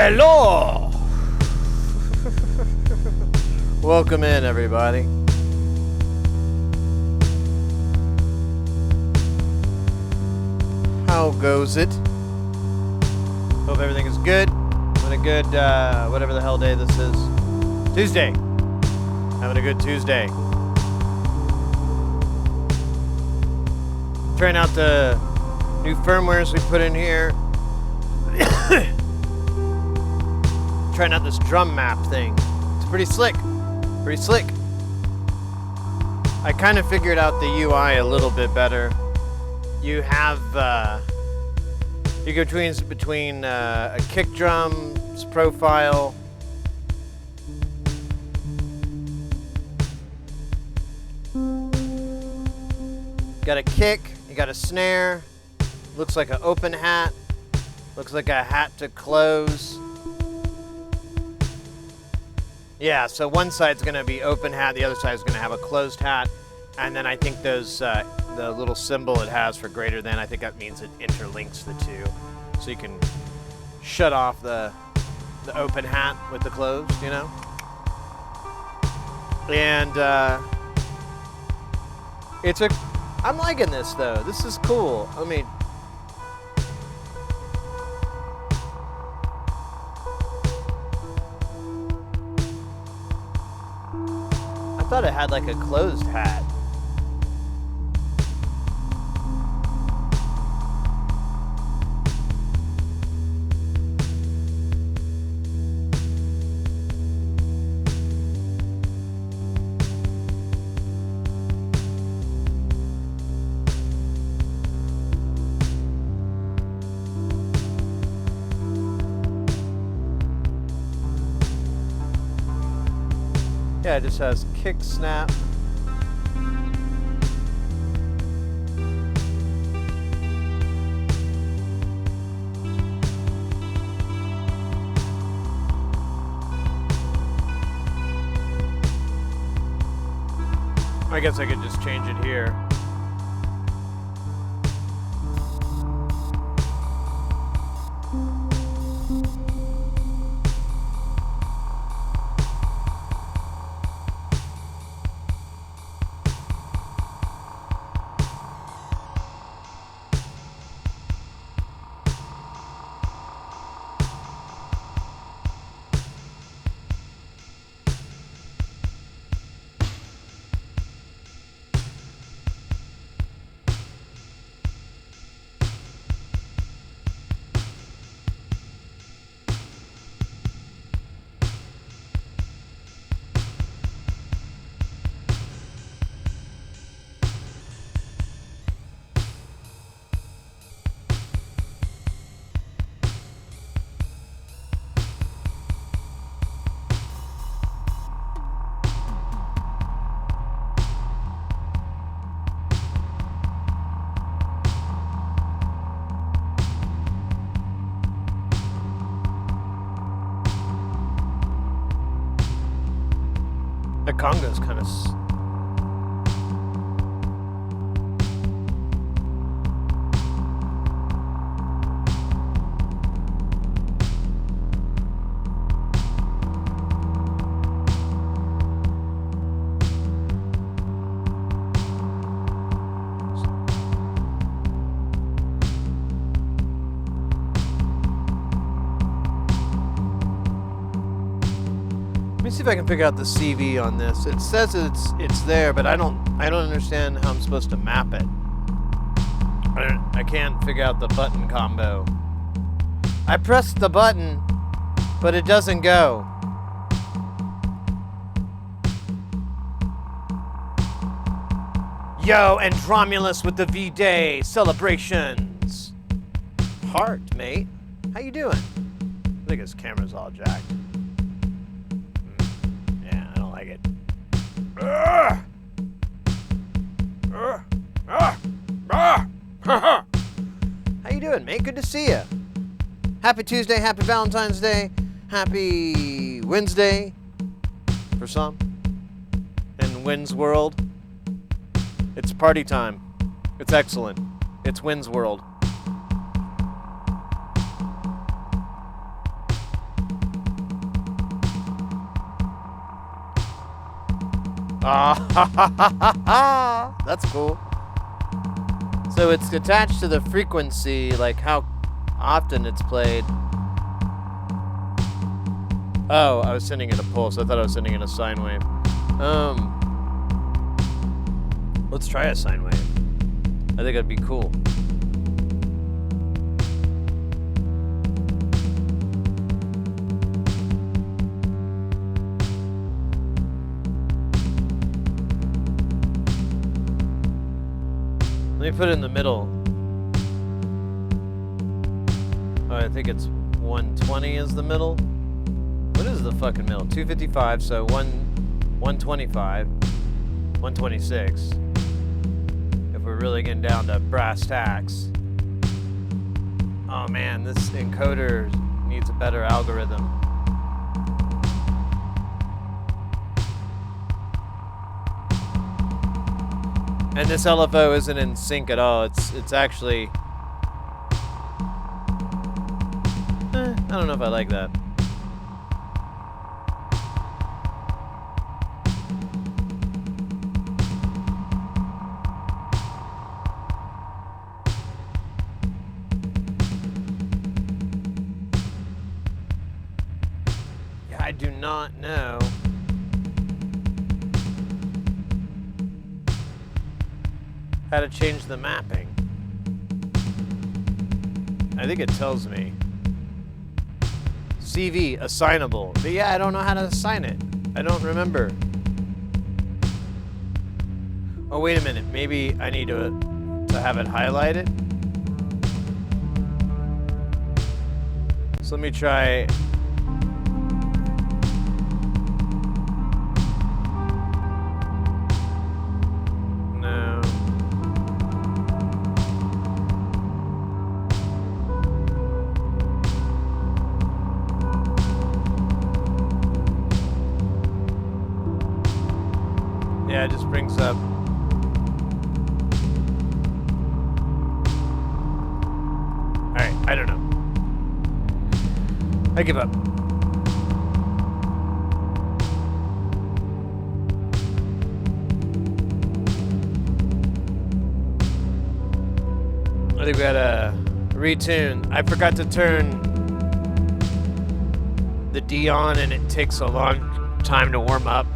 Hello! Welcome in, everybody. How goes it? Hope everything is good. Having a good, whatever the hell day this is. Tuesday. Having a good Tuesday. Trying out the new firmwares we put in here. Trying out this drum map thing. It's pretty slick. Pretty slick. I kind of figured out the UI a little bit better. You have you go between a kick drum's profile, got a kick, you got a snare, looks like an open hat, looks like a hat to close. Yeah, so one side's gonna be open hat, the other side's gonna have a closed hat, and then I think those the little symbol it has for greater than, I think that means it interlinks the two, so you can shut off the open hat with the closed, you know. And I'm liking this though. This is cool. I mean. I thought it had like a closed hat. Yeah, it just has kick, snap. I guess I could just change it here. The conga's kind of. Let me see if I can figure out the CV on this. It says it's there, but I don't understand how I'm supposed to map it. I can't figure out the button combo. I pressed the button, but it doesn't go. Yo, Andromulus with the V-Day celebrations. Heart, mate. How you doing? I think his camera's all jacked. How you doing, mate? Good to see you. Happy Tuesday, happy Valentine's Day, happy Wednesday for some. In Wynn's world, it's party time. It's excellent. It's Wynn's world. Ah, that's cool. So it's attached to the frequency, like how often it's played. Oh, I was sending it a pulse. I thought I was sending it a sine wave. Let's try a sine wave. I think it'd be cool. Let me put it in the middle. Oh, I think it's 120 is the middle. What is the fucking middle? 255, so 125, 126. If we're really getting down to brass tacks. Oh man, this encoder needs a better algorithm. And this LFO isn't in sync at all. It's actually... I don't know if I like that. Yeah, I do not know. How to change the mapping. I think it tells me. CV, assignable. But yeah, I don't know how to assign it. I don't remember. Oh, wait a minute. Maybe I need to have it highlighted. So let me try. No. Yeah, it just brings up. Alright, I don't know. I give up. I think we gotta retune. I forgot to turn the D on and it takes a long time to warm up.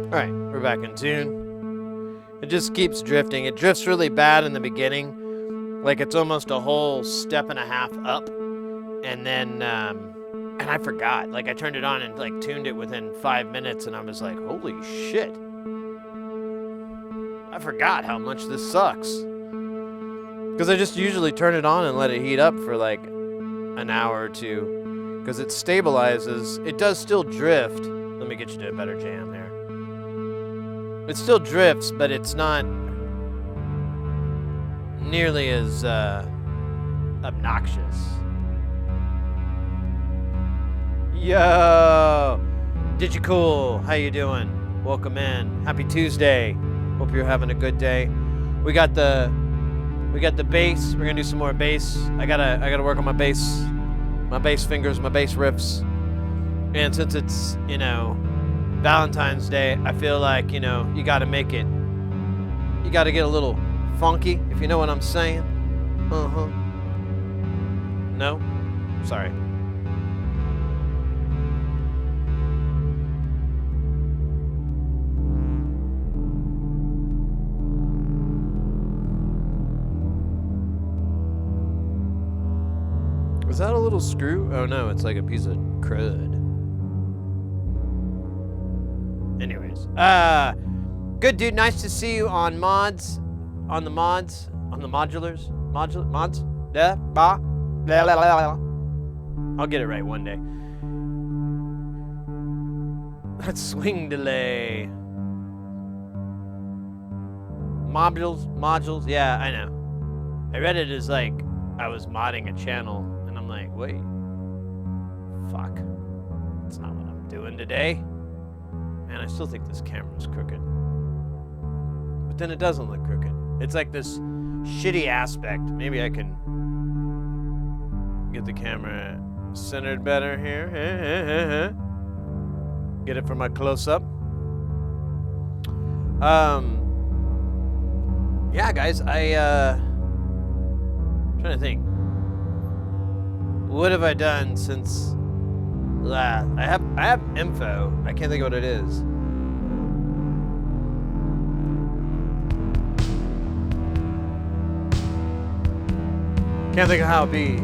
Alright, we're back in tune. It just keeps drifting. It drifts really bad in the beginning. Like it's almost a whole step and a half up. And then, and I forgot. Like I turned it on and like tuned it within 5 minutes and I was like, holy shit. I forgot how much this sucks. Because I just usually turn it on and let it heat up for like an hour or two. Because it stabilizes. It does still drift. Let me get you to a better jam there. It still drifts, but it's not nearly as obnoxious. Yo! Digicool, how you doing? Welcome in. Happy Tuesday. Hope you're having a good day. We got the bass. We're gonna do some more bass. I gotta work on my bass fingers, my bass riffs. And since it's, you know, Valentine's Day, I feel like, you know, you gotta make it. You gotta get a little funky, if you know what I'm saying. Uh-huh. No? Sorry. Is that a little screw? Oh no, it's like a piece of crud. Anyways, good dude. Nice to see you on mods, on the modulars, mods. Yeah, bah, blah, blah, blah, blah. I'll get it right one day. That's swing delay. Modules. Yeah, I know. I read it as like I was modding a channel, and I'm like, wait, fuck, that's not what I'm doing today. Man, I still think this camera's crooked. But then it doesn't look crooked. It's like this shitty aspect. Maybe I can get the camera centered better here. Get it for my close-up. Yeah, guys, trying to think. What have I done since last? I have info. I can't think of what it is. Can't think of how it be.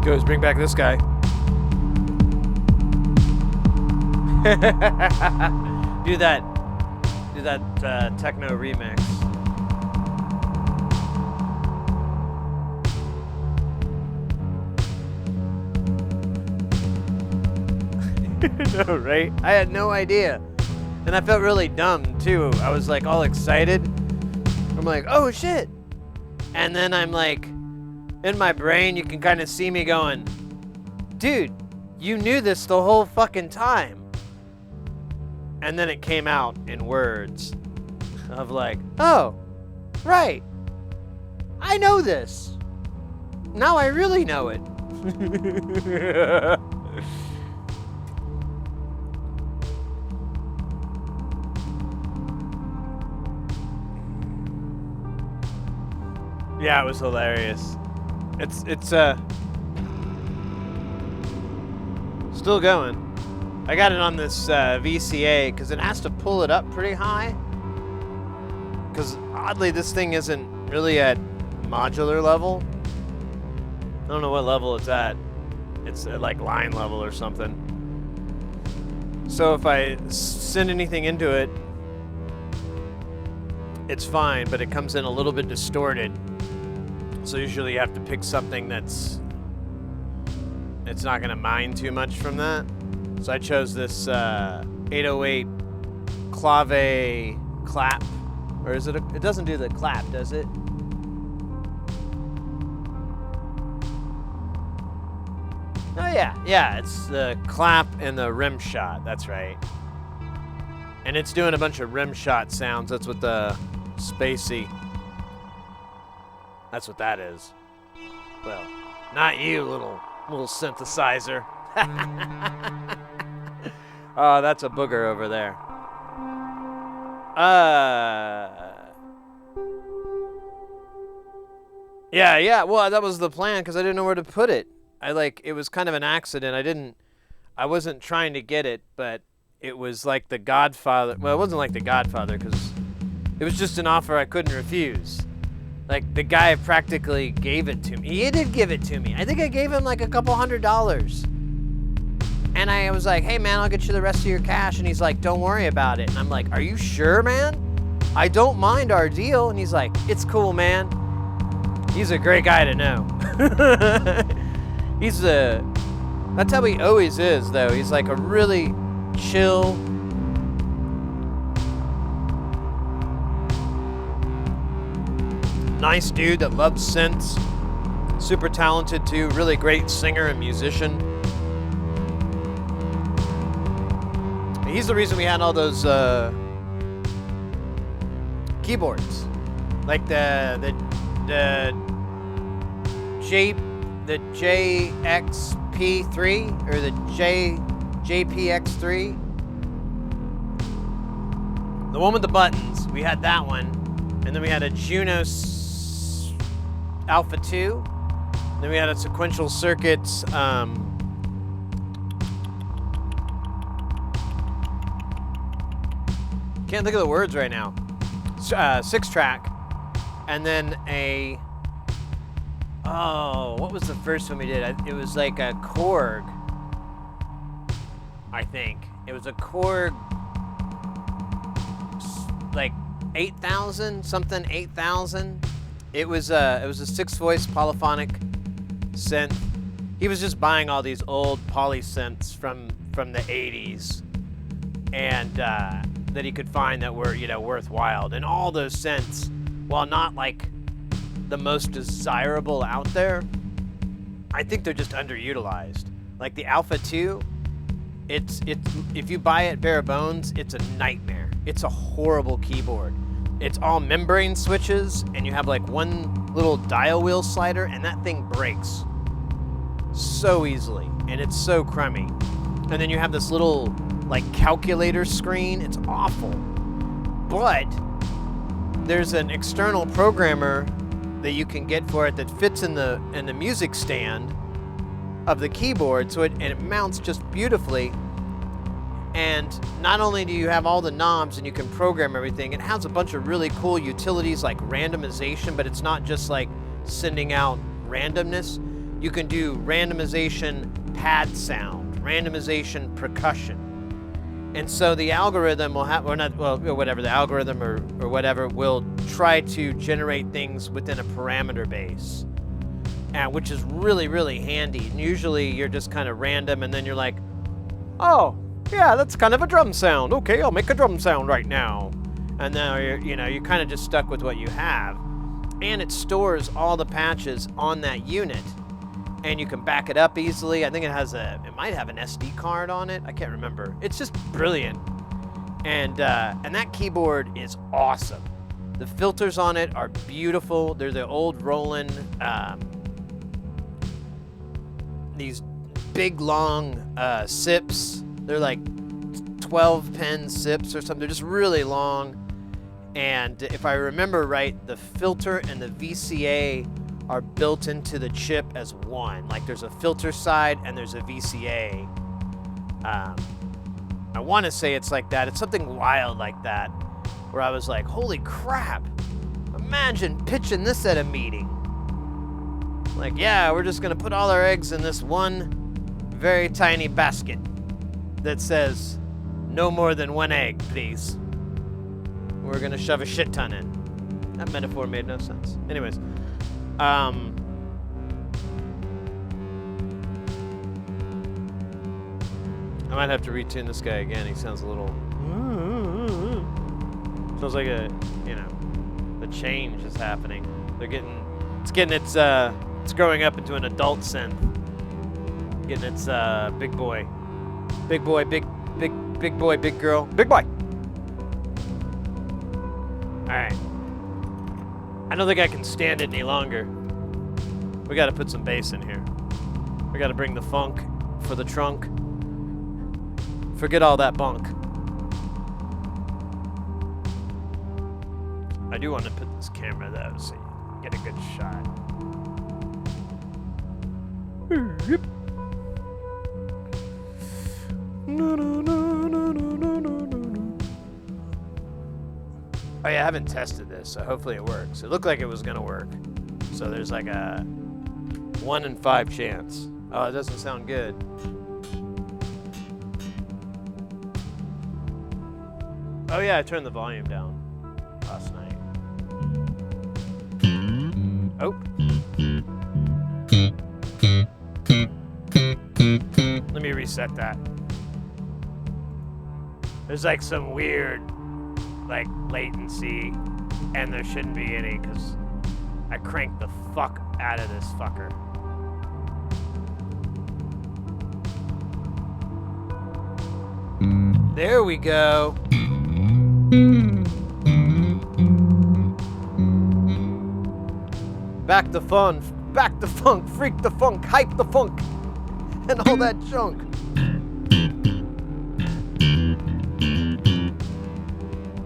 Goes bring back this guy. do that techno remix. No, right? I had no idea, and I felt really dumb too. I was like all excited. I'm like, oh shit, and then I'm like, in my brain, you can kind of see me going, dude, you knew this the whole fucking time. And then it came out in words of like, oh, right. I know this. Now I really know it. Yeah, it was hilarious. It's still going. I got it on this VCA because it has to pull it up pretty high. Because oddly, this thing isn't really at modular level. I don't know what level it's at. It's at like line level or something. So if I send anything into it, it's fine, but it comes in a little bit distorted. So usually you have to pick something it's not going to mind too much from that. So I chose this 808 clave clap, or is it? It doesn't do the clap, does it? Oh yeah, it's the clap and the rim shot. That's right. And it's doing a bunch of rim shot sounds. That's what the spacey. That's what that is. Well, not you, little synthesizer. Oh, that's a booger over there. Yeah. Well, that was the plan because I didn't know where to put it. It was kind of an accident. I wasn't trying to get it, but it was like The Godfather. Well, it wasn't like The Godfather because it was just an offer I couldn't refuse. Like, the guy practically gave it to me. He did give it to me. I think I gave him like a couple $100. And I was like, hey man, I'll get you the rest of your cash. And he's like, don't worry about it. And I'm like, are you sure, man? I don't mind our deal. And he's like, it's cool, man. He's a great guy to know. That's how he always is, though. He's like a really chill, nice dude that loves synths. Super talented, too. Really great singer and musician. He's the reason we had all those keyboards. Like the JXP3 or the JPX3. The one with the buttons, we had that one. And then we had a Juno Alpha 2. Then we had a sequential circuits Can't think of the words right now. 6-track, and then a. Oh, what was the first one we did? It was like a Korg. I think it was a Korg, like 8,000 something, 8,000. It was a 6-voice polyphonic synth. He was just buying all these old poly synths from the 80s, and that he could find that were worthwhile. And all those synths, while not like the most desirable out there, I think they're just underutilized. Like the Alpha 2, it's if you buy it bare bones, it's a nightmare. It's a horrible keyboard. It's all membrane switches, and you have like one little dial wheel slider, and that thing breaks so easily, and it's so crummy. And then you have this little like calculator screen. It's awful. But there's an external programmer that you can get for it that fits in the music stand of the keyboard, so it mounts just beautifully. And not only do you have all the knobs and you can program everything, it has a bunch of really cool utilities like randomization, but it's not just like sending out randomness. You can do randomization pad sound, randomization percussion. And so the algorithm will have, whatever the algorithm or whatever will try to generate things within a parameter base, which is really, really handy. And usually you're just kind of random, and then you're like, oh, yeah, that's kind of a drum sound. Okay, I'll make a drum sound right now. And now you're kind of just stuck with what you have. And it stores all the patches on that unit, and you can back it up easily. I think it might have an SD card on it. I can't remember. It's just brilliant. And that keyboard is awesome. The filters on it are beautiful. They're the old Roland, these big long sips. They're like 12 pen sips or something. They're just really long. And if I remember right, the filter and the VCA are built into the chip as one. Like there's a filter side and there's a VCA. I want to say it's like that. It's something wild like that, where I was like, holy crap, imagine pitching this at a meeting. Like, yeah, we're just gonna put all our eggs in this one very tiny basket that says no more than one egg, please. We're gonna shove a shit ton in. That metaphor made no sense. Anyways, I might have to retune this guy again. He sounds a little. Sounds like the change is happening. It's growing up into an adult synth. Getting its big boy, big boy, big girl, big boy. All right. I don't think I can stand it any longer. We got to put some bass in here. We got to bring the funk for the trunk. Forget all that bunk. I do want to put this camera though, so you get a good shot. Oh yeah, I haven't tested this, so hopefully it works. It looked like it was gonna work. So there's like a 1 in 5 chance. Oh, it doesn't sound good. Oh yeah, I turned the volume down last night. Oh. Let me reset that. There's like some weird like latency, and there shouldn't be any because I cranked the fuck out of this fucker. There we go. Back the fun, back the funk, freak the funk, hype the funk, and all that junk.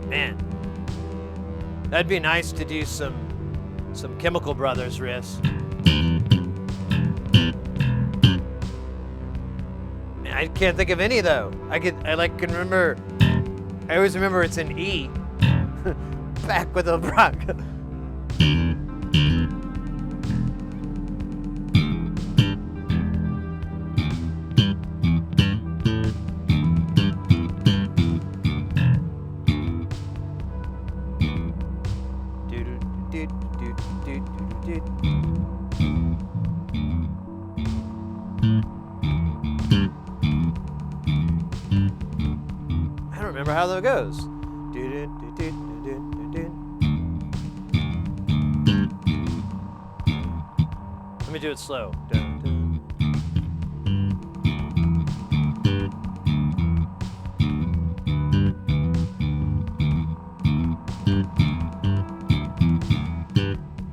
Man, that'd be nice to do some Chemical Brothers riffs. I can't think of any though. I can remember I always remember it's in E. Back with a rock. I don't remember how that goes. Let me do it slow.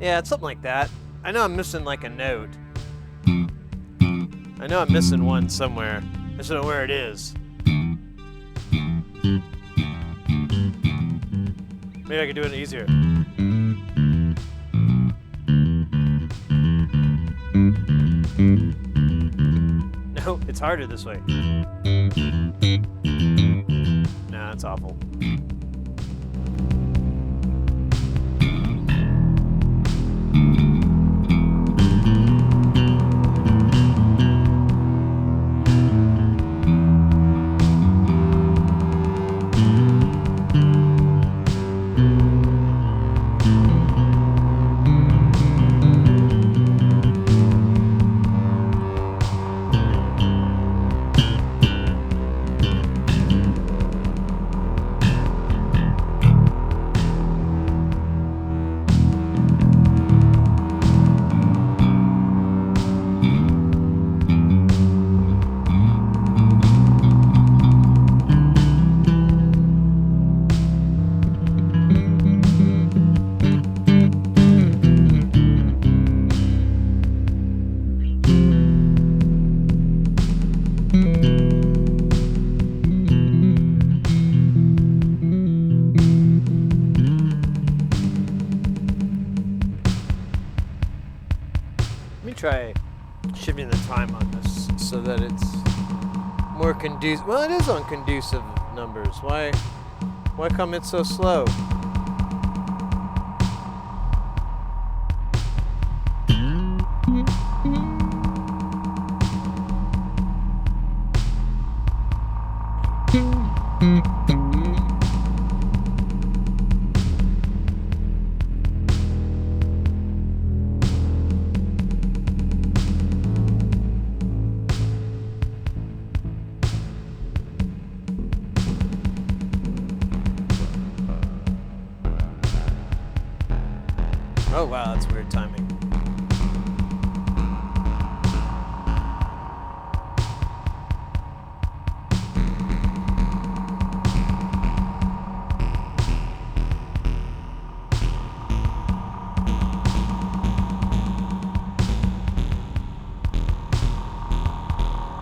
Yeah, it's something like that. I know I'm missing like a note. I know I'm missing one somewhere. I just don't know where it is. Maybe I could do it easier. No, it's harder this way. Nah, it's awful. Let me try shifting the time on this so that it's more conducive. Well, it is on conducive numbers. Why come it so slow? Oh wow, that's weird timing.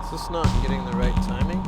Is this not getting the right timing?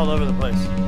all over the place.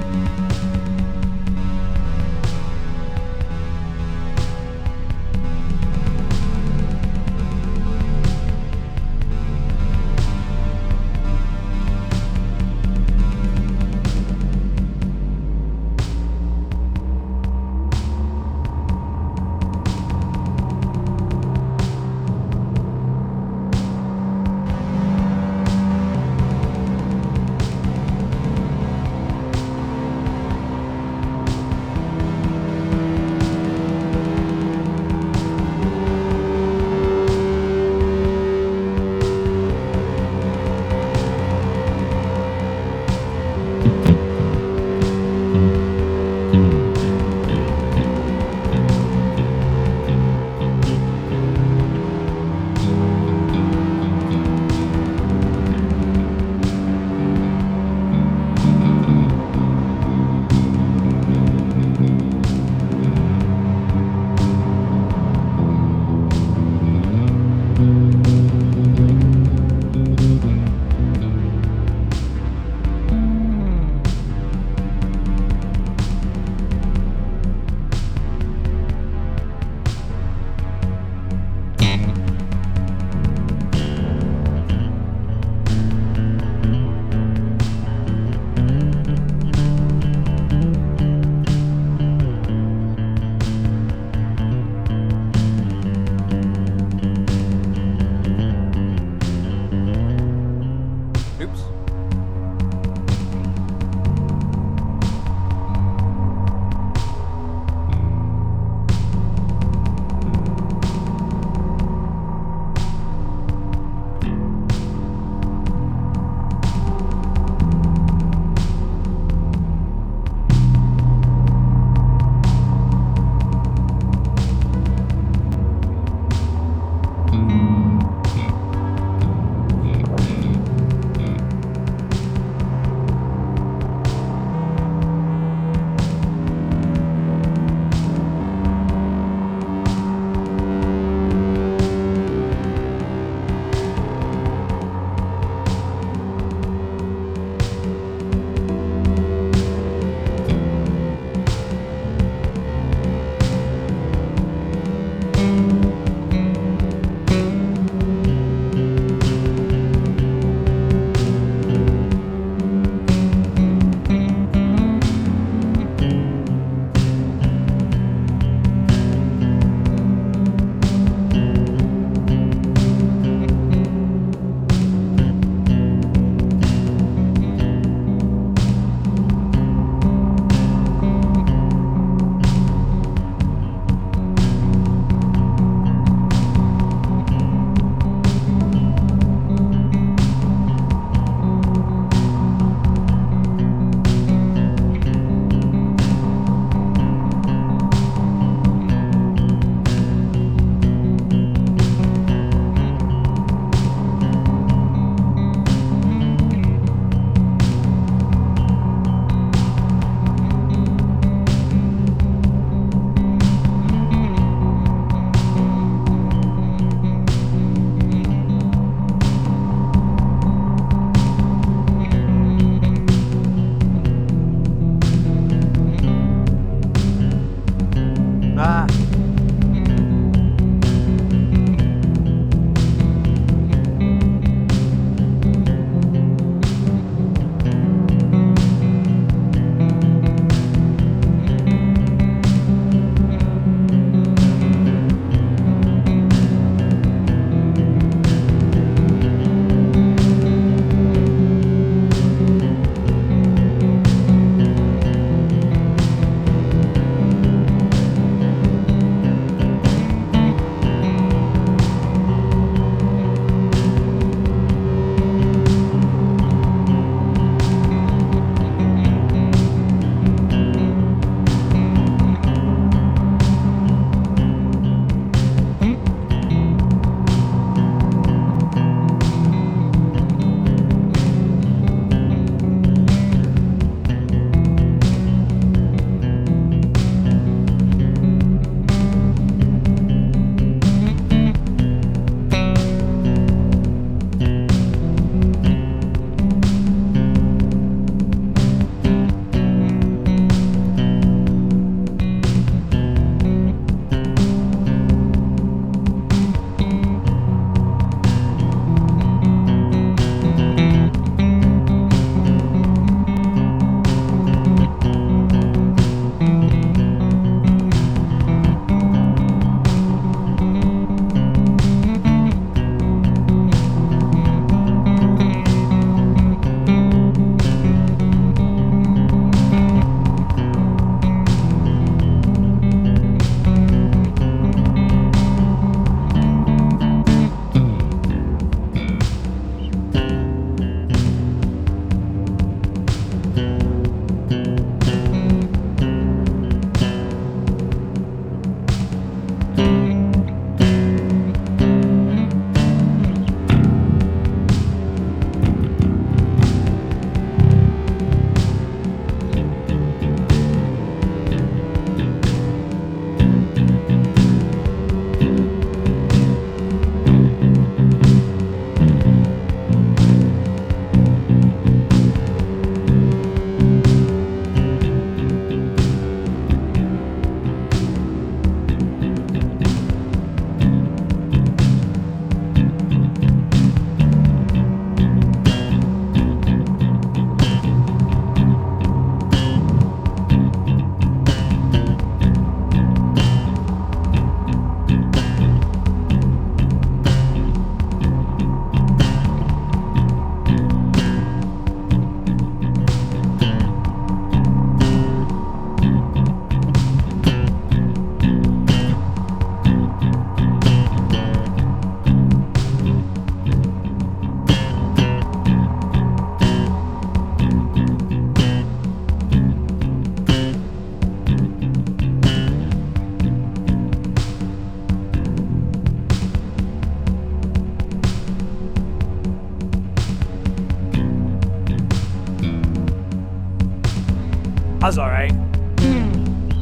That's alright.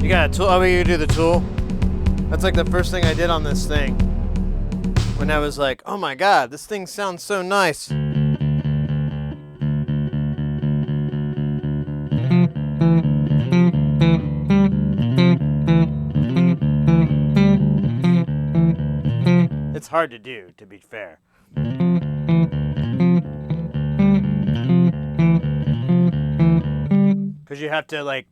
You got a tool? Oh, you do the tool? That's like the first thing I did on this thing. When I was like, oh my god, this thing sounds so nice. It's hard to do, to be fair. Because you have to like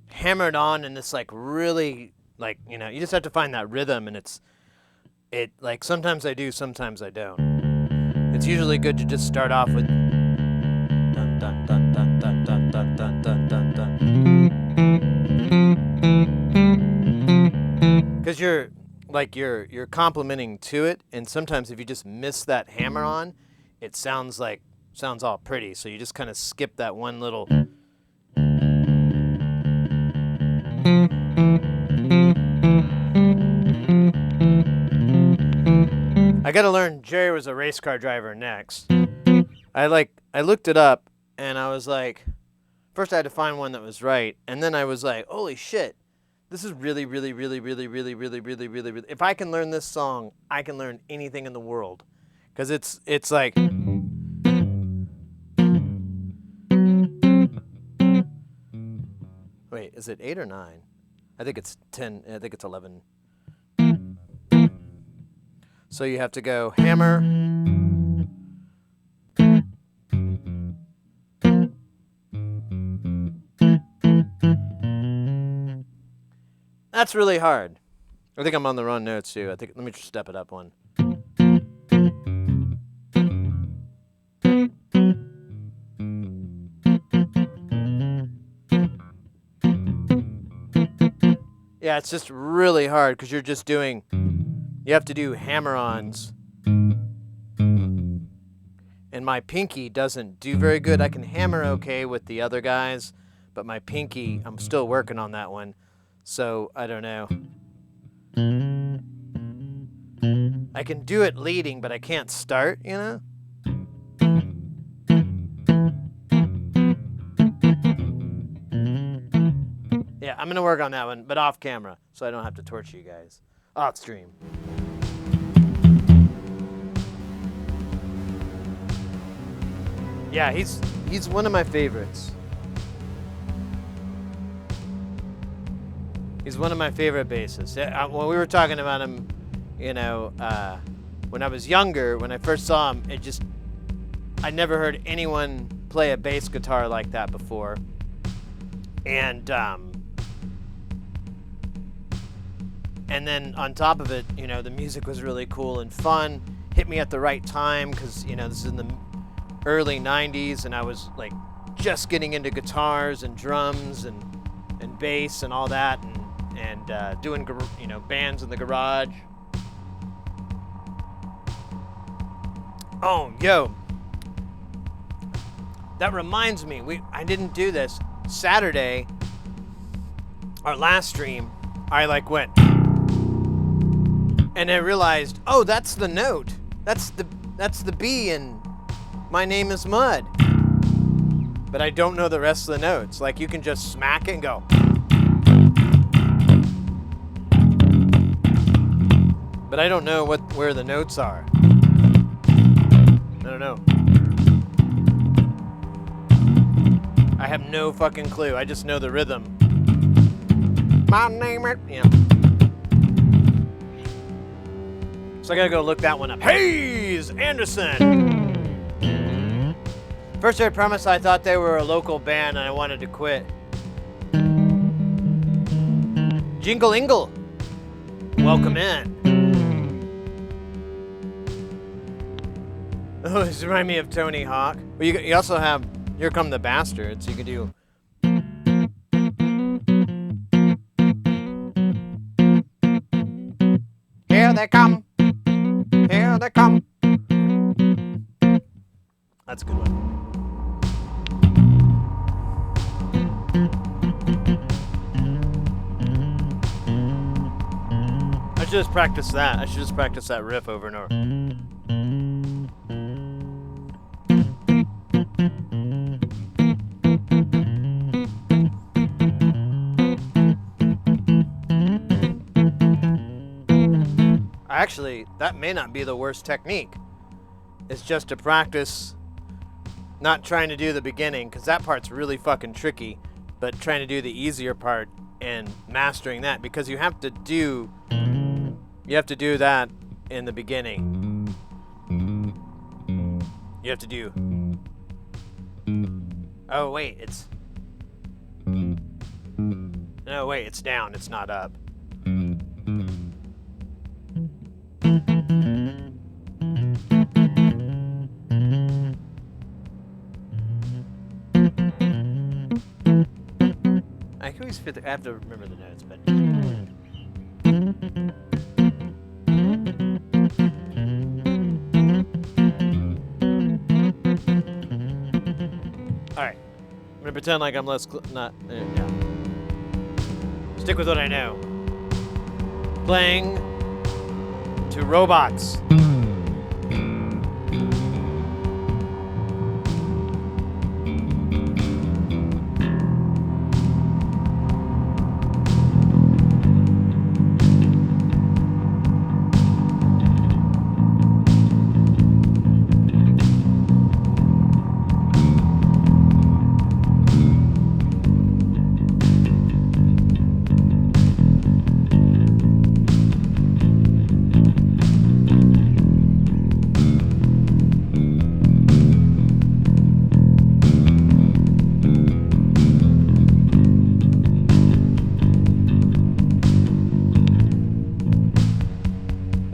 hammer it on in this like really like, you know, you just have to find that rhythm, and it like sometimes I do, sometimes I don't. It's usually good to just start off with dun dun dun dun dun dun dun dun dun dun dun. Because you're complimenting to it, and sometimes if you just miss that hammer on, it sounds all pretty. So you just kind of skip that one little. I gotta learn. Jerry was a race car driver next. I looked it up, and I was like, first I had to find one that was right, and then I was like, holy shit, this is really, really, really, really, really, really, really, really, really. If I can learn this song, I can learn anything in the world, because it's like. Wait, is it 8 or 9? I think it's 10. I think it's 11. So you have to go hammer. That's really hard. I think I'm on the wrong notes too. Let me just step it up one. Yeah, it's just really hard because you have to do hammer-ons. And my pinky doesn't do very good. I can hammer okay with the other guys, but my pinky, I'm still working on that one. So, I don't know. I can do it leading, but I can't start, you know? Yeah, I'm going to work on that one, but off camera, so I don't have to torture you guys. Off stream. Yeah, he's one of my favorites. He's one of my favorite bassists. When we were talking about him, you know, when I was younger, when I first saw him, I never heard anyone play a bass guitar like that before. And then on top of it, you know, the music was really cool and fun. Hit me at the right time because, you know, this is in the early 90s, and I was like just getting into guitars and drums and bass and all that, and doing, you know, bands in the garage. Oh, yo. That reminds me, I didn't do this. Saturday, our last stream, I like went, and I realized, oh, that's the note. That's the B in My Name is Mud. But I don't know the rest of the notes. Like, you can just smack it and go. But I don't know where the notes are. I don't know. I have no fucking clue. I just know the rhythm. My name is, you know. So I gotta go look that one up. Hayes Anderson. First I promised I thought they were a local band and I wanted to quit. Jingle Ingle. Welcome in. Oh, this reminds me of Tony Hawk. Well, you also have Here Come the Bastards. You can do. Here they come. Here they come. That's a good one. I should just practice that. I should just practice that riff over and over. Actually, that may not be the worst technique. It's just to practice not trying to do the beginning, because that part's really fucking tricky, but trying to do the easier part and mastering that, because you have to do that in the beginning. You have to do... Oh, wait, it's... No, wait, it's down, it's not up. I can always fit I have to remember the notes, but... Alright. I'm gonna pretend like I'm less... yeah. Stick with what I know. Playing to robots.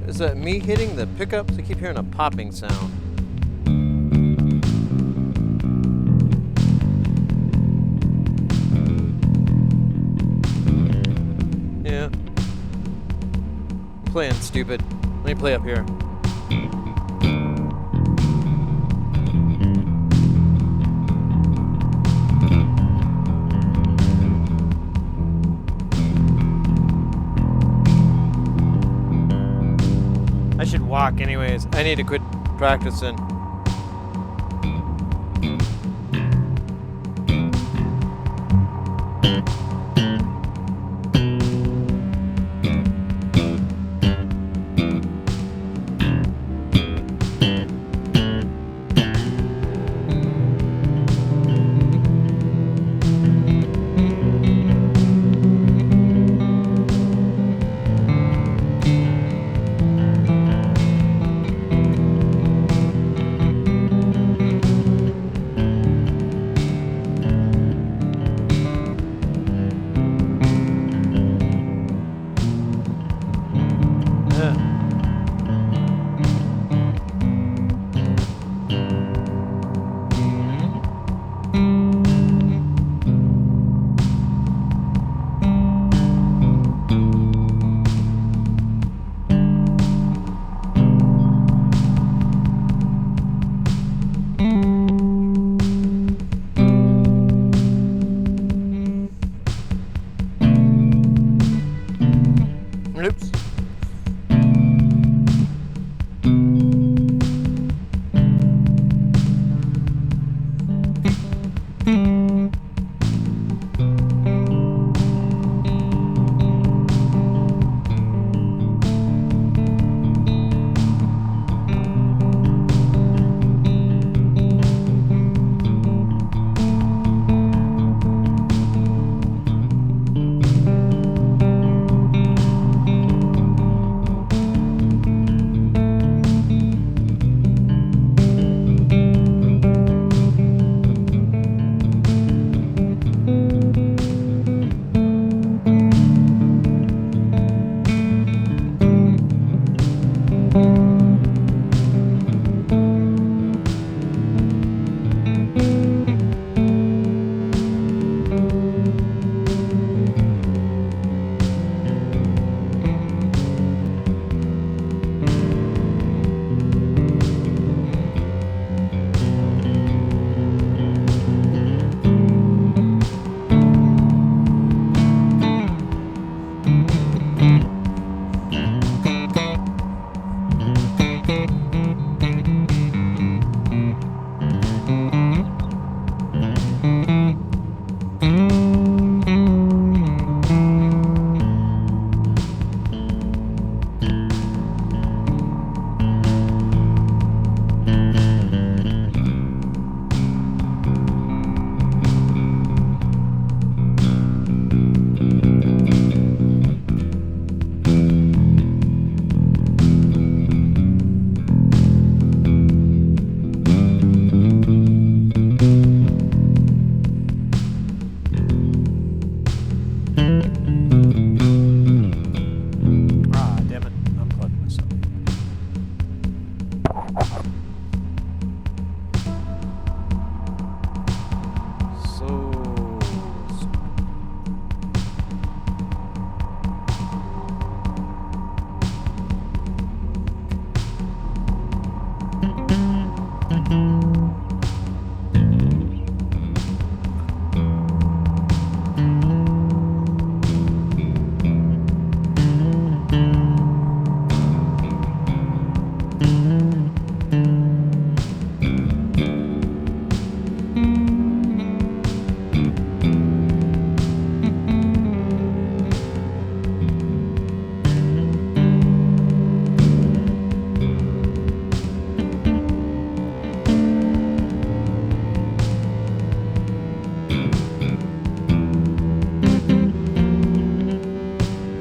Is that me hitting the pickups? I keep hearing a popping sound. Yeah. I'm playing stupid. Let me play up here. I should walk anyways. I need to quit practicing.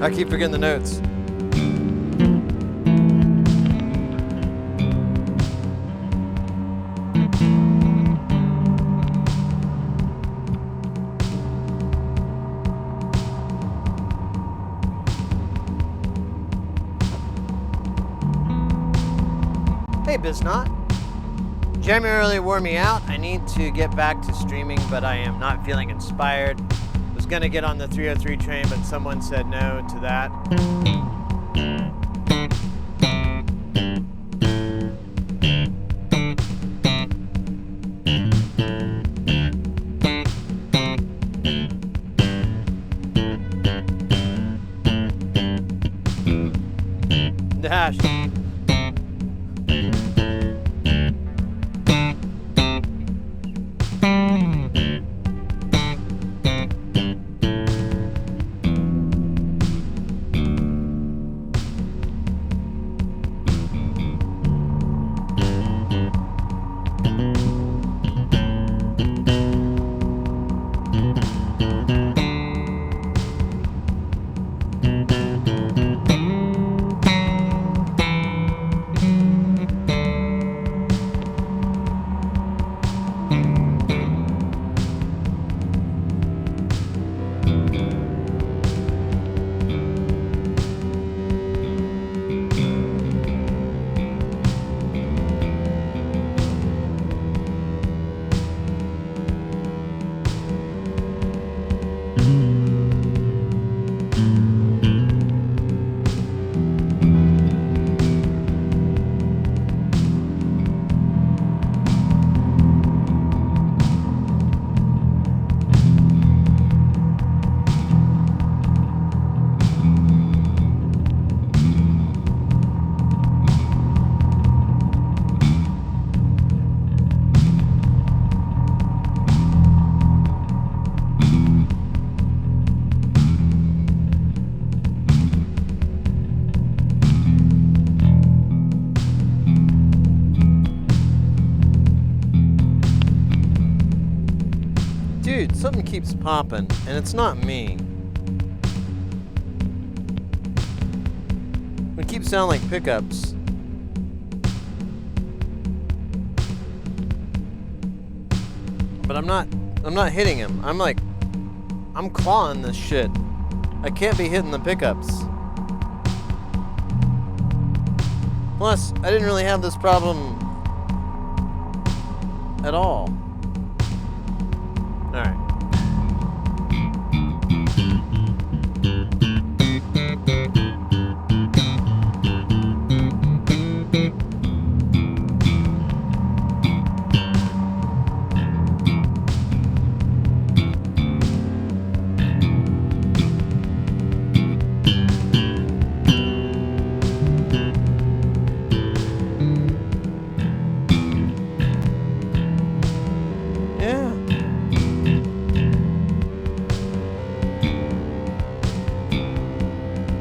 I keep forgetting the notes. Hey, Biznot. January really wore me out. I need to get back to streaming, but I am not feeling inspired. Was gonna get on the 303 train, but someone said no to that. Dash. Dude, something keeps popping, and it's not me. It keeps sounding like pickups. But I'm not hitting him. I'm clawing this shit. I can't be hitting the pickups. Plus, I didn't really have this problem at all. All right.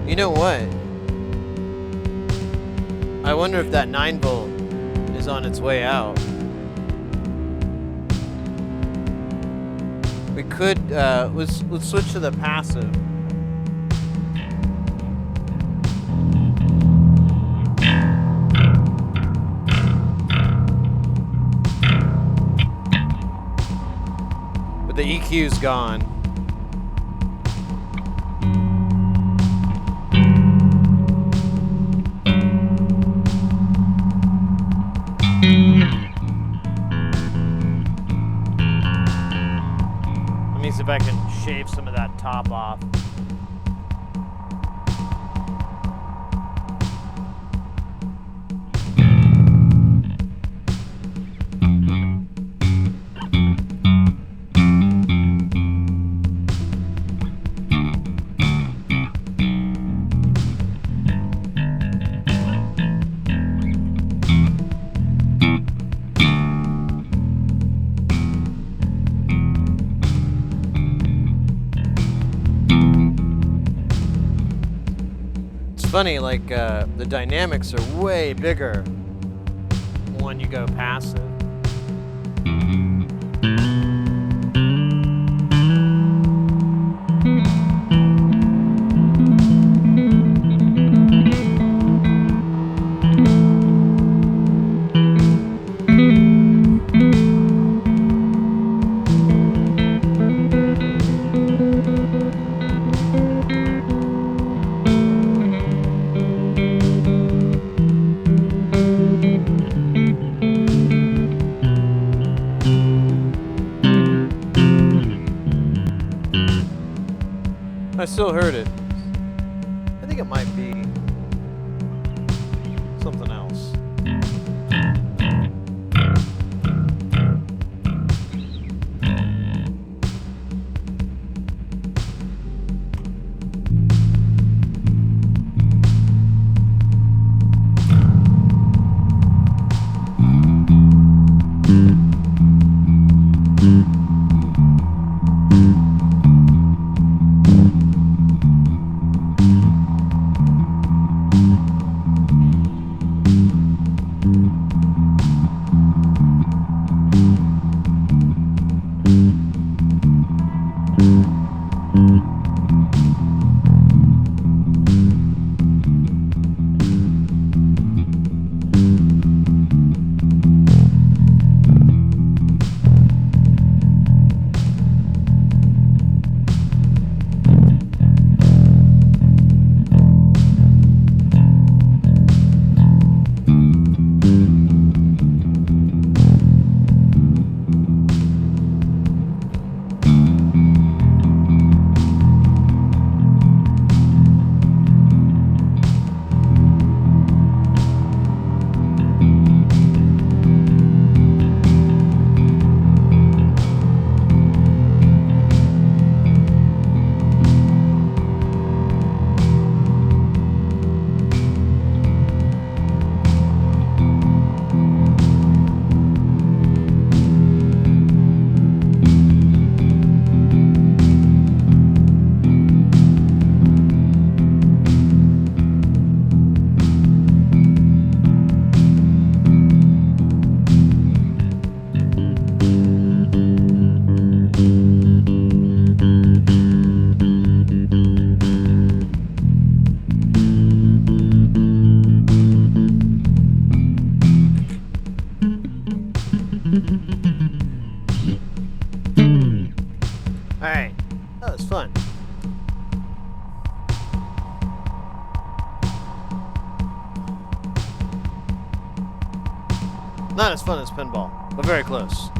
You know what? I wonder if that 9-volt is on its way out. We could, let's switch to the passive. But the EQ's gone. See if I can shave some of that top off. Funny, like the dynamics are way bigger when you go passive. I still heard it. I think it might be something else. Alright, that was fun. Not as fun as pinball, but very close.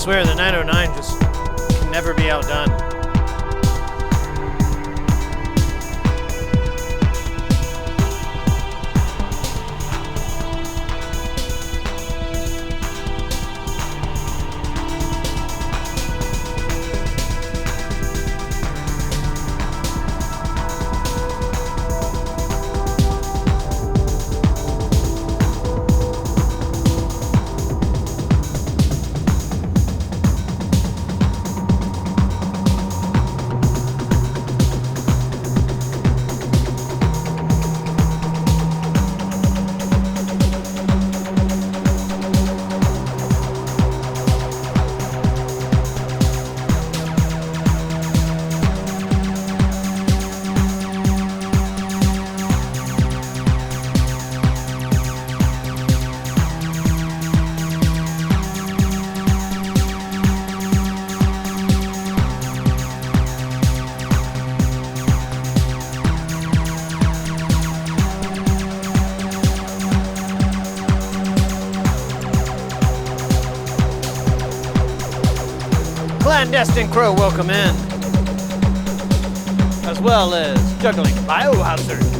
swear the 909 just can never be outdone. Clandestine Crow, welcome in, as well as Juggling Biohazard.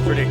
pretty.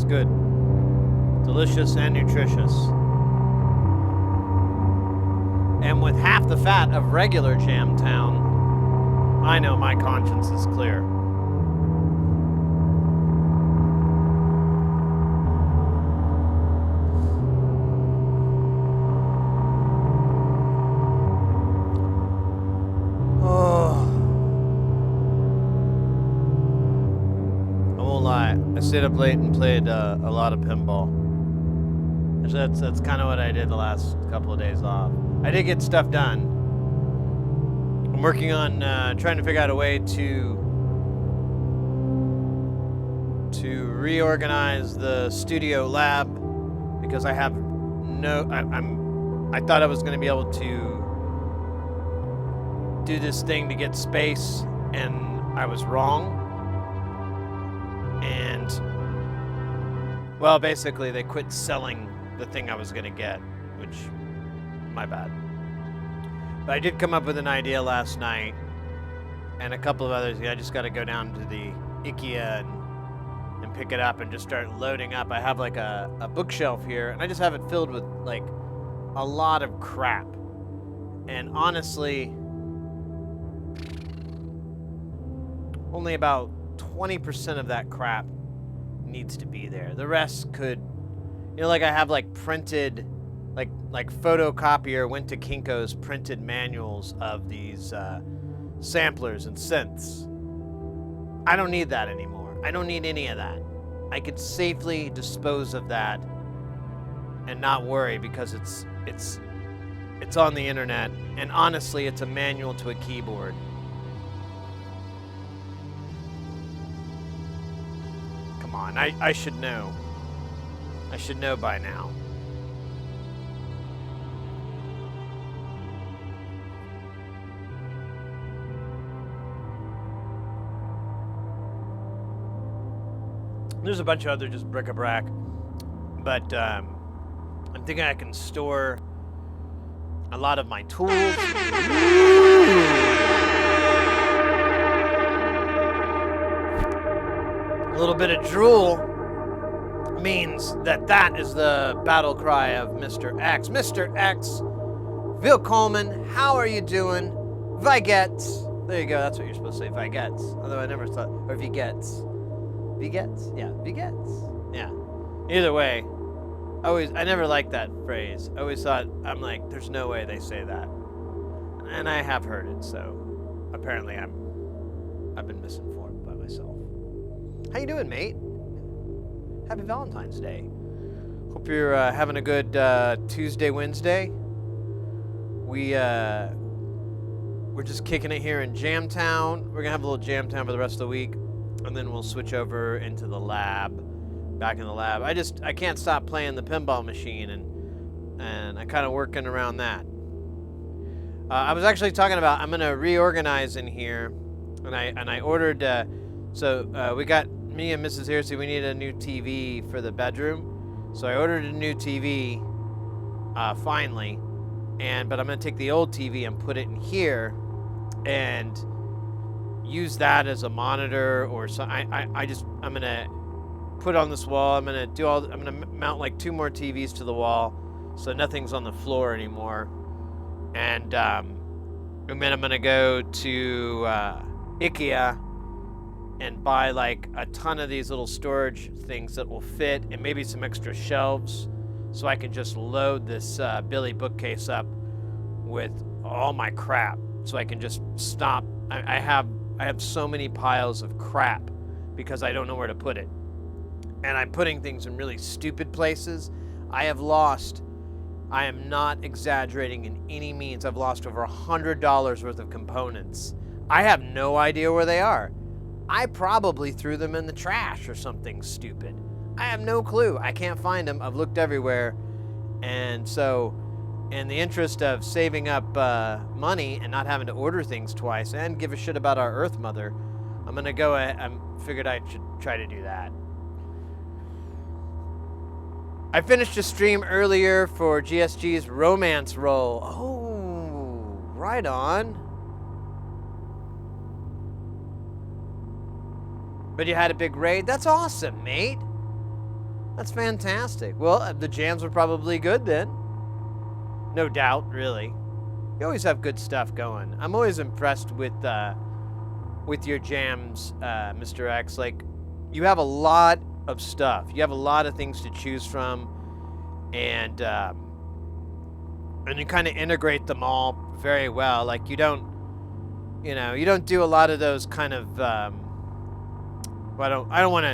Good. Delicious and nutritious. And with half the fat of regular Jamtown, I know my conscience is clear. I stayed up late and played a lot of pinball. That's kind of what I did the last couple of days off. I did get stuff done. I'm working on trying to figure out a way to reorganize the studio lab because I have I thought I was going to be able to do this thing to get space, and I was wrong. And, well, basically they quit selling the thing I was going to get, which, my bad. But I did come up with an idea last night, and a couple of others. I just got to go down to the IKEA and pick it up and just start loading up. I have like a bookshelf here, and I just have it filled with like a lot of crap. And honestly, only about 20% of that crap needs to be there. The rest could, like I have like printed, like photocopier went to Kinko's printed manuals of these samplers and synths. I don't need that anymore. I don't need any of that. I could safely dispose of that and not worry because it's on the internet, and honestly, it's a manual to a keyboard. Come on, I should know. I should know by now. There's a bunch of other just bric-a-brac, but I'm thinking I can store a lot of my tools. A little bit of drool means that is the battle cry of Mr. X. Mr. X, Willkommen, how are you doing? Wie geht's? There you go, that's what you're supposed to say, wie geht's. Although I never thought, or wie geht's. Wie geht's? Yeah, wie geht's. Yeah. Either way, I never liked that phrase. I always thought, I'm like, there's no way they say that. And I have heard it, so apparently I've been misinformed by myself. How you doing, mate? Happy Valentine's Day. Hope you're having a good Tuesday, Wednesday. We're just kicking it here in Jamtown. We're gonna have a little Jamtown for the rest of the week, and then we'll switch over into the lab. Back in the lab. I can't stop playing the pinball machine, and I'm kind of working around that. I was actually talking about I'm gonna reorganize in here, and I ordered. We got me and Mrs. Hersey. We need a new TV for the bedroom, so I ordered a new TV, finally. But I'm going to take the old TV and put it in here and use that as a monitor or so. I'm going to put it on this wall. I'm going to mount like 2 more TVs to the wall so nothing's on the floor anymore. And then I'm going to go to IKEA and buy like a ton of these little storage things that will fit, and maybe some extra shelves so I can just load this Billy bookcase up with all my crap so I can just stop. I have so many piles of crap because I don't know where to put it. And I'm putting things in really stupid places. I am not exaggerating in any means, I've lost over $100 worth of components. I have no idea where they are. I probably threw them in the trash or something stupid. I have no clue. I can't find them. I've looked everywhere. And so, in the interest of saving up money and not having to order things twice and give a shit about our Earth Mother, I'm going to go ahead. I figured I should try to do that. I finished a stream earlier for GSG's romance roll. Oh, right on. But you had a big raid? That's awesome, mate. That's fantastic. Well, the jams were probably good then. No doubt, really. You always have good stuff going. I'm always impressed with your jams, Mr. X. Like, you have a lot of stuff. You have a lot of things to choose from, and you kind of integrate them all very well. Like, you don't do a lot of those kind of. I don't want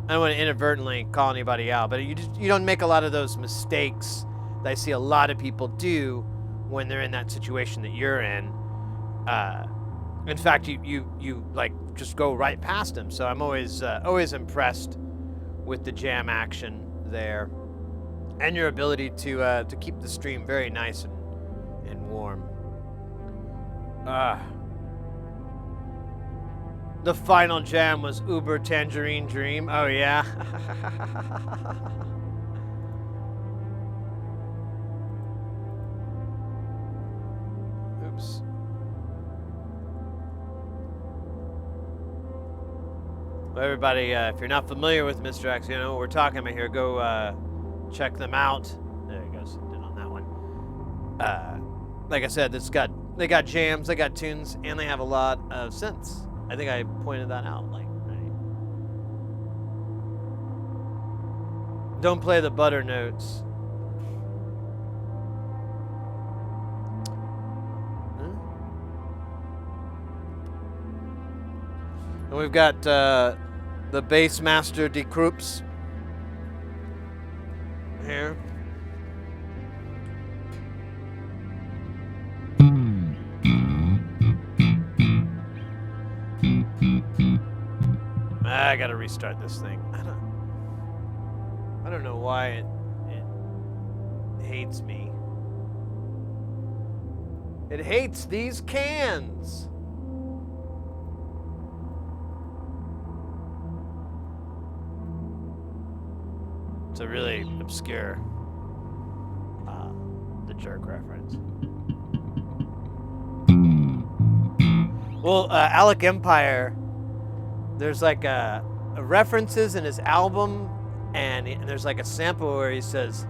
to inadvertently call anybody out, but you don't make a lot of those mistakes that I see a lot of people do when they're in that situation that you're in. In fact, you like just go right past them. So I'm always impressed with the jam action there, and your ability to keep the stream very nice and warm. The final jam was Uber Tangerine Dream. Oh, yeah. Oops. Well, everybody, if you're not familiar with Mr. X, you know what we're talking about here. Go check them out. There he goes. Did on that one. Like I said, they got jams, they got tunes, and they have a lot of synths. I think I pointed that out. Like, right? Don't play the butter notes. And we've got the bass master Decroups here. I gotta restart this thing. I don't know why it hates me. It hates these cans. It's a really obscure The Jerk reference. Well, Alec Empire, there's like a references in his album, and there's like a sample where he says,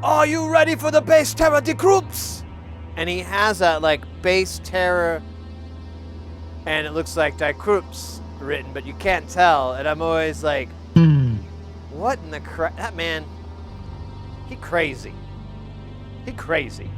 "Are you ready for the bass terror Decroups?" And he has that like bass terror, and it looks like Decroups written, but you can't tell. And I'm always like, what in the crap? That man, he crazy. He crazy.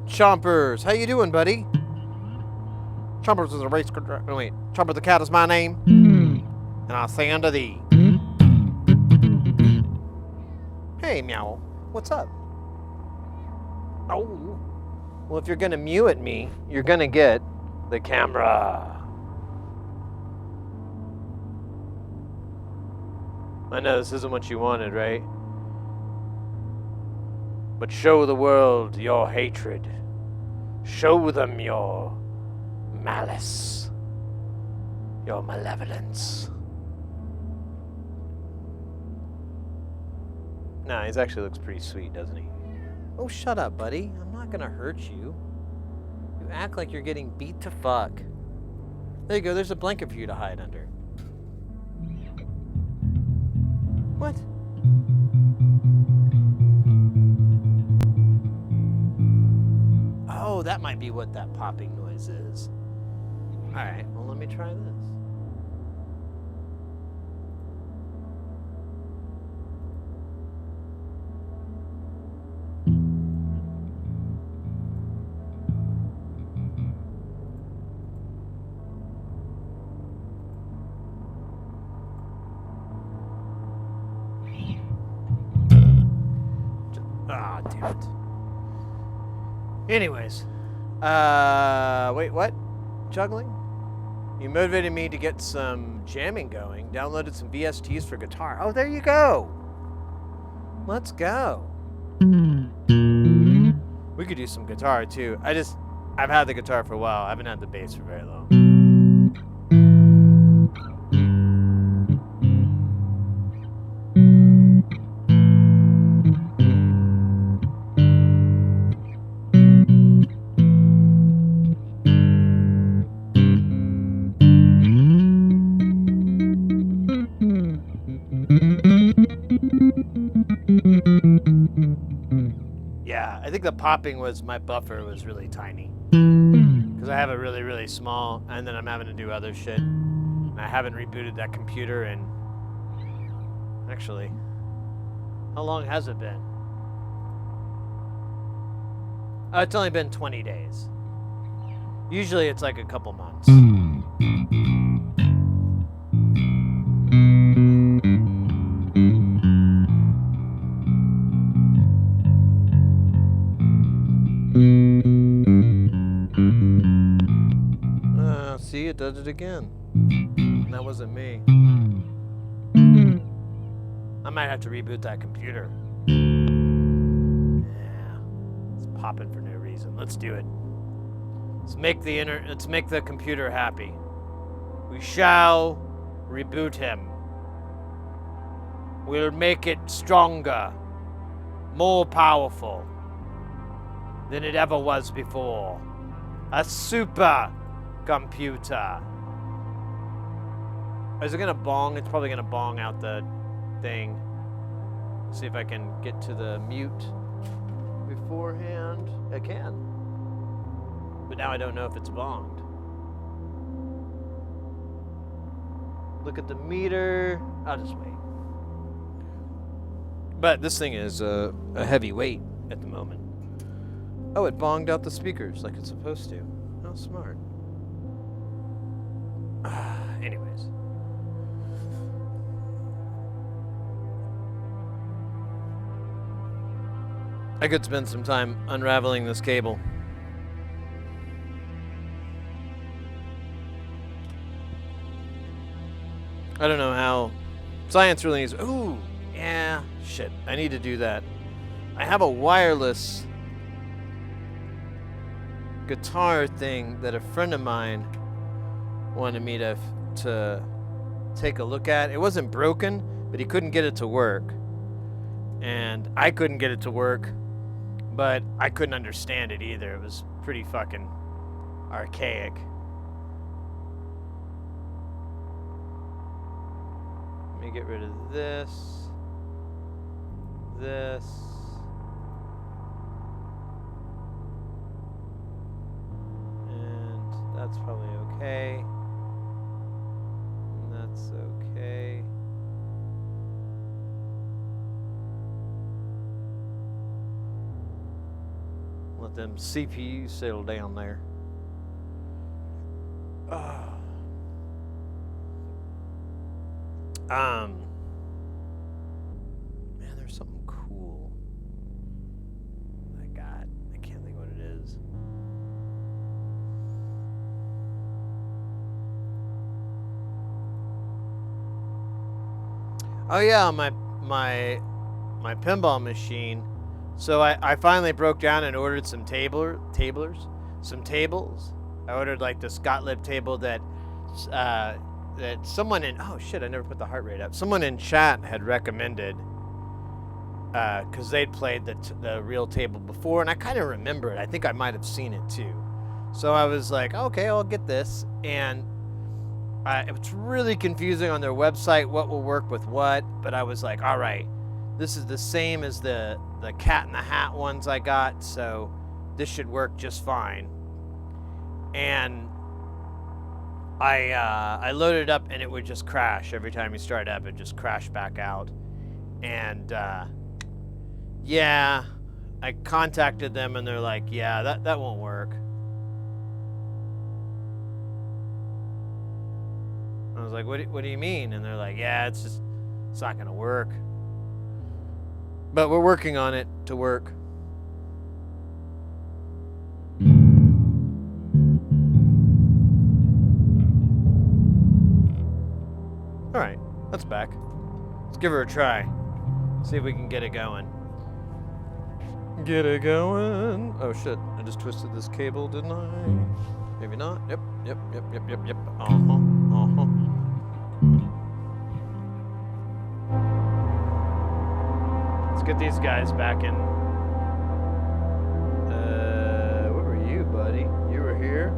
Chompers, how you doing, buddy? Chompers is a race. Oh, wait, Chomper the cat is my name, and I say unto thee. Hey, meow. What's up? Oh. Well, if you're gonna mew at me, you're gonna get the camera. I know this isn't what you wanted, right? But show the world your hatred. Show them your malice. Your malevolence. Nah, he actually looks pretty sweet, doesn't he? Oh, shut up, buddy. I'm not gonna hurt you. You act like you're getting beat to fuck. There you go, there's a blanket for you to hide under. What? Oh, that might be what that popping noise is. Alright, well, let me try this. Ah, damn it. Anyways. Wait, what? Juggling? You motivated me to get some jamming going. Downloaded some VSTs for guitar. Oh, there you go. Let's go. We could do some guitar, too. I've had the guitar for a while. I haven't had the bass for very long. Yeah, I think the popping was my buffer was really tiny. Because I have a really, really small, and then I'm having to do other shit. And I haven't rebooted that computer in... Actually, how long has it been? Oh, it's only been 20 days. Usually it's like a couple months. See, it does it again. That wasn't me. I might have to reboot that computer. Yeah, it's popping for no reason. Let's do it. Let's make the computer happy. We shall reboot him. We'll make it stronger, more powerful than it ever was before. A super computer. Is it gonna bong? It's probably gonna bong out the thing. See if I can get to the mute beforehand. I can. But now I don't know if it's bonged. Look at the meter. I'll just wait. But this thing is a heavy weight at the moment. Oh, it bonged out the speakers like it's supposed to. How smart. Anyways. I could spend some time unraveling this cable. I don't know how. Science really is. Ooh, yeah, shit. I need to do that. I have a wireless guitar thing that a friend of mine wanted me to take a look at. It wasn't broken, but he couldn't get it to work. And I couldn't get it to work, but I couldn't understand it either. It was pretty fucking archaic. Let me get rid of this. This. And that's probably okay. And that's okay. Let them CPUs settle down there. Man, there's something cool Oh yeah, my pinball machine. So I finally broke down and ordered some some tables. I ordered like this Gottlieb table that someone in, oh shit, I never put the heart rate up. Someone in chat had recommended, because they'd played the real table before, and I kind of remember it. I think I might have seen it too. So I was like, okay, I'll get this. And it's really confusing on their website what will work with what, but I was like, all right, this is the same as the Cat in the Hat ones I got, so this should work just fine. And I loaded it up and it would just crash every time you start up. It just crashed back out. And yeah, I contacted them and they're like, yeah, that won't work. I was like, what do you mean? And they're like, yeah, it's not gonna work. But we're working on it to work. All right, that's back. Let's give her a try. See if we can get it going. Get it going. Oh shit, I just twisted this cable, didn't I? Maybe not. Yep. Let's get these guys back in. Where were you, buddy? You were here?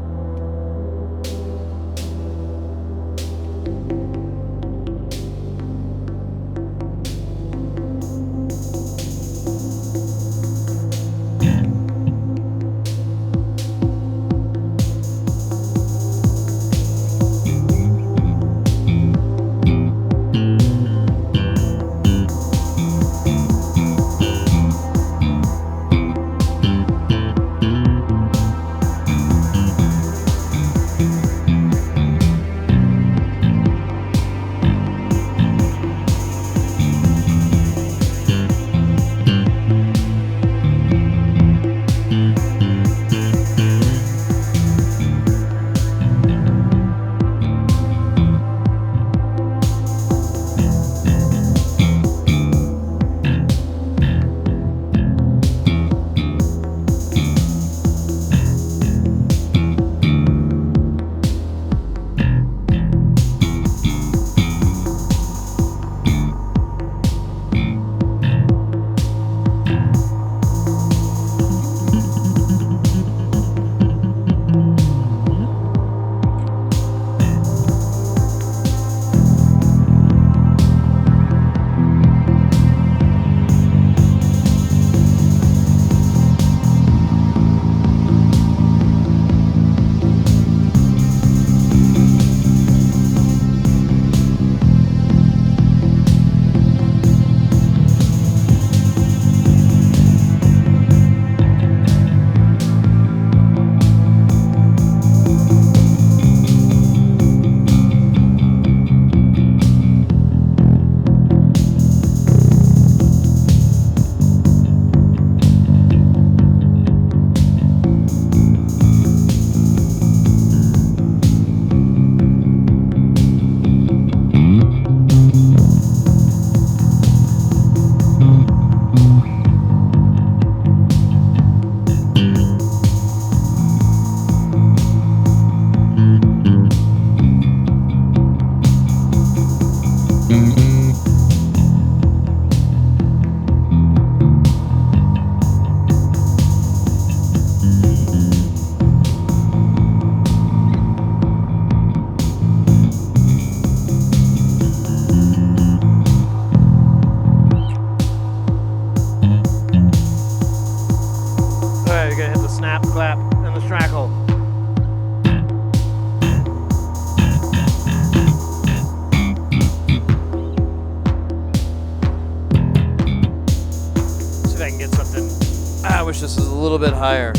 I wish this was a little bit higher.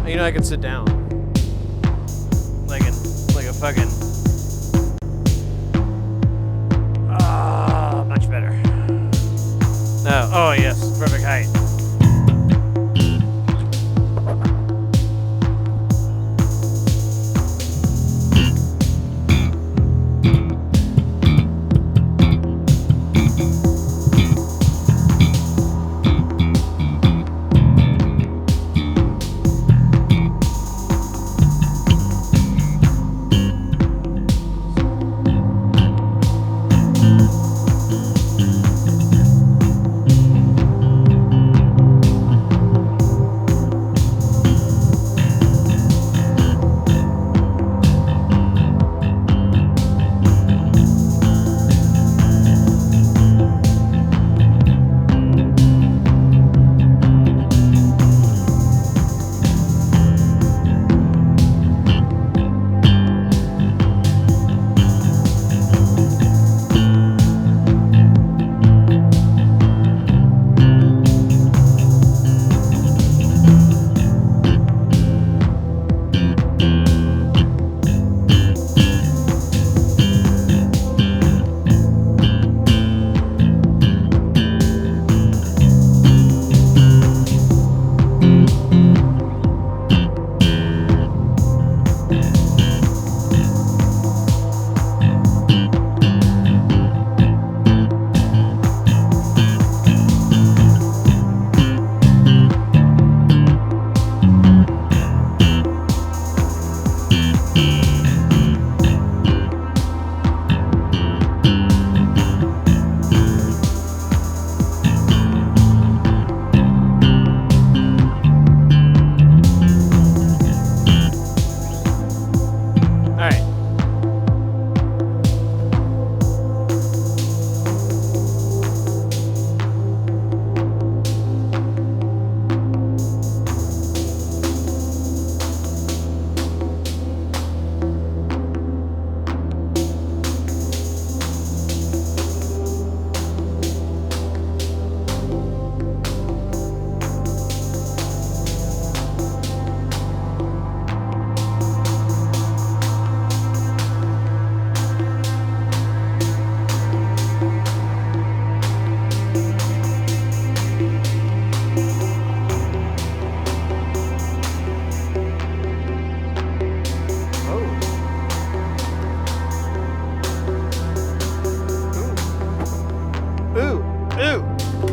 You know, I could sit down. Like a fucking... Ah, much better. No, oh yes, perfect height.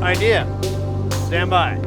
idea. Stand by.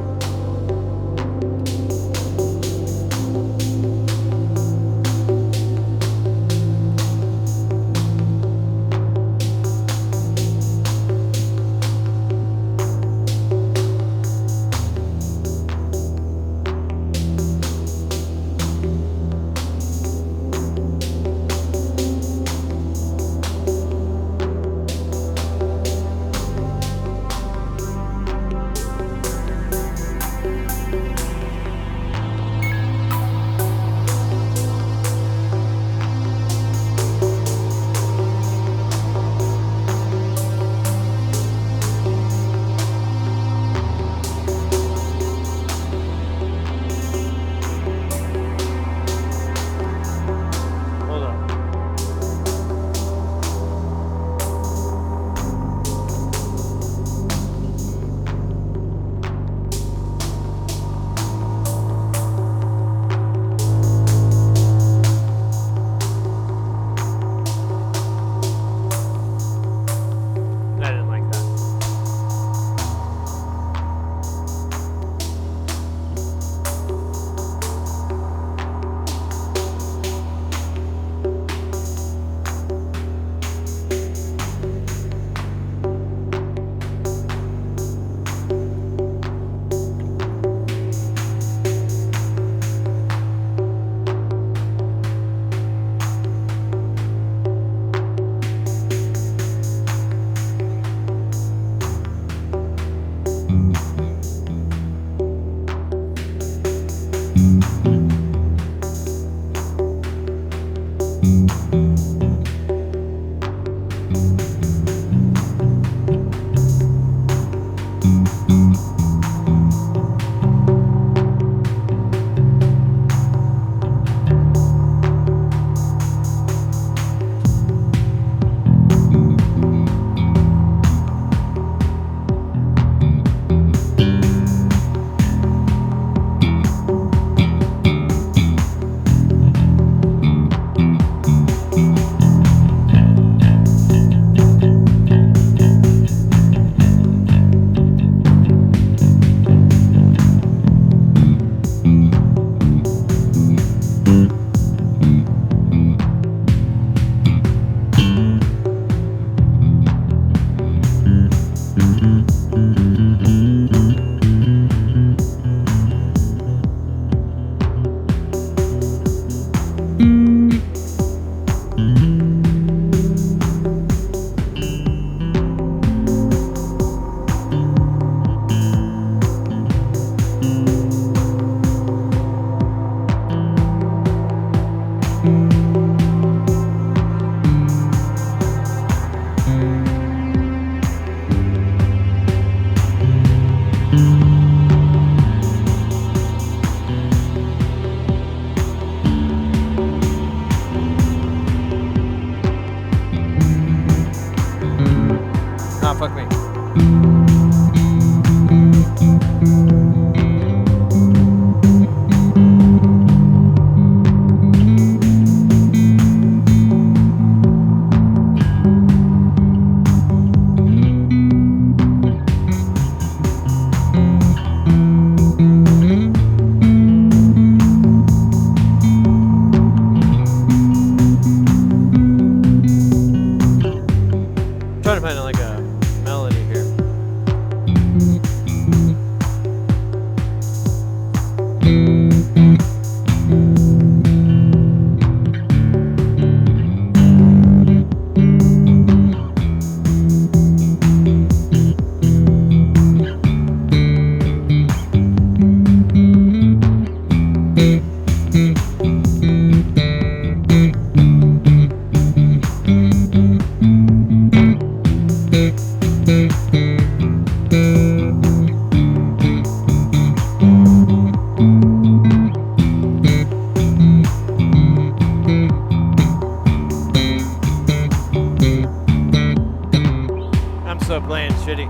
Fuck me. Trying to find like a melody here. I'm so playing shitty.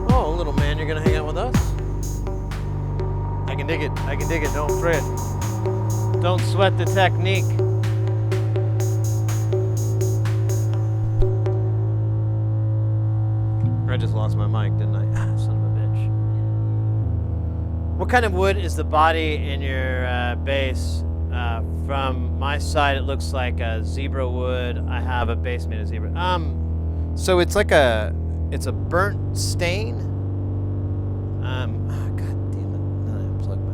Oh, little man, you're gonna hang out with us? I can dig it. I can dig it. Don't fret. Don't sweat the technique. kind of wood is the body in your bass? From my side, it looks like a zebra wood. I have a bass made of zebra. So it's like it's a burnt stain. God damn it! Then I unplugged my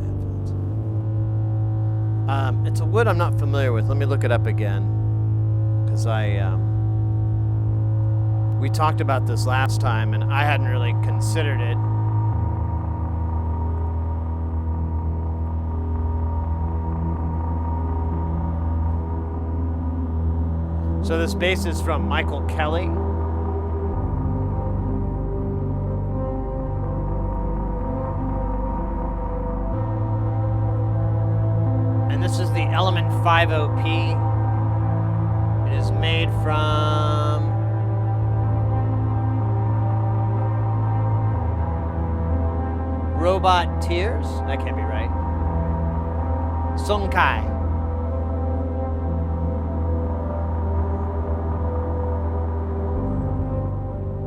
headphones. It's a wood I'm not familiar with. Let me look it up again, because we talked about this last time, and I hadn't really considered it. So this bass is from Michael Kelly. And this is the Element 50P. It is made from Robot Tears. That can't be right. Sonkai.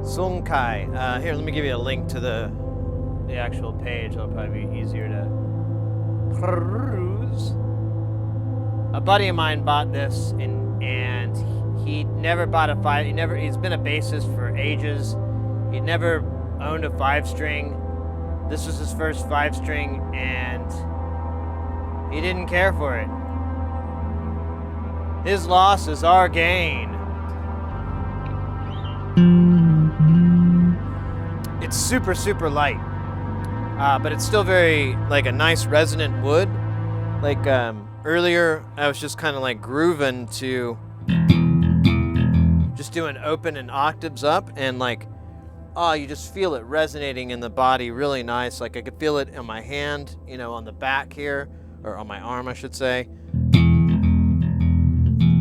Sonkai. Here, let me give you a link to the actual page. It'll probably be easier to peruse. A buddy of mine bought this, and he never bought a five. He's been a bassist for ages. He'd never owned a 5-string. This was his first 5-string, and he didn't care for it. His loss is our gain. It's super, super light, but it's still very, like, a nice resonant wood. Like, earlier, I was just kind of like grooving to just doing open and octaves up, and like, oh, you just feel it resonating in the body really nice. Like, I could feel it on my hand, you know, on the back here, or on my arm, I should say.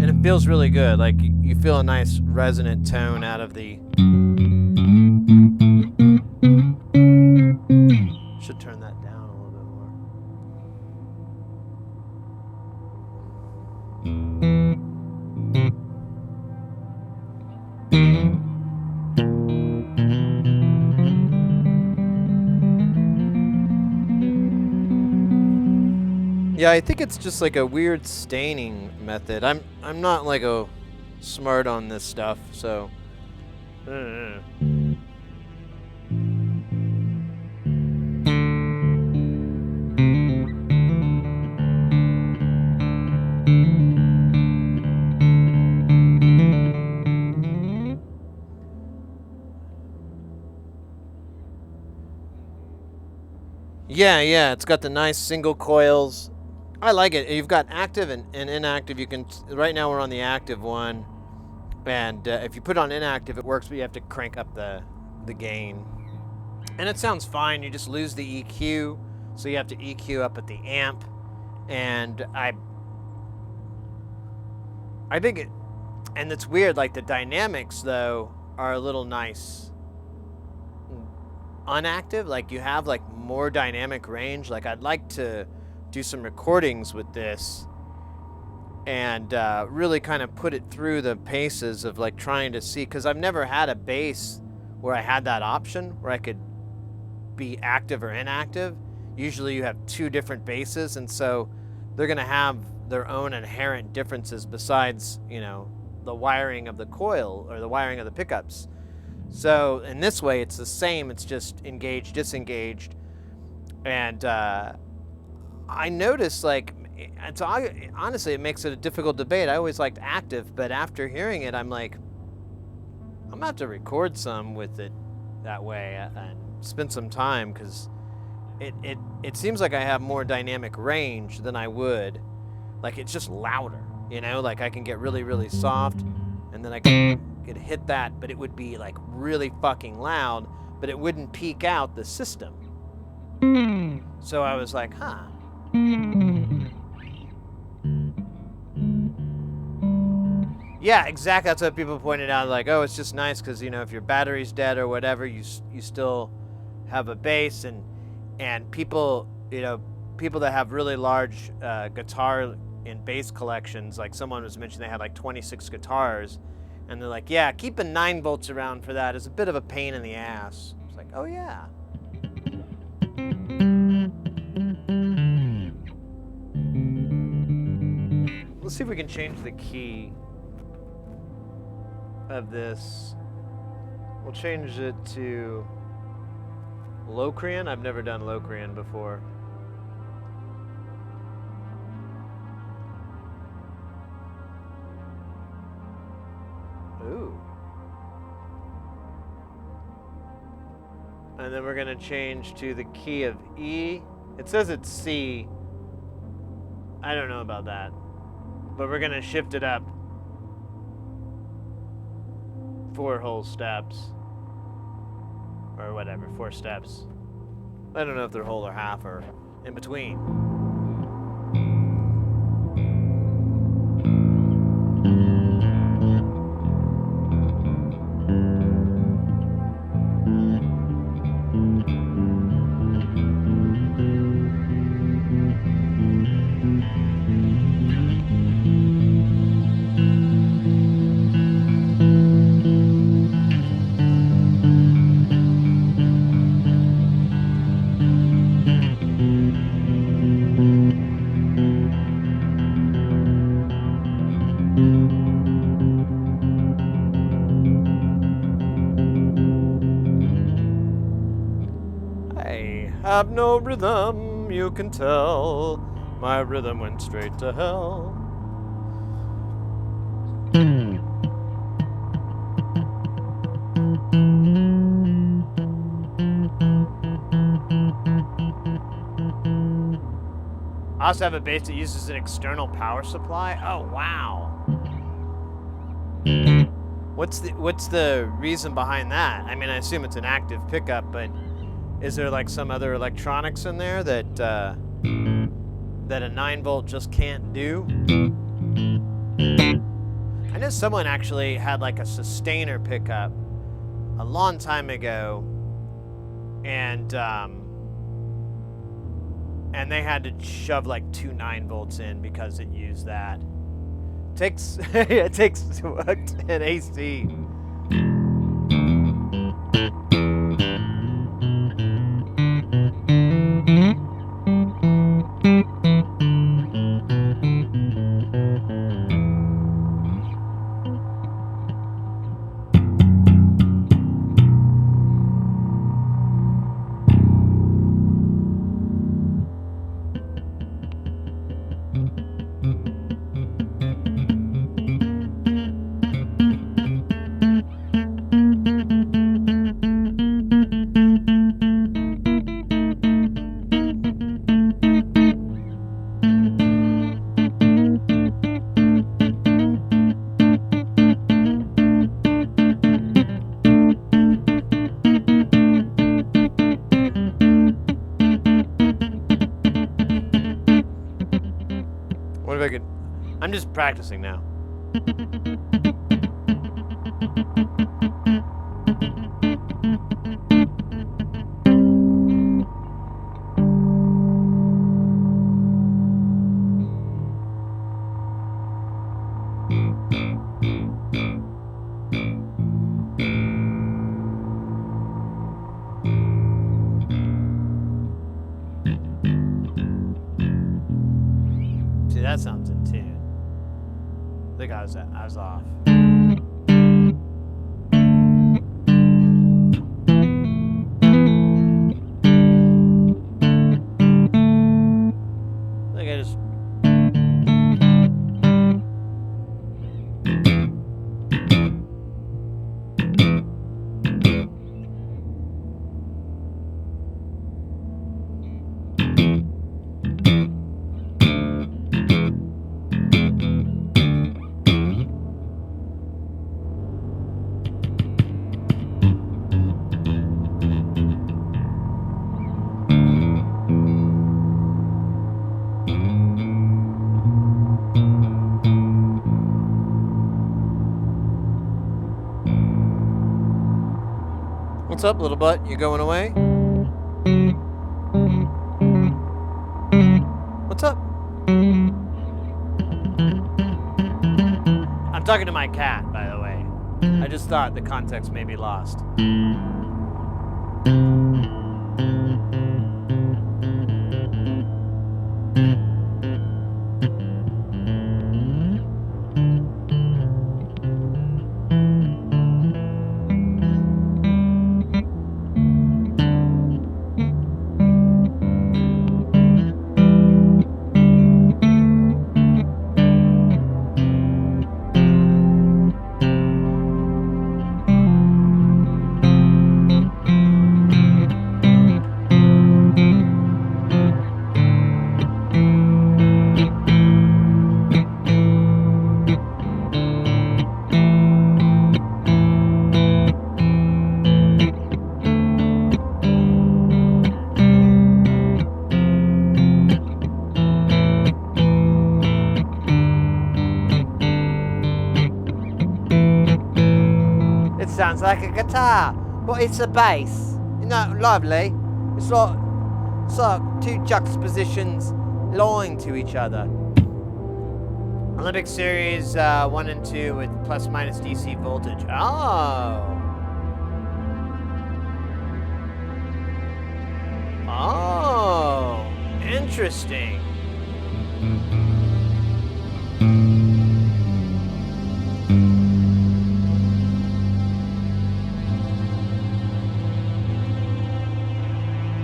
And it feels really good. Like, you feel a nice resonant tone out of the... Should turn that down a little bit more. Yeah, I think it's just like a weird staining method. I'm not like a smart on this stuff, so. Yeah, it's got the nice single coils. I like it. You've got active and inactive. You can, right now we're on the active one, and if you put it on inactive, it works, but you have to crank up the gain. And it sounds fine. You just lose the EQ, so you have to EQ up at the amp. And I think it, and it's weird, like the dynamics though are a little nice. Unactive, like you have like more dynamic range. Like I'd like to do some recordings with this and really kind of put it through the paces of like trying to see, because I've never had a bass where I had that option where I could be active or inactive. Usually you have two different basses, and so they're going to have their own inherent differences besides, you know, the wiring of the coil or the wiring of the pickups. So in this way, it's the same. It's just engaged, disengaged. And I noticed, like, honestly, it makes it a difficult debate. I always liked active, but after hearing it, I'm like, I'm going to have to record some with it that way and spend some time, because it seems like I have more dynamic range than I would. Like, it's just louder, you know? Like, I can get really, really soft, and then I could hit that, but it would be like really fucking loud, but it wouldn't peak out the system. So I was like, huh. Yeah, exactly. That's what people pointed out. Like, oh, it's just nice because, you know, if your battery's dead or whatever, you still have a bass, and people, you know, people that have really large guitar and bass collections, like someone was mentioning they had like 26 guitars. And they're like, yeah, keeping 9 volts around for that is a bit of a pain in the ass. It's like, oh yeah. Let's see if we can change the key of this. We'll change it to Locrian. I've never done Locrian before. Ooh. And then we're going to change to the key of E. It says it's C. I don't know about that. But we're going to shift it up 4 whole steps. Or whatever, 4 steps. I don't know if they're whole or half or in between. Have no rhythm, you can tell. My rhythm went straight to hell. I also have a bass that uses an external power supply. Oh wow. What's the reason behind that? I mean, I assume it's an active pickup, but is there like some other electronics in there that that a 9-volt just can't do? I know someone actually had like a sustainer pickup a long time ago, and they had to shove like 2 9-volts in because it used that. It takes an AC. What if I could... I'm just practicing now. See, that sounds in tune. I think I was off. I think I just... What's up, little butt? You going away? What's up? I'm talking to my cat, by the way. I just thought the context may be lost. sounds like a guitar, but it's a bass. Isn't that lovely? It's like two juxtapositions lying to each other. Olympic Series 1 and 2 with plus minus DC voltage. Oh. Oh. Interesting.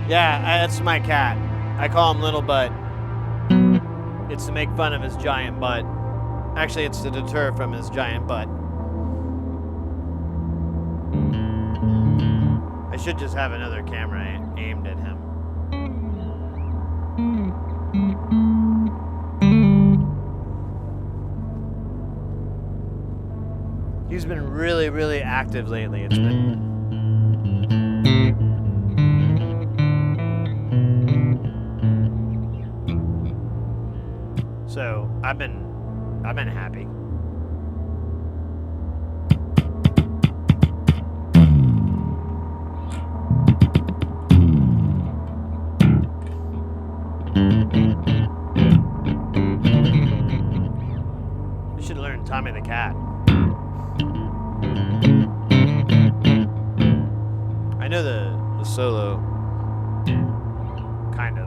Yeah, that's my cat. I call him Little Butt. It's to make fun of his giant butt. Actually, it's to deter from his giant butt. I should just have another camera aimed at him. He's been really, really active lately. It's been... So, I've been happy. I should learn Tommy the Cat. I know the solo, kind of.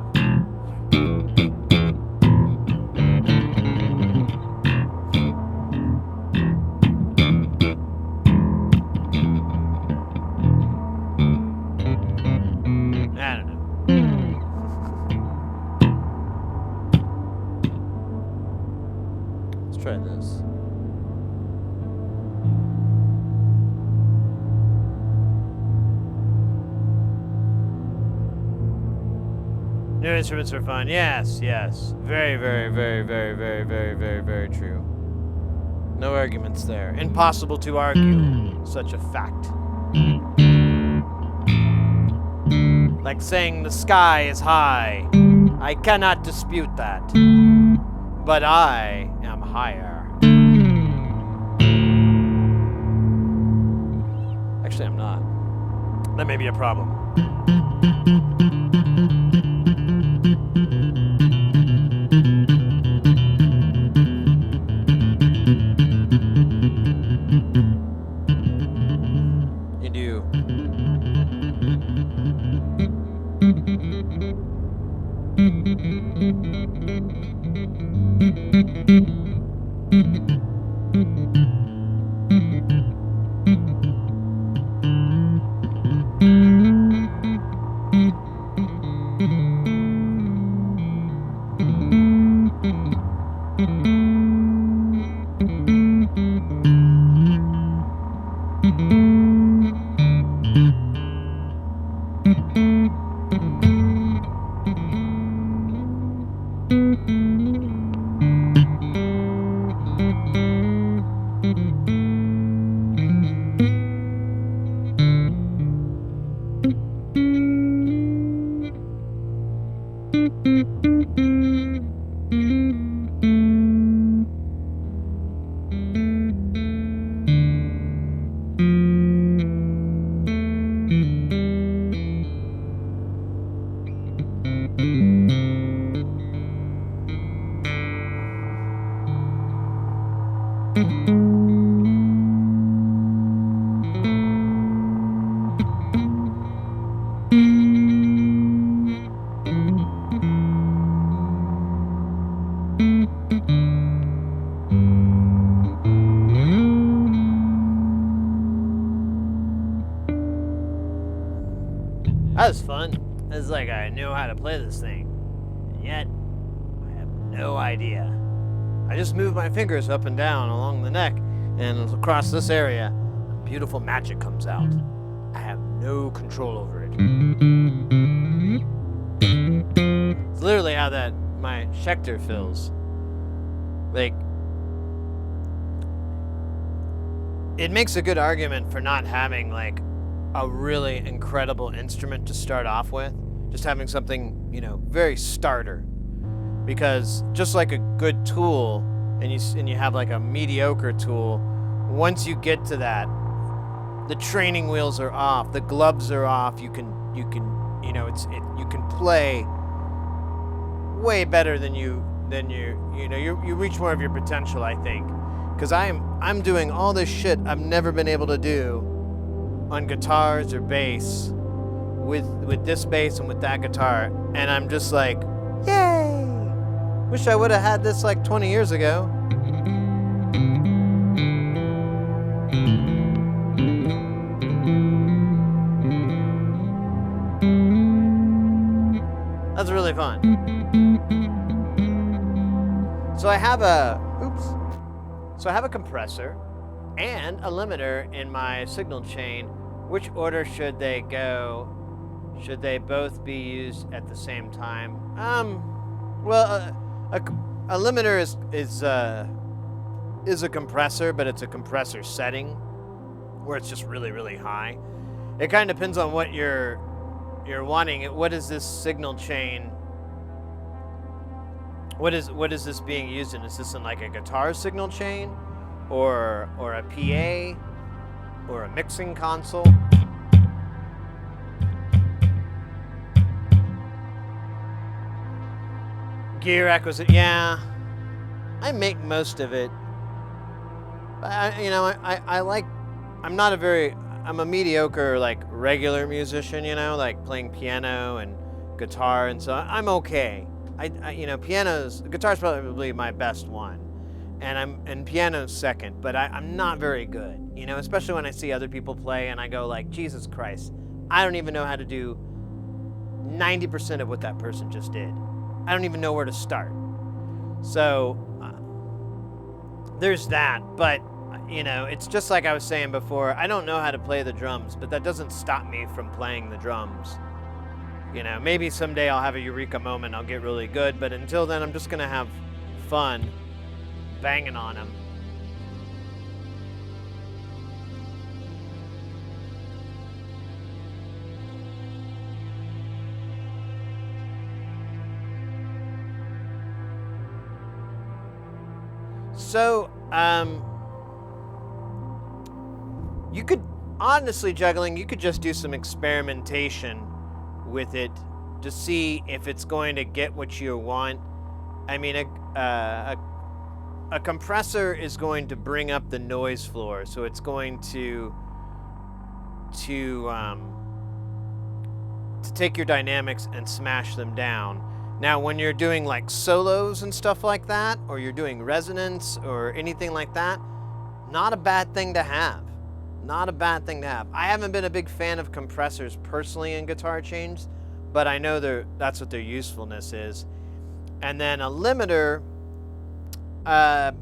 I don't know. Let's try this. New instruments are fun. Yes, yes. Very, very, very, very, very, very, very, very true. No arguments there. Impossible to argue such a fact. Like saying the sky is high. I cannot dispute that. But I am higher. Actually, I'm not. That may be a problem. You do. That was fun. It's like I knew how to play this thing. And yet, I have no idea. I just move my fingers up and down along the neck and across this area, and beautiful magic comes out. I have no control over it. It's literally how that my Schecter feels. Like, it makes a good argument for not having like a really incredible instrument to start off with. Just having something, you know, very starter. Because just like a good tool, and you have like a mediocre tool, once you get to that, the training wheels are off, the gloves are off. You can you can play way better than you reach more of your potential, I think. Because I'm doing all this shit I've never been able to do on guitars or bass with this bass and with that guitar, and I'm just like, yay! Wish I would have had this like 20 years ago. That's really fun. So I have a compressor and a limiter in my signal chain. Which order should they go? Should they both be used at the same time? Well, a limiter is a compressor, but it's a compressor setting where it's just really, really high. It kind of depends on what you're wanting. What is this signal chain? What is this being used in? Is this in like a guitar signal chain, or a PA, or a mixing console? Gear acquisition, yeah. I make most of it. I'm a mediocre, like, regular musician, like playing piano and guitar, and so I'm okay. Guitar's probably my best one, and piano's second, but I'm not very good, especially when I see other people play and I go like, Jesus Christ, I don't even know how to do 90% of what that person just did. I don't even know where to start. So there's that, but it's just like I was saying before, I don't know how to play the drums, but that doesn't stop me from playing the drums. Maybe someday I'll have a eureka moment, I'll get really good, but until then I'm just gonna have fun banging on them. So, you could, honestly, juggling, you could just do some experimentation with it to see if it's going to get what you want. I mean, a compressor is going to bring up the noise floor, so it's going to take your dynamics and smash them down. Now, when you're doing like solos and stuff like that, or you're doing resonance or anything like that, not a bad thing to have. Not a bad thing to have. I haven't been a big fan of compressors personally in guitar chains, but I know that's what their usefulness is. And then a limiter, I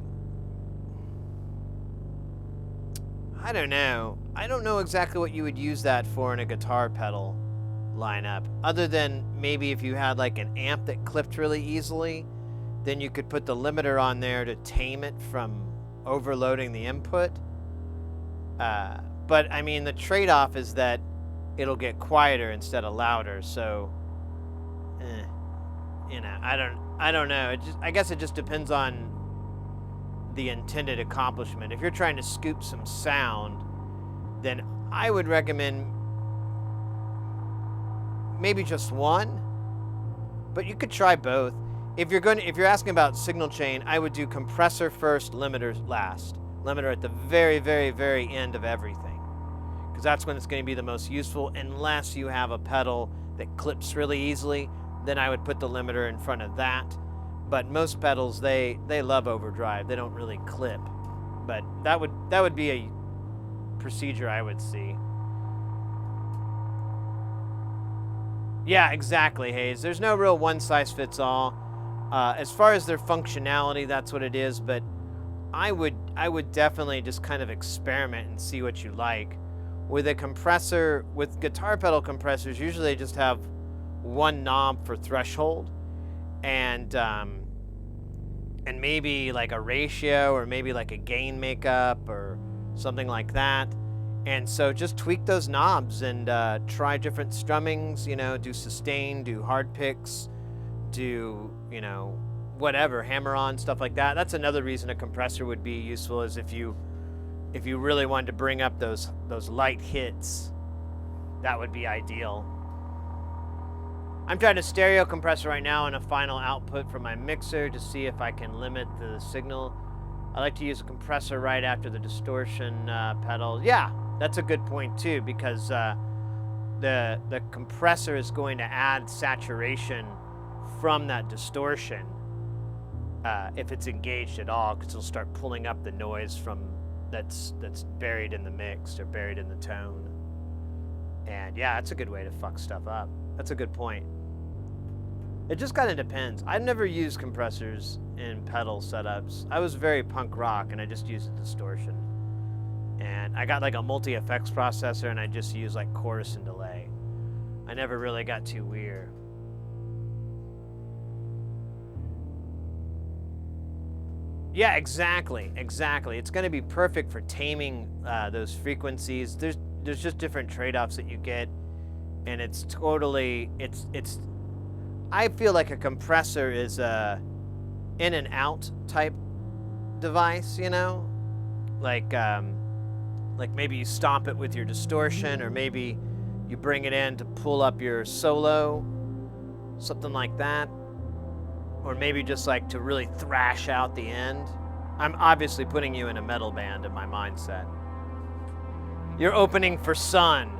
don't know. I don't know exactly what you would use that for in a guitar pedal lineup, other than maybe if you had like an amp that clipped really easily, then you could put the limiter on there to tame it from overloading the input. But I mean, the trade-off is that it'll get quieter instead of louder, so I don't know. I guess it just depends on the intended accomplishment. If you're trying to scoop some sound, then I would recommend maybe just one, but you could try both. If you're asking about signal chain, I would do compressor first, limiter last. Limiter at the very, very, very end of everything, because that's when it's going to be the most useful. Unless you have a pedal that clips really easily, then I would put the limiter in front of that. But most pedals, they love overdrive. They don't really clip. But that would be a procedure I would see. Yeah, exactly, Hayes. There's no real one-size-fits-all. As far as their functionality, that's what it is, but I would definitely just kind of experiment and see what you like. With a compressor, with guitar pedal compressors, usually they just have one knob for threshold, and maybe like a ratio, or maybe like a gain makeup or something like that. And so just tweak those knobs and try different strummings, do sustain, do hard picks, do, whatever, hammer on, stuff like that. That's another reason a compressor would be useful, is if you if you really wanted to bring up those light hits, that would be ideal. I'm trying to stereo compressor right now in a final output from my mixer to see if I can limit the signal. I like to use a compressor right after the distortion pedal. Yeah, that's a good point too, because the compressor is going to add saturation from that distortion if it's engaged at all, because it'll start pulling up the noise from that's buried in the mix or buried in the tone. And yeah, that's a good way to fuck stuff up. That's a good point. It just kind of depends. I've never used compressors in pedal setups. I was very punk rock and I just used a distortion. And I got like a multi-effects processor and I just used like chorus and delay. I never really got too weird. Yeah, exactly. It's going to be perfect for taming those frequencies. There's just different trade-offs that you get, and it's totally I feel like a compressor is a in and out type device, you know, like maybe you stomp it with your distortion, or maybe you bring it in to pull up your solo, something like that. Or maybe just like to really thrash out the end. I'm obviously putting you in a metal band in my mindset. You're opening for Sun.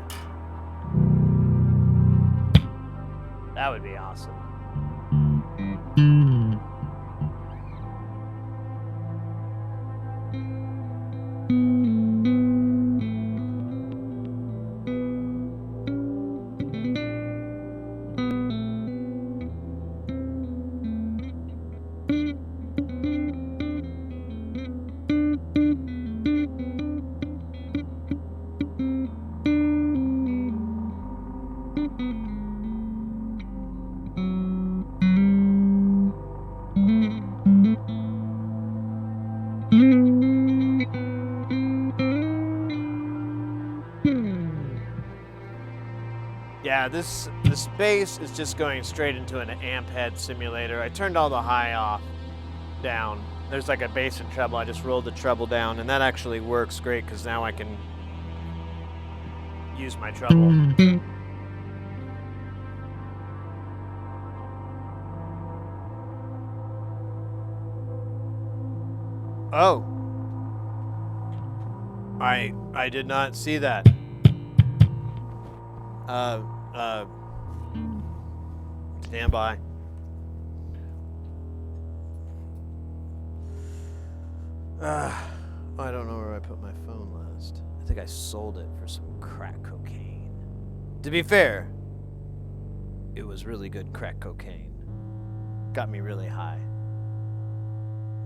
That would be awesome. Yeah, this bass is just going straight into an amp head simulator. I turned all the high off down. There's like a bass and treble. I just rolled the treble down, and that actually works great because now I can use my treble. Oh. I did not see that. Stand by. I don't know where I put my phone last. I think I sold it for some crack cocaine. To be fair, it was really good crack cocaine. Got me really high.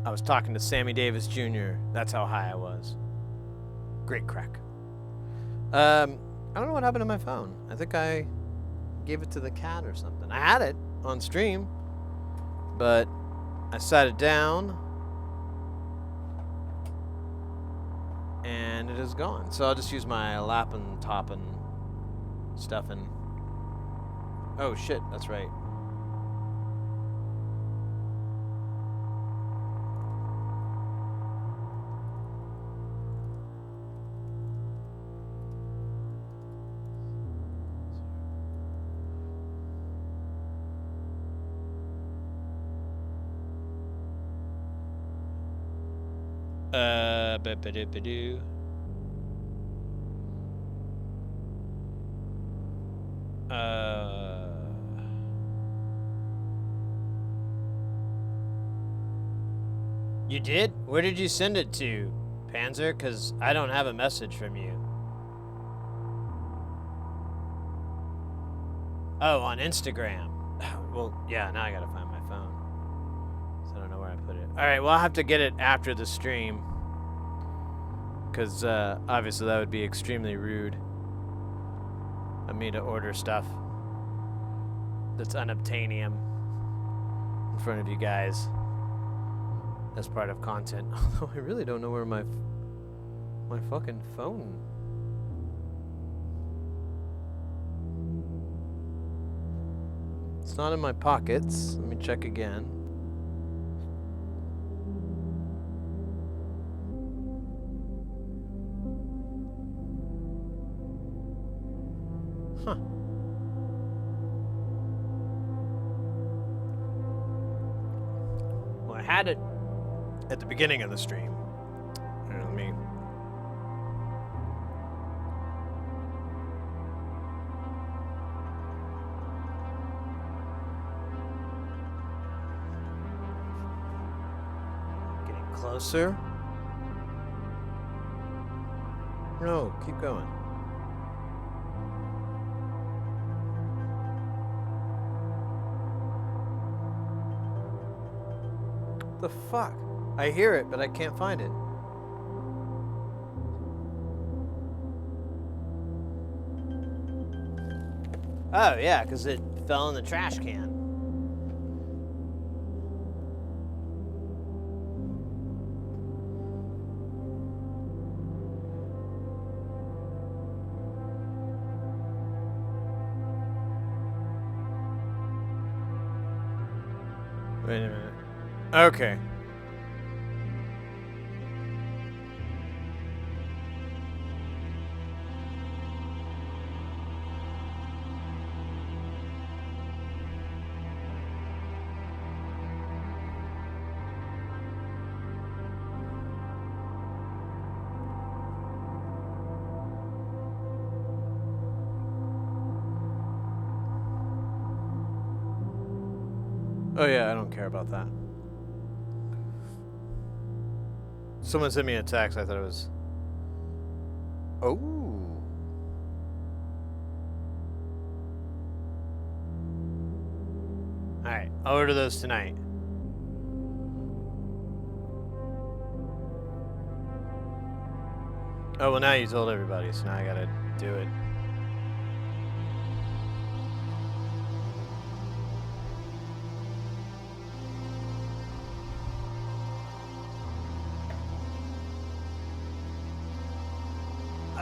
I was talking to Sammy Davis Jr. That's how high I was. Great crack. I don't know what happened to my phone. I think I gave it to the cat or something. I had it on stream, but I sat it down and it is gone. So I'll just use my lappin', toppin', stuffin'. Oh shit, that's right. Ba-ba-doo-ba-doo. You did? Where did you send it to, Panzer? Because I don't have a message from you. Oh, on Instagram. Well, yeah, now I gotta find my phone. So I don't know where I put it. Alright, well, I'll have to get it after the stream. Because obviously that would be extremely rude of me to order stuff that's unobtainium in front of you guys as part of content. Although I really don't know where my fucking phone. It's not in my pockets. Let me check again. Huh. Well, I had it at the beginning of the stream. Here, let me... Getting closer. No, keep going. The fuck? I hear it, but I can't find it. Oh, yeah, because it fell in the trash can. Wait a minute. Okay. Oh yeah, I don't care about that. Someone sent me a text, I thought it was... Oh. Alright, I'll order those tonight. Oh, well now you told everybody, so now I gotta do it.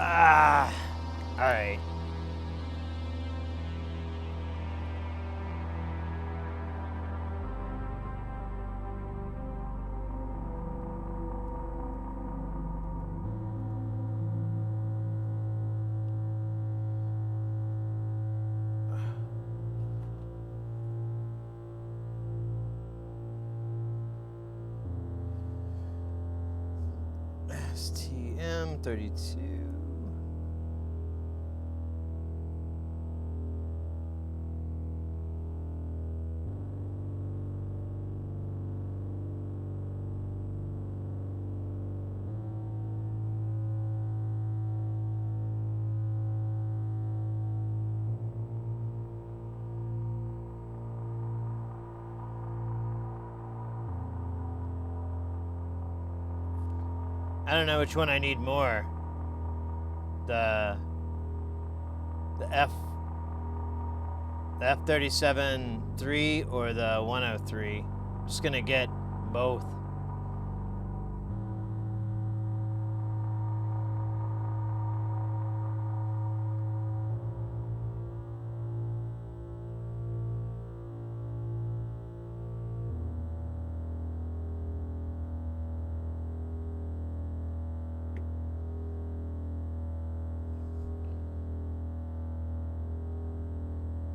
Ah, alright. STM32. I don't know which one I need more. The F-37-3 or the 103. I'm just gonna get both.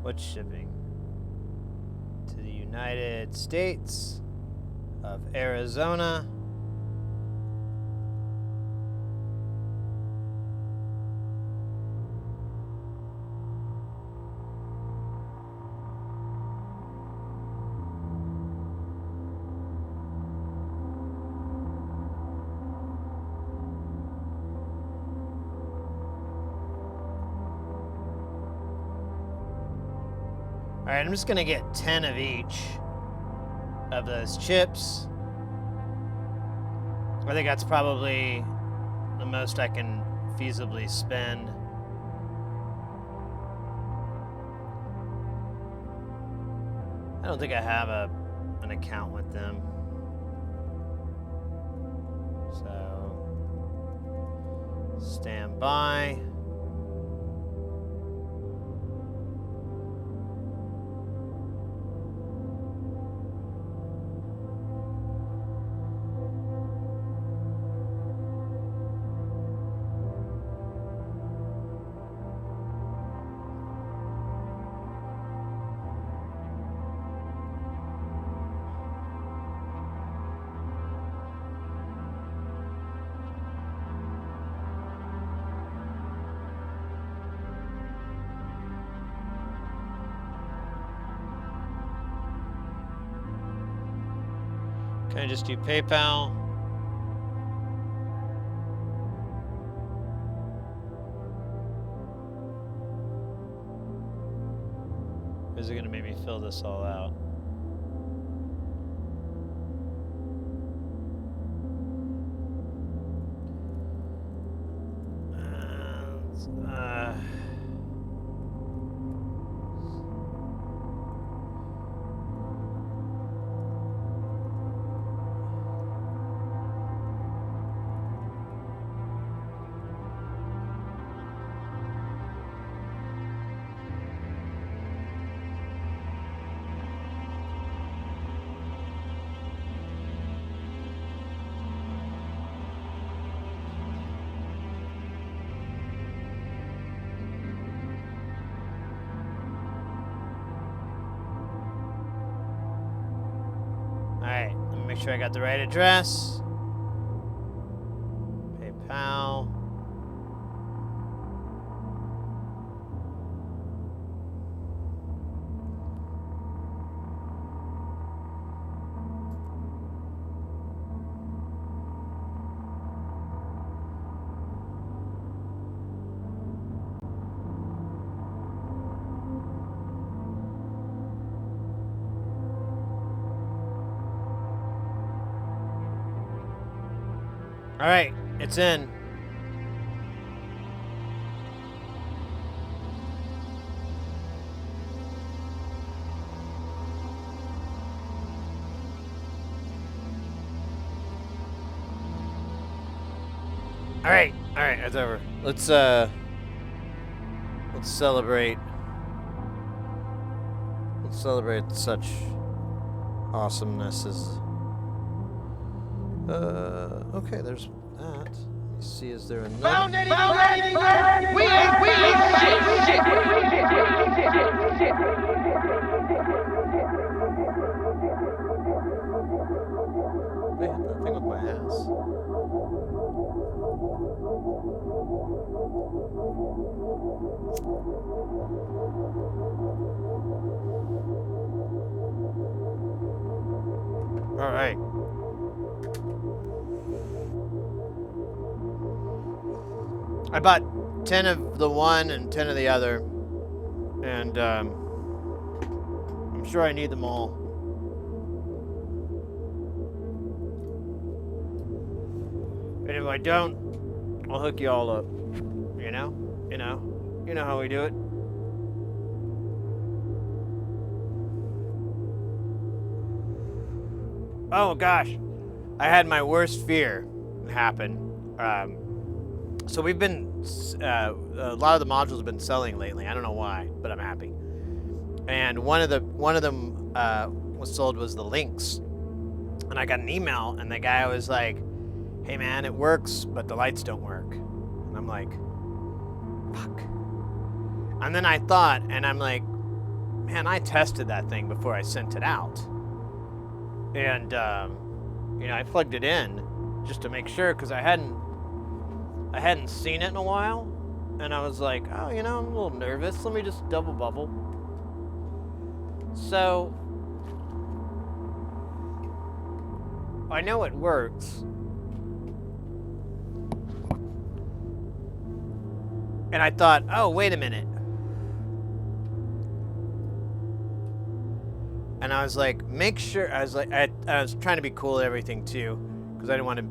What's shipping? To the United States of Arizona. Alright, I'm just gonna get 10 of each of those chips. I think that's probably the most I can feasibly spend. I don't think I have an account with them. So, stand by. Can I just do PayPal? Or is it gonna make me fill this all out? Alright, let me make sure I got the right address. PayPal. All right, it's in. All right, it's over. Let's celebrate. Let's celebrate such awesomeness as. Okay, there's that. Let me see, is there another? Found anything? We ain't shit. They hit that thing with my ass. All right. I bought 10 of the one and 10 of the other, and I'm sure I need them all. And if I don't, I'll hook you all up. You know how we do it. Oh gosh, I had my worst fear happen. So we've been, a lot of the modules have been selling lately. I don't know why, but I'm happy. And one of them was sold was the links. And I got an email, and the guy was like, "Hey man, it works, but the lights don't work." And I'm like, fuck. And then I thought, and I'm like, man, I tested that thing before I sent it out. And, I plugged it in just to make sure, because I hadn't seen it in a while, and I was like, oh, I'm a little nervous. Let me just double bubble. So, I know it works. And I thought, oh, wait a minute. And I was like, make sure, I was trying to be cool and everything too, because I didn't want to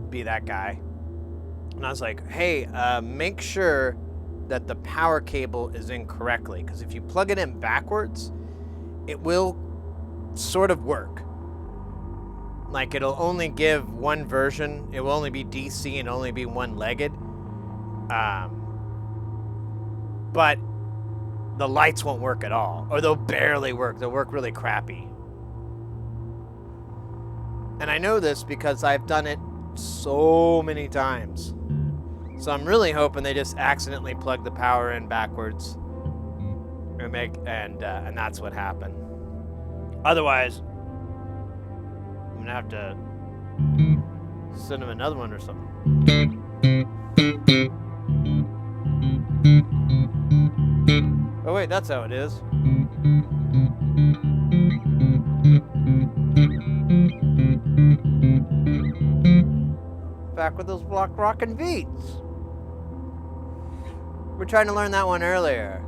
be that guy. And I was like, hey, make sure that the power cable is in correctly, because if you plug it in backwards, it will sort of work. Like, it'll only give one version. It will only be DC and only be one-legged. But the lights won't work at all, or they'll barely work. They'll work really crappy. And I know this because I've done it so many times. So I'm really hoping they just accidentally plug the power in backwards, and that's what happened. Otherwise, I'm gonna have to send them another one or something. Oh wait, that's how it is. back with those block rockin' beats. We're trying to learn that one earlier.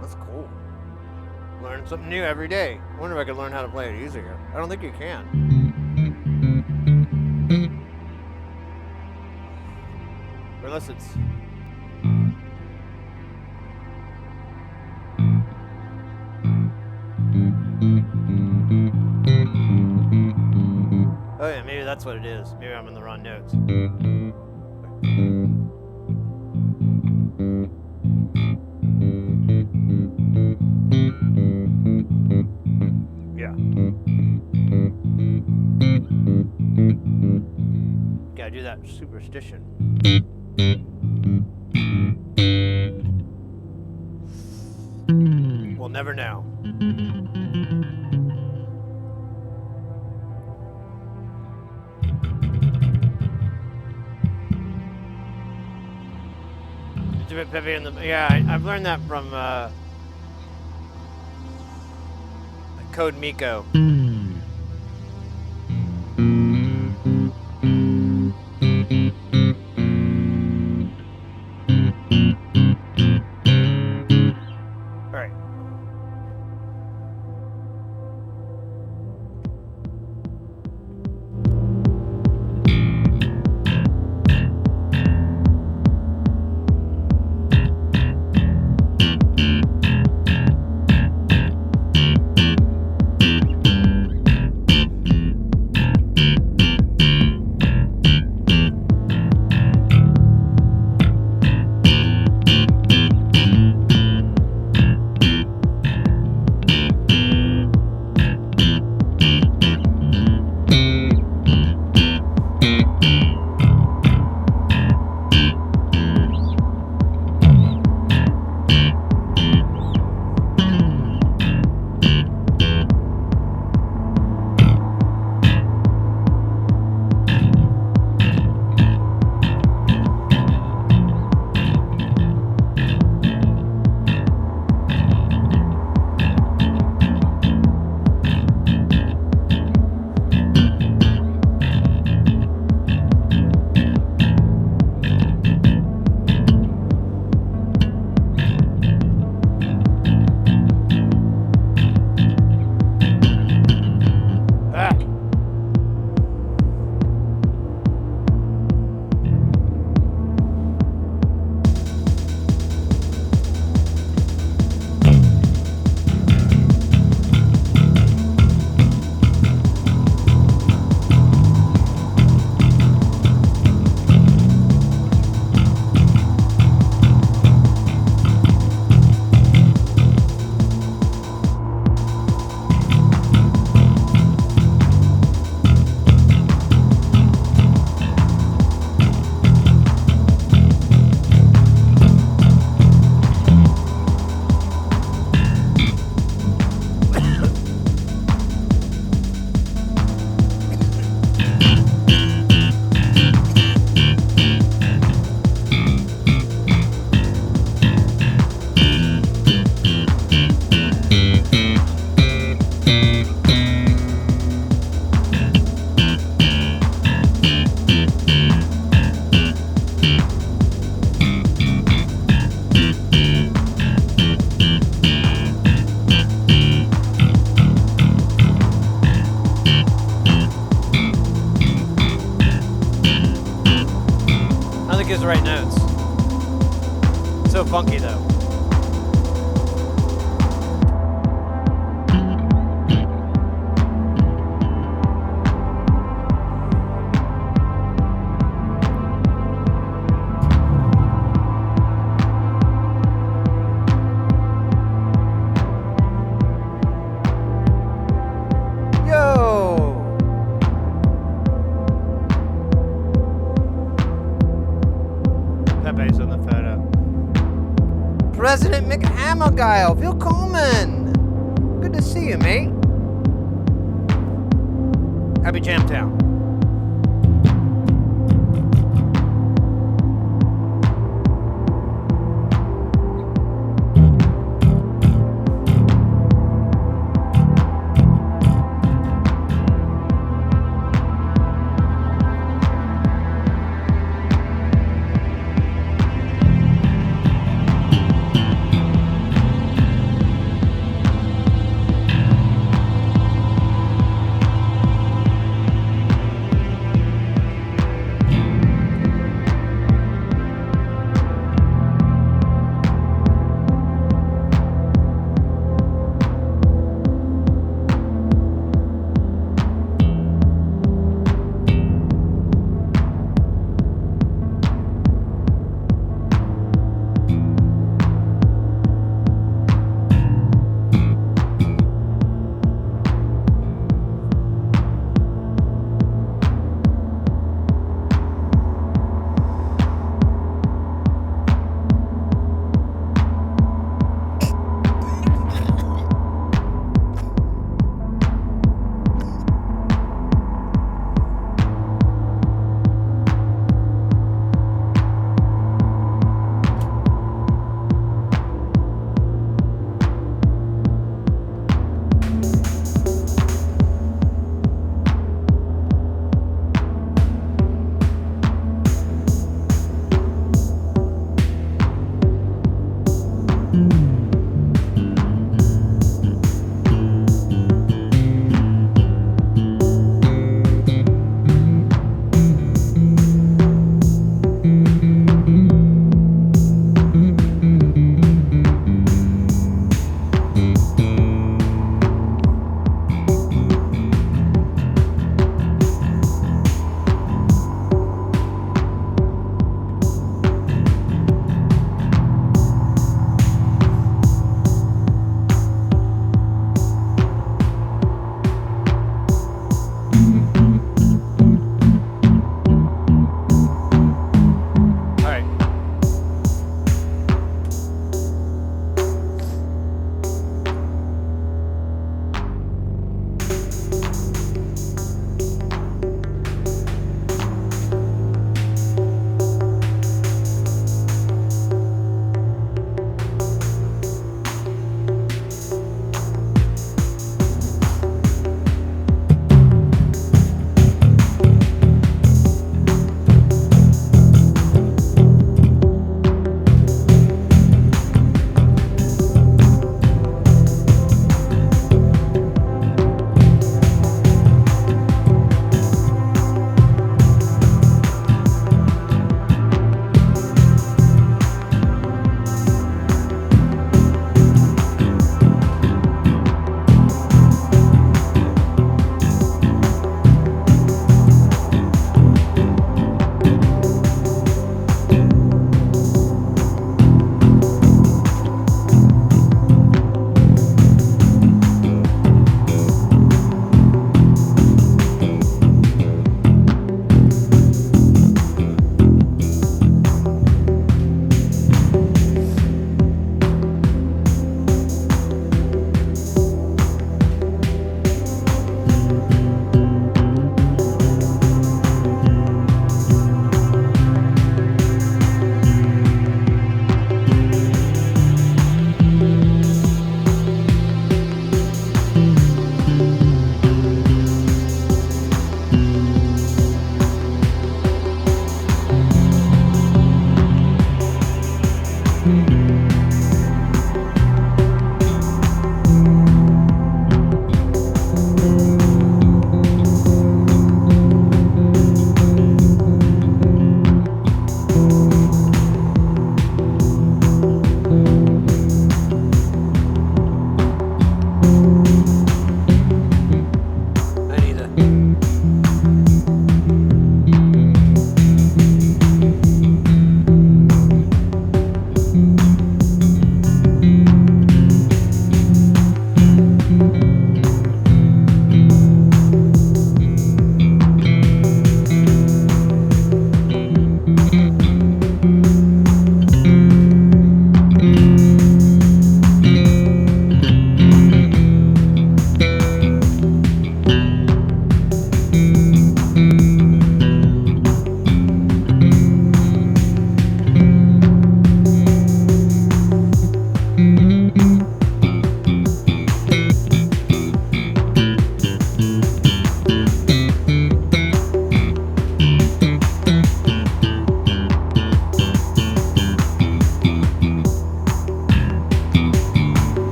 That's cool. Learning something new every day. I wonder if I could learn how to play it easier. I don't think you can. Or unless it's... Oh yeah, maybe that's what it is. Maybe I'm in the wrong notes. Yeah. Gotta do that superstition. We'll never know. It's a bit peppy in the... Yeah, I've learned that from Code Miko. The right notes. So funky though. President McHammergeil, Phil Coleman. to see you, mate. Happy Jamtown.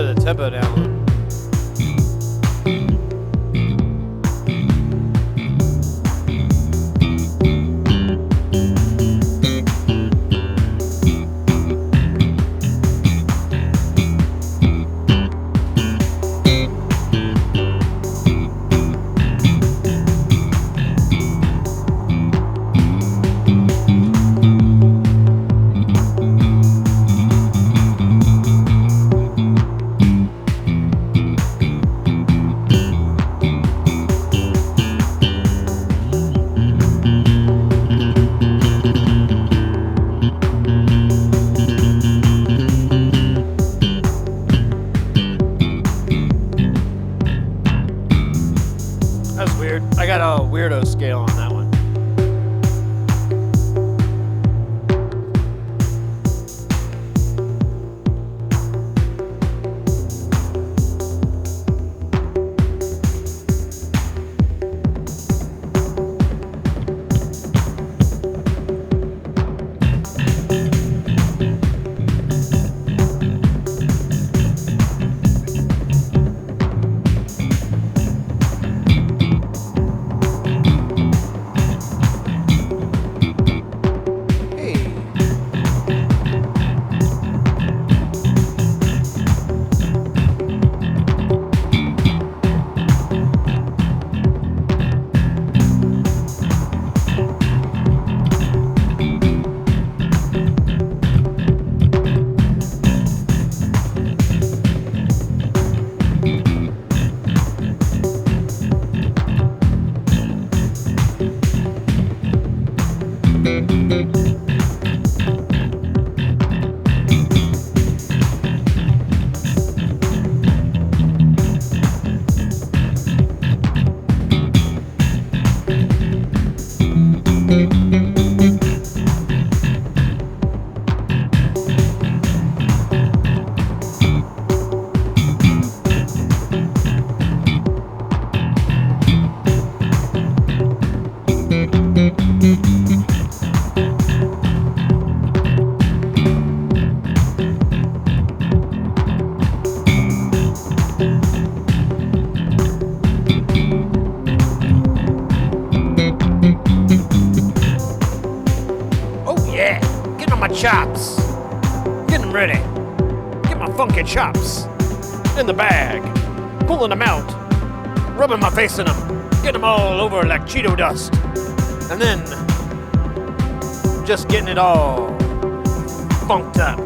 bit of the tempo down. That's weird. I got a weirdo scale on that one. Chops. Getting them ready. Get my funky chops in the bag. Pulling them out. Rubbing my face in them. Getting them all over like Cheeto dust. And then just getting it all funked up.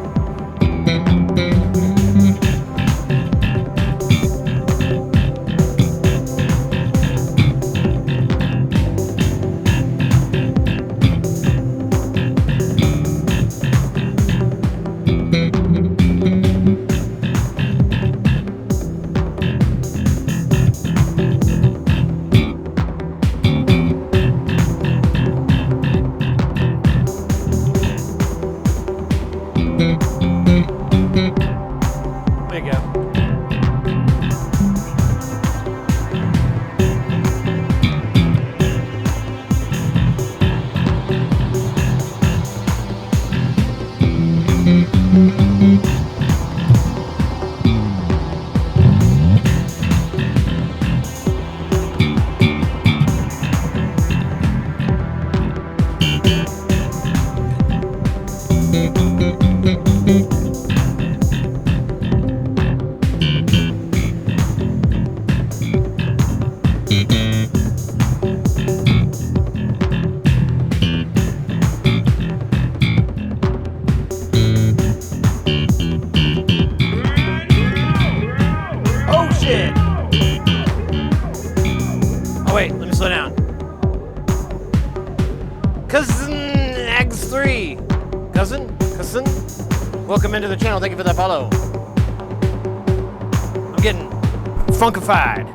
There you go. Oh wait, let me slow down. Cousin X3. Cousin? Welcome into the channel, thank you for that follow. I'm getting funkified.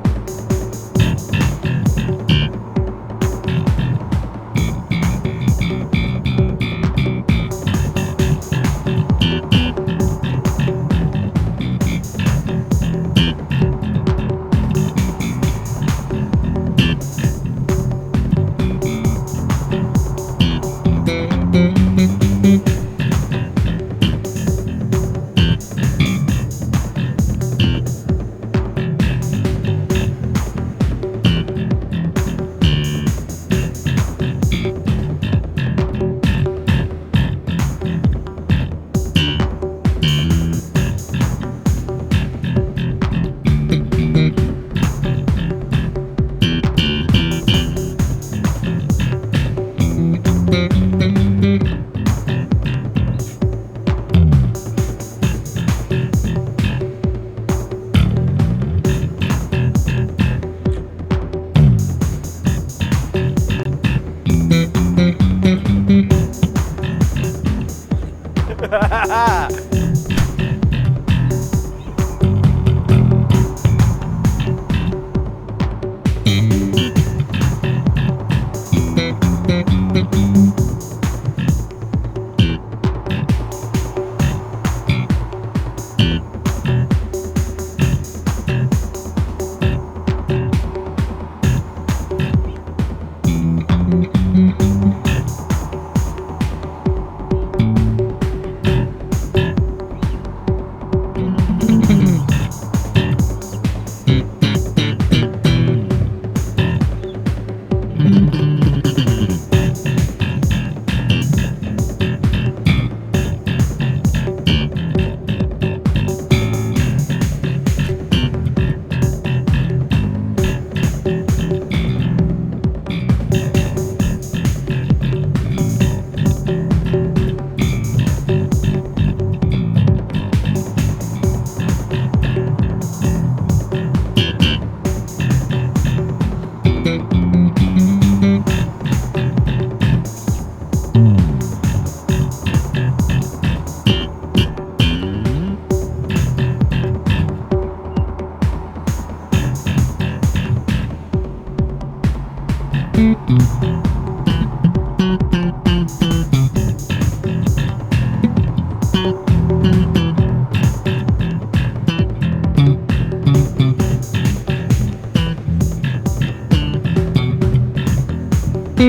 I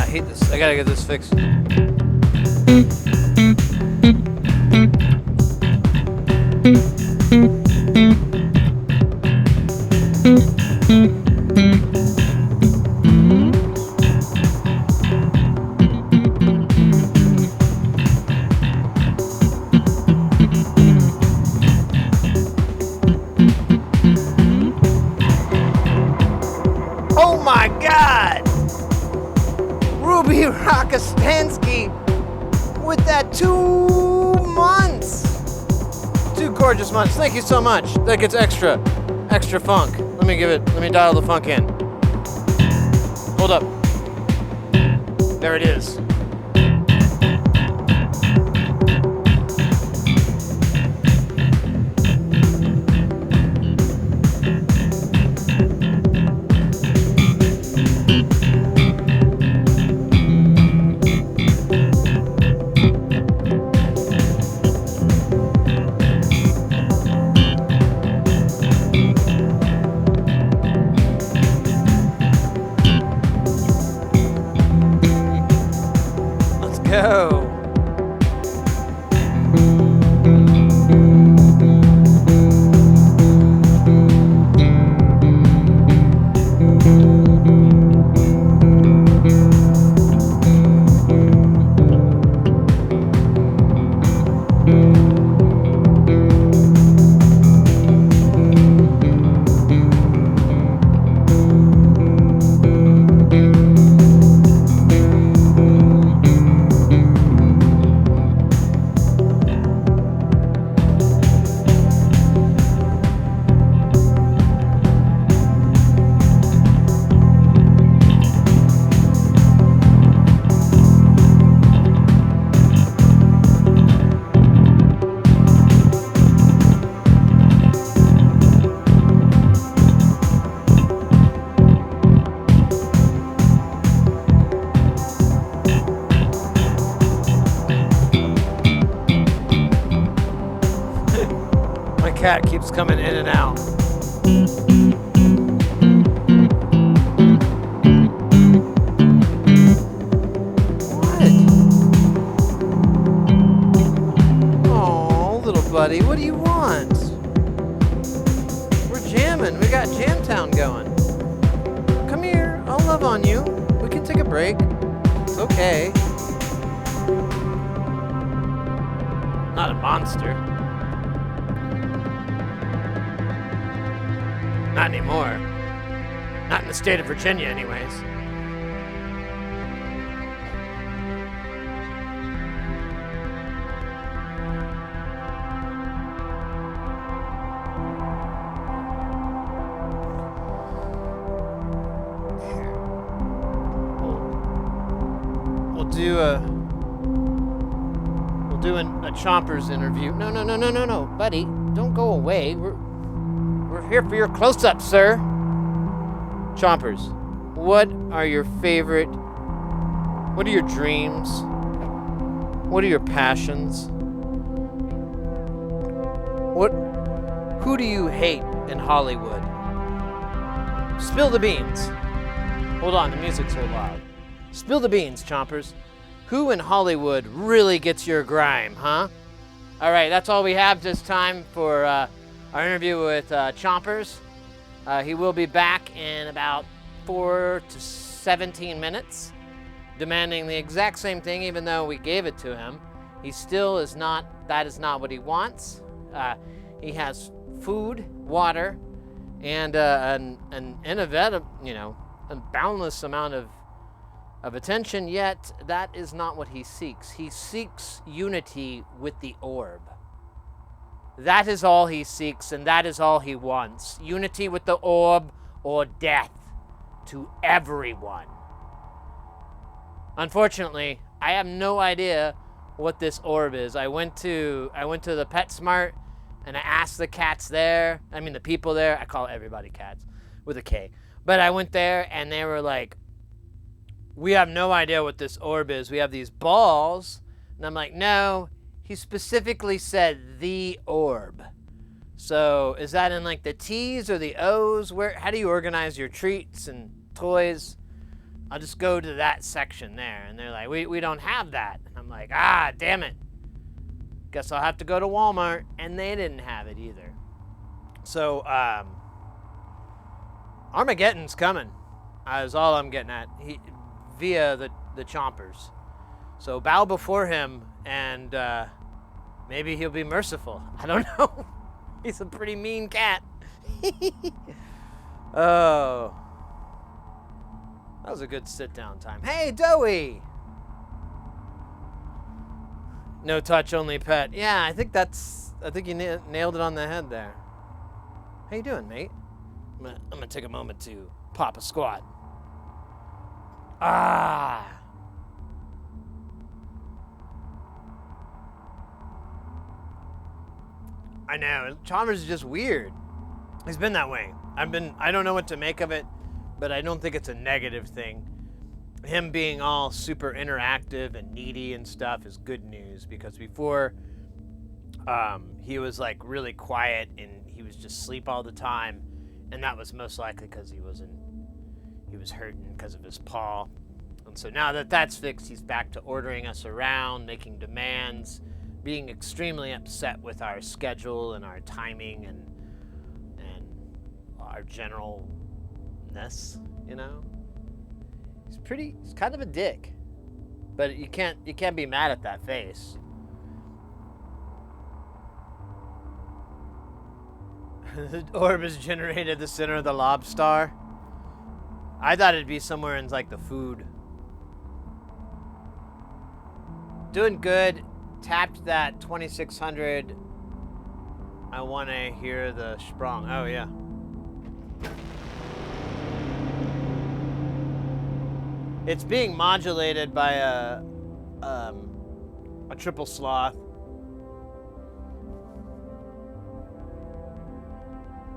hate this. I gotta get this fixed. Oh my God! Ruby Rokostansky with that 2 months. 2 gorgeous months. Thank you so much. That gets extra funk. Let me dial the funk in. Hold up. There it is. Go. Cat keeps coming in and out. What? Oh, little buddy, what do you want? We're jamming. We got Jamtown going. Come here. I'll love on you. We can take a break. It's okay. Not a monster. Not anymore. Not in the state of Virginia, anyways. We'll do a Chompers interview. No, buddy, don't go away. We're here for your close-up, sir. Chompers, what are your favorite? What are your dreams? What are your passions? Who do you hate in Hollywood? Spill the beans. Hold on, the music's so loud. Spill the beans, Chompers. Who in Hollywood really gets your grime, huh? All right, that's all we have this time for our interview with Chompers. He will be back in about 4 to 17 minutes, demanding the exact same thing, even though we gave it to him. He still is not, that is not what he wants. He has food, water, and an innovative, a boundless amount of attention, yet that is not what he seeks. He seeks unity with the orb. That is all he seeks, and that is all he wants. Unity with the orb or death to everyone. Unfortunately, I have no idea what this orb is. I went to the PetSmart and I asked the cats there, the people there, I call everybody cats with a K. But I went there and they were like, we have no idea what this orb is. We have these balls. And I'm like, no, he specifically said the orb. So is that in like the T's or the O's? How do you organize your treats and toys? I'll just go to that section there. And they're like, we don't have that. And I'm like, ah, damn it. Guess I'll have to go to Walmart. And they didn't have it either. So, Armageddon's coming. Is all I'm getting at. Via the chompers. So bow before him, and maybe he'll be merciful. I don't know. He's a pretty mean cat. Oh. That was a good sit-down time. Hey, Doey! No touch, only pet. Yeah, I think you nailed it on the head there. How you doing, mate? I'm gonna take a moment to pop a squat. Ah! I know. Chalmers is just weird. He's been that way. I don't know what to make of it, but I don't think it's a negative thing. Him being all super interactive and needy and stuff is good news, because before he was like really quiet and he was just asleep all the time, and that was most likely because he was hurting because of his paw. And so now that that's fixed, he's back to ordering us around, making demands, being extremely upset with our schedule and our timing and our generalness, you know? He's kind of a dick. But you can't be mad at that face. The orb is generated at the center of the lobstar. I thought it'd be somewhere in like the food. Doing good. Tapped that 2600. I want to hear the sprung. Oh yeah. It's being modulated by a triple sloth.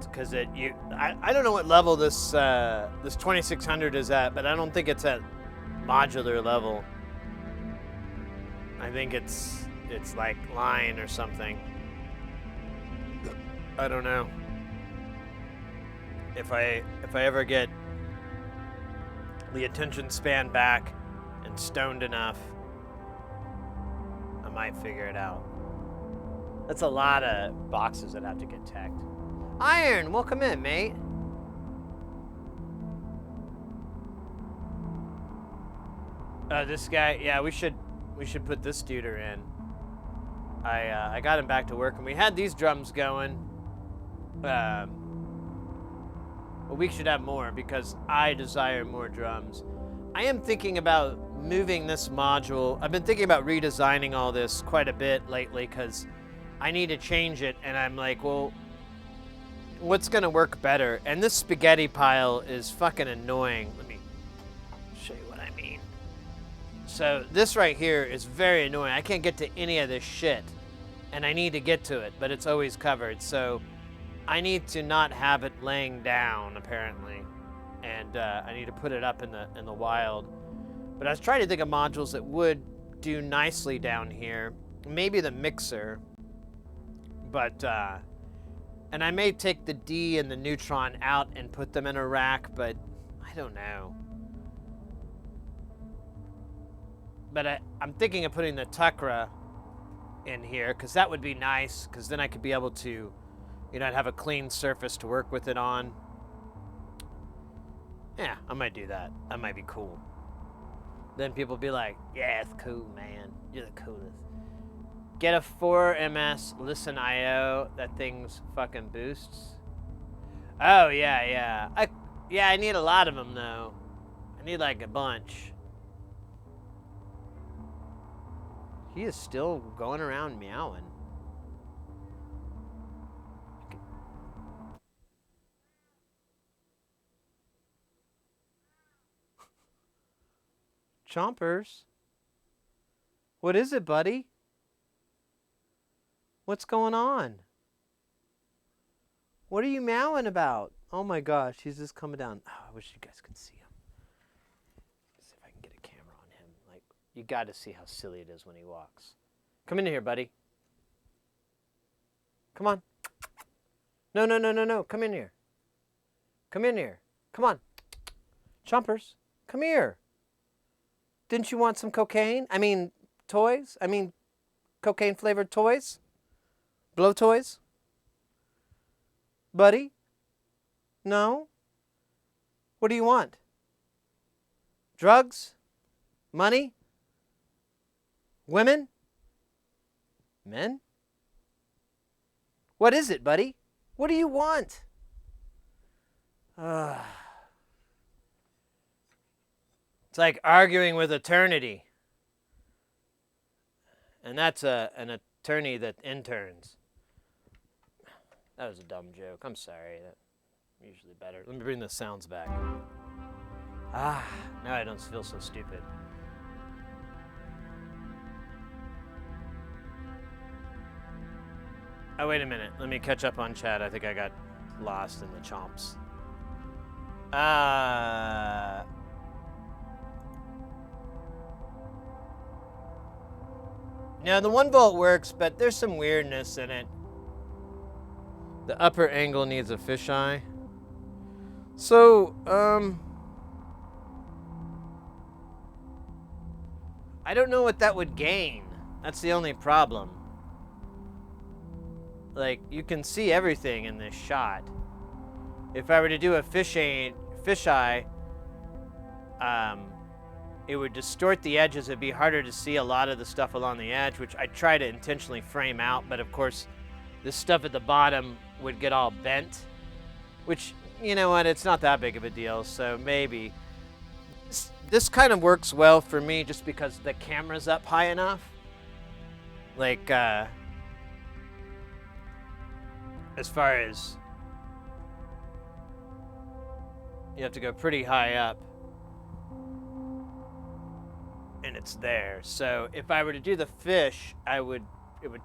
Because I don't know what level this 2600 is at, but I don't think it's at modular level. I think it's like line or something. I don't know. If I ever get the attention span back and stoned enough, I might figure it out. That's a lot of boxes that have to get tagged. Iron, welcome in, mate. This guy, yeah, we should put this duder in. I got him back to work, and we had these drums going. But we should have more, because I desire more drums. I am thinking about moving this module. I've been thinking about redesigning all this quite a bit lately, because I need to change it, and I'm like, well, what's gonna work better? And this spaghetti pile is fucking annoying. Let me show you what I mean. So this right here is very annoying. I can't get to any of this shit, and I need to get to it, but it's always covered. So I need to not have it laying down, apparently, and I need to put it up in the wild. But I was trying to think of modules that would do nicely down here. Maybe the mixer, but and I may take the D and the neutron out and put them in a rack, but I don't know. But I'm thinking of putting the Tukra in here, because that would be nice, because then I could be able to, you know, I'd have a clean surface to work with it on. Yeah, I might do that. That might be cool. Then people be like, yeah, it's cool, man. You're the coolest. Get a 4MS Listen IO. That thing's fucking boosts. Oh, yeah. I need a lot of them, though. I need, like, a bunch. He is still going around meowing. Chompers? What is it, buddy? What's going on? What are you meowing about? Oh my gosh, he's just coming down. Oh, I wish you guys could see him. Let's see if I can get a camera on him. Like, you got to see how silly it is when he walks. Come in here, buddy. Come on. No, no, no, no, no. Come in here. Come in here. Come on. Chompers, come here. Didn't you want some cocaine? I mean, toys? I mean, cocaine-flavored toys? Blow toys? Buddy? No? What do you want? Drugs? Money? Women? Men? What is it, buddy? What do you want? It's like arguing with eternity. And that's an attorney that interns. That was a dumb joke. I'm sorry. That's usually better. Let me bring the sounds back. Now I don't feel so stupid. Oh, wait a minute. Let me catch up on chat. I think I got lost in the chomps. Now, the 1 volt works, but there's some weirdness in it. The upper angle needs a fisheye. So, I don't know what that would gain. That's the only problem. Like, you can see everything in this shot. If I were to do a fisheye, it would distort the edges. It'd be harder to see a lot of the stuff along the edge, which I try to intentionally frame out, but of course, this stuff at the bottom would get all bent, which, you know what, it's not that big of a deal, so maybe. This kind of works well for me just because the camera's up high enough. Like, as far as you have to go pretty high up and it's there. So if I were to do the fish, it would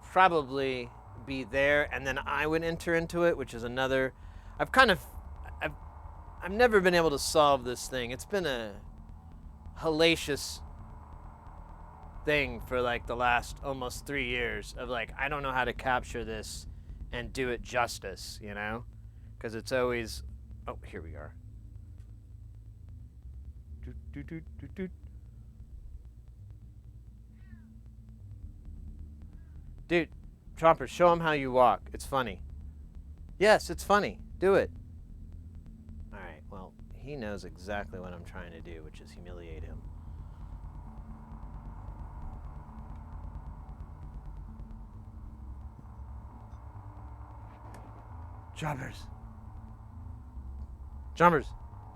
probably be there and then I would enter into it, which is another, I've never been able to solve this thing. It's been a hellacious thing for like the last almost 3 years of like, I don't know how to capture this and do it justice, you know? Because it's always... Oh, here we are. Dude, Chomper, show him how you walk. It's funny. Yes, it's funny. Do it. Alright, well, he knows exactly what I'm trying to do, which is humiliate him. Jumpers,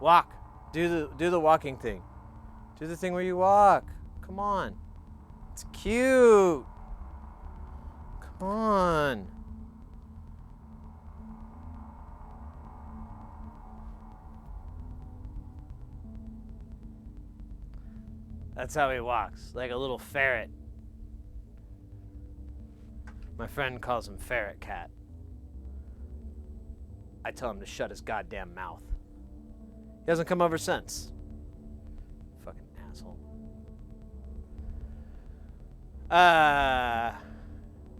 walk. Do the walking thing. Do the thing where you walk. Come on. It's cute. Come on. That's how he walks, like a little ferret. My friend calls him Ferret Cat. I tell him to shut his goddamn mouth. He hasn't come over since. Fucking asshole.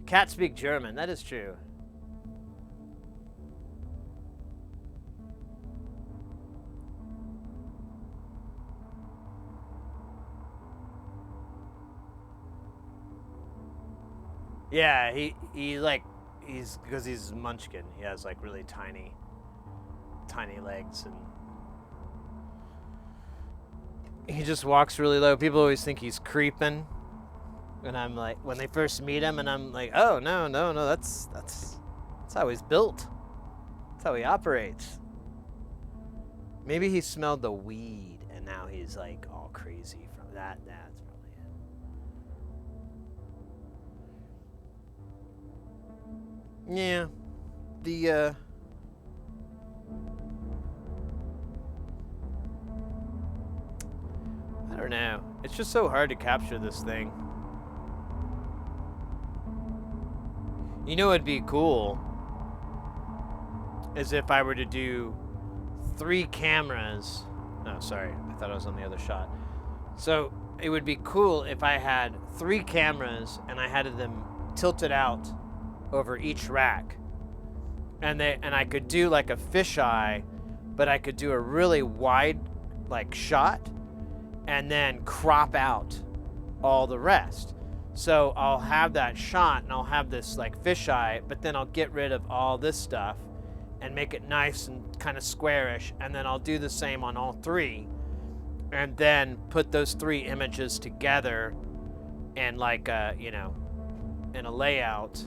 Cats speak German. That is true. Yeah, he's because he's Munchkin. He has like really tiny legs, and he just walks really low. People always think he's creeping, and I'm like, when they first meet him, and I'm like, oh no, that's how he's built. That's how he operates. Maybe he smelled the weed, and now he's like all crazy from that. That's probably it. Yeah, I don't know. It's just so hard to capture this thing. You know what'd be cool is if I were to do 3 cameras. No, sorry. I thought I was on the other shot. So it would be cool if I had 3 cameras and I had them tilted out over each rack. and I could do like a fisheye, but I could do a really wide like shot and then crop out all the rest. So I'll have that shot and I'll have this like fisheye, but then I'll get rid of all this stuff and make it nice and kind of squarish, and then I'll do the same on all three, and then put those three images together in like a, you know, in a layout.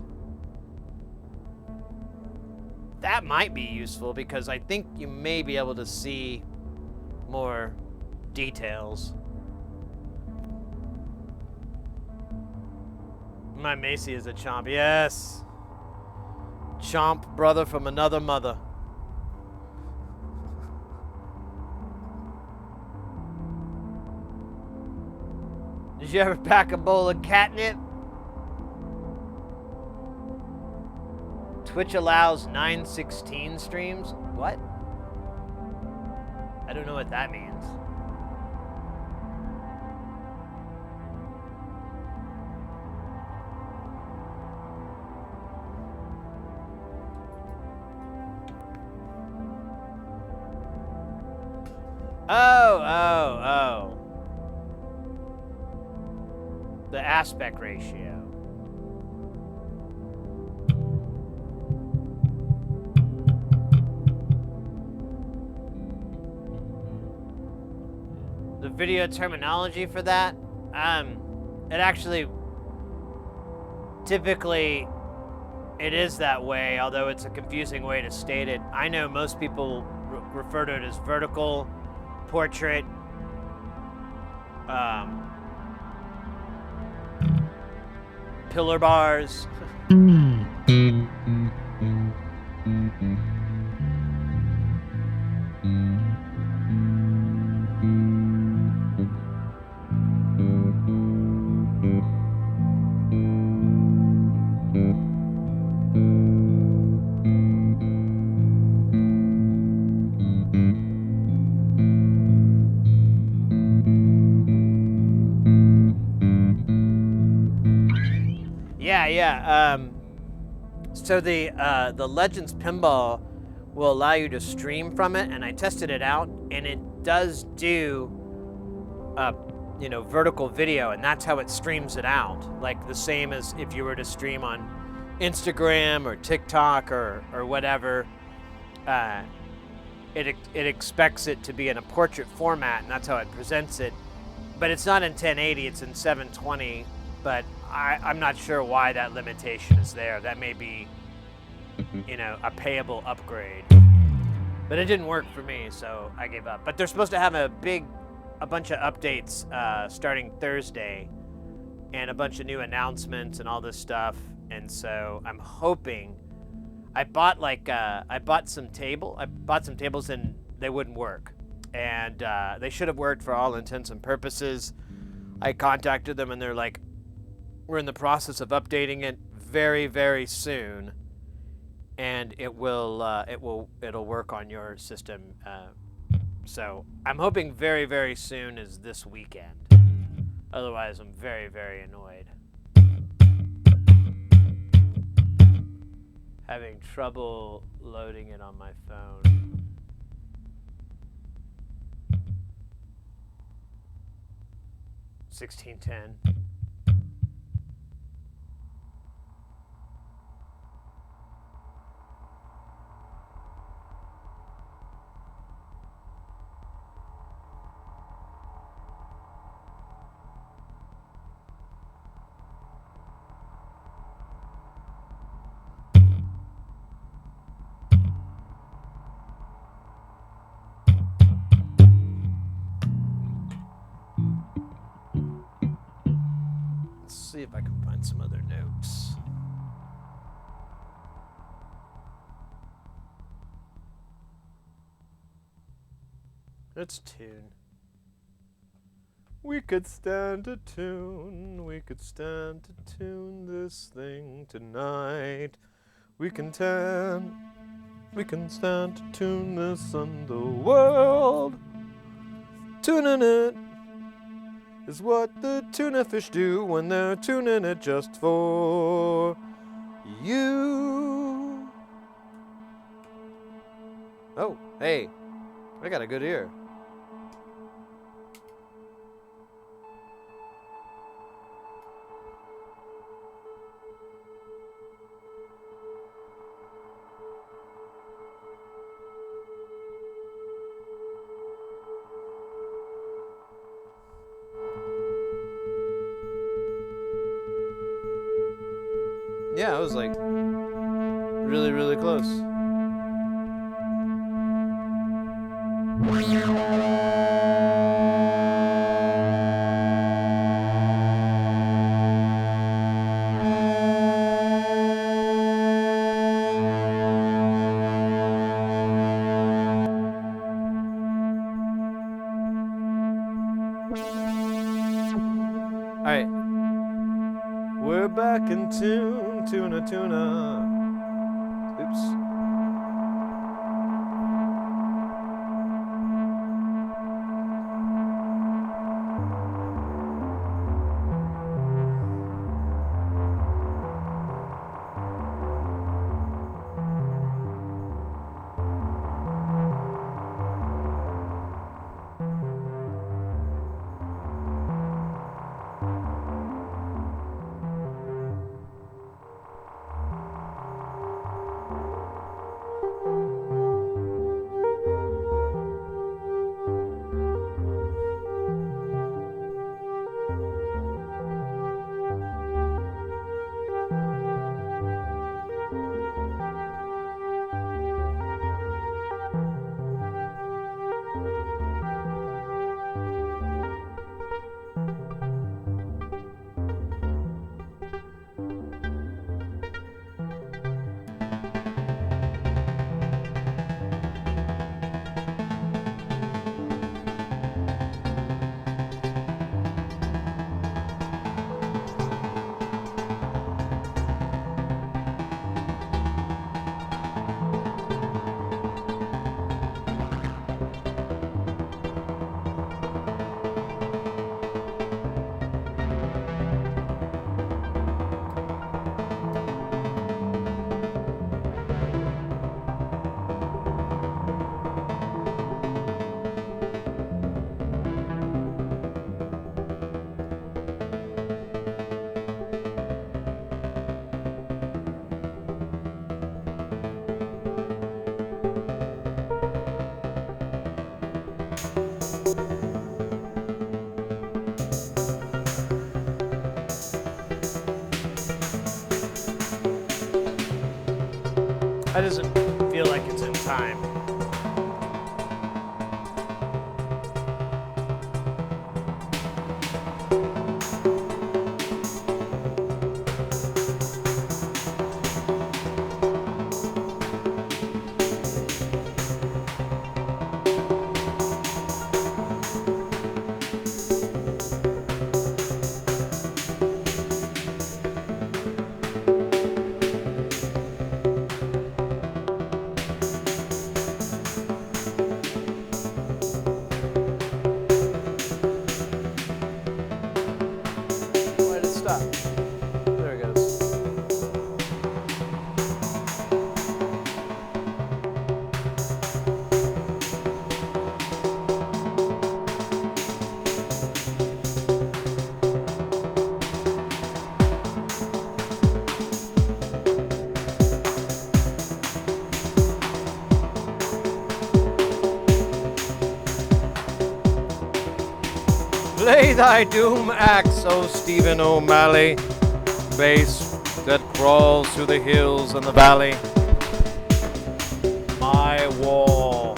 That might be useful because I think you may be able to see more details. My Macy is a chomp. Yes. Chomp brother from another mother. Did you ever pack a bowl of catnip? Twitch allows 916 streams? What? I don't know what that means. Oh. The aspect ratio. The video terminology for that, it actually, typically, it is that way, although it's a confusing way to state it. I know most people refer to it as vertical, portrait, pillar bars. So the Legends pinball will allow you to stream from it, and I tested it out, and it does do, vertical video, and that's how it streams it out. Like the same as if you were to stream on Instagram or TikTok or whatever. It expects it to be in a portrait format, and that's how it presents it. But it's not in 1080; it's in 720. But I'm not sure why that limitation is there. That may be, a payable upgrade. But it didn't work for me, so I gave up. But they're supposed to have a bunch of updates starting Thursday, and a bunch of new announcements and all this stuff. And so I'm hoping. I bought some tables and they wouldn't work, and they should have worked for all intents and purposes. I contacted them and they're like, we're in the process of updating it very, very soon, and it'll work on your system. So I'm hoping very, very soon is this weekend. Otherwise, I'm very, very annoyed. Having trouble loading it on my phone. $16.10. See if I can find some other notes. Let's tune. We could stand to tune. We could stand to tune this thing tonight. We can stand to tune this underworld. Tuning it is what the tuna fish do when they're tuning it just for you. Oh, hey, I got a good ear. Yeah, I was like really, really close. All right, we're back in tune, tuna, tuna. Oops. That doesn't feel like it's in time. Why did it stop? There it goes. Play thy doom axe, O Stephen O'Malley, bass that crawls through the hills and the valley. My wall.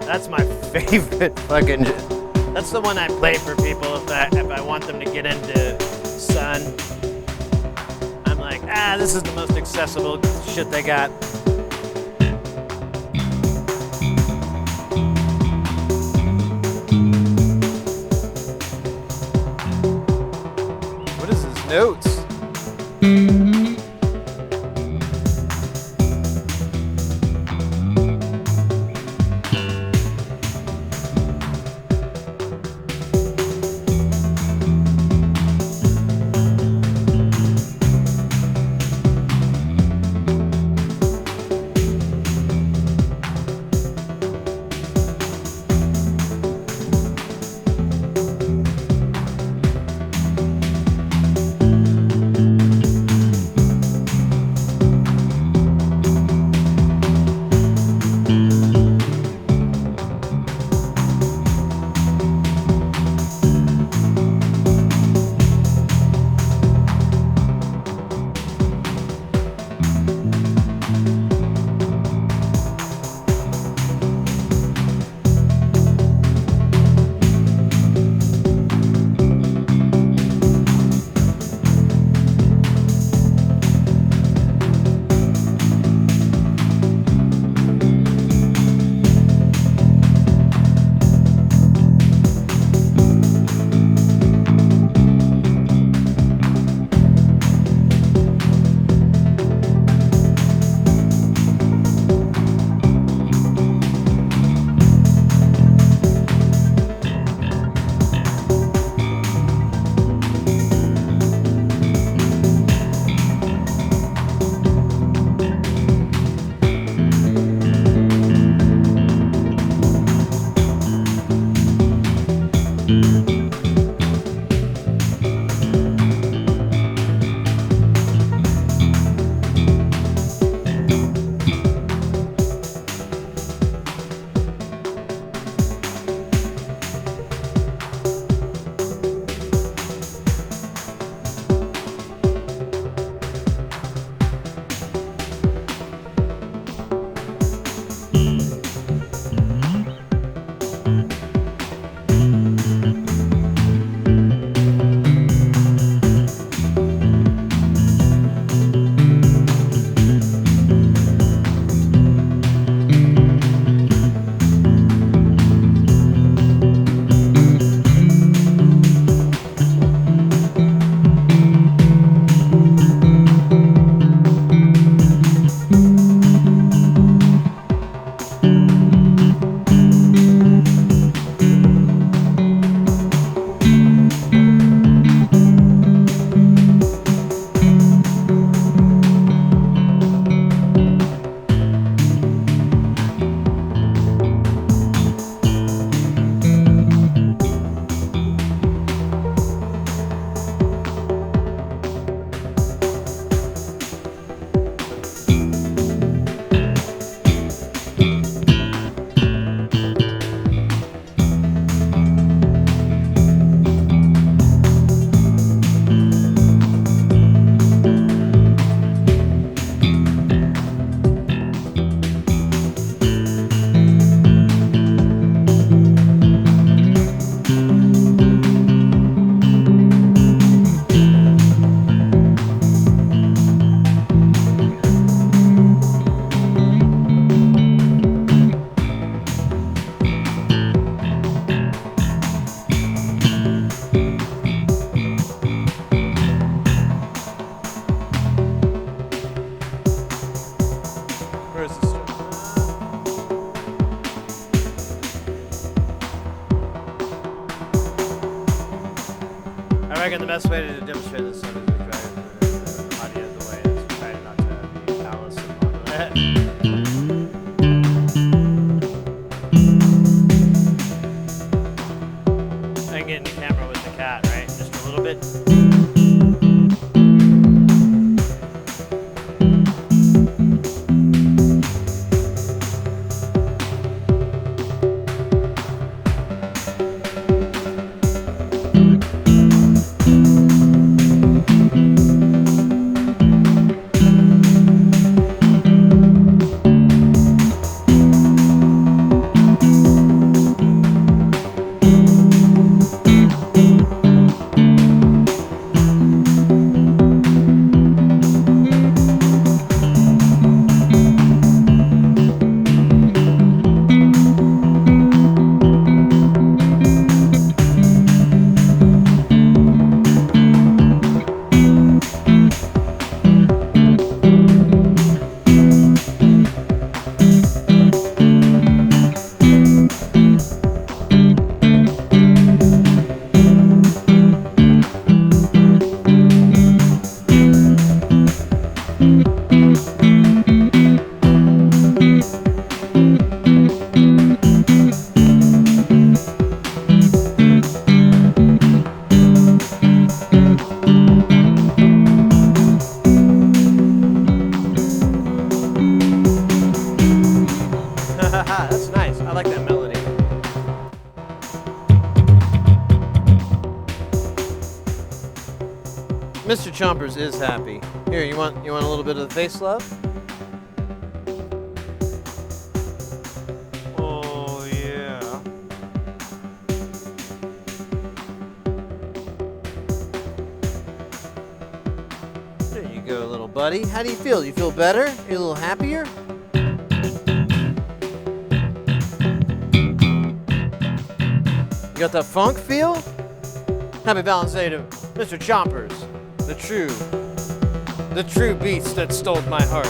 That's my favorite fucking. That's the one I play for people if I want them to get into Sun. I'm like, this is the most accessible shit they got. Notes. reckon the best way to demonstrate this song is to drive the audio the way it is. Try not to be callous and I can get in the camera with the cat, right? Just a little bit. That's nice. I like that melody. Mr. Chompers is happy. Here, you want a little bit of the face love? Oh yeah. There you go, little buddy. How do you feel? You feel better? You a little happier? You got that funk feel? Happy Valentine's Day to Mr. Chompers, the true beats that stole my heart.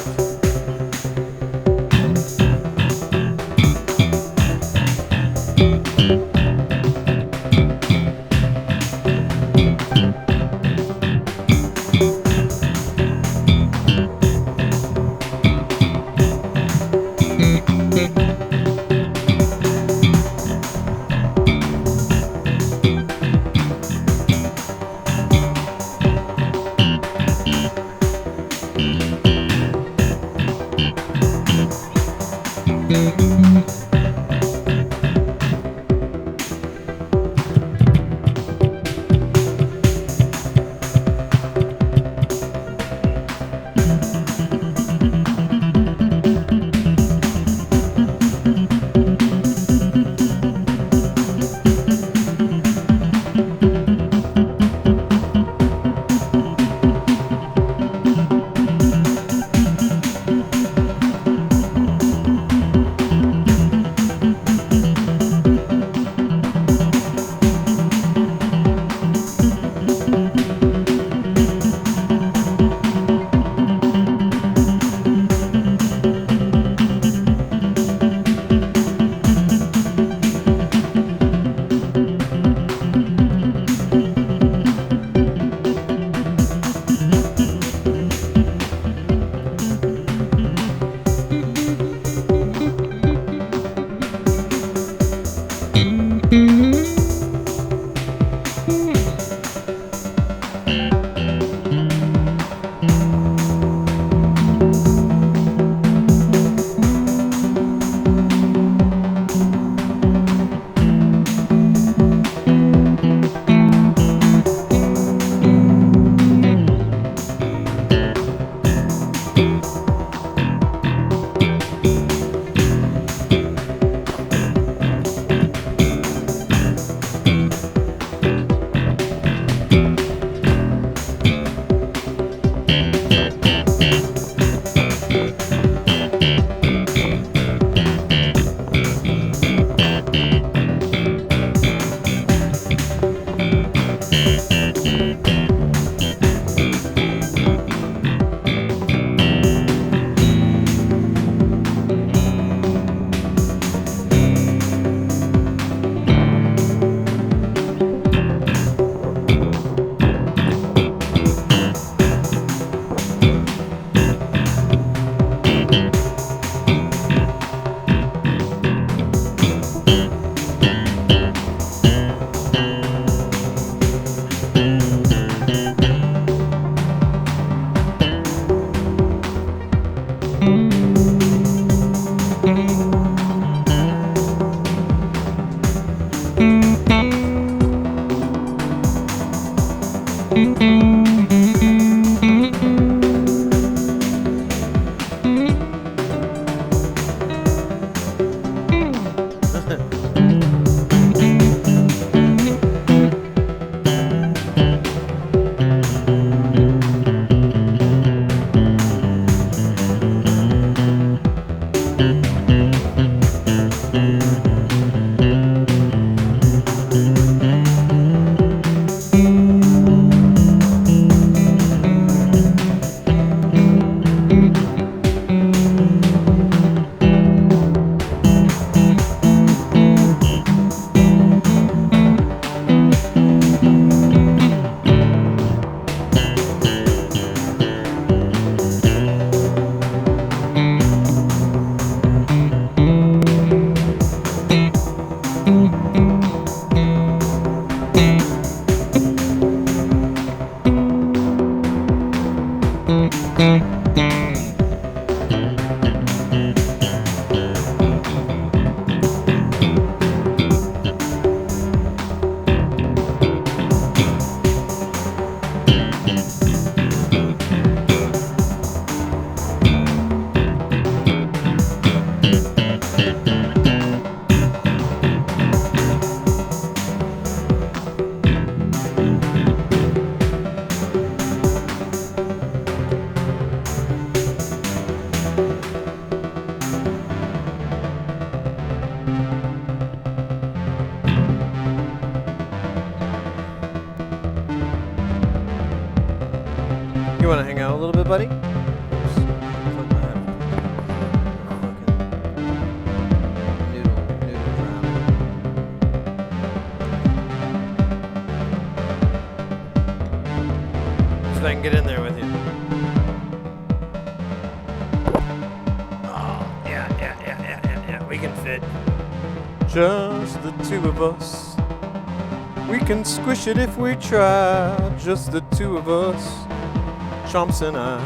You want to hang out a little bit, buddy? See if I can get in there with you. Oh, yeah. We can fit. Just the two of us. We can squish it if we try. Just the two of us. Chomps and I.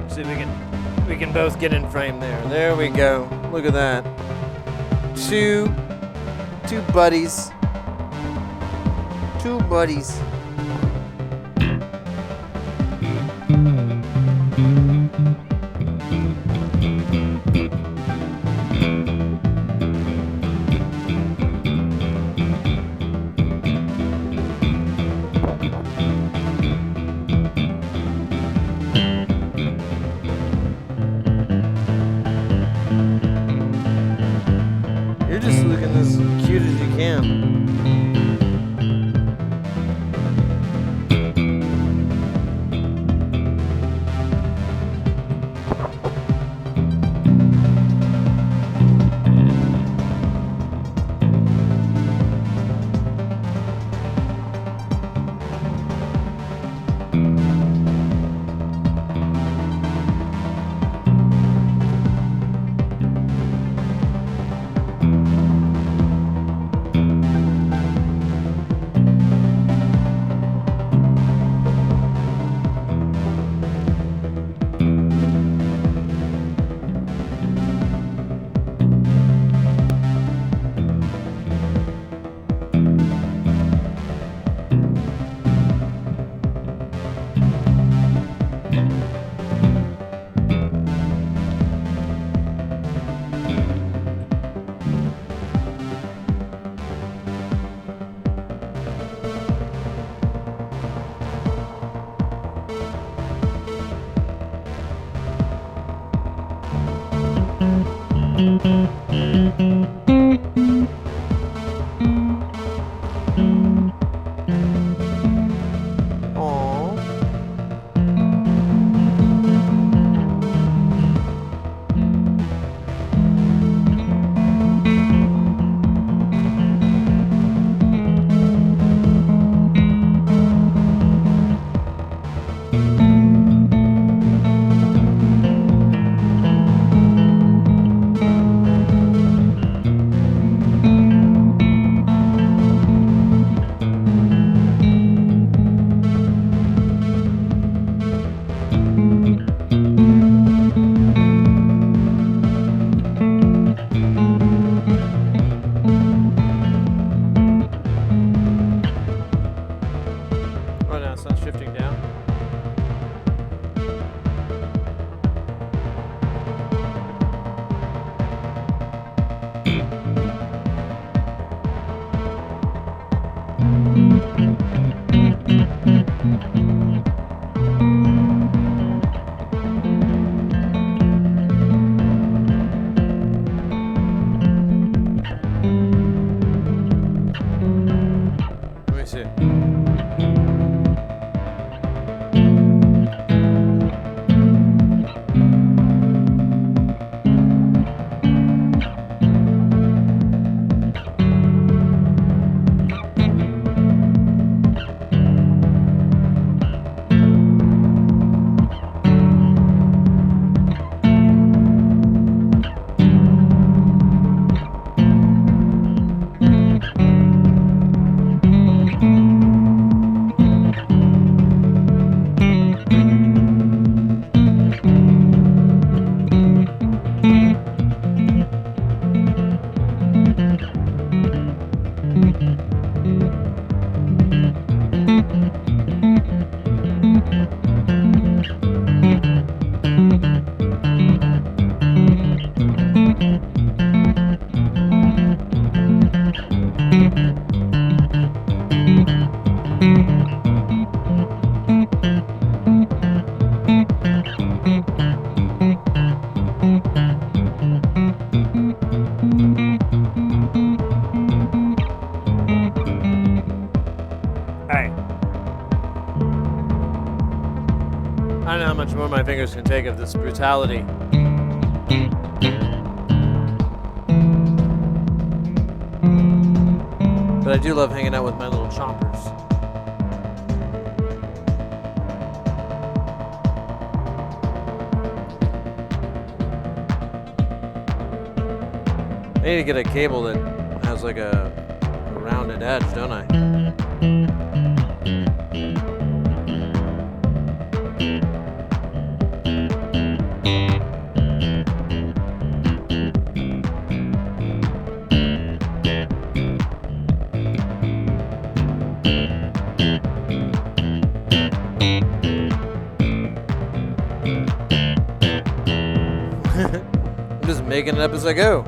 See if we can both get in frame there. There we go. Look at that. Two buddies. Two buddies. You're just looking as cute as you can. Let me see. I don't know how much more my fingers can take of this brutality. But I do love hanging out with my little chompers. I need to get a cable that has like a rounded edge, don't I? I'm just making it up as I go.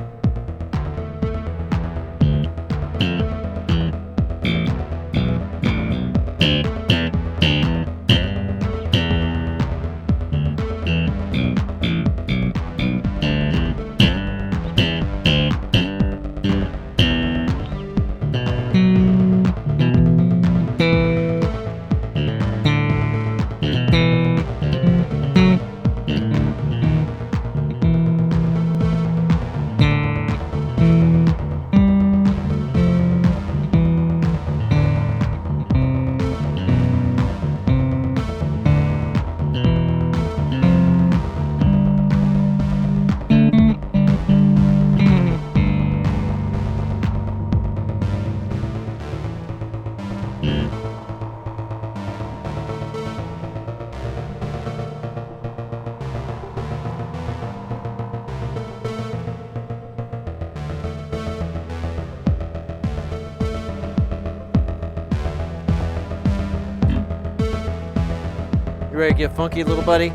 You ready to get funky, little buddy?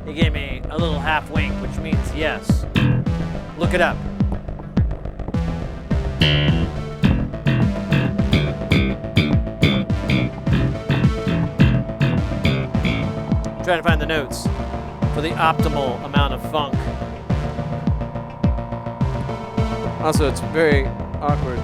He gave me a little half wink, which means yes. Look it up. Trying to find the notes for the optimal amount of funk. Also, it's very awkward.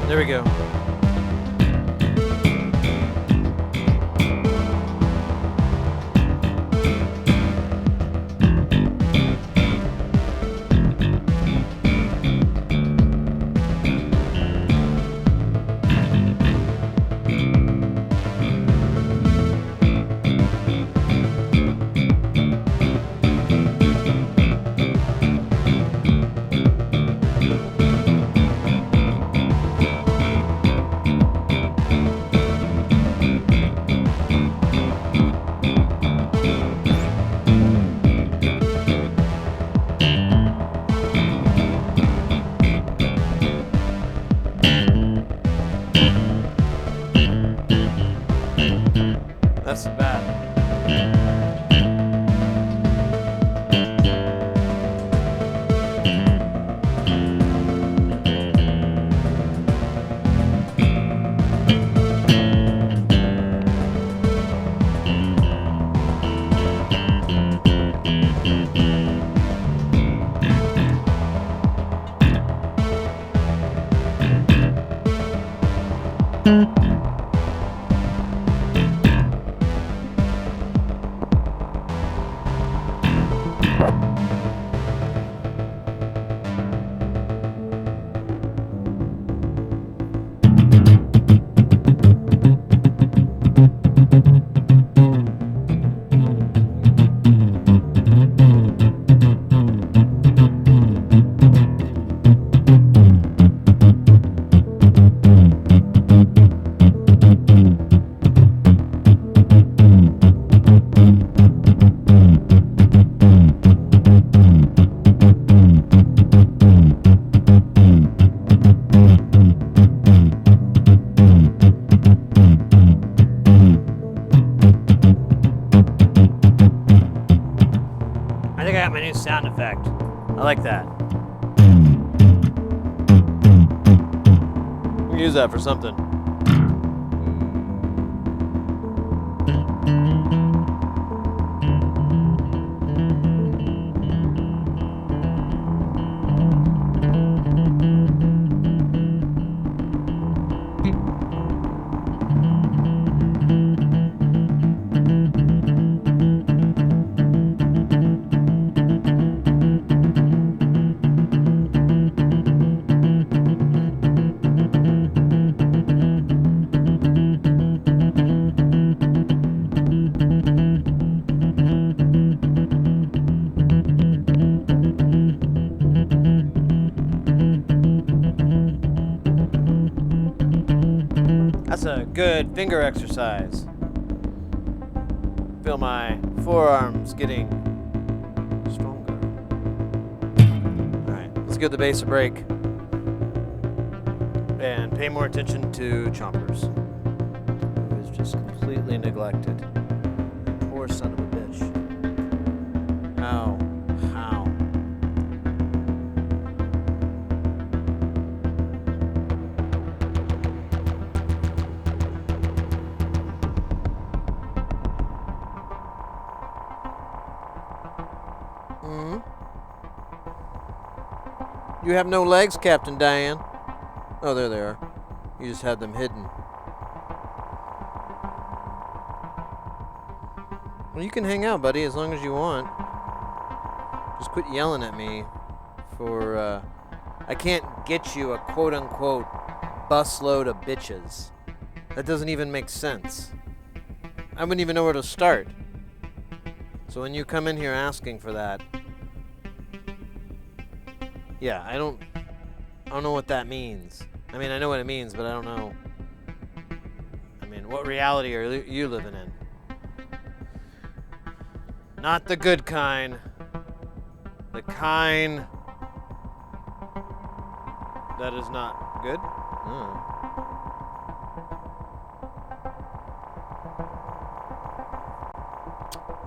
There we go. I think I got my new sound effect. I like that. We can use that for something. That's a good finger exercise. Feel my forearms getting stronger. Alright, let's give the bass a break. And pay more attention to Chompers, who is just completely neglected. Poor son of a bitch. How? You have no legs, Captain Diane. Oh, there they are. You just had them hidden. Well, you can hang out, buddy, as long as you want. Just quit yelling at me for, I can't get you a quote-unquote busload of bitches. That doesn't even make sense. I wouldn't even know where to start. So when you come in here asking for that, yeah, I don't know what that means. I mean, I know what it means, but I don't know. I mean, what reality are you living in? Not the good kind. The kind that is not good.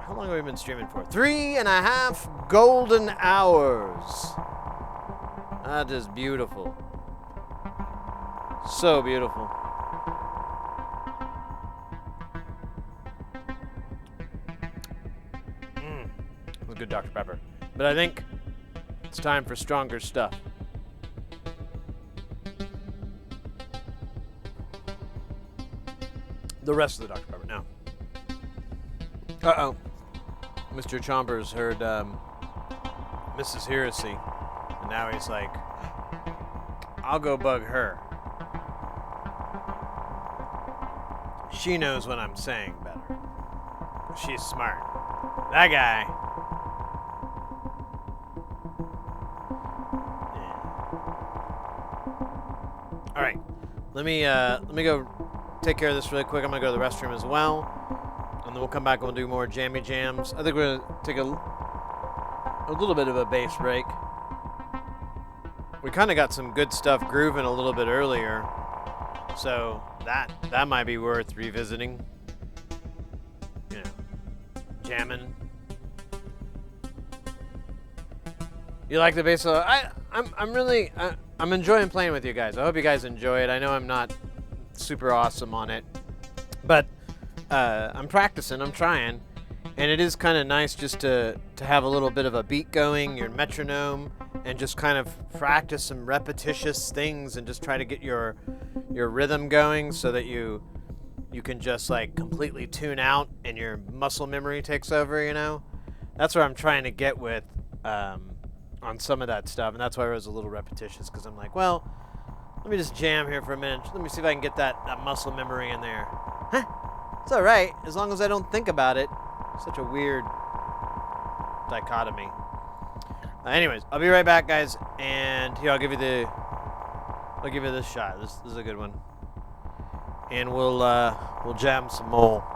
How long have we been streaming for? 3.5 golden hours. That is beautiful. So beautiful. It was good Dr. Pepper. But I think it's time for stronger stuff. The rest of the Dr. Pepper now. Uh-oh. Mr. Chompers heard Mrs. Heresy. And now he's like, I'll go bug her. She knows what I'm saying better. She's smart. That guy. Yeah. All right. Let me go take care of this really quick. I'm gonna go to the restroom as well, and then we'll come back and we'll do more jammy jams. I think we're gonna take a little bit of a bass break. We kind of got some good stuff grooving a little bit earlier, so that might be worth revisiting. You know, jamming. You like the bass solo? I'm enjoying playing with you guys. I hope you guys enjoy it. I know I'm not super awesome on it, but I'm practicing. I'm trying, and it is kind of nice just to have a little bit of a beat going, your metronome, and just kind of practice some repetitious things and just try to get your rhythm going so that you can just like completely tune out and your muscle memory takes over. You know, that's where I'm trying to get with. On some of that stuff, and that's why I was a little repetitious, because I'm like, well, let me just jam here for a minute. Let me see if I can get that muscle memory in there. Huh? It's all right, as long as I don't think about it. Such a weird dichotomy. Anyways, I'll be right back, guys, and here I'll give you this shot. This is a good one, and we'll jam some more.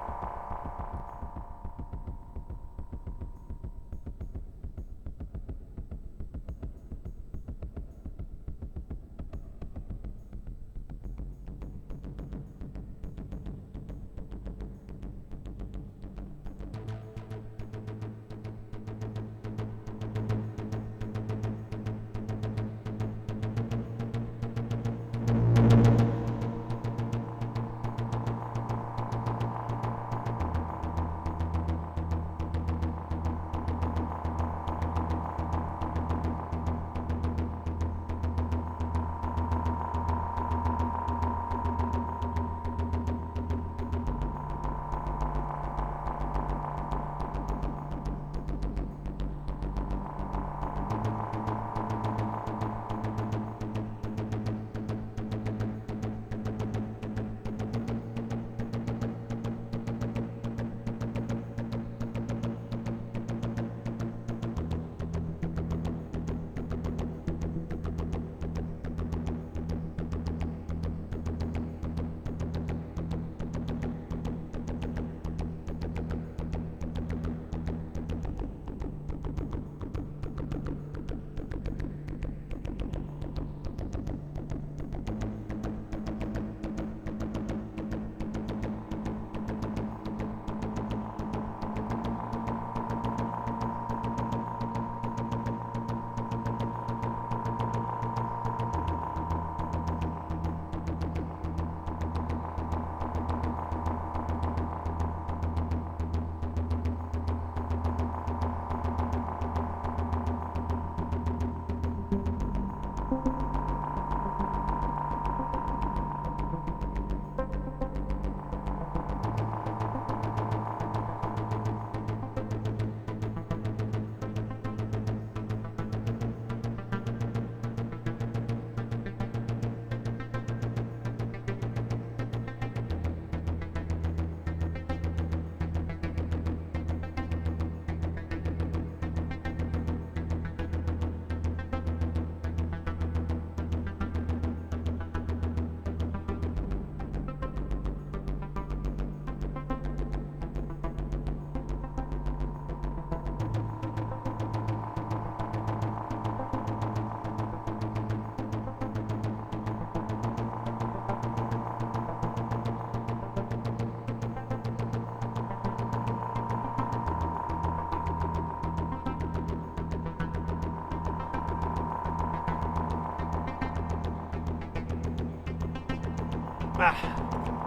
All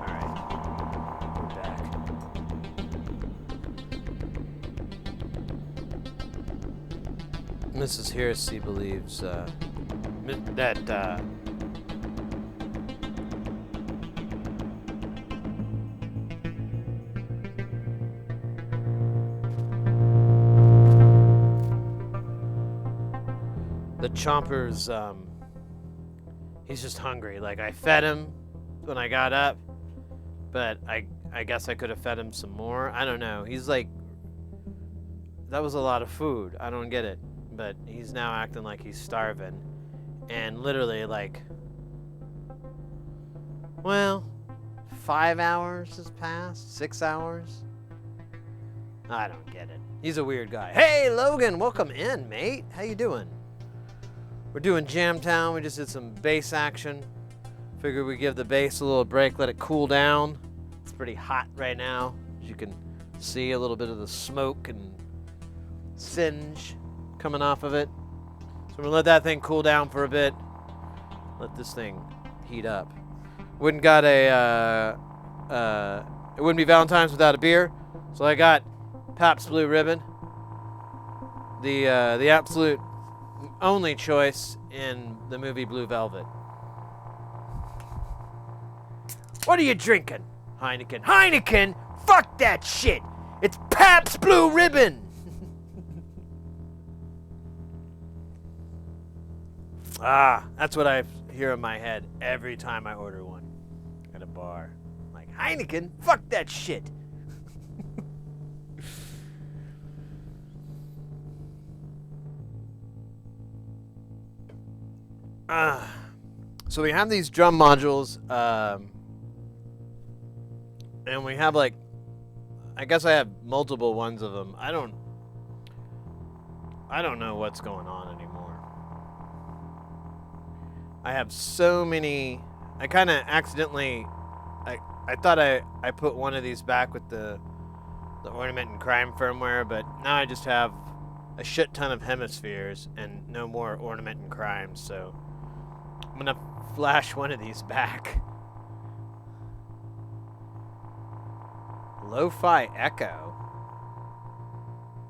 right. We're back. Mrs. Heresy believes that the Chomper's he's just hungry. Like, I fed him when I got up, but I guess I could have fed him some more. I don't know. He's like, that was a lot of food. I don't get it. But he's now acting like he's starving. And literally, like, well, 5 hours has passed? 6 hours? I don't get it. He's a weird guy. Hey, Logan, welcome in, mate. How you doing? We're doing Jamtown. We just did some bass action. Figured we'd give the bass a little break, let it cool down. It's pretty hot right now, as you can See a little bit of the smoke and singe coming off of it. So we're gonna let that thing cool down for a bit. Let this thing heat up. It wouldn't be Valentine's without a beer. So I got Pabst Blue Ribbon, the absolute only choice in the movie Blue Velvet. What are you drinking? Heineken. Heineken? Fuck that shit! It's Pabst Blue Ribbon! That's what I hear in my head every time I order one at a bar. Like, Heineken? Fuck that shit! So we have these drum modules, and we have like, I guess I have multiple ones of them. I don't know what's going on anymore. I have so many. I kind of accidentally, I thought I put one of these back with the Ornament and Crime firmware, but now I just have a shit ton of hemispheres and no more Ornament and Crime, so I'm gonna flash one of these back. Lo-fi echo.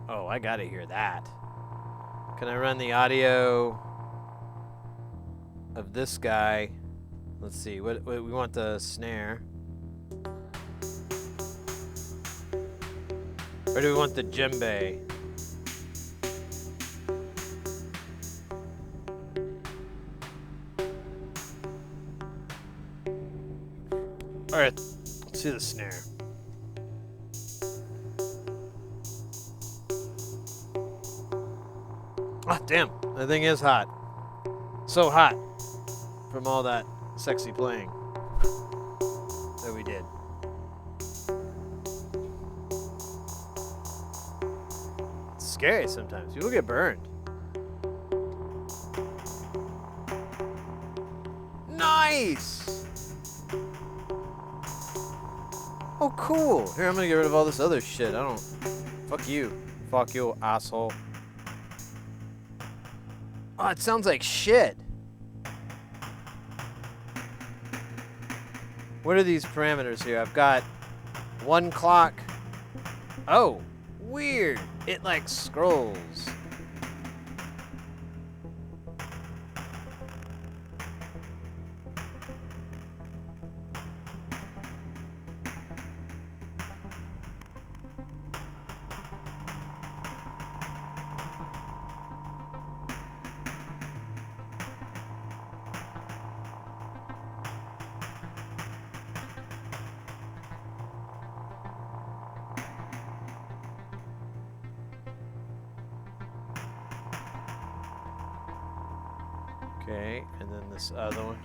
Oh, I gotta hear that. Can I run the audio of this guy? Let's see. What we want the snare. Or do we want the djembe? Alright, let's see the snare. Ah, damn. The thing is hot. So hot from all that sexy playing that we did. It's scary sometimes. People get burned. Nice! Oh, cool. Here, I'm gonna get rid of all this other shit. Fuck you. Fuck you, asshole. Oh, it sounds like shit. What are these parameters here? I've got 1 clock. Oh, weird. It like scrolls. Okay, and then this other one.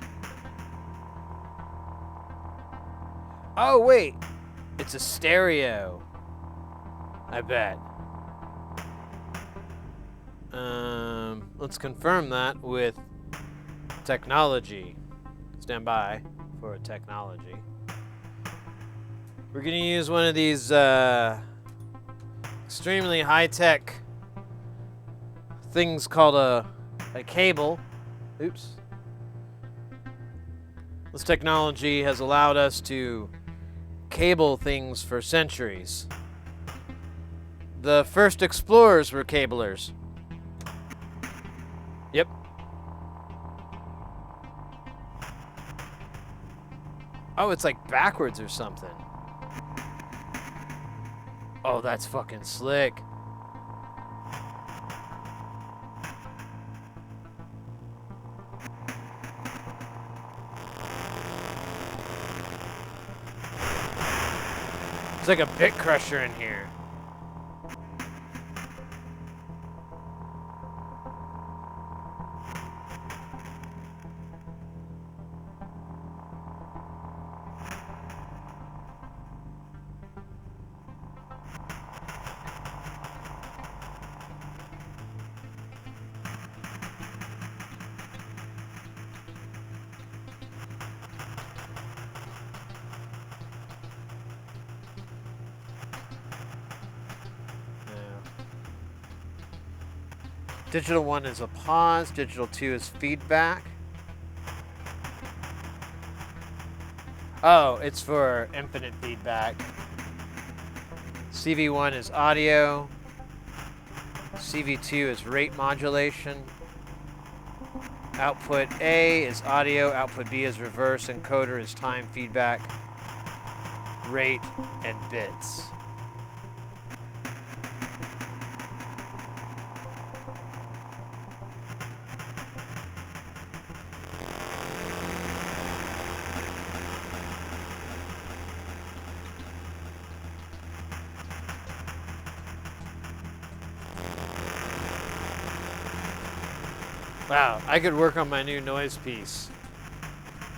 Oh, wait. It's a stereo. I bet. Let's confirm that with technology. Stand by for technology. We're gonna use one of these extremely high-tech things called a cable. Oops. This technology has allowed us to cable things for centuries. The first explorers were cablers. Yep. Oh, it's like backwards or something. Oh, that's fucking slick. It's like a bit crusher in here. Digital 1 is a pause. Digital 2 is feedback. Oh, it's for infinite feedback. CV1 is audio. CV2 is rate modulation. Output A is audio. Output B is reverse. Encoder is time feedback, rate, and bits. Wow, I could work on my new noise piece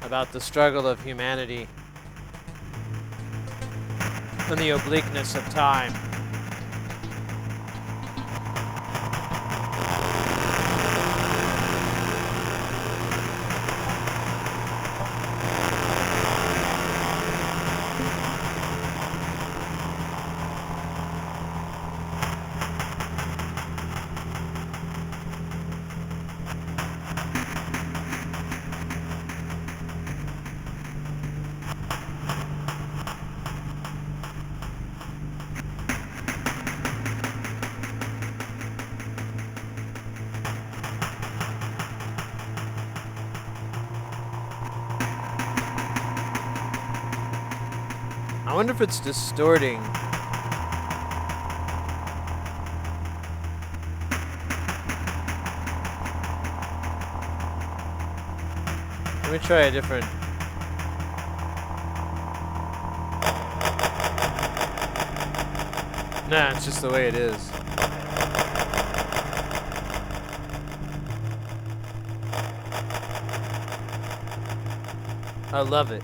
about the struggle of humanity and the obliqueness of time. I wonder if it's distorting. Let me try a different. Nah, it's just the way it is. I love it.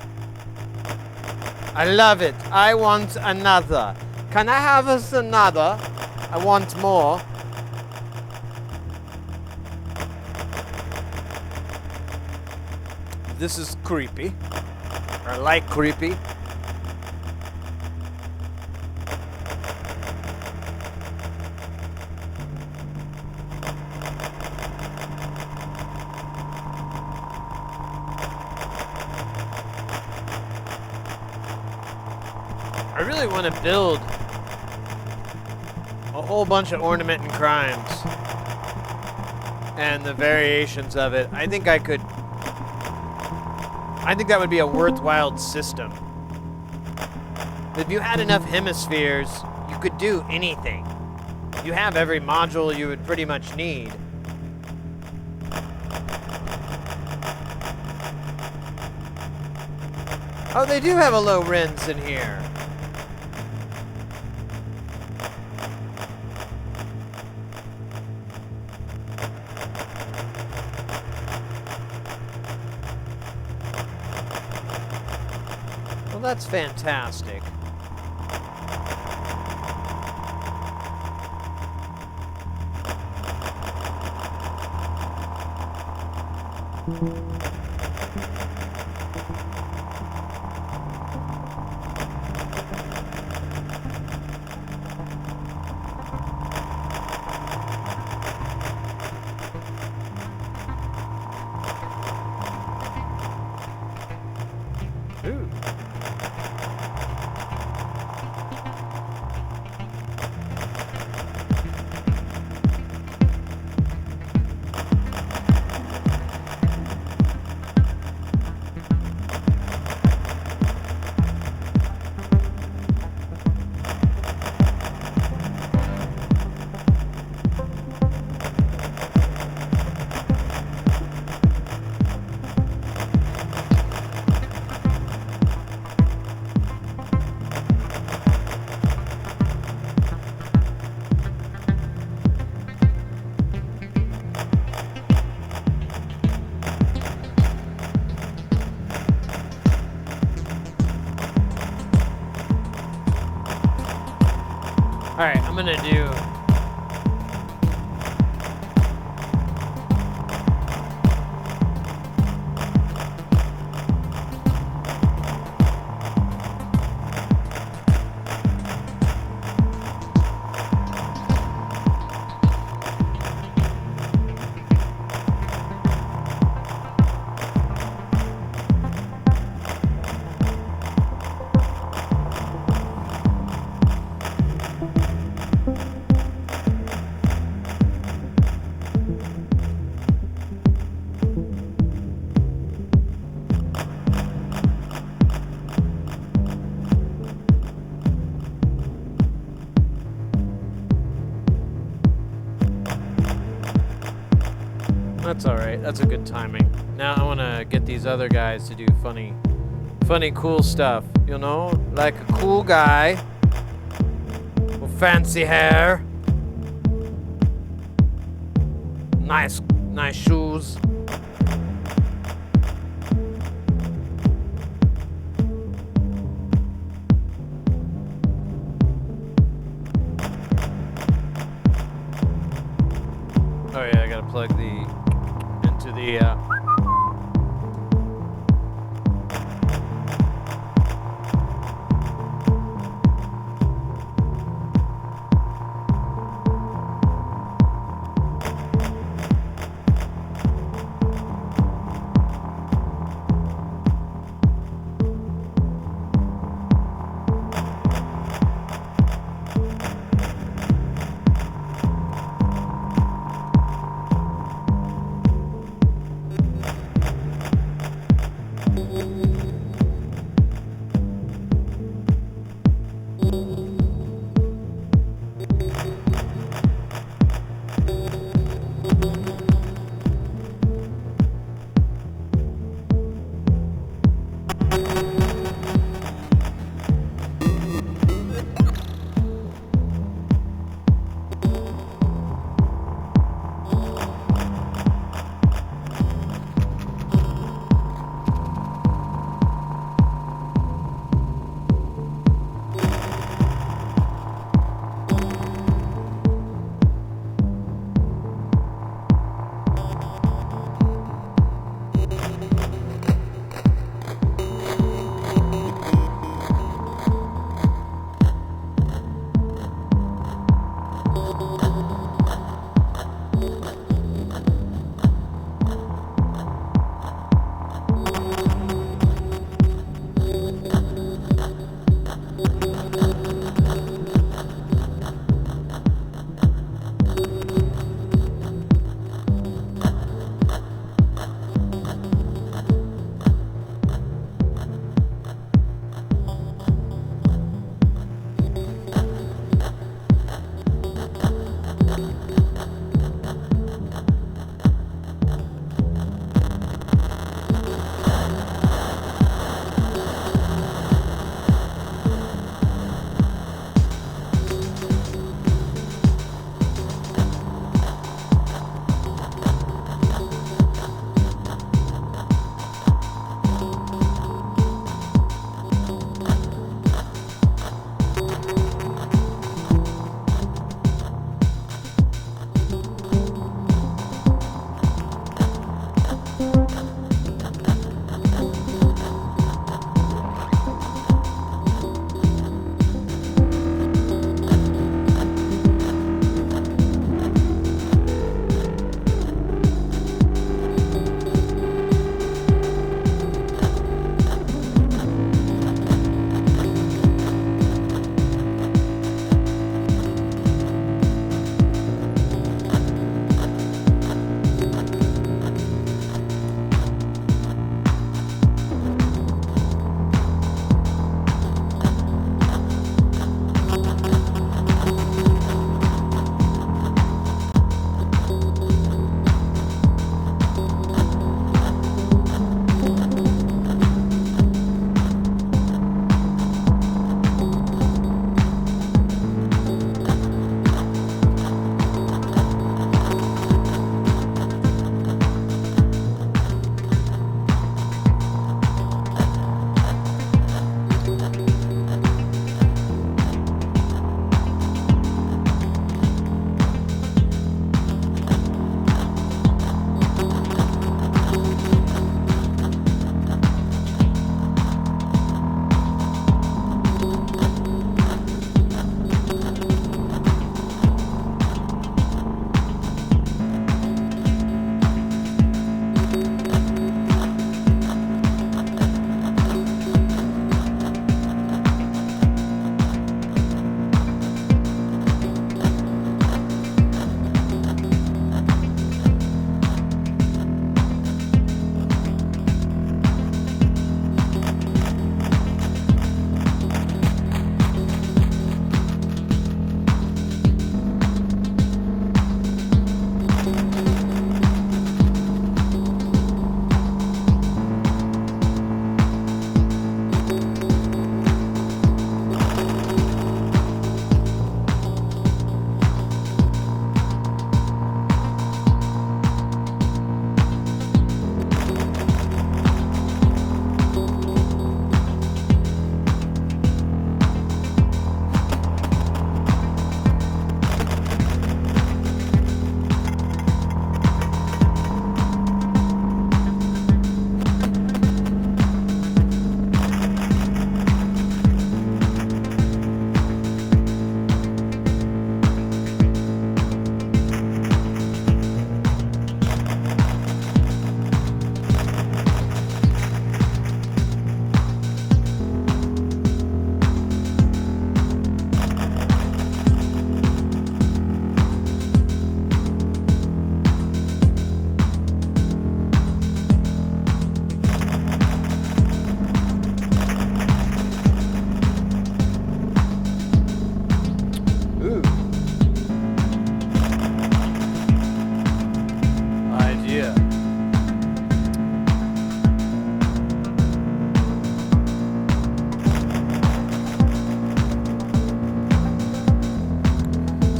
I love it. I want another. Can I have us another? I want more. This is creepy. I like creepy. I really want to build a whole bunch of ornament and crimes and the variations of it. I think that would be a worthwhile system. If you had enough hemispheres, you could do anything. You have every module you would pretty much need. Oh, they do have a low rends in here. Well, that's fantastic. Ooh. All right, I'm gonna do. That's all right. That's a good timing. Now I want to get these other guys to do funny, cool stuff. You know, like a cool guy with fancy hair, nice shoes. Oh yeah, I gotta plug into the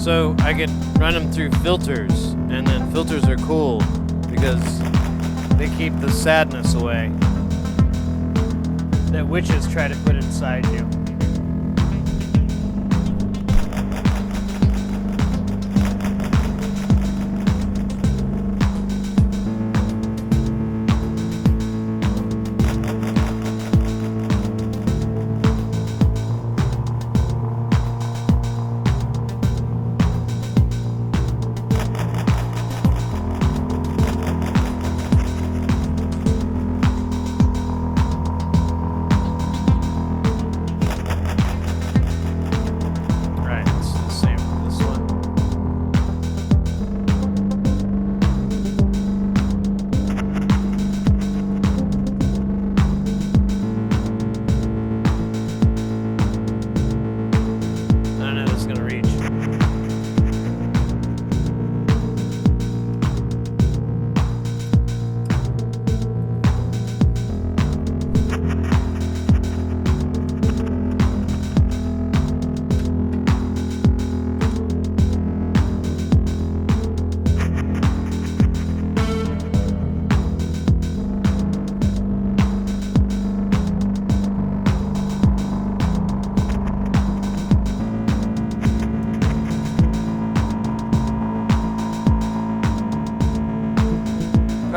So I could run them through filters, and then filters are cool because they keep the sadness away that witches try to put inside you.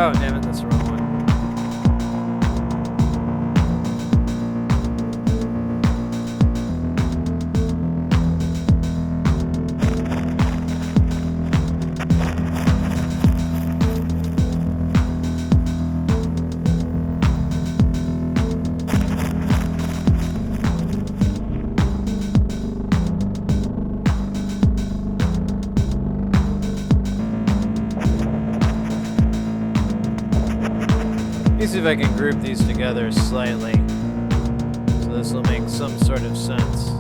Oh, damn it, that's the wrong one. Let me see if I can group these together slightly, so this will make some sort of sense.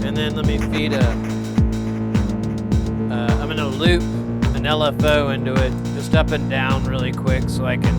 And then let me feed I'm gonna loop an LFO into it, just up and down really quick so I can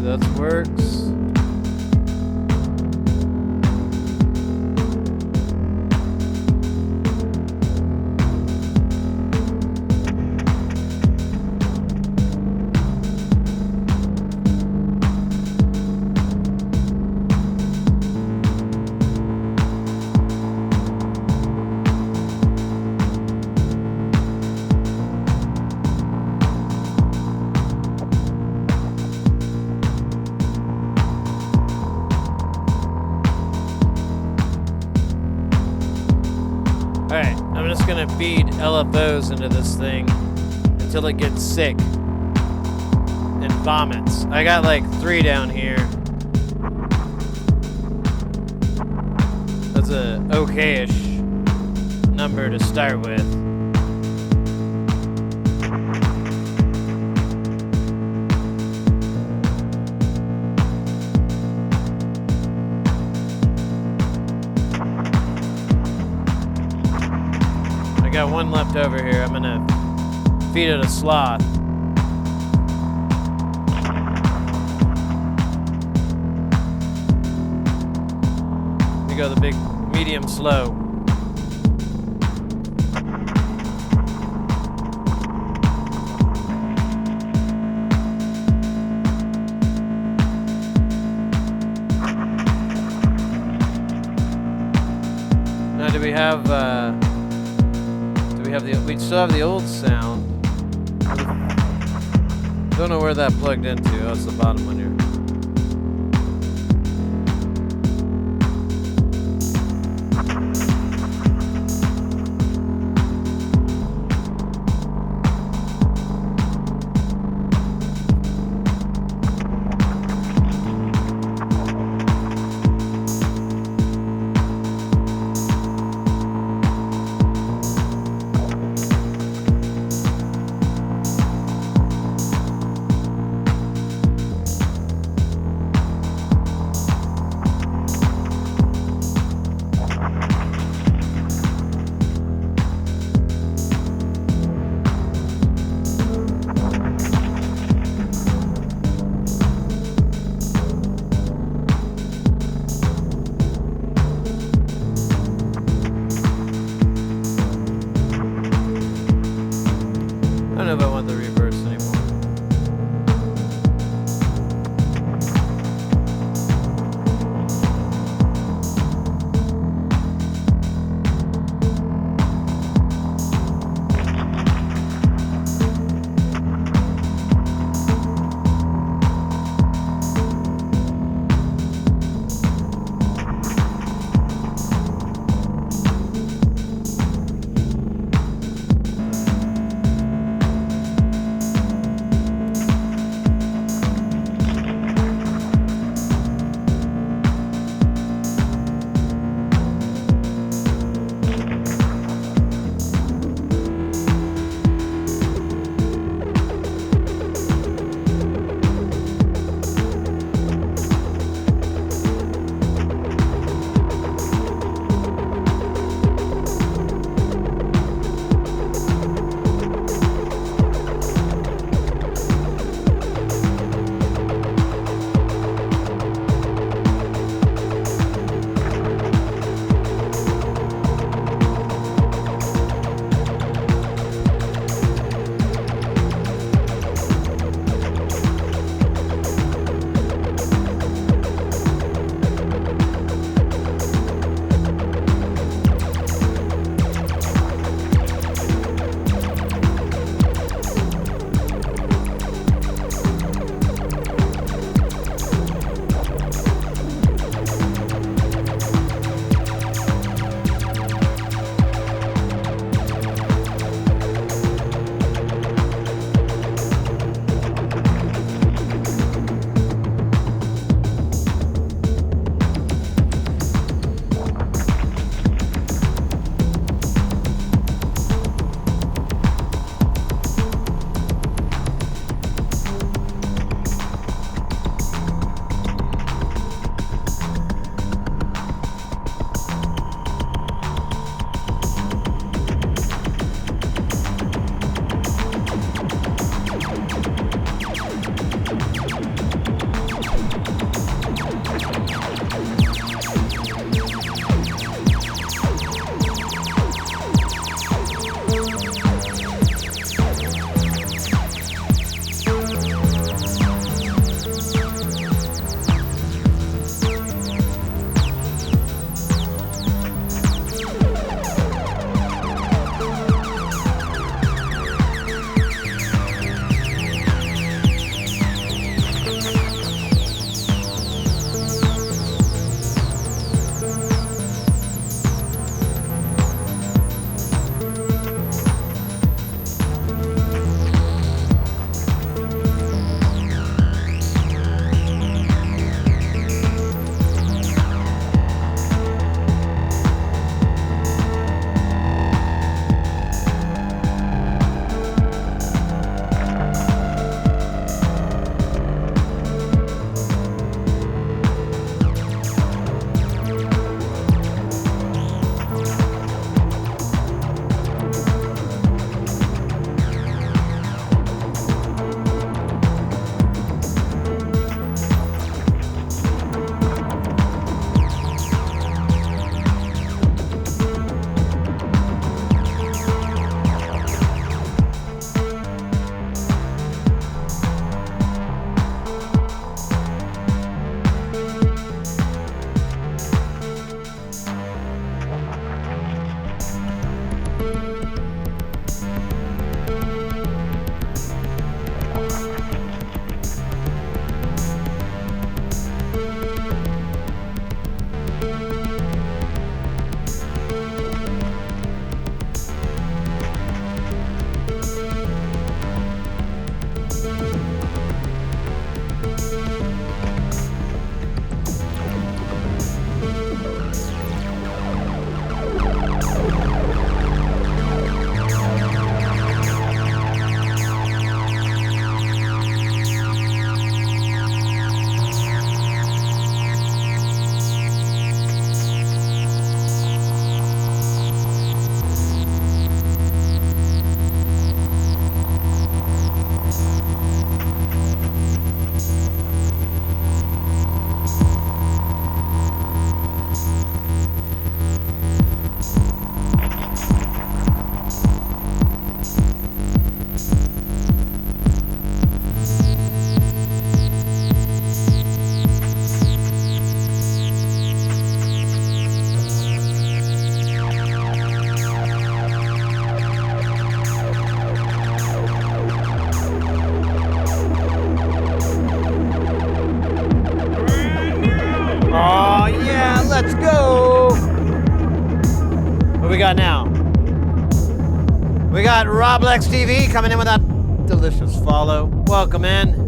that works. Alright, I'm just gonna feed LFOs into this thing until it gets sick and vomits. I got like 3 down here. That's a okay-ish number to start with. one left over here. I'm gonna feed it a sloth. We go the big medium slow. Now do we have we still have the old sound. Don't know where that plugged into. Oh, it's the bottom one here. Let's go. What we got now? We got Roblex TV coming in with that delicious follow. Welcome in.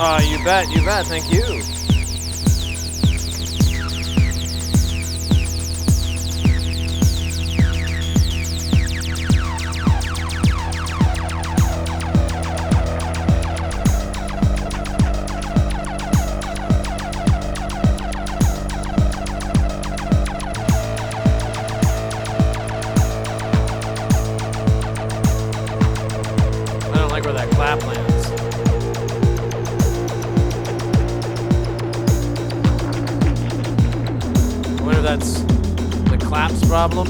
Oh, you bet, thank you. I don't like where that clap lands. That's the claps problem.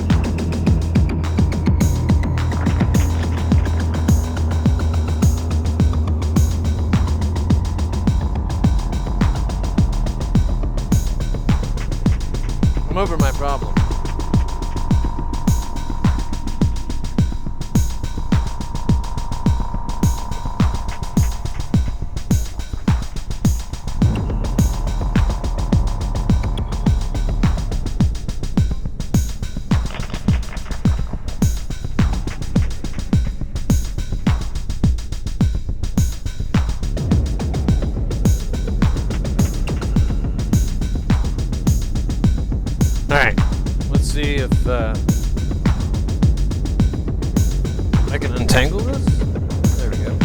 I'm over my problem. Alright, let's see if I can untangle this. There we go.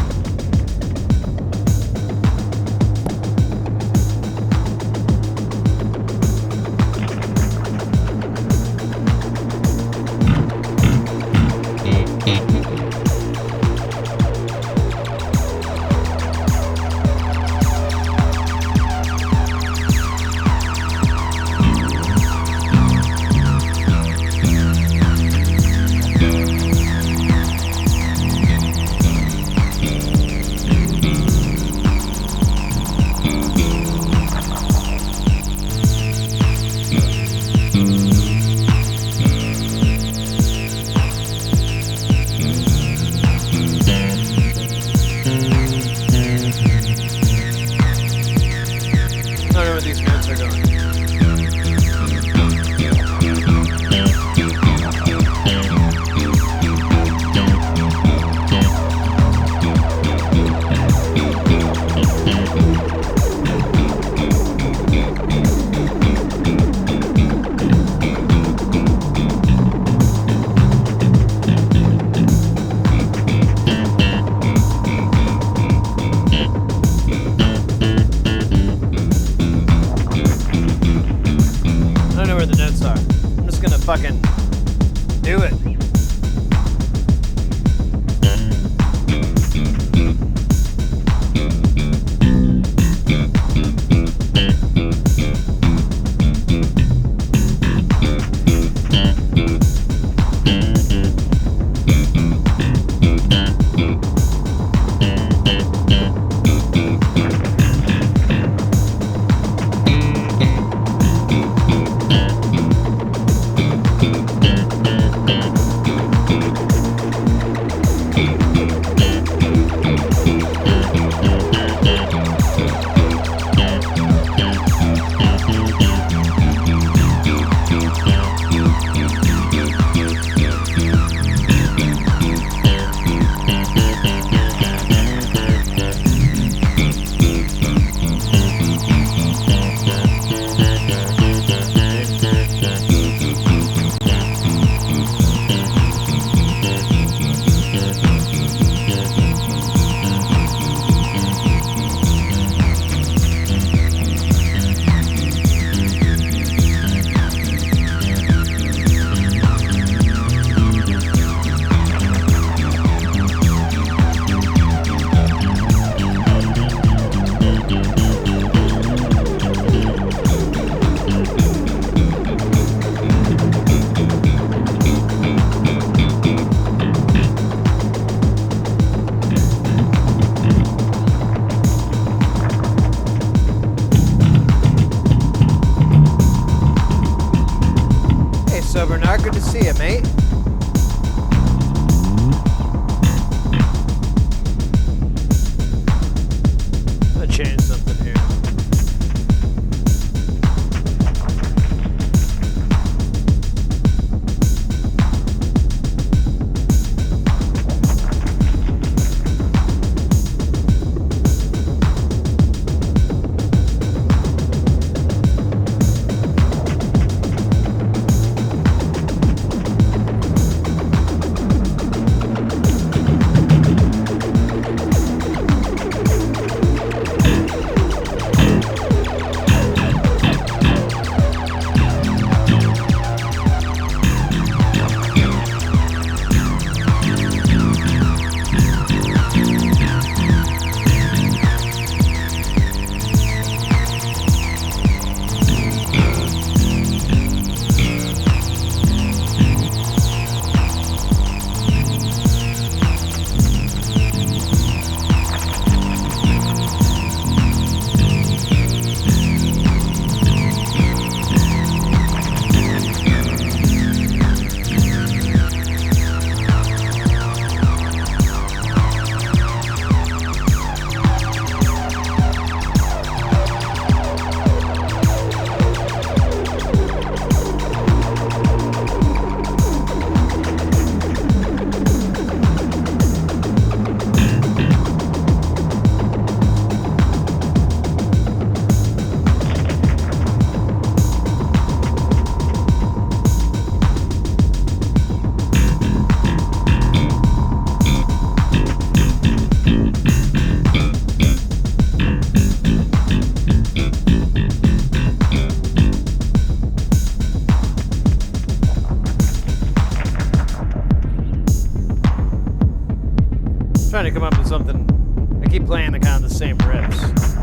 Trying to come up with something. I keep playing the kind of the same riffs.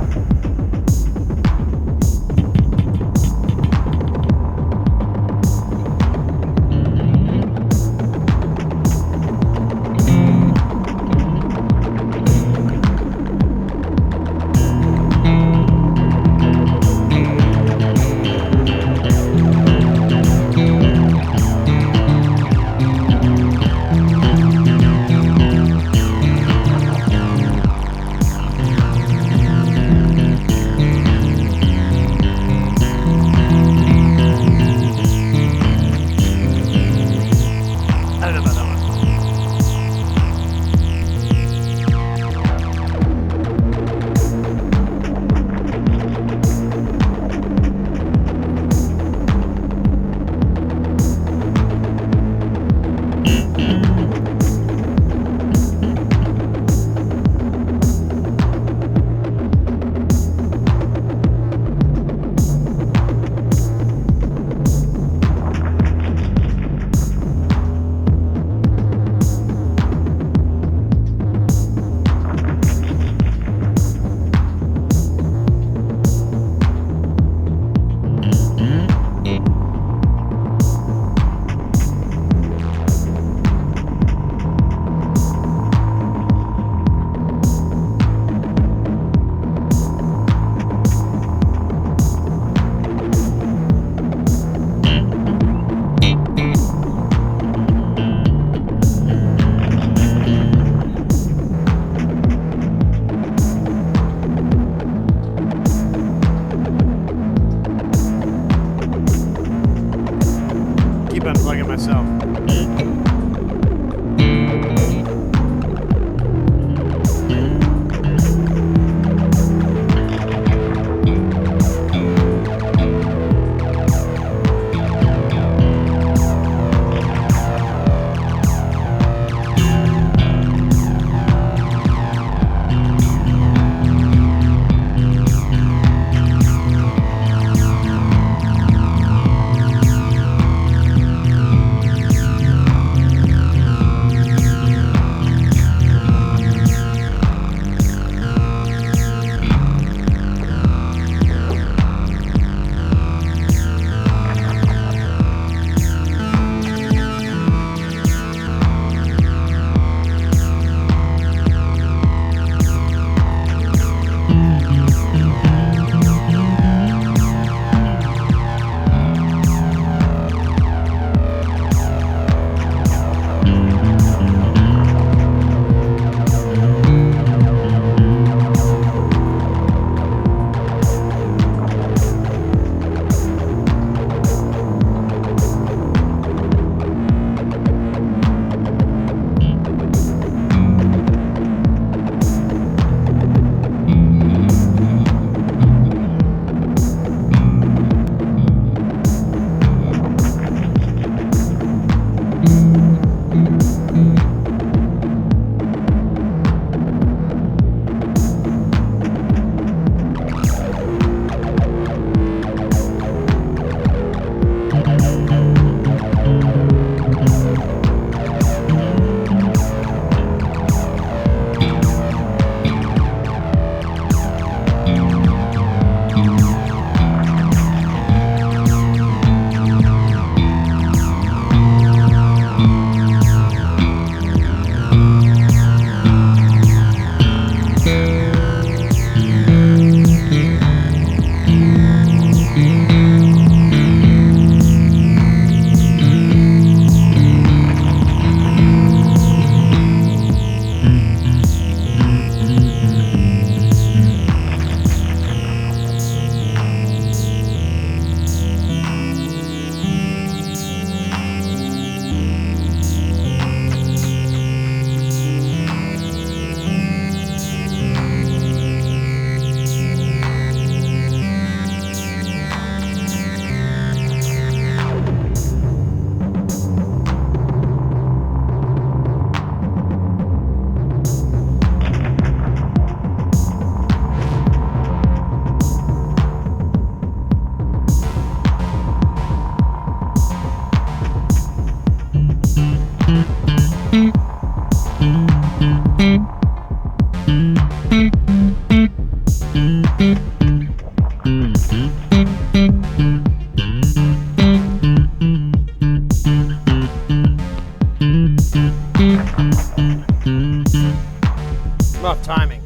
off timing.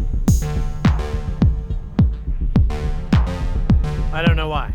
I don't know why.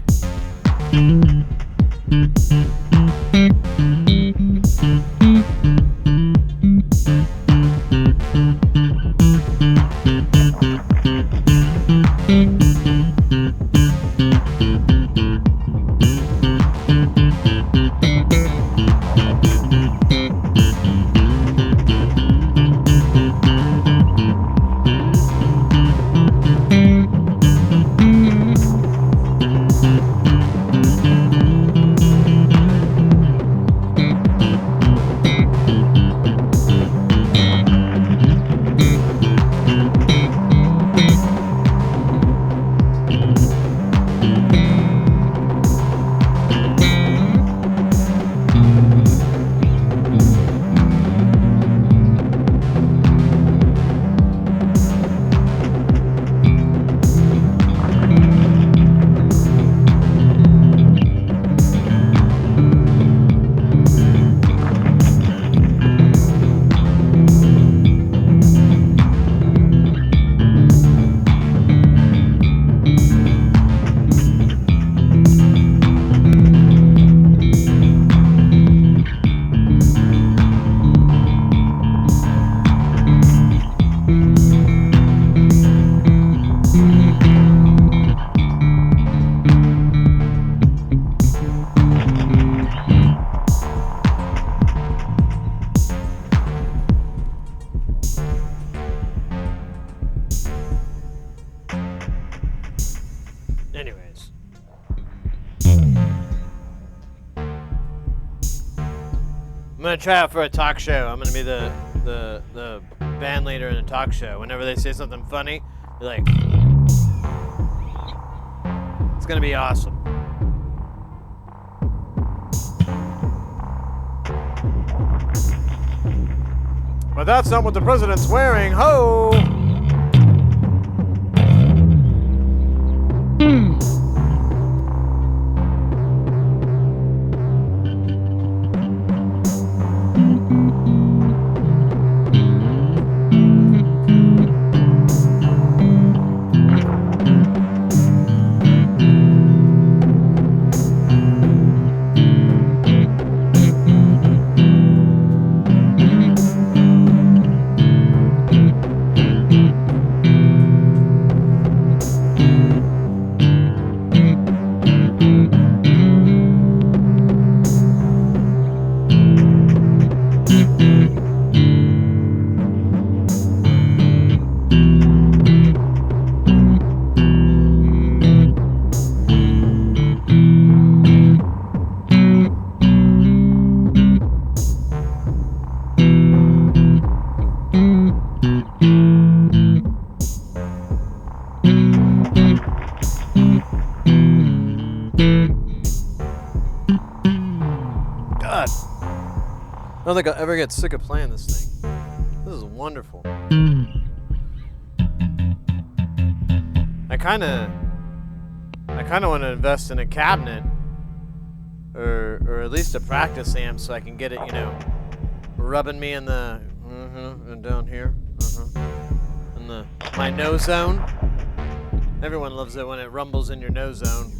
Anyways. I'm gonna try out for a talk show. I'm gonna be the band leader in a talk show. Whenever they say something funny, you're like, it's gonna be awesome. But that's not what the president's wearing. Ho! I don't think I'll ever get sick of playing this thing. This is wonderful. I kind of want to invest in a cabinet, or at least a practice amp, so I can get it, you know, rubbing me in the and down here, in my nose zone. Everyone loves it when it rumbles in your nose zone.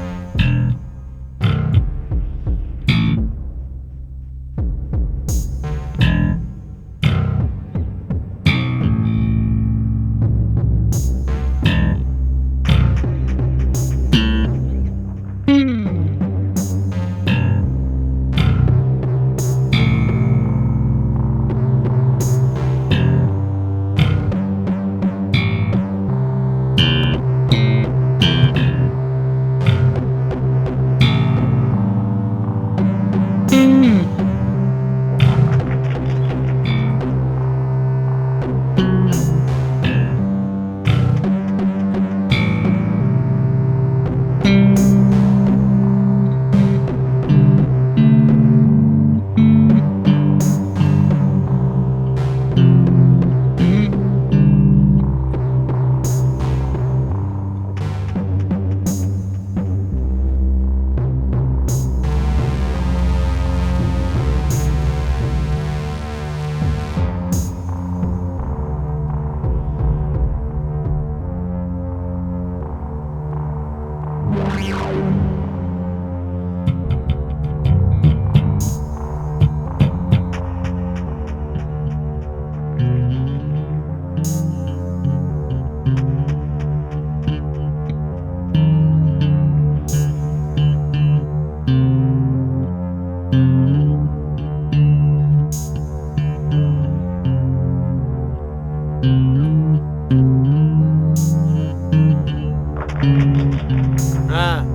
Ah.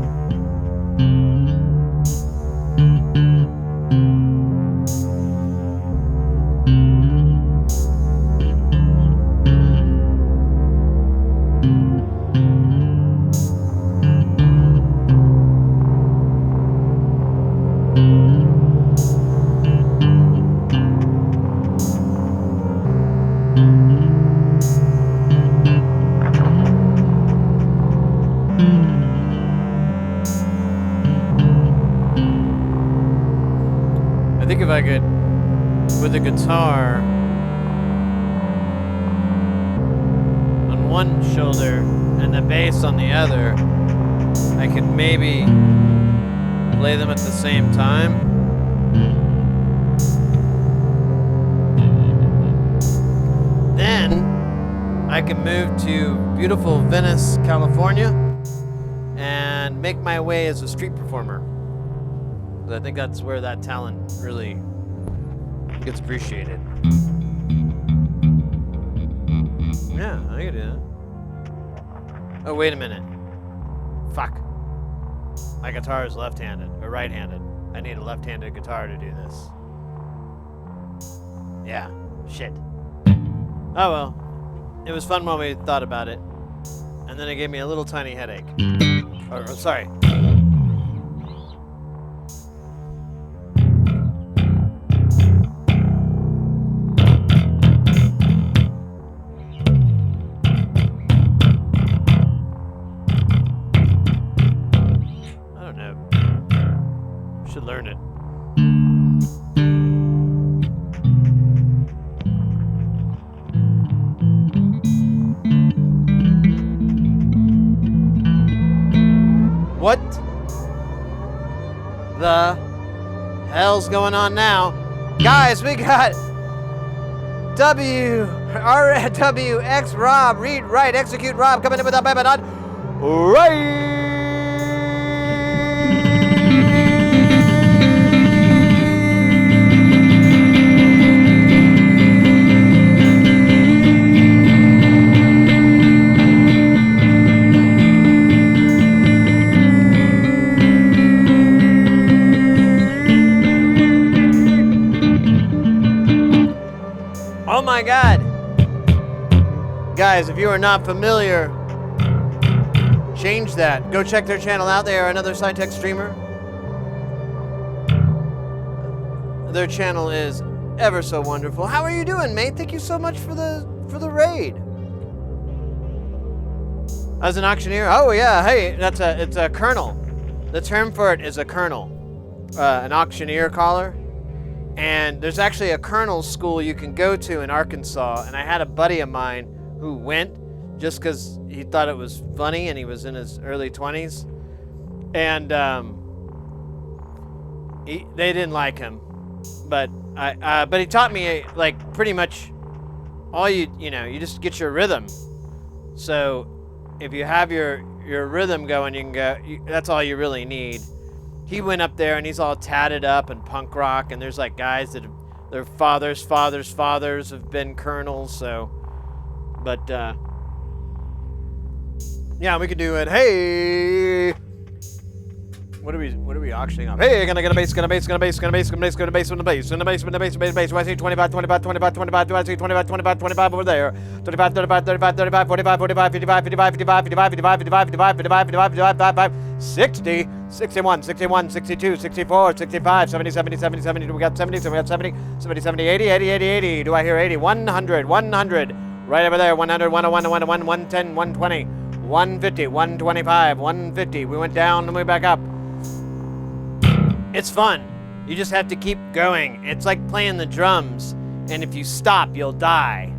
I think if I could, with the guitar on one shoulder and the bass on the other, I could maybe play them at the same time. Then I can move to beautiful Venice, California, and make my way as a street performer. I think that's where that talent really gets appreciated. Yeah, I can do that. Oh, wait a minute. Fuck. My guitar is left-handed, or right-handed. I need a left-handed guitar to do this. Yeah, shit. Oh well. It was fun while we thought about it. And then it gave me a little tiny headache. Or sorry. Learn it. What the hell's going on now? Guys, we got WX Rob, read, write, execute Rob coming in with a baby nut. Right. Oh my God. Guys, if you are not familiar, change that. Go check their channel out. They are another sci-tech streamer. Their channel is ever so wonderful. How are you doing, mate? Thank you so much for the raid. As an auctioneer, oh yeah, hey, it's a colonel. The term for it is a colonel, an auctioneer caller. And there's actually a colonel's school you can go to in Arkansas. And I had a buddy of mine who went just because he thought it was funny, and he was in his early 20s. And they didn't like him, but he taught me like pretty much all you just get your rhythm. So if you have your rhythm going, you can go. That's all you really need. He went up there and he's all tatted up and punk rock, and there's like guys that their fathers have been colonels. So, but yeah, we could do it. Hey, what are we auctioning off? Hey, gonna bass. Why is he 25? Do I see 25 over there? 25, 35, 35, 35, 45, 45, 55, 55, 55, 55, 55, 55, 55, 55, 60, 61, 61, 62, 64, 65, 70, 70, 70, 70. Do we got 70? So we got 70, 70, 70, 80, 80, 80, 80. Do I hear 80? 100, 100. Right over there. 100, 101, 101, 110, 120, 150, 125, 150. We went down and we back up. It's fun. You just have to keep going. It's like playing the drums, and if you stop, you'll die.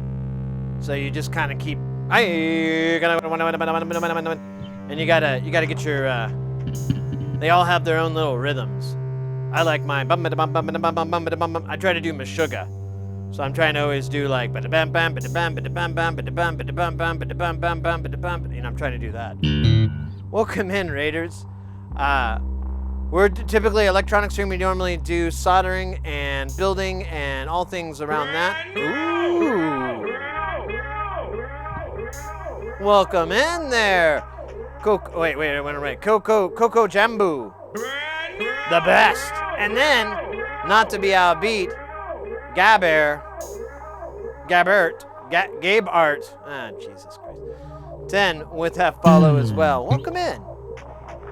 So you just kind of keep. And you gotta get your. They all have their own little rhythms. I like mine. I try to do Meshuggah, so I'm trying to always do like. I'm trying to do that. Welcome in, Raiders. We're typically electronic stream. We normally do soldering and building and all things around that. Ooh. Welcome in there. Wait, I went right. Coco Jambu. The best. And then, not to be outbeat, Gabbert. Gabe Art. Ah, Jesus Christ. 10 with that follow as well. Welcome in.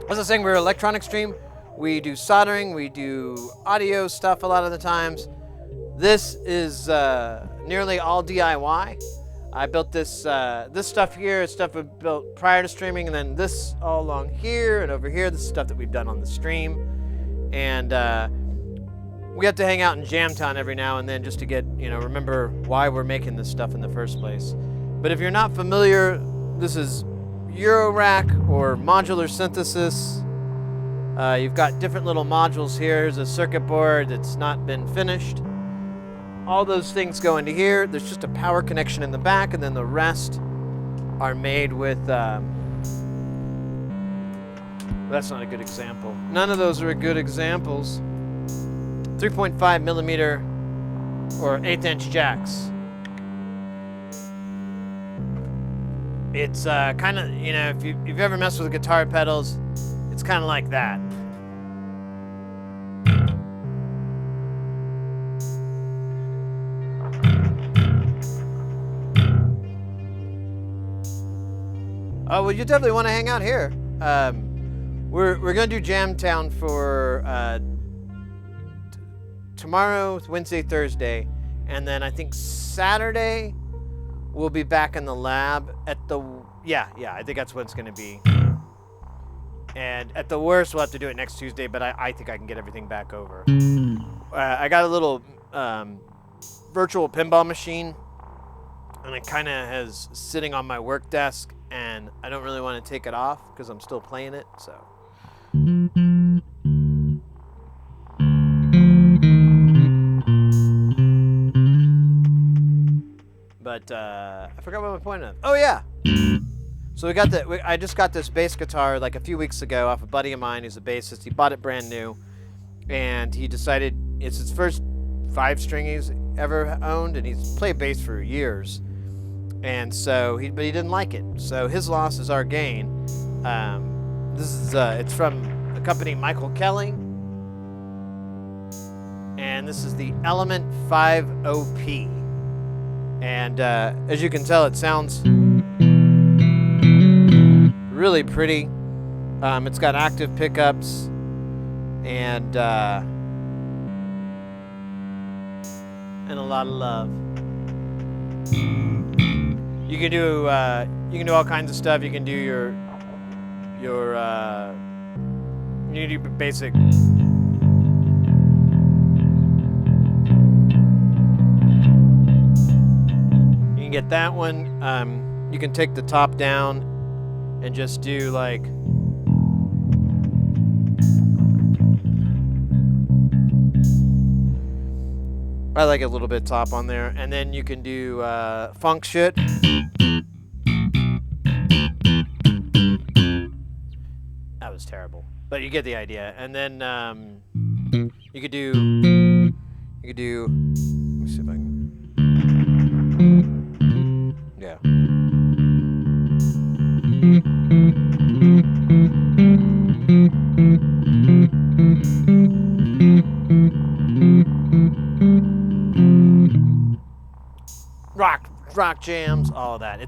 As I was saying, we're an electronic stream. We do soldering, we do audio stuff a lot of the times. This is nearly all DIY. I built this this stuff here is stuff we built prior to streaming, and then this all along here and over here, this is stuff that we've done on the stream. And we have to hang out in Jamtown every now and then just to get, remember why we're making this stuff in the first place. But if you're not familiar, this is Eurorack or modular synthesis. You've got different little modules here. Here's a circuit board that's not been finished. All those things go into here. There's just a power connection in the back, and then the rest are made with... that's not a good example. None of those are good examples. 3.5 millimeter or 1/8 inch jacks. It's kind of, if you've ever messed with guitar pedals, it's kind of like that. Oh, well, you definitely want to hang out here. We're going to do Jamtown for tomorrow, Wednesday, Thursday, and then I think Saturday we'll be back in the lab at the... Yeah, I think that's what it's going to be. And at the worst, we'll have to do it next Tuesday, but I think I can get everything back over. I got a little virtual pinball machine, and it kind of is sitting on my work desk, and I don't really want to take it off because I'm still playing it, so... But I forgot what my point is. Oh yeah. So I just got this bass guitar like a few weeks ago off a buddy of mine who's a bassist. He bought it brand new, and he decided it's his first 5-string he's ever owned, and he's played bass for years. And so but he didn't like it. So his loss is our gain. It's from the company Michael Kelly, and this is the Element 50P. And as you can tell, it sounds really pretty. It's got active pickups and a lot of love. You can do all kinds of stuff. You can do your basic. You can get that one. You can take the top down and just do like. I like a little bit top on there, and then you can do funk shit. That was terrible, but you get the idea. And then you could do. Let me see if I can. Yeah. Rock jams, all of that.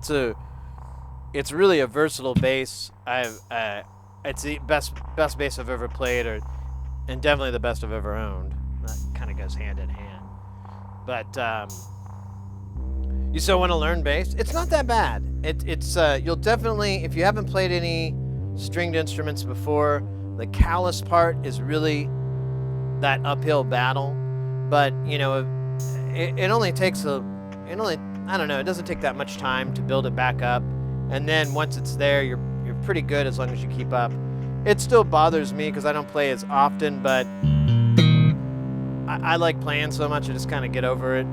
It's really a versatile bass. It's the best bass I've ever played, and definitely the best I've ever owned. That kind of goes hand in hand. But you still want to learn bass? It's not that bad. It's you'll definitely, if you haven't played any stringed instruments before, the callous part is really that uphill battle. But it only takes I don't know, it doesn't take that much time to build it back up, and then once it's there, you're pretty good as long as you keep up. It still bothers me because I don't play as often, but I like playing so much I just kind of get over it.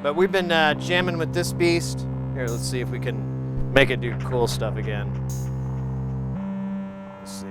But we've been jamming with this beast. Here, let's see if we can make it do cool stuff again. Let's see.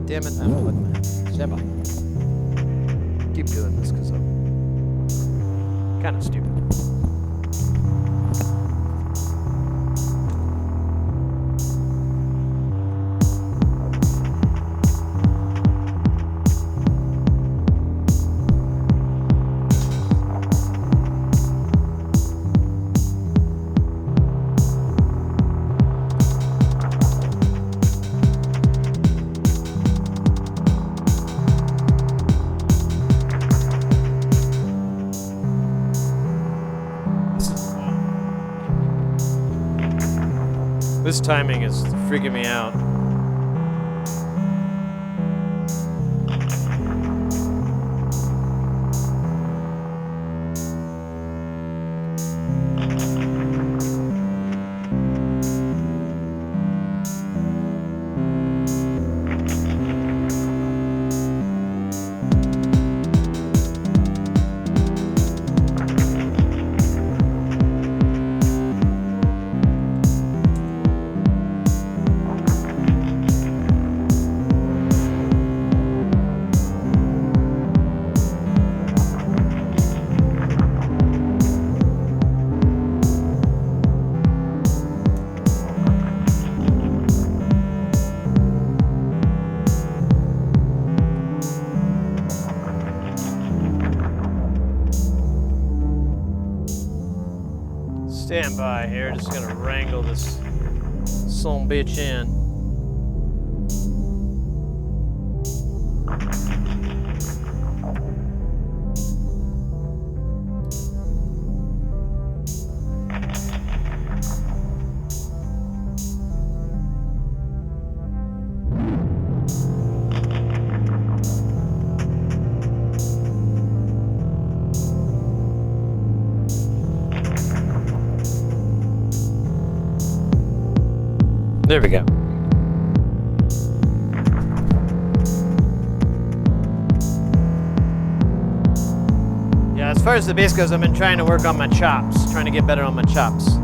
God damn it. I'm a hook man. Stand by. Keep doing this because I'm kind of stupid. This timing is freaking me out. Stand by here, just gonna wrangle this son bitch in. There we go. Yeah, as far as the bass goes, I've been trying to work on my chops, trying to get better on my chops.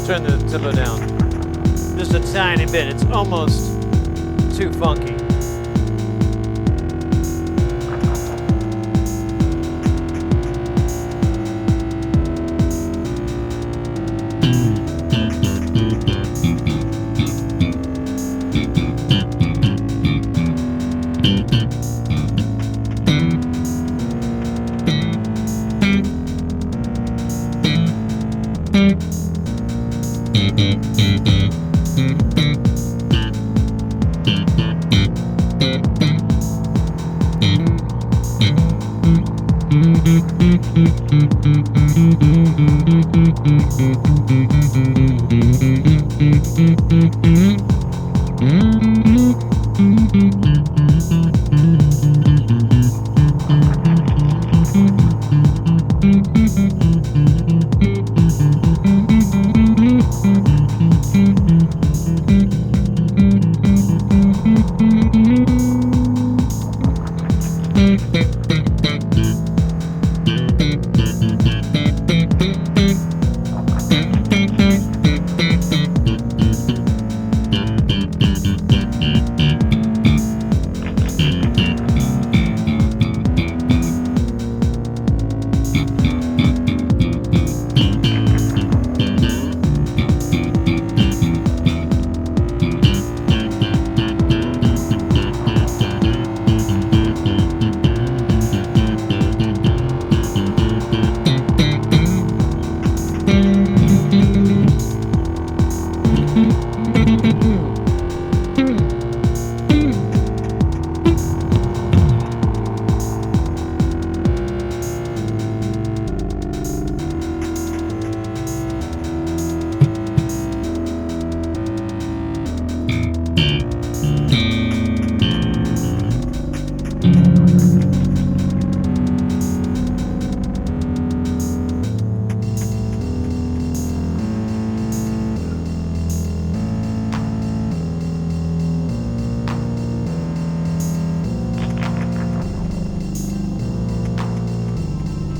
Turn the tempo down just a tiny bit. It's almost too funky.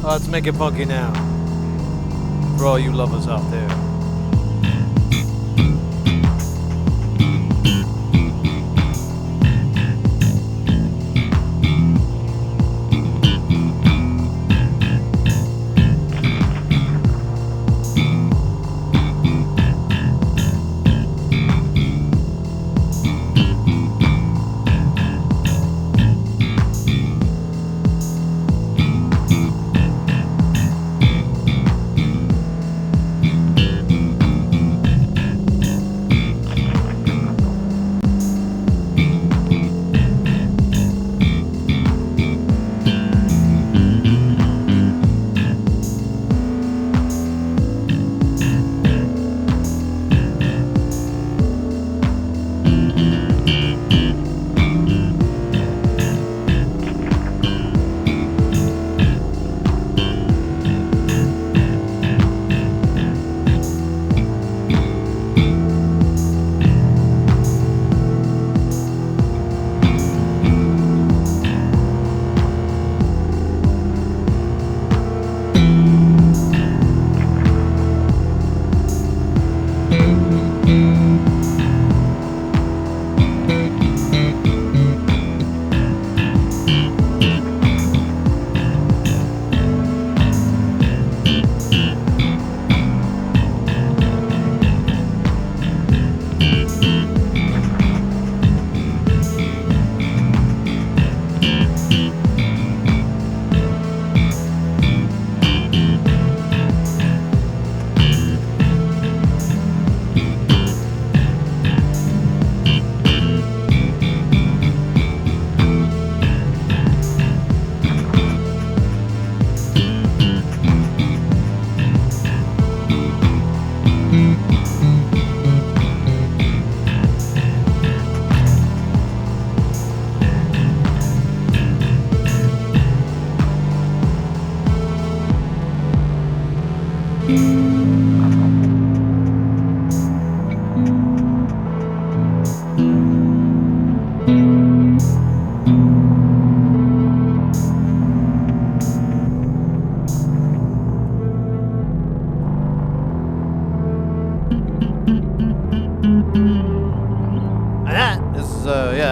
Let's make it funky now. For all you lovers out there.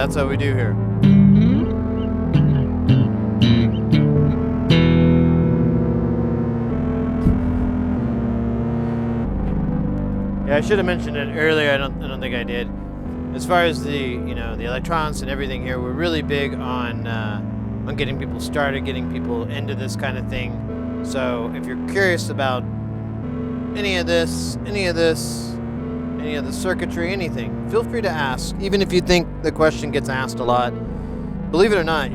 That's what we do here. Yeah, I should have mentioned it earlier. I don't think I did. As far as the the electronics and everything here, we're really big on getting people started, getting people into this kind of thing. So if you're curious about any of this, any of the circuitry, anything, feel free to ask. Even if you think the question gets asked a lot, believe it or not,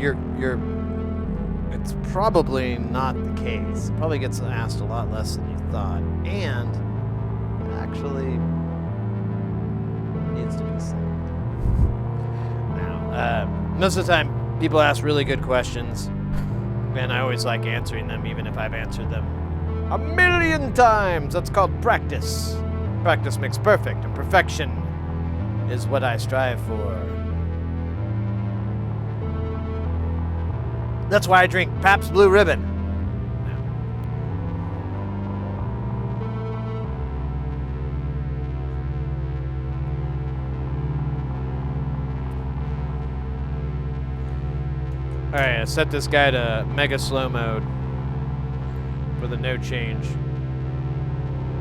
it's probably not the case. It probably gets asked a lot less than you thought, and it actually needs to be said. Now, most of the time, people ask really good questions, and I always like answering them, even if I've answered them a million times. That's called practice. Practice makes perfect, and perfection is what I strive for. That's why I drink Pabst Blue Ribbon. Alright, I set this guy to mega slow mode for the no change.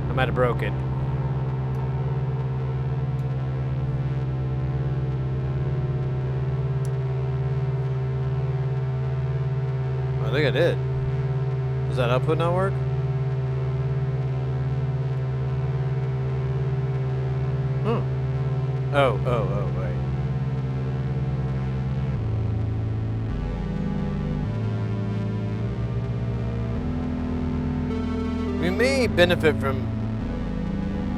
I might have broke it. I think I did. Does that output not work? Oh, wait. We may benefit from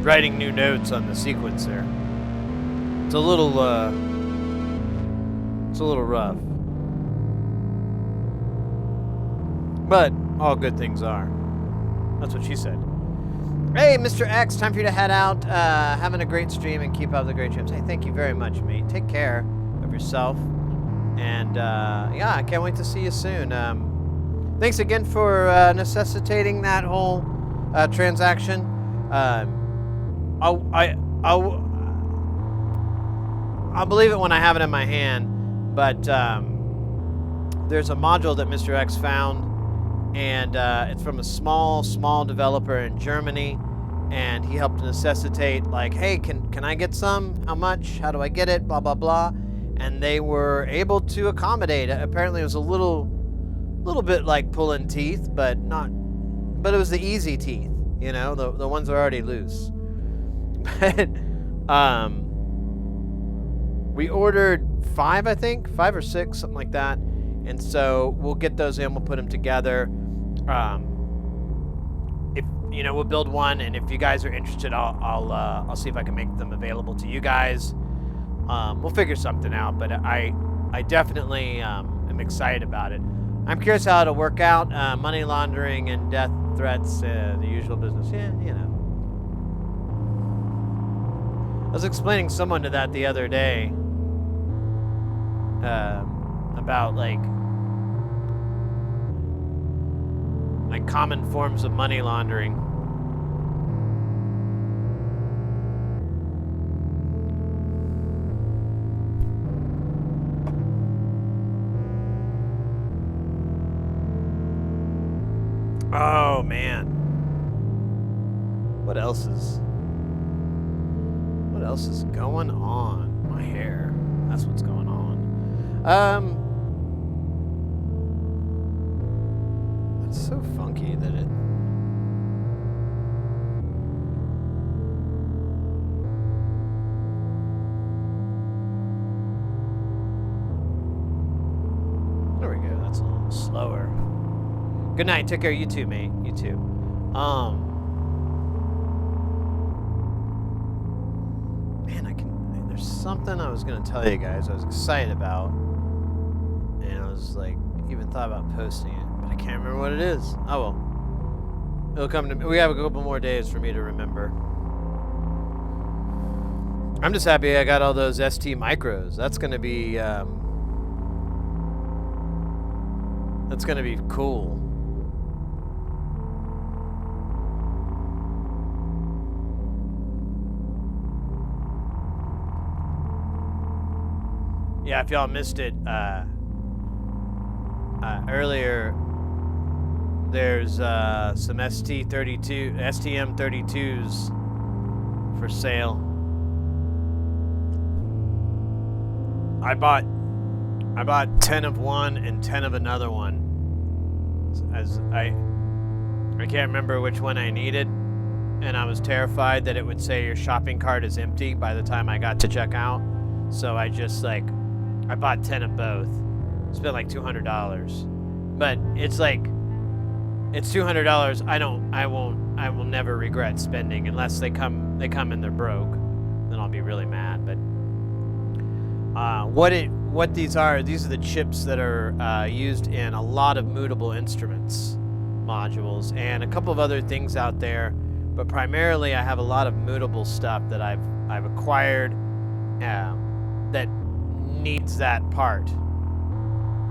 writing new notes on the sequencer. It's a little rough. But all good things are. That's what she said. Hey, Mr. X, time for you to head out. Having a great stream and keep up the great streams. Hey, thank you very much, mate. Take care of yourself. And yeah, I can't wait to see you soon. Thanks again for necessitating that whole transaction. I'll believe it when I have it in my hand. But there's a module that Mr. X found. And it's from a small developer in Germany, and he helped necessitate, like, hey, can I get some? How much? How do I get it? Blah blah blah. And they were able to accommodate. Apparently, it was a little bit like pulling teeth, but it was the easy teeth, you know, the ones that are already loose. But we ordered 5, I think, 5 or 6, something like that. And so we'll get those in. We'll put them together. If you know, we'll build one, and if you guys are interested, I'll see if I can make them available to you guys. We'll figure something out, but I definitely am excited about it. I'm curious how it'll work out. Money laundering and death threats, the usual business. Yeah, you know. I was explaining someone to that the other day about like common forms of money laundering. Oh man. What else is going on? My hair. That's what's going on. It's so funky that it... There we go. That's a little slower. Good night. Take care. You too, mate. You too. Man, there's something I was going to tell you guys I was excited about. And I was like, even thought about posting it. I can't remember what it is. Oh well. It'll come to me. We have a couple more days for me to remember. I'm just happy I got all those ST micros. That's gonna be cool. Yeah, if y'all missed it earlier, there's some STM32s for sale. I bought 10 of one and 10 of another one. As I can't remember which one I needed, and I was terrified that it would say your shopping cart is empty by the time I got to checkout. So I just I bought 10 of both. Spent like $200. But it's like, it's $200 I will never regret spending unless they come and they're broke. Then I'll be really mad. But what these are the chips that are used in a lot of mutable instruments modules and a couple of other things out there, but primarily I have a lot of mutable stuff that I've acquired that needs that part.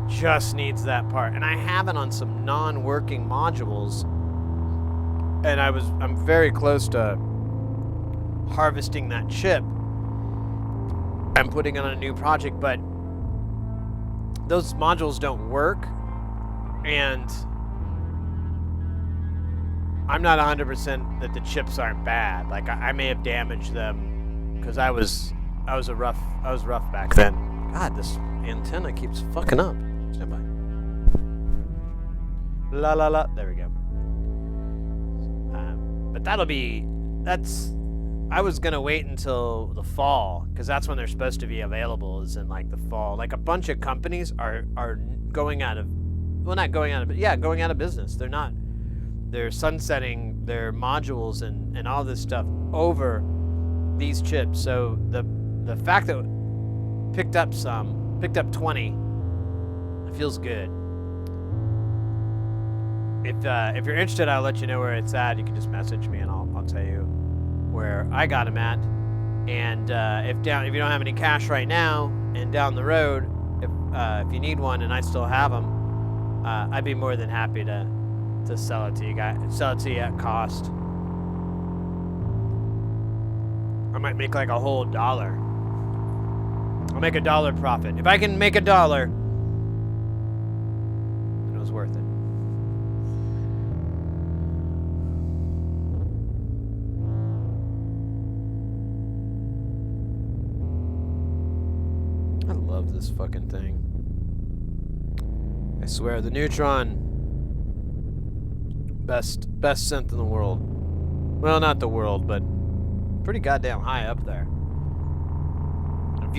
Just needs that part, and I have it on some non-working modules, and I'm very close to harvesting that chip. I'm putting it on a new project, but those modules don't work, and I'm not 100% that the chips aren't bad. Like I may have damaged them because I was rough back then. God, this antenna keeps fucking up. Stand by. La la la. There we go. But I was gonna wait until the fall because that's when they're supposed to be available. Is in like the fall. Like a bunch of companies are going out of, well, not going out of, but yeah, going out of business. They're sunsetting their modules and all this stuff over these chips. So the fact that picked up 20, it feels good. If you're interested, I'll let you know where it's at. You can just message me and I'll tell you where I got them at. And if you don't have any cash right now, and down the road, if you need one and I still have them, I'd be more than happy to sell it to you guys. Sell it to you at cost. I might make like a whole $1. I'll make $1 profit. If I can make $1, then it was worth it. I love this fucking thing. I swear, the Neutron, best synth in the world. Well, not the world, but pretty goddamn high up there. I've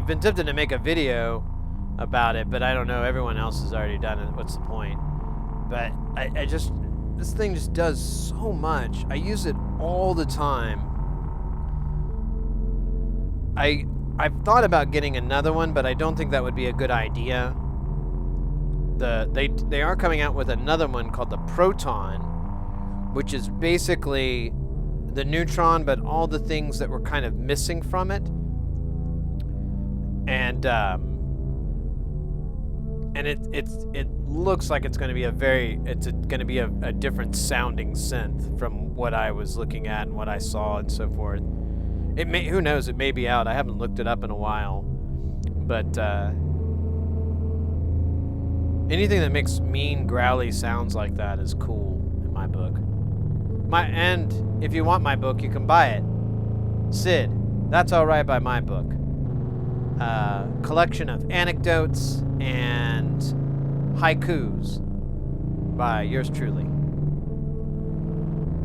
been tempted to make a video about it, but I don't know. Everyone else has already done it. What's the point? But this thing just does so much. I use it all the time. I've thought about getting another one, but I don't think that would be a good idea. They are coming out with another one called the Proton, which is basically the Neutron, but all the things that were kind of missing from it. And it looks like it's going to be a different sounding synth from what I was looking at and what I saw and so forth. Who knows, it may be out. I haven't looked it up in a while. But anything that makes mean, growly sounds like that is cool in my book. And if you want my book, you can buy it. Sid, That's Alright by my book. Collection of anecdotes and haikus by yours truly.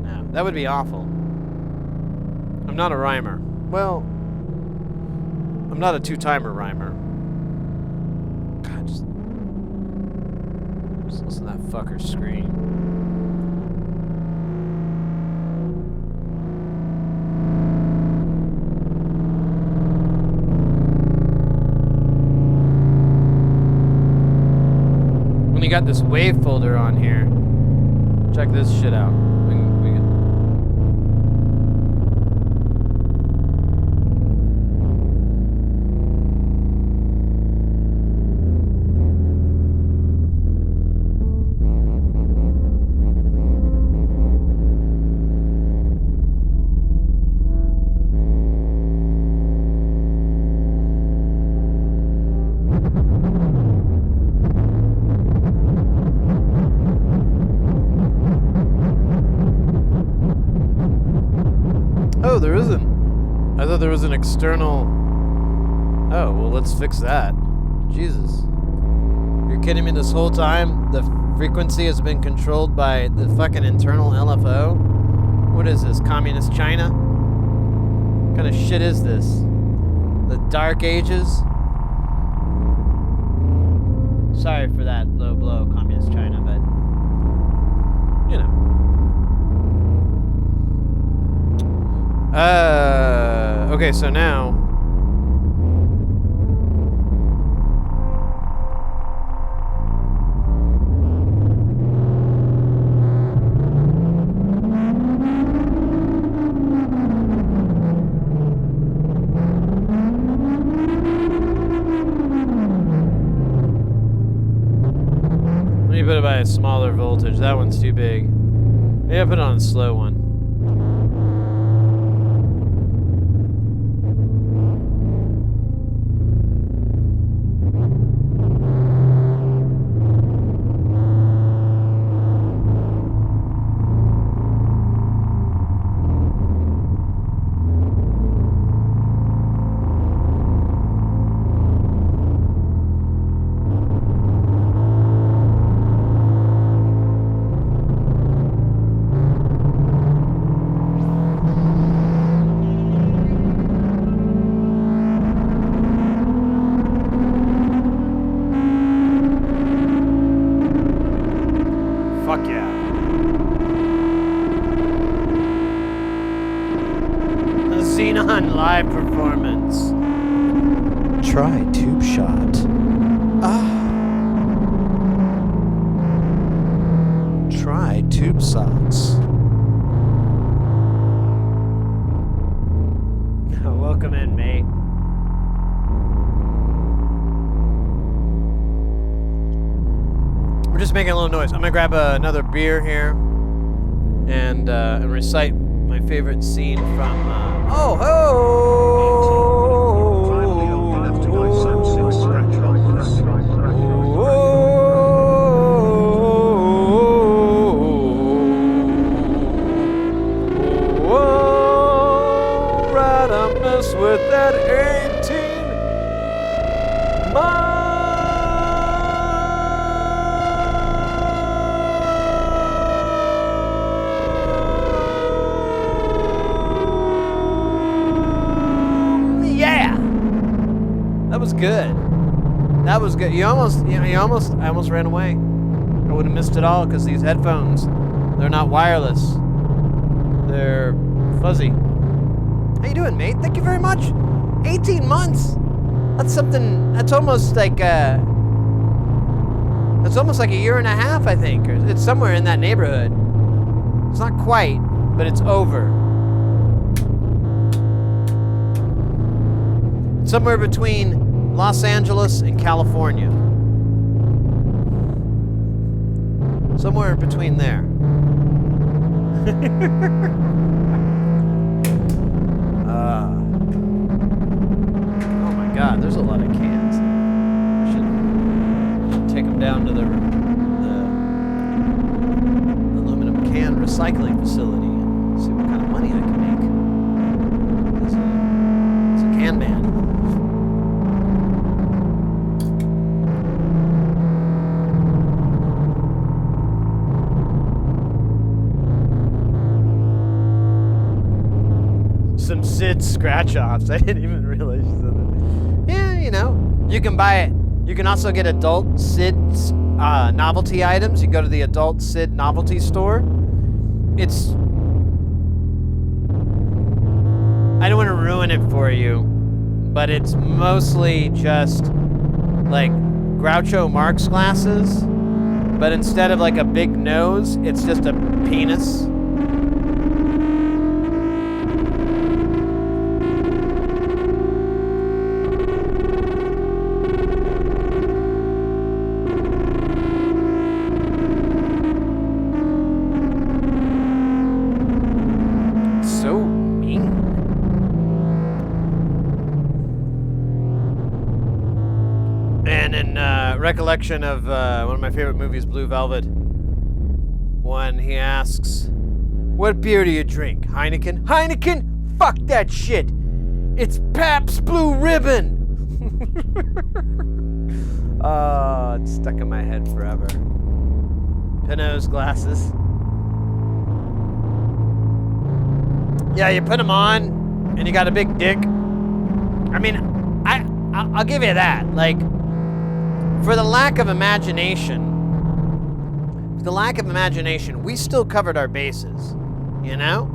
Now, that would be awful. I'm not a rhymer. Well, I'm not a two-timer rhymer. God, just listen to that fucker scream. When you got this wave folder on here, check this shit out. Oh, there isn't. I thought there was an external... Oh, well, let's fix that. Jesus. You're kidding me? This whole time, the frequency has been controlled by the fucking internal LFO? What is this? Communist China? What kind of shit is this? The Dark Ages? Sorry for that low blow, Communist China, but you know. Okay, so now. Let me put it by a smaller voltage. That one's too big. Maybe I put it on a slow one. Fuck yeah. A Xenon live performance. Try tube shot. Try tube socks. Welcome in, mate. We're just making a little noise. I'm gonna grab another beer here and recite my favorite scene from. Oh ho! Finally, on left to go some six scratch on this. Whoa, right, I mess with that 18 Yeah, that was good. That was good. I almost ran away. I would have missed it all because these headphones, they're not wireless. They're fuzzy. How you doing, mate? Thank you very much. 18 months. That's something. That's almost like a year and a half, I think. Or it's somewhere in that neighborhood. It's not quite, but it's over. Somewhere between Los Angeles and California. Somewhere in between there. Oh my God, there's a lot of cans. I should take them down to the aluminum can recycling facility and see what kind of money I can make. As a can man. Some Sid scratch-offs. I didn't even realize you said that. Yeah, you know, you can buy it. You can also get adult Sid novelty items. You go to the adult Sid novelty store. It's... I don't want to ruin it for you, but it's mostly just like Groucho Marx glasses, but instead of like a big nose, it's just a penis. So mean. And in recollection of one of my favorite movies, Blue Velvet, when he asks, "What beer do you drink? Heineken? Heineken? Fuck that shit! It's Pabst Blue Ribbon!" Oh, it's stuck in my head forever. Pinot's glasses. Yeah, you put them on, and you got a big dick. I mean, I'll give you that. Like, for the lack of imagination, we still covered our bases. You know,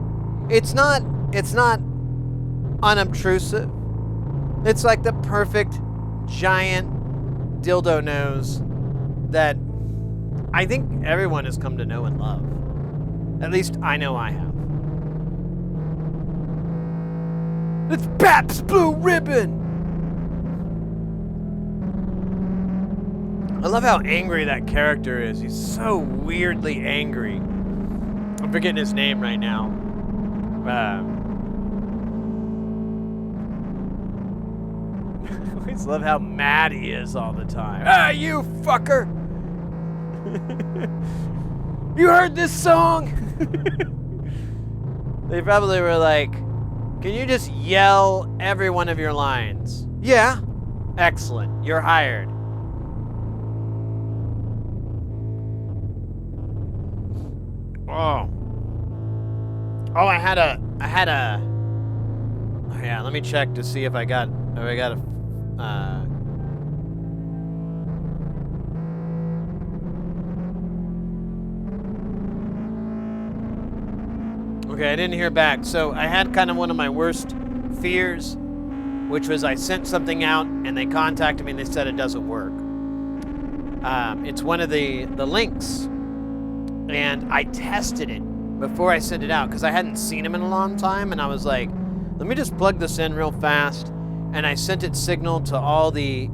it's not unobtrusive. It's like the perfect giant dildo nose that I think everyone has come to know and love. At least I know I have. It's Pabst Blue Ribbon! I love how angry that character is. He's so weirdly angry. I'm forgetting his name right now. I always love how mad he is all the time. Ah, you fucker! You heard this song? They probably were like, can you just yell every one of your lines? Yeah. Excellent. You're hired. Oh, I had a. Oh yeah, let me check to see if I got a. Okay, I didn't hear back. So I had kind of one of my worst fears, which was I sent something out and they contacted me and they said it doesn't work. It's one of the links. And I tested it before I sent it out because I hadn't seen him in a long time, and I was like, let me just plug this in real fast. And I sent it signal to all the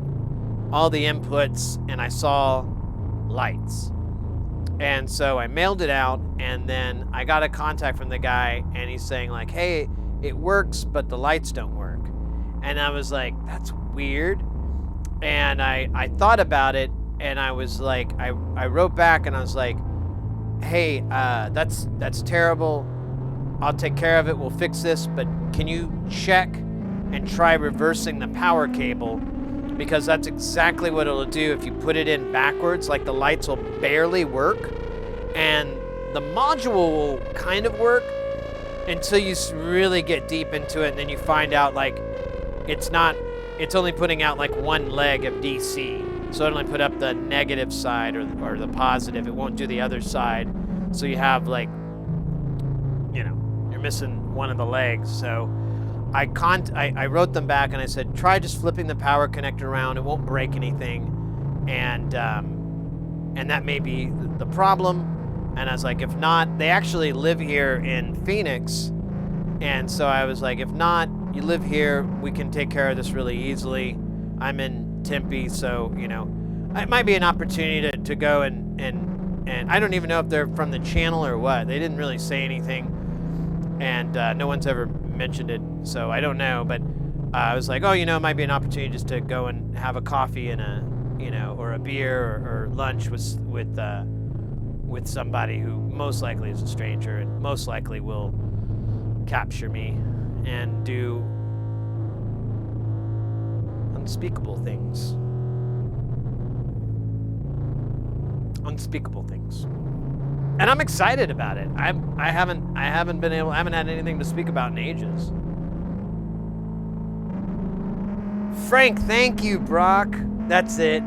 inputs, and I saw lights. And so I mailed it out, and then I got a contact from the guy, and he's saying like, hey, it works, but the lights don't work. And I was like, that's weird. And I thought about it, and I was like, I wrote back, and I was like, hey, that's terrible. I'll take care of it. We'll fix this, but can you check and try reversing the power cable? Because that's exactly what it'll do if you put it in backwards. Like, the lights will barely work, and the module will kind of work until you really get deep into it, and then you find out like it's only putting out like one leg of DC. So it only put up the negative side or the positive. It won't do the other side. So you have like, you know, you're missing one of the legs. So I wrote them back and I said, try just flipping the power connector around. It won't break anything. And that may be the problem. And I was like, if not, they actually live here in Phoenix. And so I was like, if not, you live here, we can take care of this really easily. I'm in Tempe, so, you know, it might be an opportunity to go and I don't even know if they're from the channel or what. They didn't really say anything, and no one's ever mentioned it, so I don't know. But I was like, oh, you know, it might be an opportunity just to go and have a coffee and or a beer or lunch with somebody who most likely is a stranger and most likely will capture me and do unspeakable things. Unspeakable things. And I'm excited about it. I haven't had anything to speak about in ages. Frank, thank you, Brock. That's it.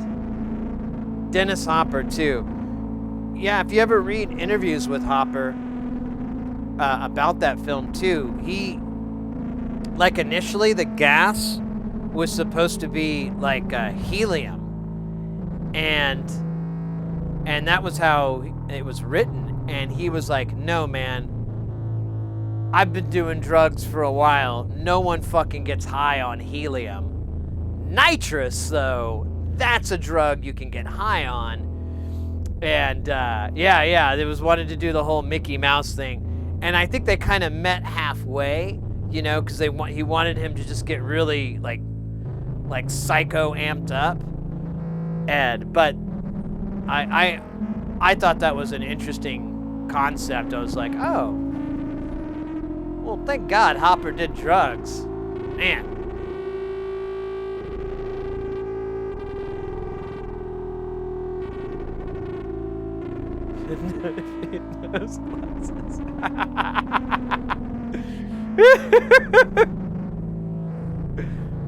Dennis Hopper too. Yeah, if you ever read interviews with Hopper about that film too, he, like, initially the gas was supposed to be like helium, and that was how it was written. And he was like, no, man, I've been doing drugs for a while. No one fucking gets high on helium. Nitrous, though, that's a drug you can get high on. And it was wanted to do the whole Mickey Mouse thing, and I think they kind of met halfway, you know, because he wanted him to just get really like psycho amped up. But I thought that was an interesting concept. I was like, oh, well, thank God Hopper did drugs, man. Nose glasses.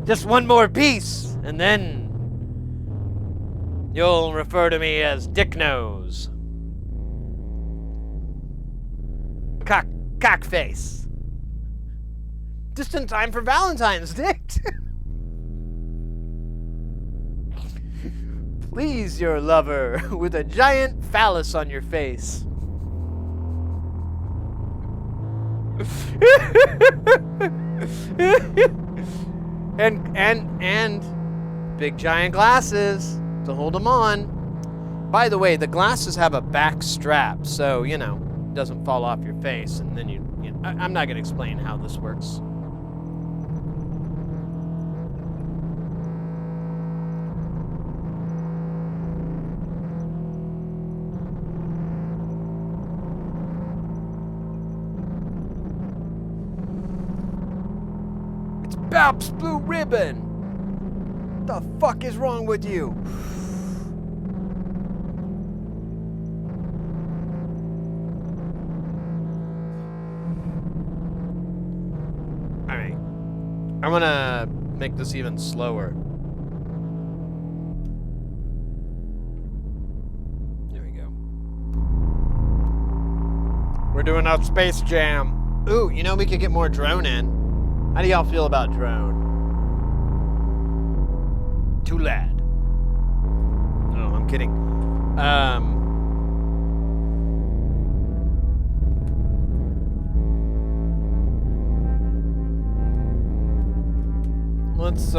Just one more piece, and then you'll refer to me as Dick Nose. Cockface. Just in time for Valentine's Day. Please your lover with a giant phallus on your face. and big giant glasses to hold them on. By the way, the glasses have a back strap, so you know, it doesn't fall off your face, and then you know, I'm not going to explain how this works. Babs Blue Ribbon! The fuck is wrong with you? Alright. I'm gonna make this even slower. There we go. We're doing our Space Jam. Ooh, you know we could get more drone in. How do y'all feel about drone? Too loud. Oh, I'm kidding. Let's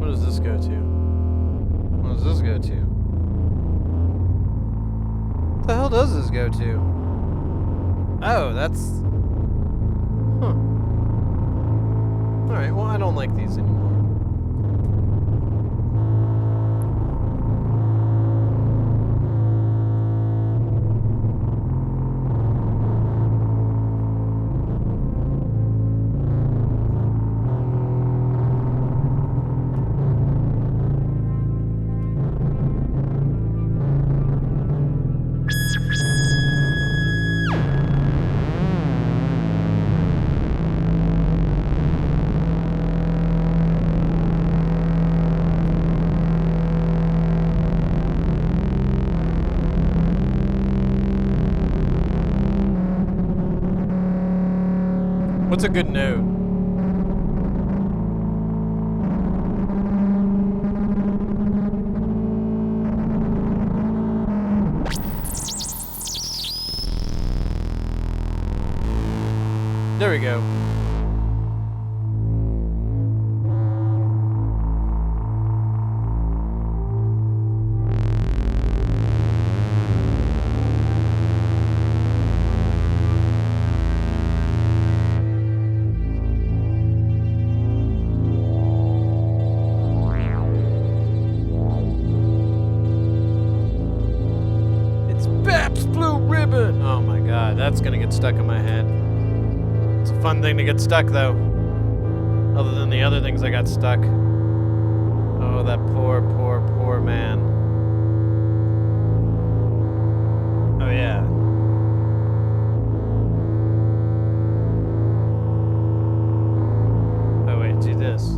What does this go to? What does this go to? What the hell does this go to? Oh, that's... Huh. Alright, well I don't like these anymore. What's a good note? There we go. Oh my god, that's gonna get stuck in my head. It's a fun thing to get stuck though. Other than the other things I got stuck. Oh, that poor, poor, poor man. Oh yeah. Oh wait, do this.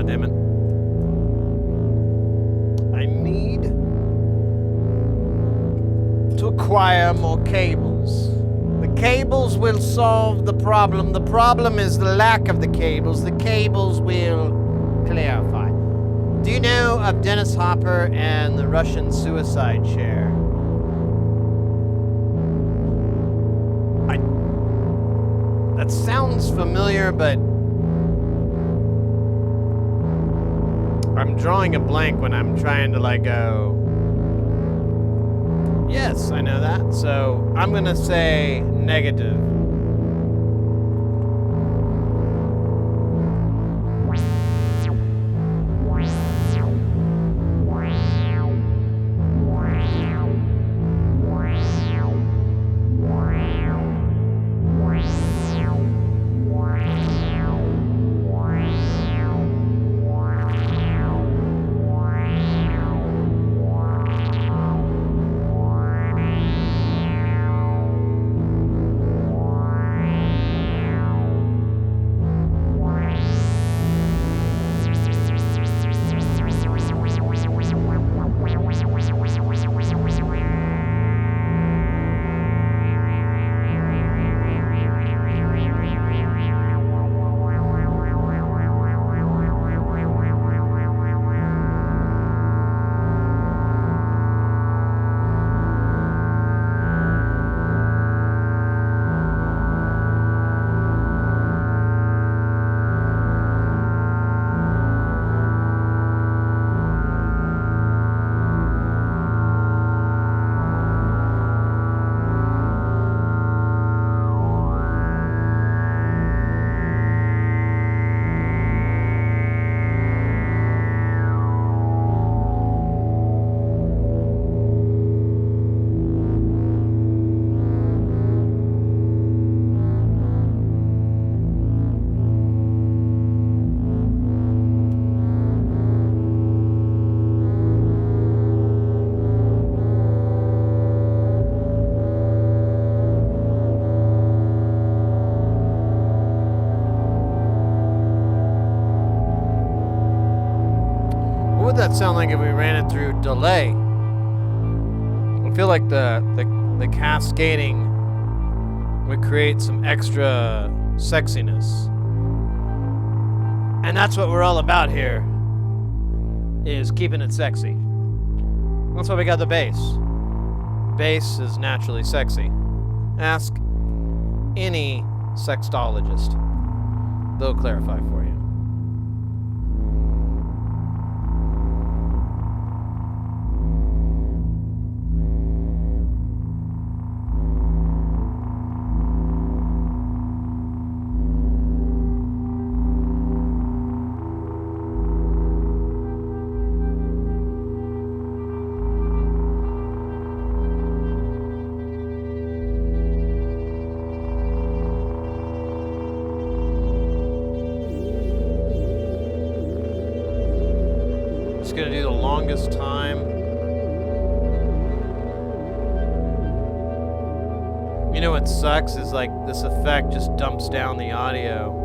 Damn it. I need to acquire more cables. The cables will solve the problem. The problem is the lack of the cables. The cables will clarify. Do you know of Dennis Hopper and the Russian suicide chair? That sounds familiar, but I'm drawing a blank when I'm trying to like go. Yes, I know that. So I'm going to say negative. What would that sound like if we ran it through delay? I feel like the cascading would create some extra sexiness. And that's what we're all about here, is keeping it sexy. That's why we got the bass. Bass is naturally sexy. Ask any sexologist. They'll clarify for you. Gonna do the longest time. You know what sucks is like this effect just dumps down the audio.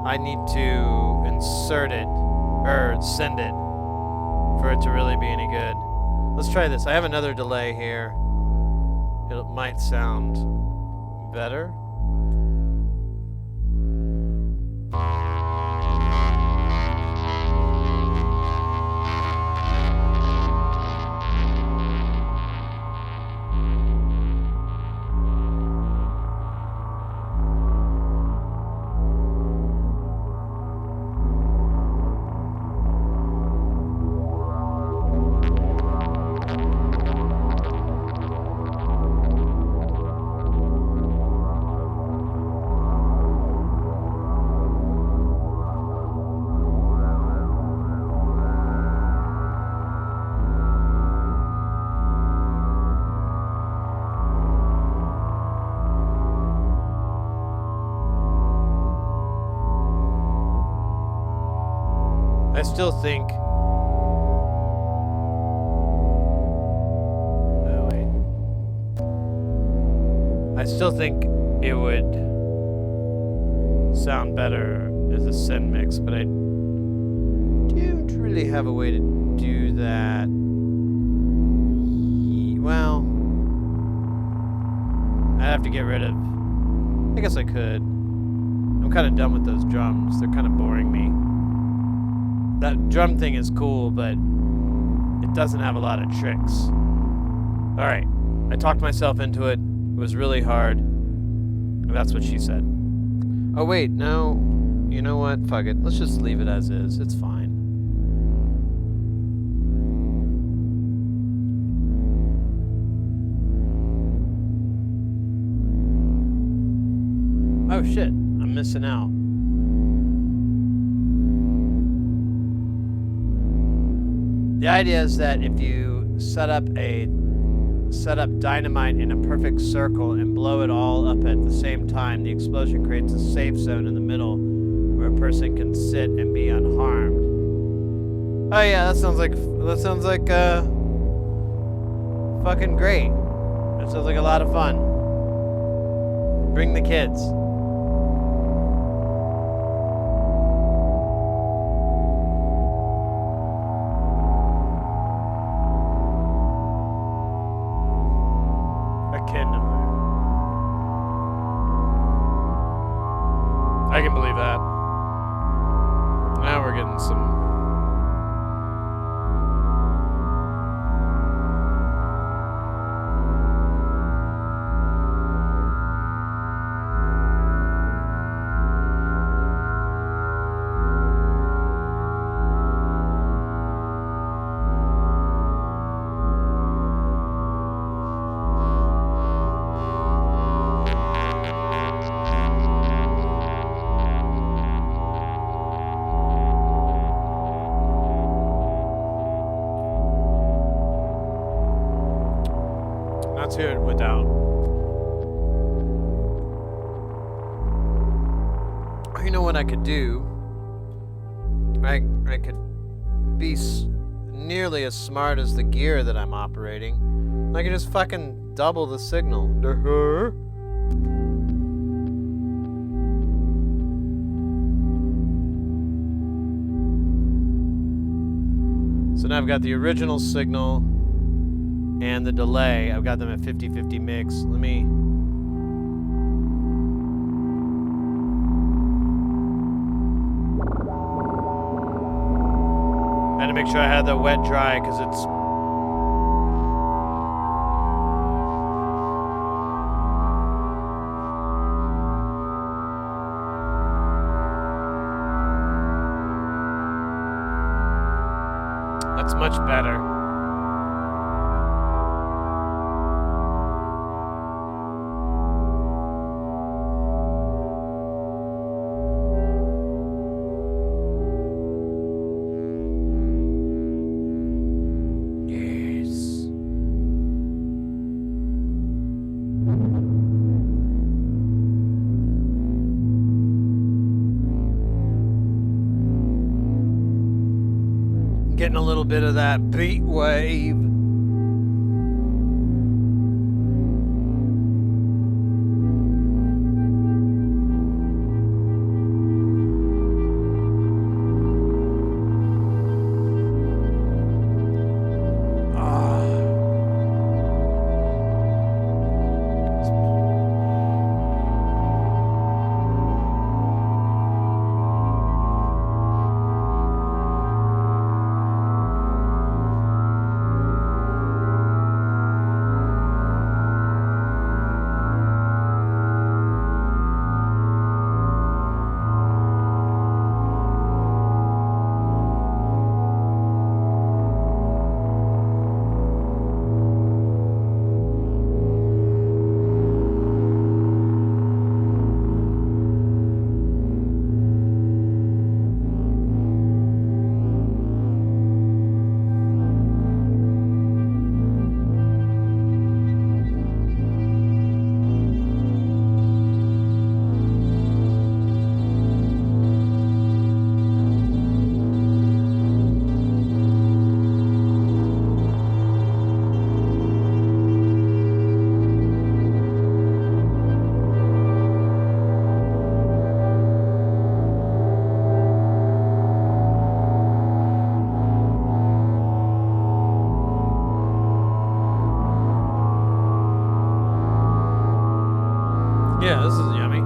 I need to insert it or send it for it to really be any good. Let's try this. I have another delay here. It might sound better. I still think. Oh, wait. I still think it would sound better as a send mix, but I don't really have a way to do that. Well, I'd have to get rid of. I guess I could. I'm kind of done with those drums. They're kind of boring me. That drum thing is cool, but it doesn't have a lot of tricks. Alright, I talked myself into it. It was really hard. That's what she said. Oh wait, no. You know what? Fuck it. Let's just leave it as is. It's fine. shit, I'm missing out. The idea is that if you set up dynamite in a perfect circle and blow it all up at the same time, the explosion creates a safe zone in the middle where a person can sit and be unharmed. Oh yeah, that sounds like fucking great. That sounds like a lot of fun. Bring the kids. I can believe that. Now we're getting some... Let's hear it without. You know what I could do? I could be nearly as smart as the gear that I'm operating. I could just fucking double the signal. So now I've got the original signal and the delay. I've got them at 50-50 mix. Let me... I had to make sure I had the wet dry because it's... That's much better. Getting a little bit of that beat wave. Yeah, this is yummy.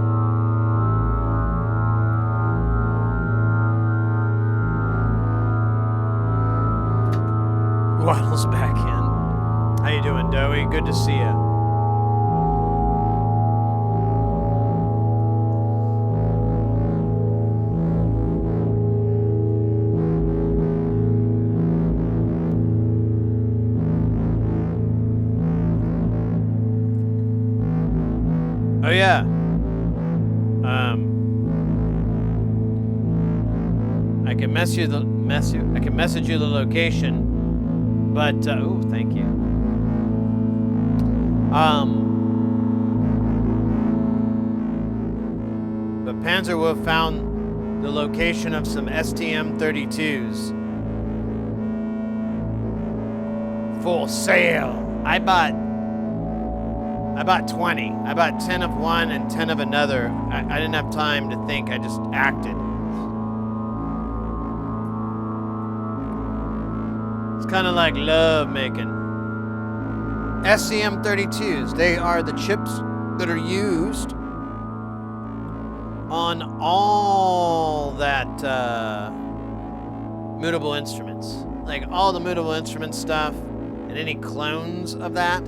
Waddle's back in. How you doing, Doey? Good to see you. Oh yeah. I can message you the location, but oh, thank you. But Panzerwolf found the location of some STM-32s. Full sale. I bought 20. I bought 10 of one and 10 of another. I didn't have time to think. I just acted. It's kind of like love making. SCM-32s. They are the chips that are used on all that mutable instruments. Like all the mutable instrument stuff and any clones of that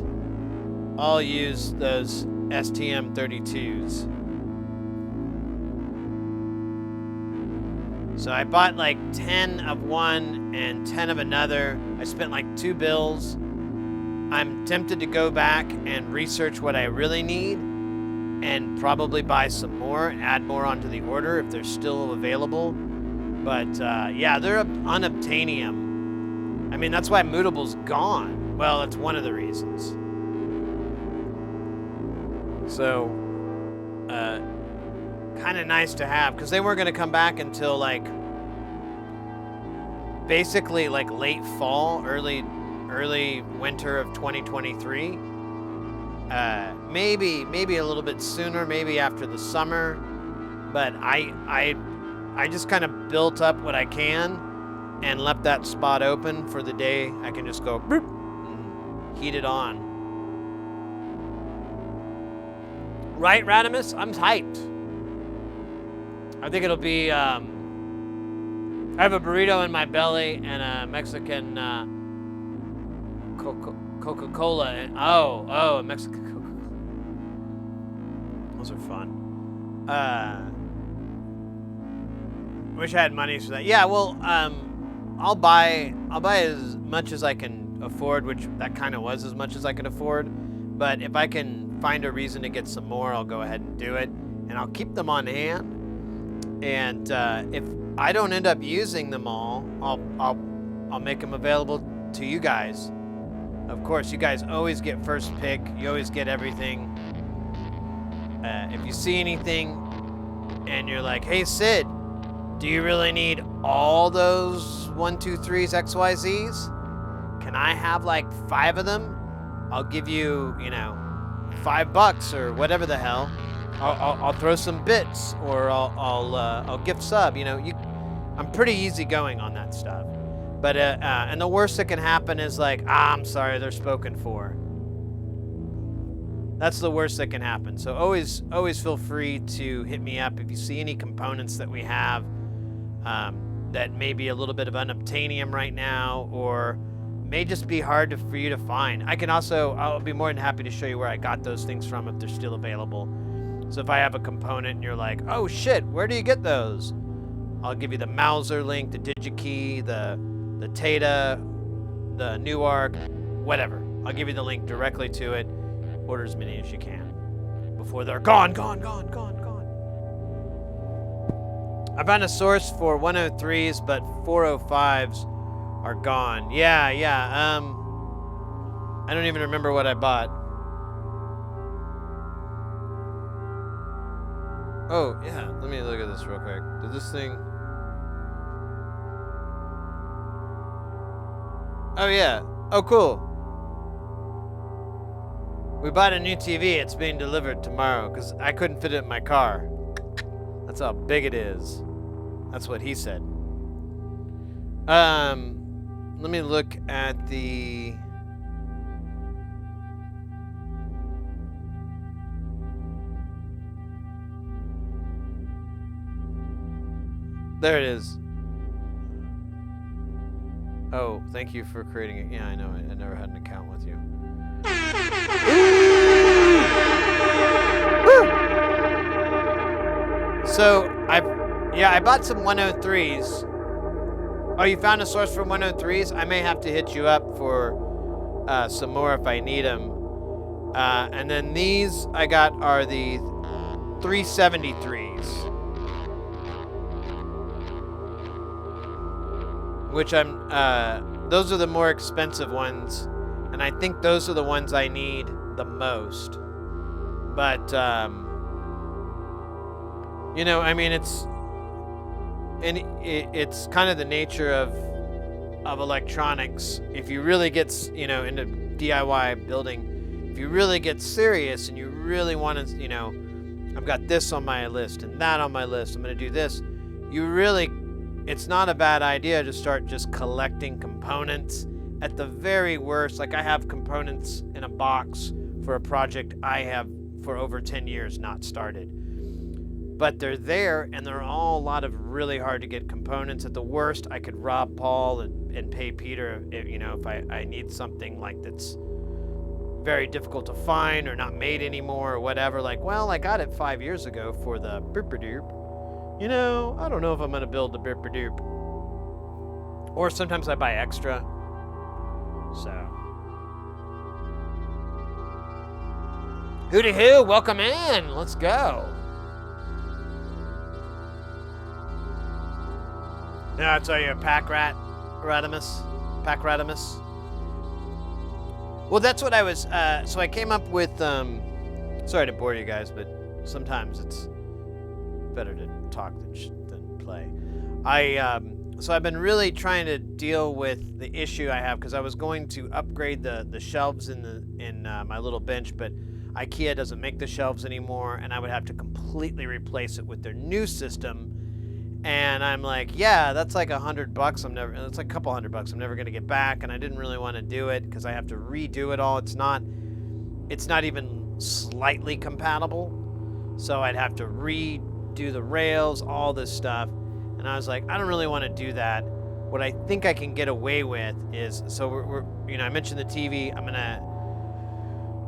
all use those STM-32s. So I bought like 10 of one and 10 of another. I spent like $2 I'm tempted to go back and research what I really need and probably buy some more, add more onto the order if they're still available. But yeah, they're unobtainium. I mean, that's why Mutable's gone. Well, that's one of the reasons. So, kind of nice to have, because they weren't going to come back until like basically like late fall, early winter of 2023. Maybe a little bit sooner, maybe after the summer. But I just kind of built up what I can and left that spot open for the day. I can just go boop and heat it on. Right, Radimus? I'm hyped. I think it'll be, I have a burrito in my belly and a Mexican Coca-Cola. Oh, a Mexican Coca-Cola. Those are fun. Wish I had money for that. Yeah, well, I'll buy as much as I can afford, which that kind of was as much as I could afford. But if I can find a reason to get some more, I'll go ahead and do it, and I'll keep them on hand. And if I don't end up using them all, I'll make them available to you guys. Of course, you guys always get first pick. You always get everything. If you see anything and you're like, hey, Sid, do you really need all those 1, 2, 3s, XYZs? Can I have like 5 of them? I'll give you, $5 or whatever the hell. I'll throw some bits, or I'll gift sub. I'm pretty easygoing on that stuff. But and the worst that can happen is like, I'm sorry, they're spoken for. That's the worst that can happen. So always feel free to hit me up if you see any components that we have that may be a little bit of unobtainium right now, or may just be hard for you to find. I'll be more than happy to show you where I got those things from if they're still available. So if I have a component and you're like, oh shit, where do you get those? I'll give you the Mauser link, the DigiKey, the Tata, the Newark, whatever. I'll give you the link directly to it. Order as many as you can before they're gone. I found a source for 103s, but 405s are gone. Yeah. I don't even remember what I bought. Oh, yeah. Let me look at this real quick. Did this thing... Oh, yeah. Oh, cool. We bought a new TV. It's being delivered tomorrow because I couldn't fit it in my car. That's how big it is. That's what he said. Let me look at the... There it is. Oh, thank you for creating it. Yeah, I know. I never had an account with you. So, I bought some 103s. Oh, you found a source for 103s? I may have to hit you up for some more if I need them. And then these I got are the 373s. which those are the more expensive ones, and I think those are the ones I need the most. But you know, I mean, it's kind of the nature of electronics. If you really get, you know, into DIY building, if you really get serious and you really want to, you know, I've got this on my list and that on my list, I'm going to do this, it's not a bad idea to start just collecting components. At the very worst, like I have components in a box for a project I have for over 10 years not started. But they're there, and they're all a lot of really hard to get components. At the worst, I could rob Paul and pay Peter, you know, if I need something like that's very difficult to find or not made anymore or whatever. Like, well, I got it 5 years ago for the Birpadoop. You know, I don't know if I'm going to build the Birpadoop. Or sometimes I buy extra. So. Hooty hoo, welcome in. Let's go. No, I'll tell you, pack ratimus. Well, that's what I was, so I came up with, sorry to bore you guys, but sometimes it's better to talk than play. So I've been really trying to deal with the issue I have, because I was going to upgrade the shelves in my little bench, but IKEA doesn't make the shelves anymore, and I would have to completely replace it with their new system. And I'm like, yeah, that's like $100. It's like a couple $100. I'm never gonna get back, and I didn't really want to do it because I have to redo it all. It's not even slightly compatible, so I'd have to redo the rails, all this stuff. And I was like, I don't really want to do that. What I think I can get away with is, so we're you know, I mentioned the TV. I'm gonna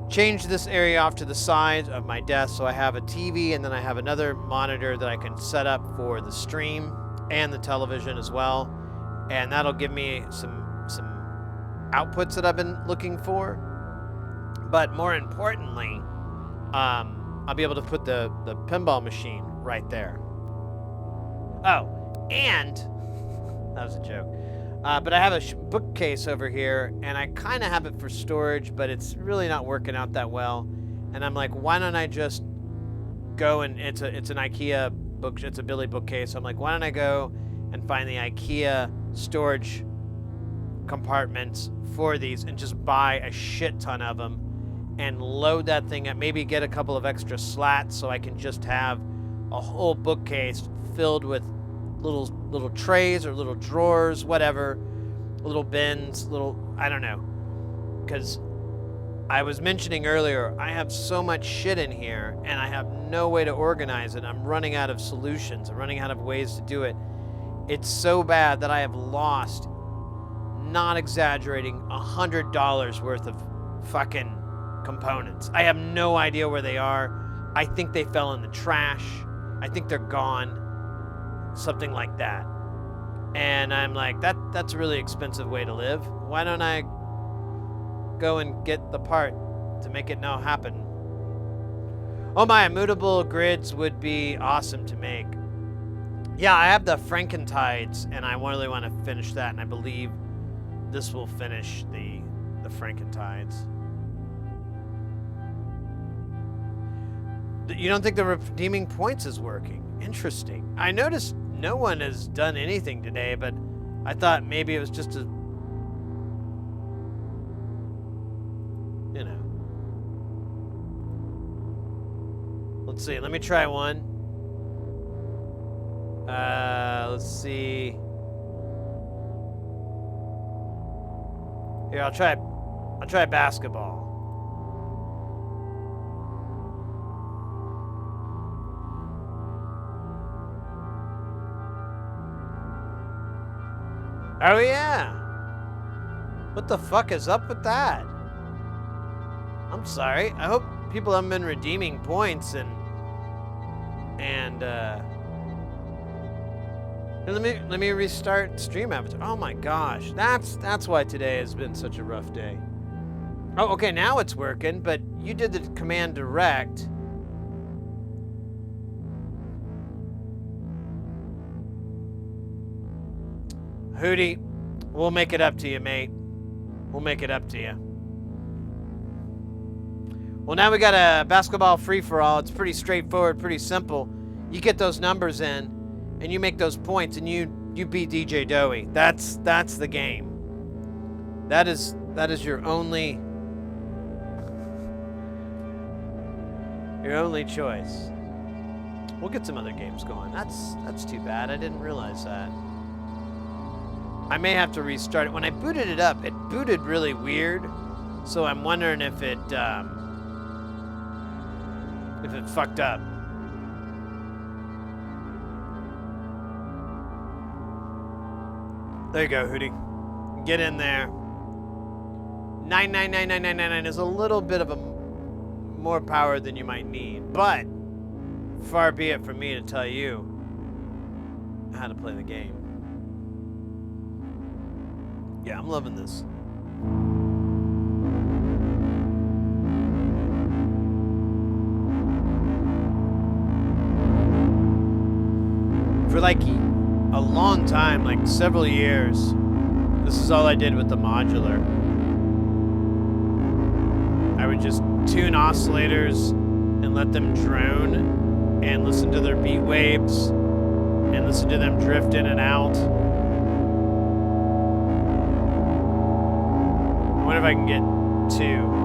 change this area off to the side of my desk, so I have a TV and then I have another monitor that I can set up for the stream and the television as well, and that'll give me some outputs that I've been looking for. But more importantly, I'll be able to put the pinball machine right there. Oh, and that was a joke. But I have a bookcase over here, and I kind of have it for storage, but it's really not working out that well. And I'm like, why don't I just go and it's an IKEA book, it's a Billy bookcase. So I'm like, why don't I go and find the IKEA storage compartments for these and just buy a shit ton of them and load that thing up, maybe get a couple of extra slats so I can just have a whole bookcase filled with little trays or little drawers, whatever, little bins, I don't know. Because I was mentioning earlier, I have so much shit in here and I have no way to organize it. I'm running out of solutions. I'm running out of ways to do it. It's so bad that I have lost, not exaggerating, $100 worth of fucking components. I have no idea where they are. I think they fell in the trash. I think they're gone. Something like that. And I'm like, that's a really expensive way to live. Why don't I go and get the part to make it now happen? Oh, my immutable grids would be awesome to make. Yeah, I have the Frankentides, and I really want to finish that, and I believe this will finish the Frankentides. You don't think the redeeming points is working? Interesting. I noticed no one has done anything today, but I thought maybe it was just a, you know. Let's see. Let me try one. Let's see. Here, I'll try basketball. Oh yeah. What the fuck is up with that? I'm sorry. I hope people haven't been redeeming points and let me restart stream avatar. Oh my gosh. That's why today has been such a rough day. Oh, okay, now it's working, but you did the command direct. Hootie, We'll make it up to you, mate. We'll make it up to you. Well, now we got a basketball free-for-all. It's pretty straightforward, pretty simple. You get those numbers in, and you make those points, and you beat DJ Doughy. That's the game. That is your only choice. We'll get some other games going. That's too bad. I didn't realize that. I may have to restart it. When I booted it up, it booted really weird. So I'm wondering if it fucked up. There you go, Hootie. Get in there. 9999999 is a little bit of a more power than you might need, but far be it from me to tell you how to play the game. Yeah, I'm loving this. For like a long time, like several years, this is all I did with the modular. I would just tune oscillators and let them drone and listen to their beat waves and listen to them drift in and out. I wonder if I can get two.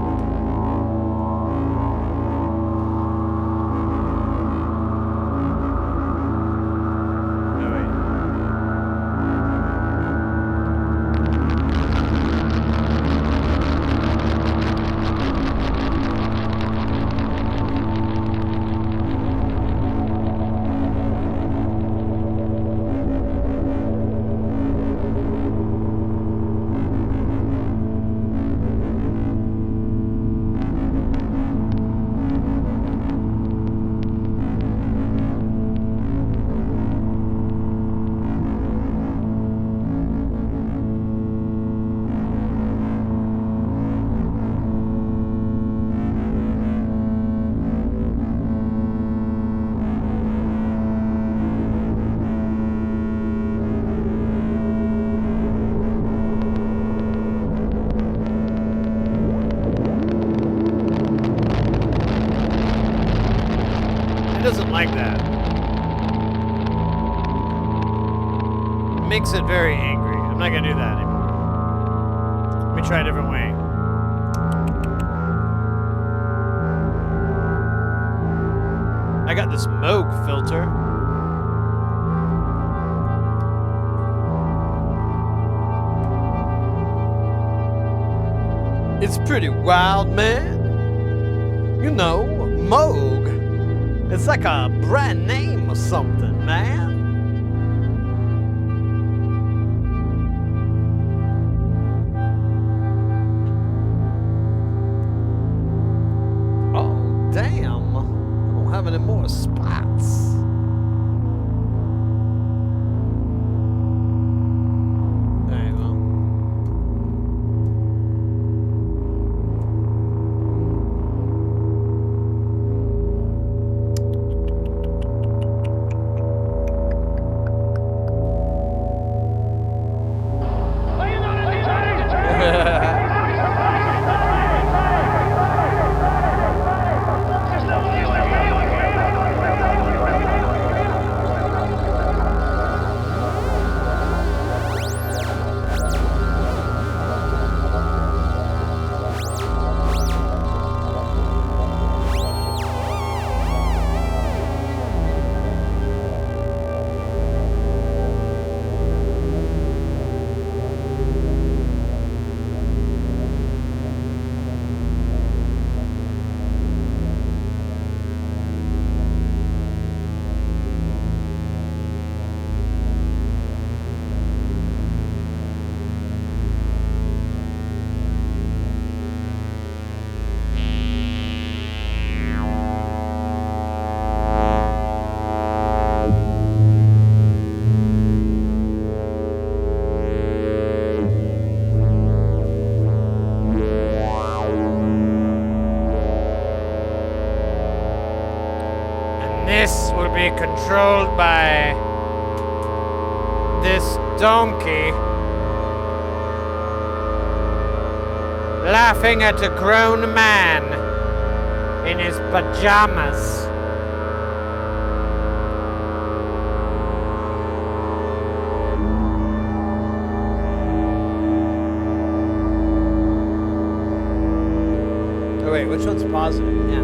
Like that. It makes it very angry. I'm not gonna do that anymore. Let me try a different way. I got this Moog filter. It's pretty wild, man. You know, Moog. It's like a brand name or something, man. Oh, damn. I don't have any more spots. There you go. This will be controlled by this donkey laughing at a grown man in his pajamas. Oh wait, which one's positive? Yeah.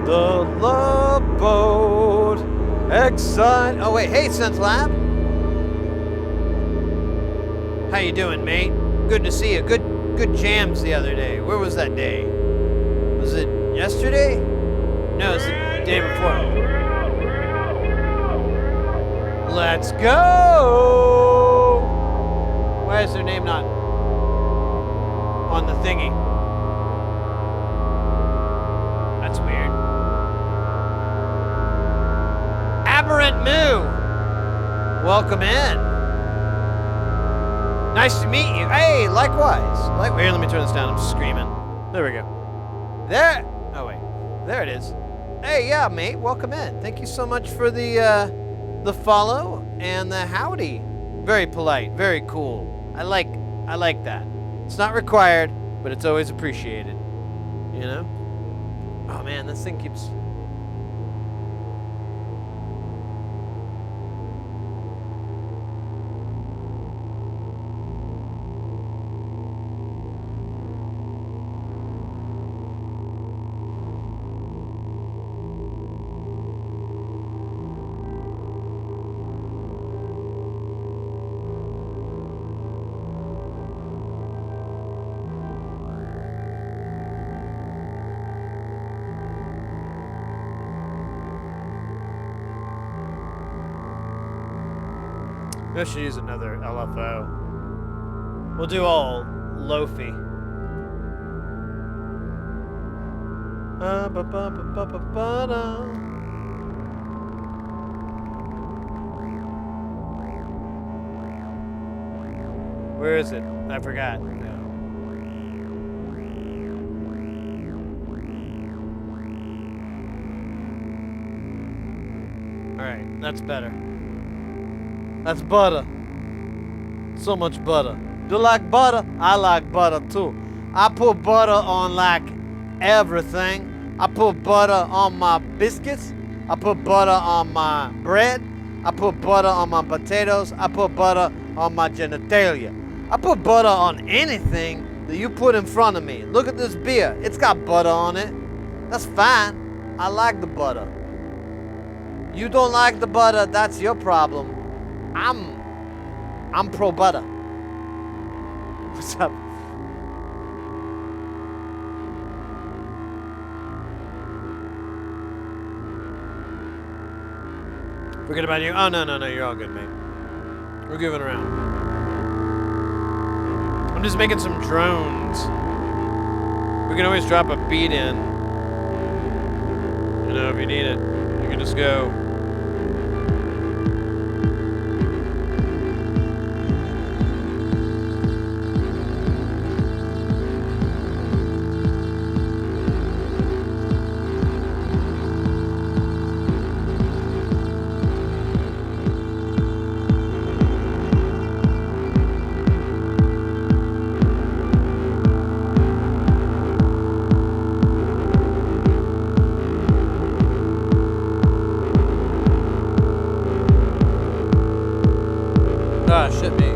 The love boat excite. Oh wait, hey Sense Lab. How you doing, mate? Good to see you. Good jams the other day. Where was that day? Was it yesterday? No, it was the day before. Let's go. Why is their name not on the thingy? That's weird. Aberrant Moo! Welcome in. Nice to meet you. Hey, likewise. Here, let me turn this down. I'm screaming. There we go. There. Oh, wait. There it is. Hey, yeah, mate. Welcome in. Thank you so much for the follow and the howdy. Very polite. Very cool. I like that. It's not required, but it's always appreciated. You know? Oh man, this thing keeps... I should use another LFO. We'll do all Lofi. Where is it? I forgot. No. Alright, that's better. That's butter. So much butter. Do you like butter? I like butter too. I put butter on like everything. I put butter on my biscuits. I put butter on my bread. I put butter on my potatoes. I put butter on my genitalia. I put butter on anything that you put in front of me. Look at this beer. It's got butter on it. That's fine. I like the butter. You don't like the butter, that's your problem. I'm pro butter. What's up? Forget about you. Oh no, you're all good, mate. We're goofing around. I'm just making some drones. We can always drop a beat in. You know, if you need it, you can just go. Ah, shit me.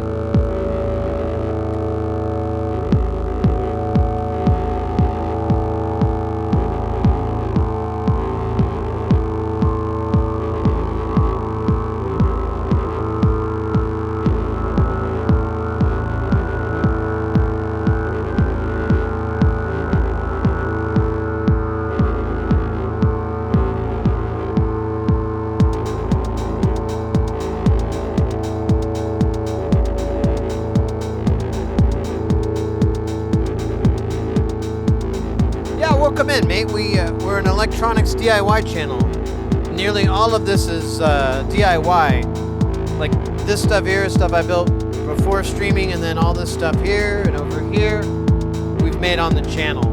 Welcome in, mate. We're an electronics DIY channel. Nearly all of this is DIY. Like this stuff here is stuff I built before streaming, and then all this stuff here and over here we've made on the channel.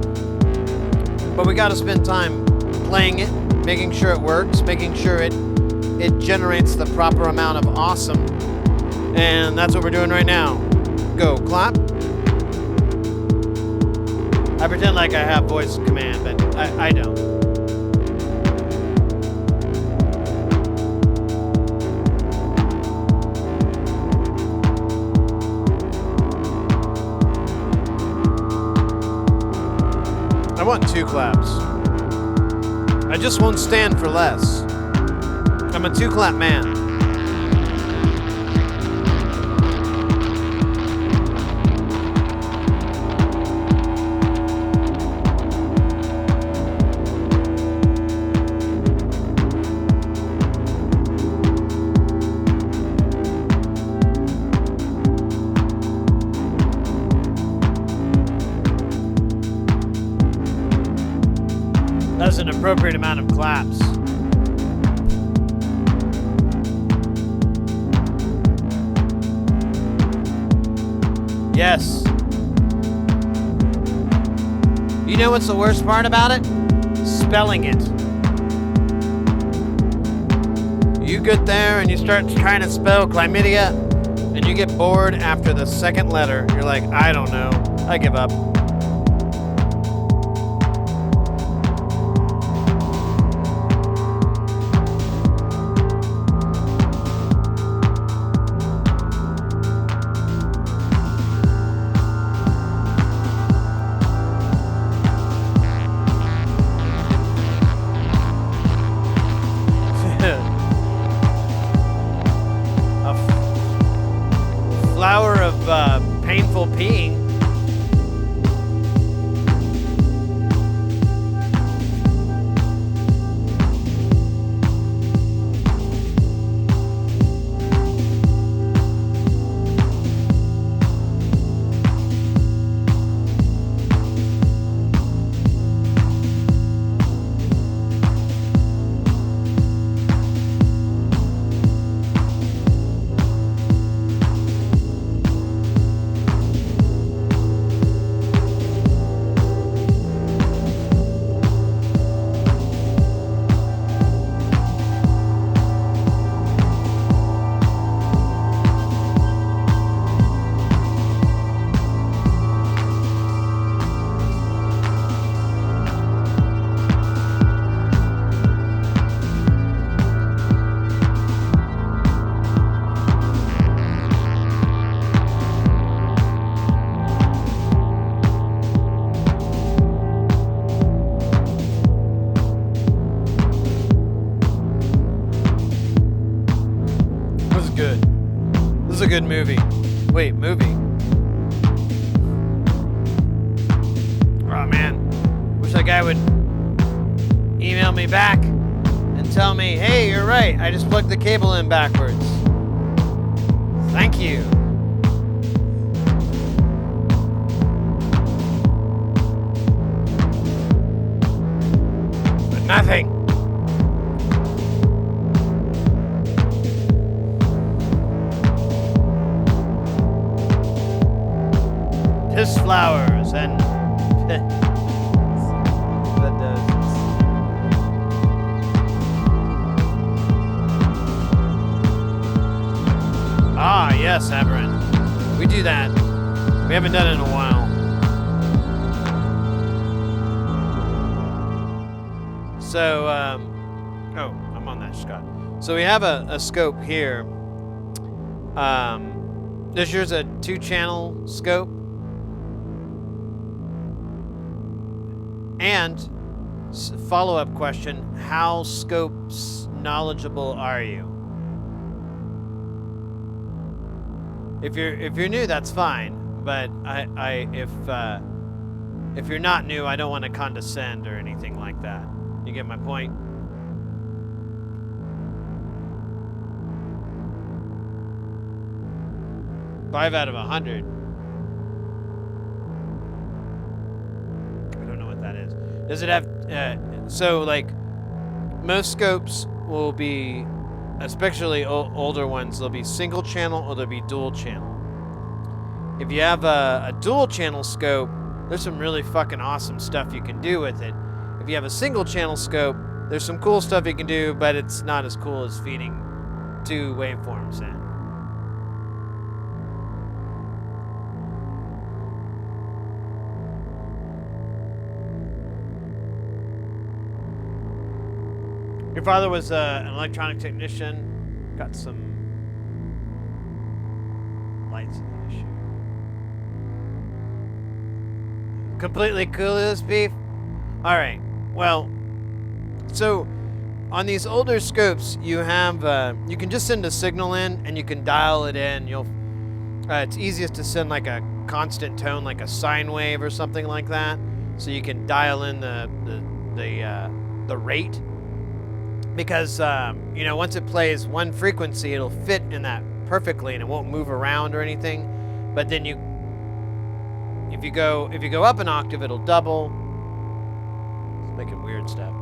But we got to spend time playing it, making sure it works, making sure it generates the proper amount of awesome. And that's what we're doing right now. Go, clap. I pretend like I have voice command, but I don't. I want 2 claps. I just won't stand for less. I'm a 2-clap man. That's an appropriate amount of claps. Yes. You know what's the worst part about it? Spelling it. You get there and you start trying to spell chlamydia and you get bored after the second letter. You're like, I don't know. I give up. Flower of painful peeing. This is a good movie. Wait, movie? Oh man, wish that guy would email me back and tell me, hey, you're right, I just plugged the cable in backwards. Thank you. But nothing. Piss flowers and that does. Ah, yes, Aberrant. We do that. We haven't done it in a while. So, oh, I'm on that, Scott. So we have a scope here. This here's a 2-channel scope. And follow-up question, how scopes knowledgeable are you? If you're new, that's fine, but if you're not new, I don't want to condescend or anything like that. You get my point? Five out of 100. Does it have, so like, most scopes will be, especially older ones, they'll be single channel or they'll be dual channel. If you have a dual channel scope, there's some really fucking awesome stuff you can do with it. If you have a single channel scope, there's some cool stuff you can do, but it's not as cool as feeding 2 waveforms in. Your father was an electronic technician. Got some lights in the issue. Completely clueless, beef? Alright, well, so on these older scopes, you have, you can just send a signal in and you can dial it in. It's easiest to send like a constant tone, like a sine wave or something like that. So you can dial in the rate. Because, you know, once it plays one frequency, it'll fit in that perfectly and it won't move around or anything. But then if you go up an octave, it'll double. It's making weird stuff.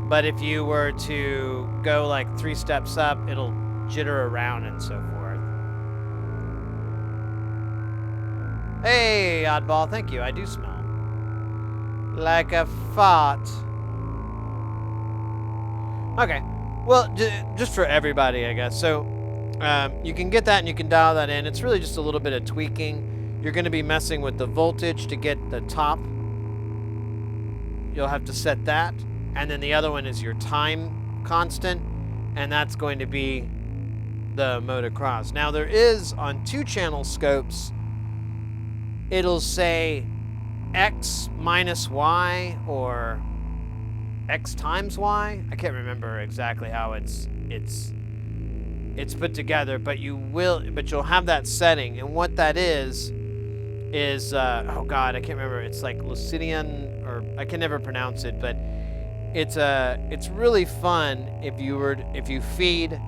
But if you were to go like 3 steps up, it'll jitter around and so forth. Hey, oddball, thank you. I do smell like a fart. Okay, well, just for everybody, I guess. So you can get that and you can dial that in. It's really just a little bit of tweaking. You're going to be messing with the voltage to get the top. You'll have to set that. And then the other one is your time constant, and that's going to be the mode across. Now there is, on 2-channel scopes, it'll say X minus Y or X times Y. I can't remember exactly how it's put together, but you'll have that setting, and what that is oh god, I can't remember. It's like Lucidian, or I can never pronounce it, but it's really fun if you feed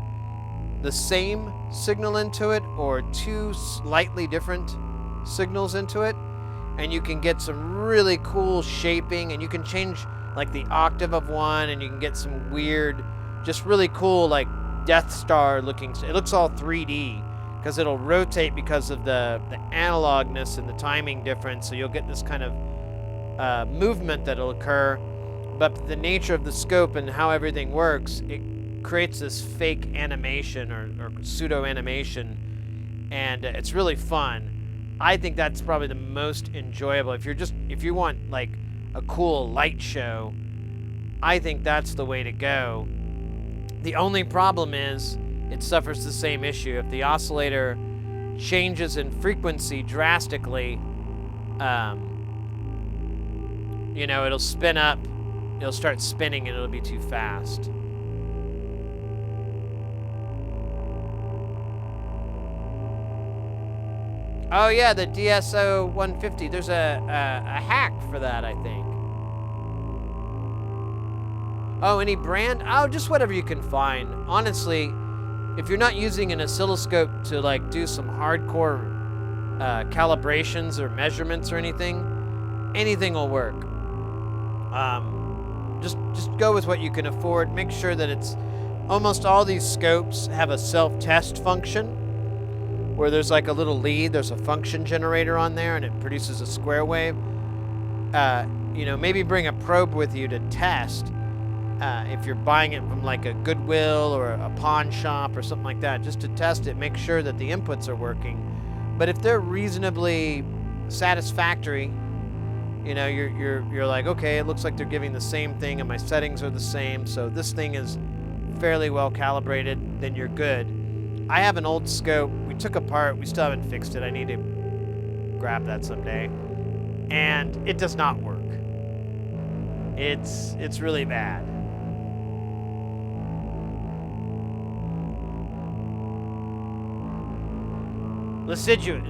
the same signal into it or 2 slightly different signals into it, and you can get some really cool shaping, and you can change like the octave of one, and you can get some weird, just really cool, like Death Star looking. It looks all 3D because it'll rotate because of the analogness and the timing difference, so you'll get this kind of movement that'll occur. But the nature of the scope and how everything works, it creates this fake animation or pseudo animation, and it's really fun. I think that's probably the most enjoyable. If you want like a cool light show, I think that's the way to go. The only problem is it suffers the same issue. If the oscillator changes in frequency drastically, you know, it'll spin up, it'll start spinning, and it'll be too fast. Oh yeah, the DSO 150. There's a hack for that, I think. Oh, any brand? Oh, just whatever you can find. Honestly, if you're not using an oscilloscope to like do some hardcore calibrations or measurements or anything will work. Just go with what you can afford. Make sure that it's, almost all these scopes have a self-test function where there's like a little lead, there's a function generator on there, and it produces a square wave. You know, maybe bring a probe with you to test. If you're buying it from like a Goodwill or a pawn shop or something like that, just to test it, make sure that the inputs are working. But if they're reasonably satisfactory, you know, you're like, okay, it looks like they're giving the same thing and my settings are the same, so this thing is fairly well calibrated, then you're good. I have an old scope we took apart, we still haven't fixed it. I need to grab that someday. And it does not work. It's really bad. Liciduous.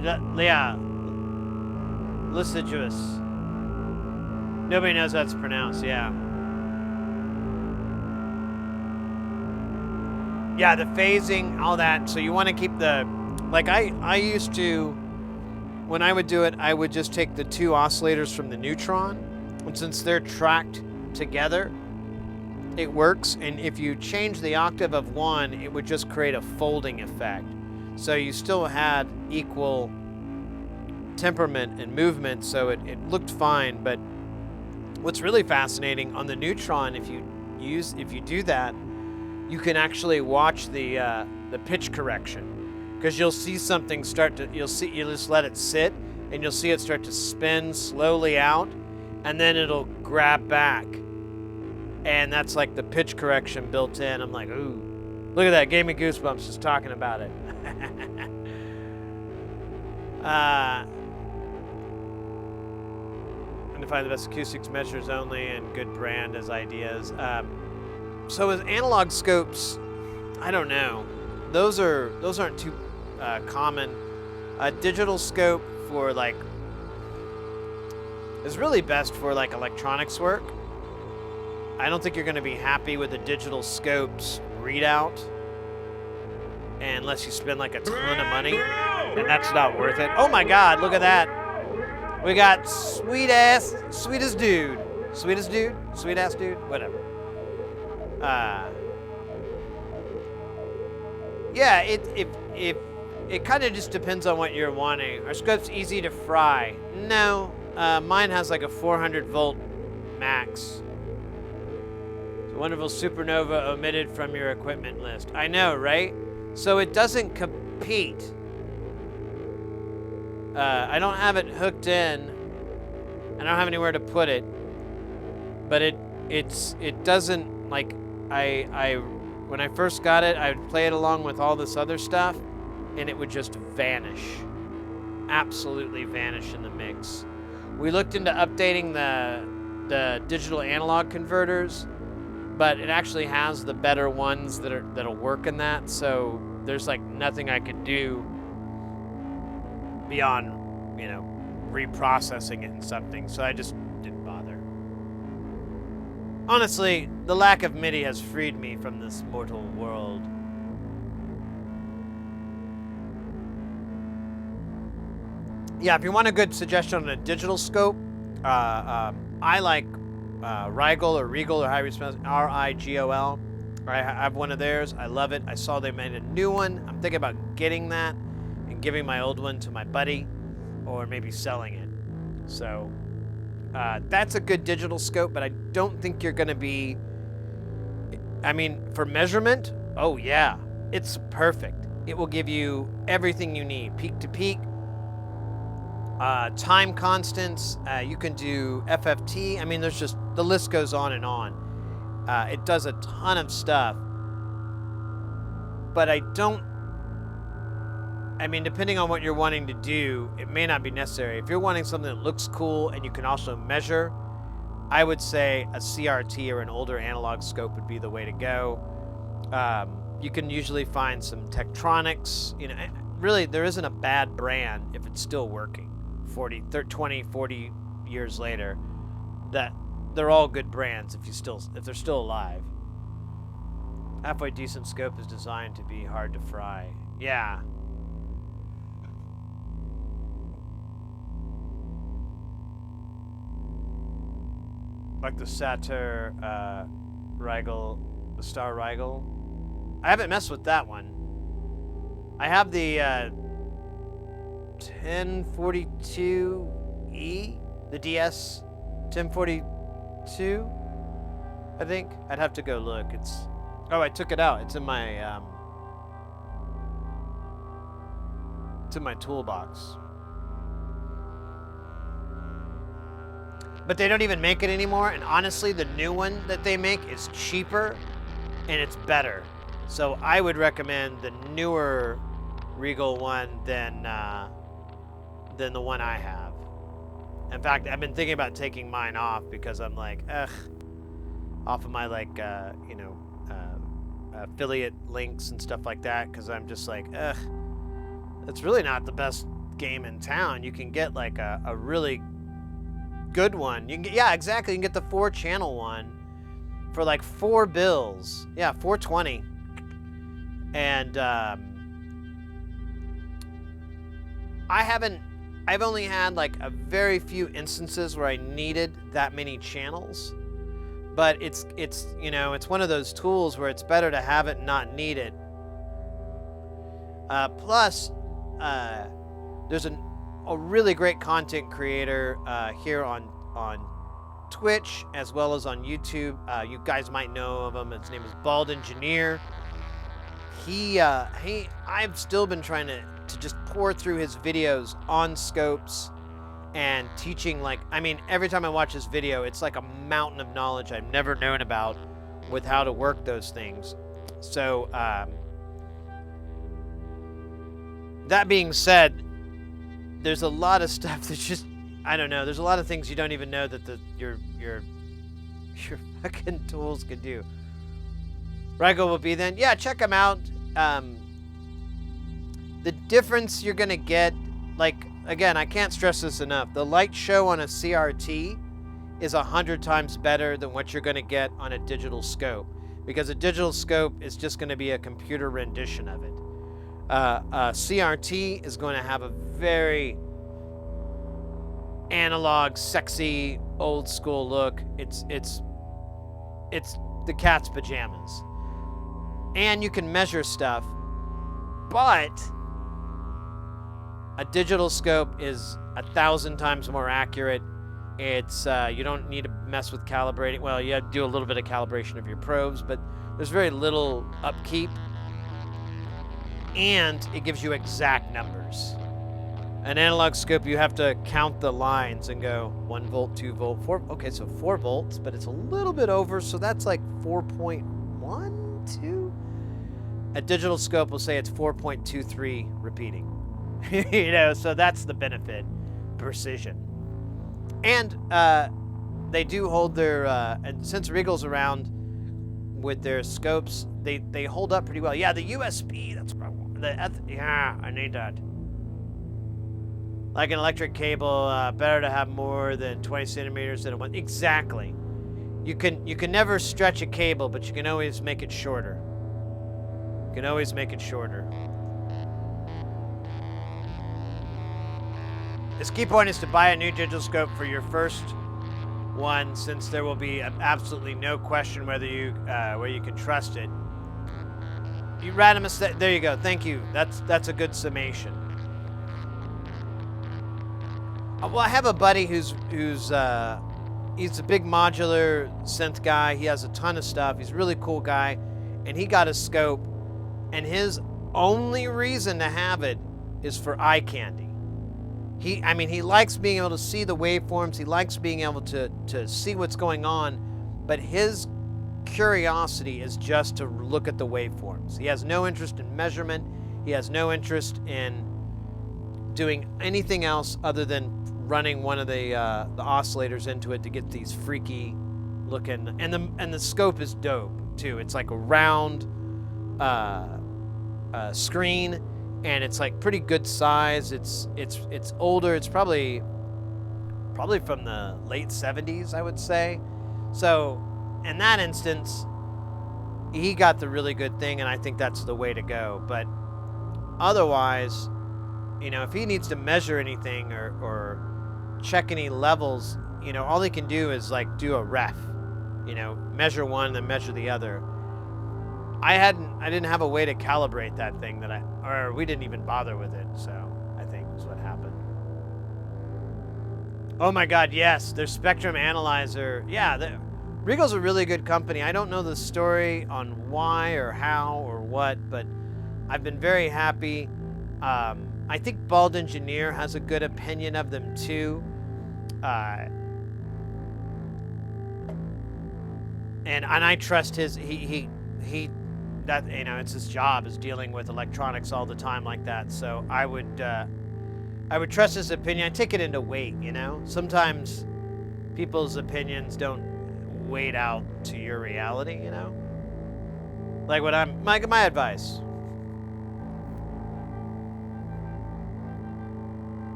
Nobody knows how it's pronounced, yeah. Yeah, the phasing, all that. So you want to keep the, like I used to, when I would do it, I would just take the 2 oscillators from the neutron, and since they're tracked together, it works. And if you change the octave of one, it would just create a folding effect. So you still had equal temperament and movement, so it looked fine. But what's really fascinating on the Neutron, if you do that, you can actually watch the pitch correction, because you'll see something you just let it sit, and you'll see it start to spin slowly out, and then it'll grab back, and that's like the pitch correction built in. I'm like, ooh, look at that, gave me goosebumps just talking about it. And to find the best acoustics measures only and good brand as ideas. So as analog scopes, I don't know. Those aren't too common. A digital scope for like is really best for like electronics work. I don't think you're going to be happy with a digital scope's readout unless you spend like a ton of money, and that's not worth it. Oh my God, look at that. We got sweetest dude, whatever. Yeah, it kind of just depends on what you're wanting. Our scope's easy to fry. No, mine has like a 400 volt max. It's a wonderful supernova omitted from your equipment list. I know, right? So it doesn't compete. I don't have it hooked in. I don't have anywhere to put it. But it doesn't, like, when I first got it, I would play it along with all this other stuff, and it would just vanish. Absolutely vanish in the mix. We looked into updating the digital analog converters, but it actually has the better ones that'll work in that, so there's like nothing I could do beyond, reprocessing it in something, so I just didn't bother. Honestly, the lack of MIDI has freed me from this mortal world. Yeah, if you want a good suggestion on a digital scope, I like Rigol or Regal or however you spell it, R-I-G-O-L. I have one of theirs. I love it. I saw they made a new one. I'm thinking about getting that and giving my old one to my buddy, or maybe selling it. So that's a good digital scope, but I don't think you're going to be... I mean, for measurement, oh yeah, it's perfect. It will give you everything you need, peak to peak. Time constants, you can do FFT. I mean, there's just, the list goes on and on. It does a ton of stuff, but depending on what you're wanting to do, it may not be necessary. If you're wanting something that looks cool and you can also measure, I would say a CRT or an older analog scope would be the way to go. You can usually find some Tektronix. Really, there isn't a bad brand if it's still working 20, 40 years later. That they're all good brands if they're still alive. Halfway decent scope is designed to be hard to fry. Yeah. Like the Satyr Rigel, the Star Rigel. I haven't messed with that one. I have the 1042E, the DS 1042, I think. I'd have to go look. Oh, I took it out. It's in my toolbox. But they don't even make it anymore, and honestly, the new one that they make is cheaper, and it's better. So I would recommend the newer Regal one than the one I have. In fact, I've been thinking about taking mine off because I'm like, off of my affiliate links and stuff like that, because I'm just like, it's really not the best game in town. You can get like a really good one. You can get, yeah, exactly. You can get the 4-channel one for like $4. Yeah, $4.20. And I've only had like a very few instances where I needed that many channels, but it's one of those tools where it's better to have it and not need it. Plus, there's an a really great content creator here on Twitch as well as on YouTube. You guys might know of him. His name is Bald Engineer. I've still been trying to just pour through his videos on scopes and teaching. Like, I mean, every time I watch his video, it's like a mountain of knowledge I've never known about with how to work those things. So, that being said, there's a lot of stuff that's just, I don't know. There's a lot of things you don't even know that your fucking tools can do. Rego will be then. Yeah, check them out. The difference you're gonna get, like, again, I can't stress this enough. The light show on a CRT is 100 times better than what you're gonna get on a digital scope, because a digital scope is just gonna be a computer rendition of it. A CRT is going to have a very analog, sexy, old school look. It's the cat's pajamas. And you can measure stuff, but a digital scope is 1,000 times more accurate. It's you don't need to mess with calibrating. Well, you have to do a little bit of calibration of your probes, but there's very little upkeep. And it gives you exact numbers. An analog scope, you have to count the lines and go 1 volt, 2 volt, 4. Okay, so 4 volts, but it's a little bit over, so that's like 4.12. A digital scope will say it's 4.23 repeating. You know, so that's the benefit, precision. And they do hold their, and since Regal's around with their scopes, they hold up pretty well. Yeah, the USB, that's what I want. Yeah, I need that. Like an electric cable, better to have more than 20 centimeters than one. Exactly. You can never stretch a cable, but you can always make it shorter. You can always make it shorter. His key point is to buy a new digital scope for your first one, since there will be absolutely no question whether you can trust it. You randomous. There you go. Thank you. That's a good summation. Well, I have a buddy who's he's a big modular synth guy. He has a ton of stuff. He's a really cool guy, and he got a scope, and his only reason to have it is for eye candy. He likes being able to see the waveforms. He likes being able to see what's going on, but his curiosity is just to look at the waveforms. He has no interest in measurement. He has no interest in doing anything else other than running one of the oscillators into it to get these freaky looking. And the scope is dope too. It's like a round screen, and it's like pretty good size. It's older. It's probably from the late 70s, I would say. So in that instance, he got the really good thing, and I think that's the way to go. But otherwise, you know, if he needs to measure anything or check any levels, you know, all he can do is like do a ref, you know, measure one and then measure the other. I didn't have a way to calibrate that thing or we didn't even bother with it. So I think is what happened. Oh my God, yes, their spectrum analyzer. Yeah, Regal's a really good company. I don't know the story on why or how or what, but I've been very happy. I think Bald Engineer has a good opinion of them too. And I trust his, that, you know, it's his job is dealing with electronics all the time like that. So I would trust his opinion. I take it into weight, you know. Sometimes people's opinions don't weight out to your reality, you know. Like what my advice.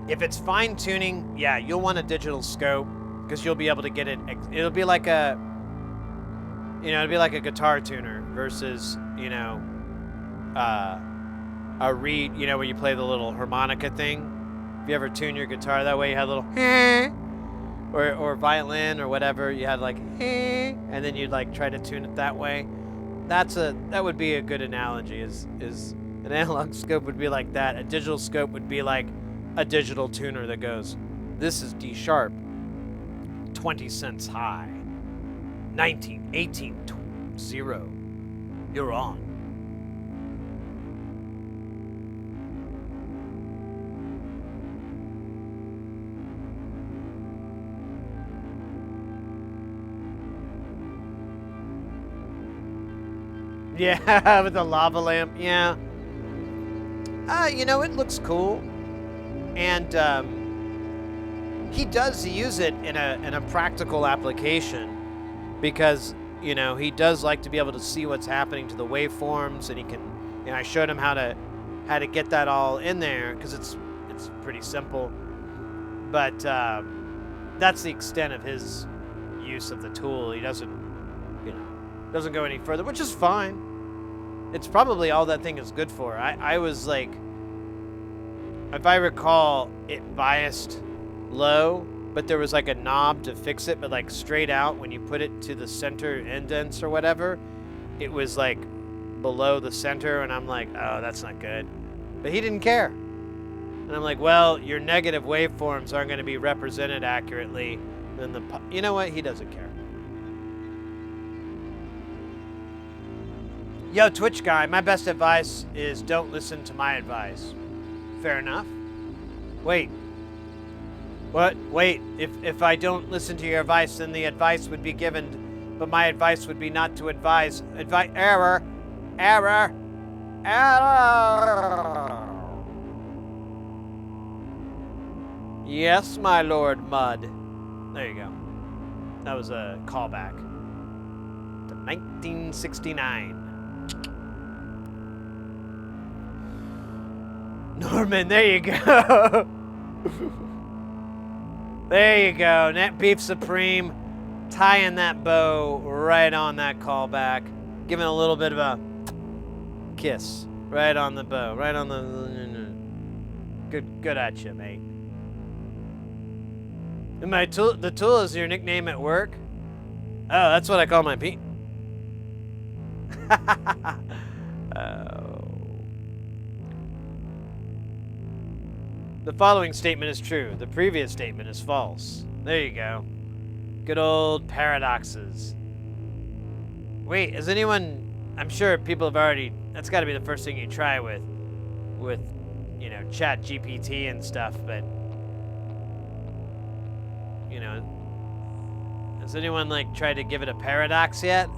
If it's fine tuning, yeah, you'll want a digital scope because you'll be able to get it. It'll be like a guitar tuner versus, you know, a reed, you know, where you play the little harmonica thing. If you ever tune your guitar that way, you had a little or violin or whatever, you had like and then you'd like try to tune it that way. That would be a good analogy. Is an analog scope would be like that. A digital scope would be like a digital tuner that goes, this is D sharp, 20 cents high, 19, 18, 0, you're on. Yeah, with the lava lamp, yeah. You know, it looks cool. And he does use it in a practical application because, you know, he does like to be able to see what's happening to the waveforms, and he can, you know, I showed him how to get that all in there because it's pretty simple. But that's the extent of his use of the tool. He doesn't, you know, doesn't go any further, which is fine. It's probably all that thing is good for. I was like, if I recall, it biased low, but there was like a knob to fix it, but like straight out when you put it to the center indents or whatever, it was like below the center, and I'm like, oh, that's not good. But he didn't care. And I'm like, well, your negative waveforms aren't going to be represented accurately. Then you know what? He doesn't care. Yo, Twitch guy, my best advice is don't listen to my advice. Fair enough. Wait. What? Wait. If I don't listen to your advice, then the advice would be given, but my advice would be not to advise. Error. Error. Error. Yes, my lord Mud. There you go. That was a callback to 1969. Norman, there you go. There you go. Net Beef Supreme, tying that bow right on that callback, giving a little bit of a kiss right on the bow, right on the. Good at you, mate. And the tool is your nickname at work? Oh, that's what I call my Pete. Oh. The following statement is true. The previous statement is false. There you go. Good old paradoxes. Wait, is anyone... I'm sure people have already... That's got to be the first thing you try with, you know, Chat GPT and stuff, but... You know... Has anyone, like, tried to give it a paradox yet?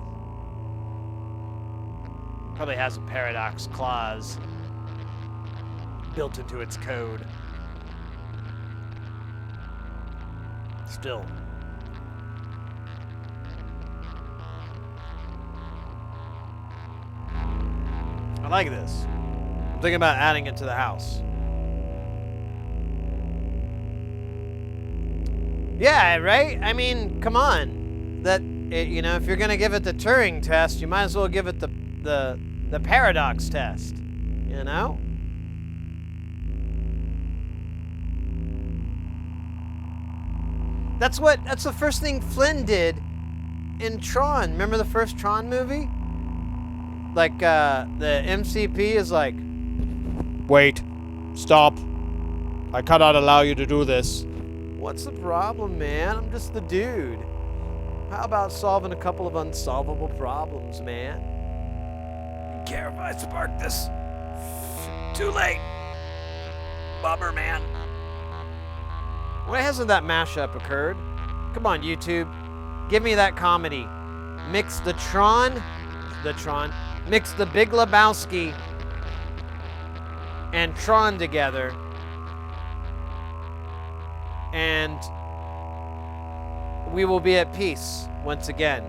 Probably has a paradox clause built into its code. Still. I like this. I'm thinking about adding it to the house. Yeah, right? I mean, come on. You know, if you're gonna give it the Turing test, you might as well give it the paradox test. You know? That's the first thing Flynn did in Tron. Remember the first Tron movie? Like, the MCP is like, wait, stop. I cannot allow you to do this. What's the problem, man? I'm just the dude. How about solving a couple of unsolvable problems, man? Care if I spark this? Too late. Bummer, man. Why hasn't that mashup occurred? Come on, YouTube. Give me that comedy. Mix the Tron, mix the Big Lebowski and Tron together, and we will be at peace once again.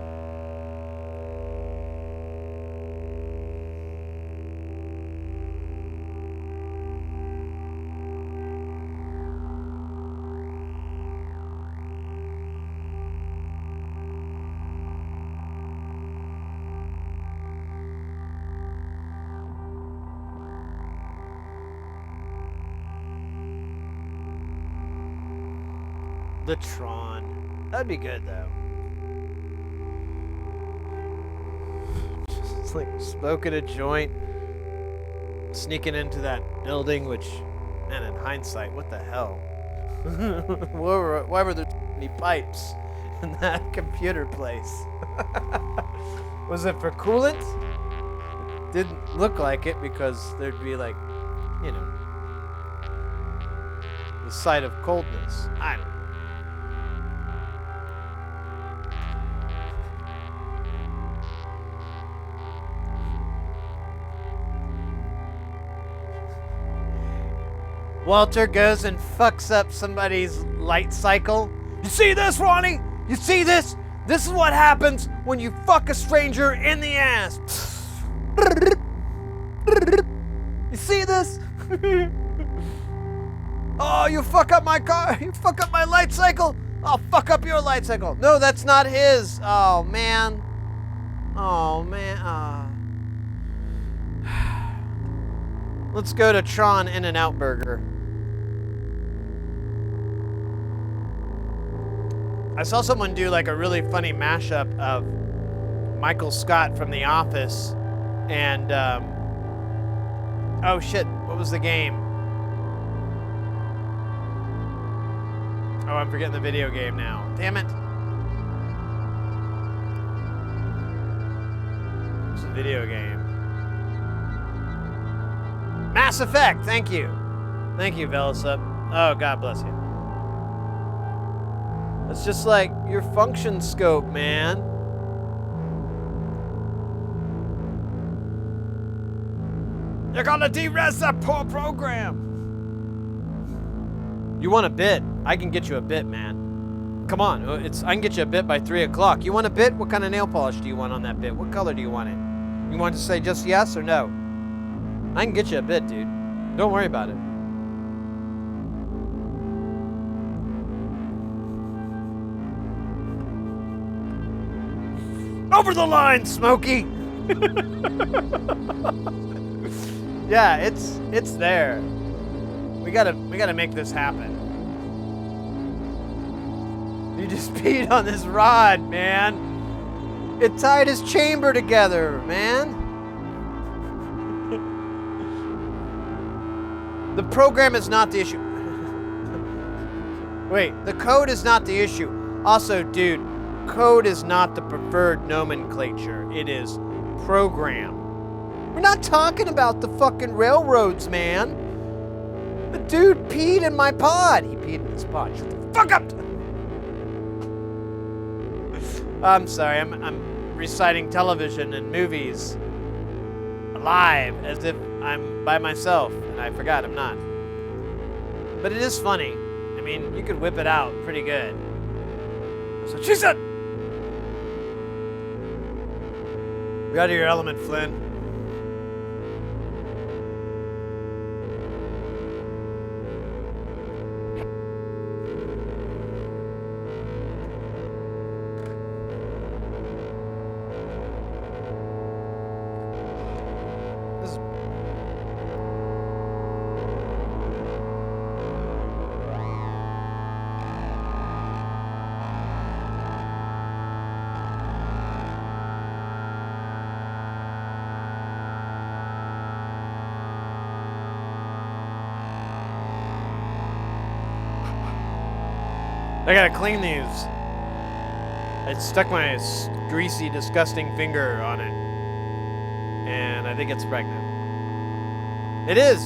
The Tron. That'd be good, though. Just like smoking a joint, sneaking into that building, which And in hindsight, what the hell? Why were there so many pipes in that computer place? Was it for coolant? It didn't look like it because there'd be like, you know, the sight of coldness. I don't know. Walter goes and fucks up somebody's light cycle. You see this, Ronnie? You see this? This is what happens when you fuck a stranger in the ass. You see this? Oh, you fuck up my car. You fuck up my light cycle. I'll fuck up your light cycle. No, that's not his. Oh, man. Oh, man. Let's go to Tron In-N-Out Burger. I saw someone do like a really funny mashup of Michael Scott from The Office and, oh shit, what was the game? Oh, I'm forgetting the video game now. Damn it. It's a video game. Mass Effect, thank you. Thank you, Velisub. Oh, God bless you. It's just like your function scope, man. You're gonna de-res that poor program. You want a bit? I can get you a bit, man. Come on, I can get you a bit by 3 o'clock. You want a bit? What kind of nail polish do you want on that bit? What color do you want it? You want to say just yes or no? I can get you a bit, dude. Don't worry about it. Over the line, Smokey! Yeah, it's there. We gotta make this happen. You just peed on this rod, man. It tied his chamber together, man. The program is not the issue. Wait, the code is not the issue. Also, dude, code is not the preferred nomenclature. It is program. We're not talking about the fucking railroads, man. The dude peed in my pod. He peed in his pod. Shut the fuck up! I'm sorry, I'm reciting television and movies live as if I'm by myself, and I forgot I'm not. But it is funny. I mean, you could whip it out pretty good. That's what she said! Be out of your element, Flynn. I gotta clean these. I stuck my greasy, disgusting finger on it. And I think it's pregnant. It is!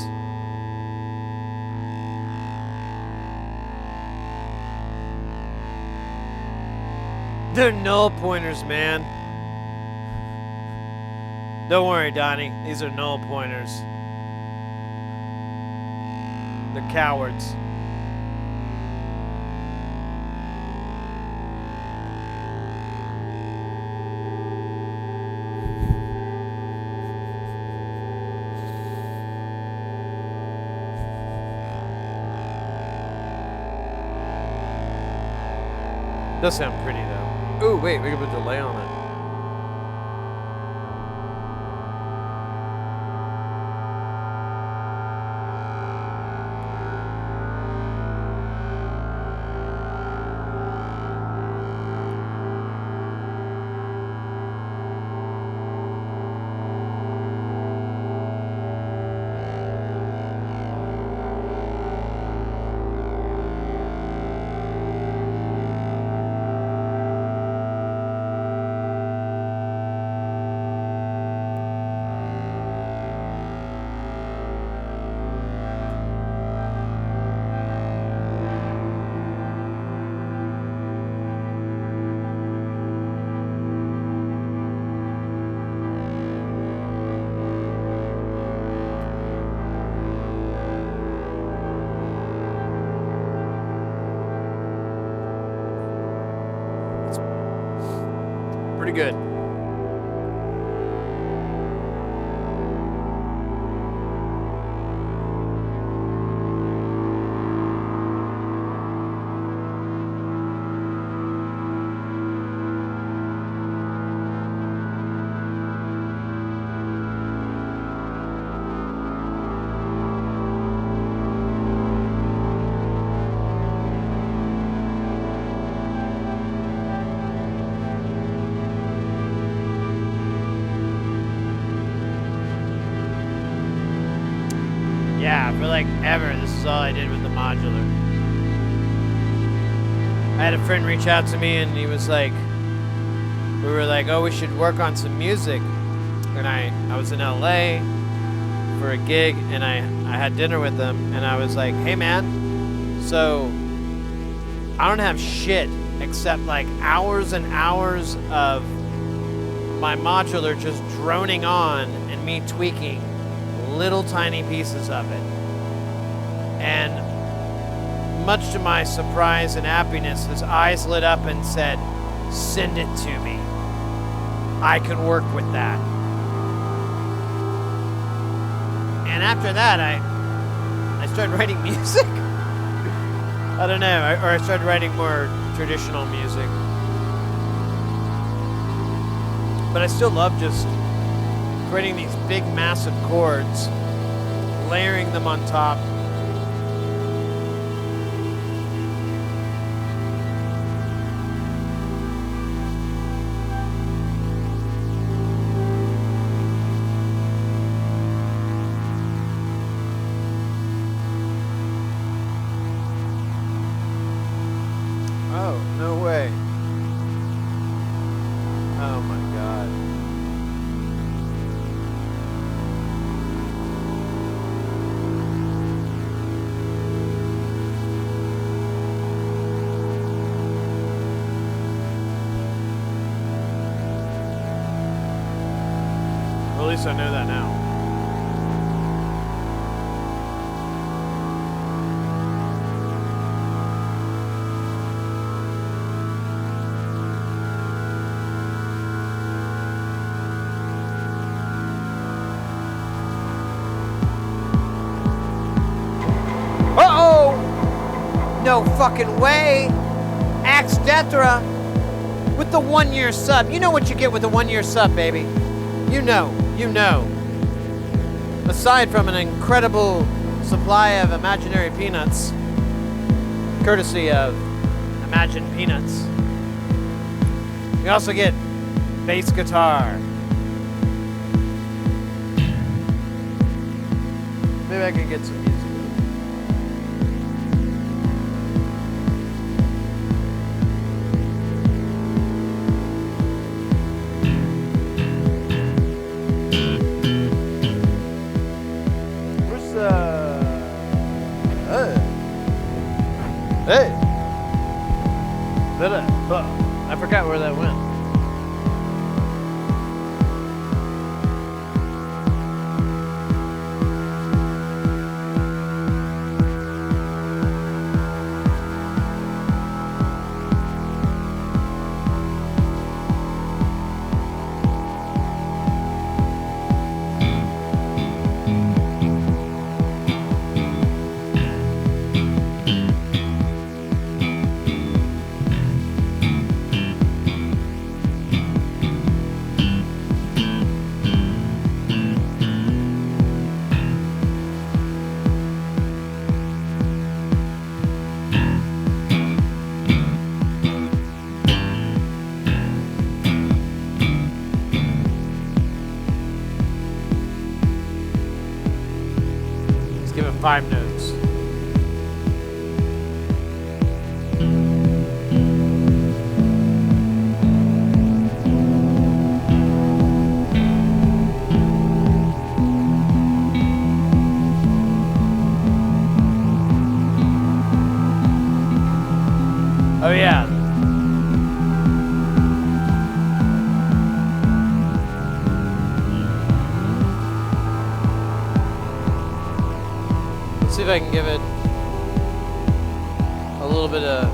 They're null pointers, man. Don't worry, Donnie. These are null pointers. They're cowards. Does sound pretty though. Ooh, wait, we can put a delay on it. good. Yeah, for like ever, this is all I did with the modular. I had a friend reach out to me and he was like, we were like, oh, we should work on some music. And I was in LA for a gig and I had dinner with them and I was like, hey man, so I don't have shit except like hours and hours of my modular just droning on and me tweaking little tiny pieces of it. And much to my surprise and happiness, his eyes lit up and said, send it to me. I can work with that. And after that, I started writing music. I don't know, or I started writing more traditional music. But I still love just creating these big, massive chords, layering them on top. Oh, no way. Oh my God. Well, at least I know that now. No fucking way! Axe Deathra with the 1-year sub. You know what you get with a 1-year sub, baby. You know. Aside from an incredible supply of imaginary peanuts, courtesy of Imagine Peanuts, you also get bass guitar. Maybe I can get some music. Hey! I forgot where that went. Give it 5 notes. Oh yeah. See if I can give it a little bit of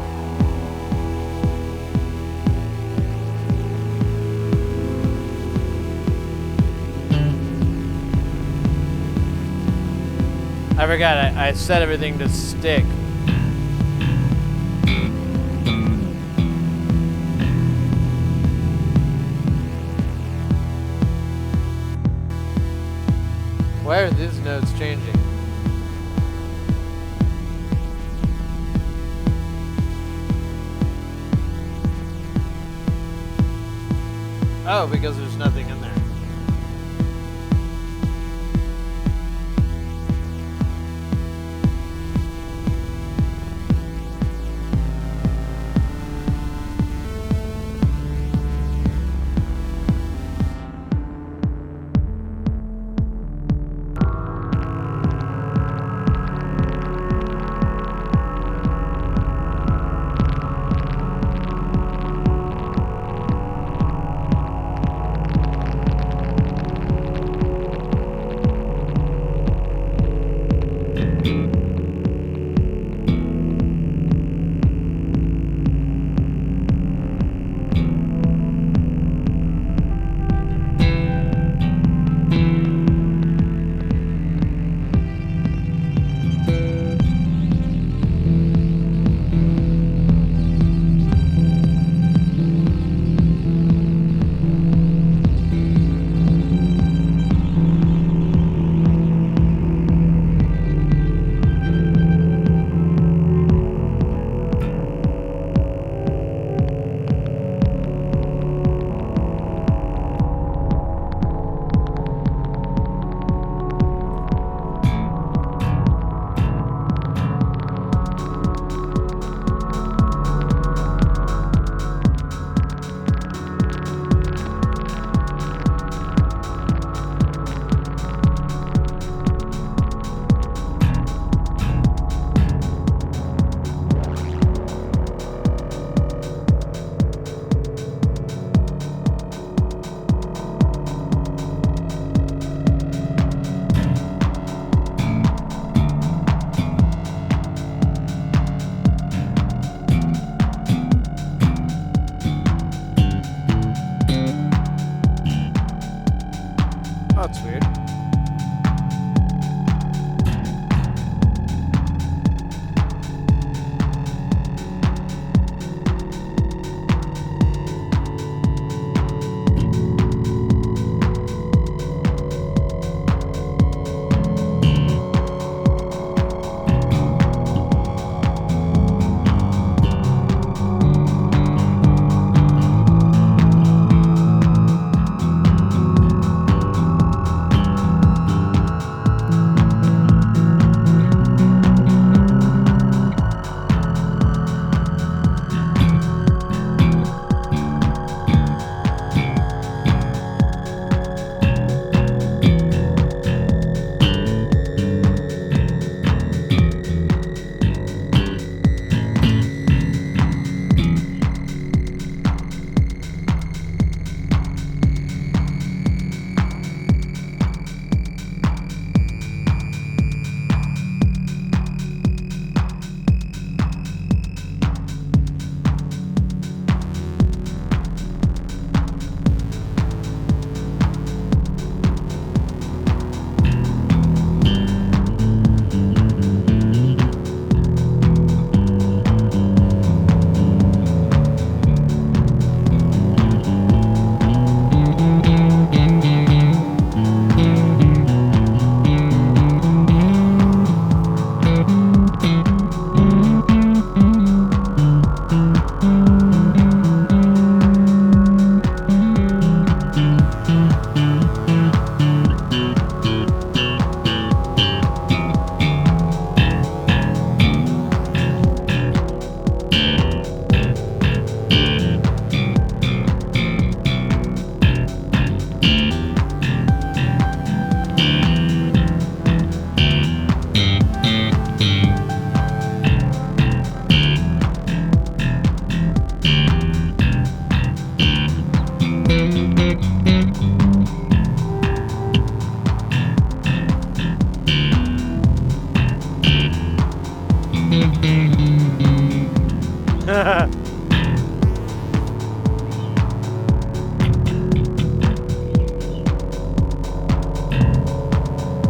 I forgot, I set everything to stick. Why are these nodes changing? Oh, because there's nothing in there. Oh, that's weird.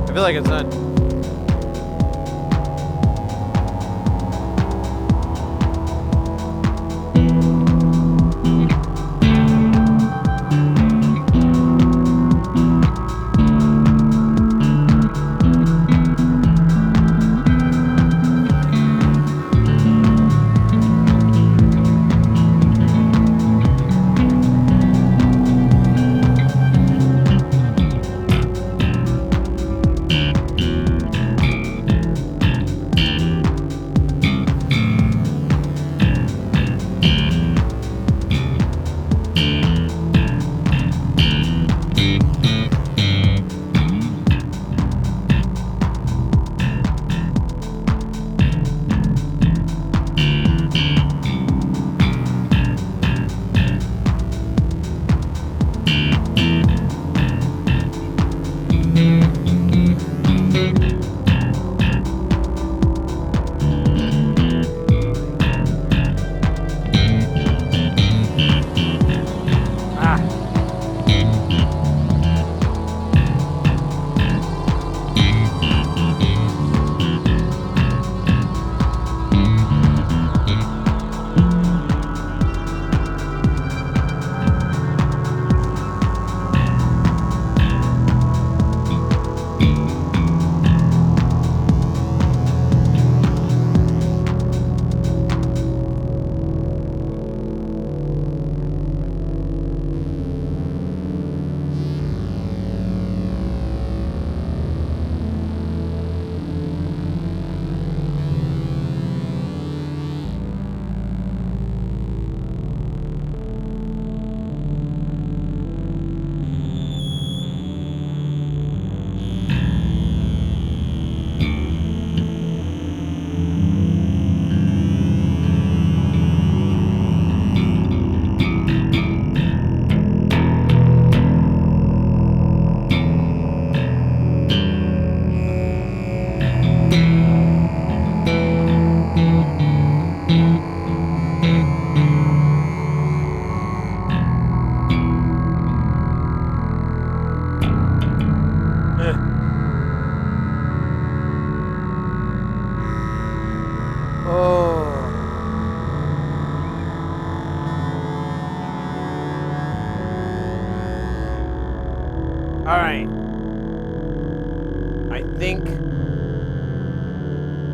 I feel like it's not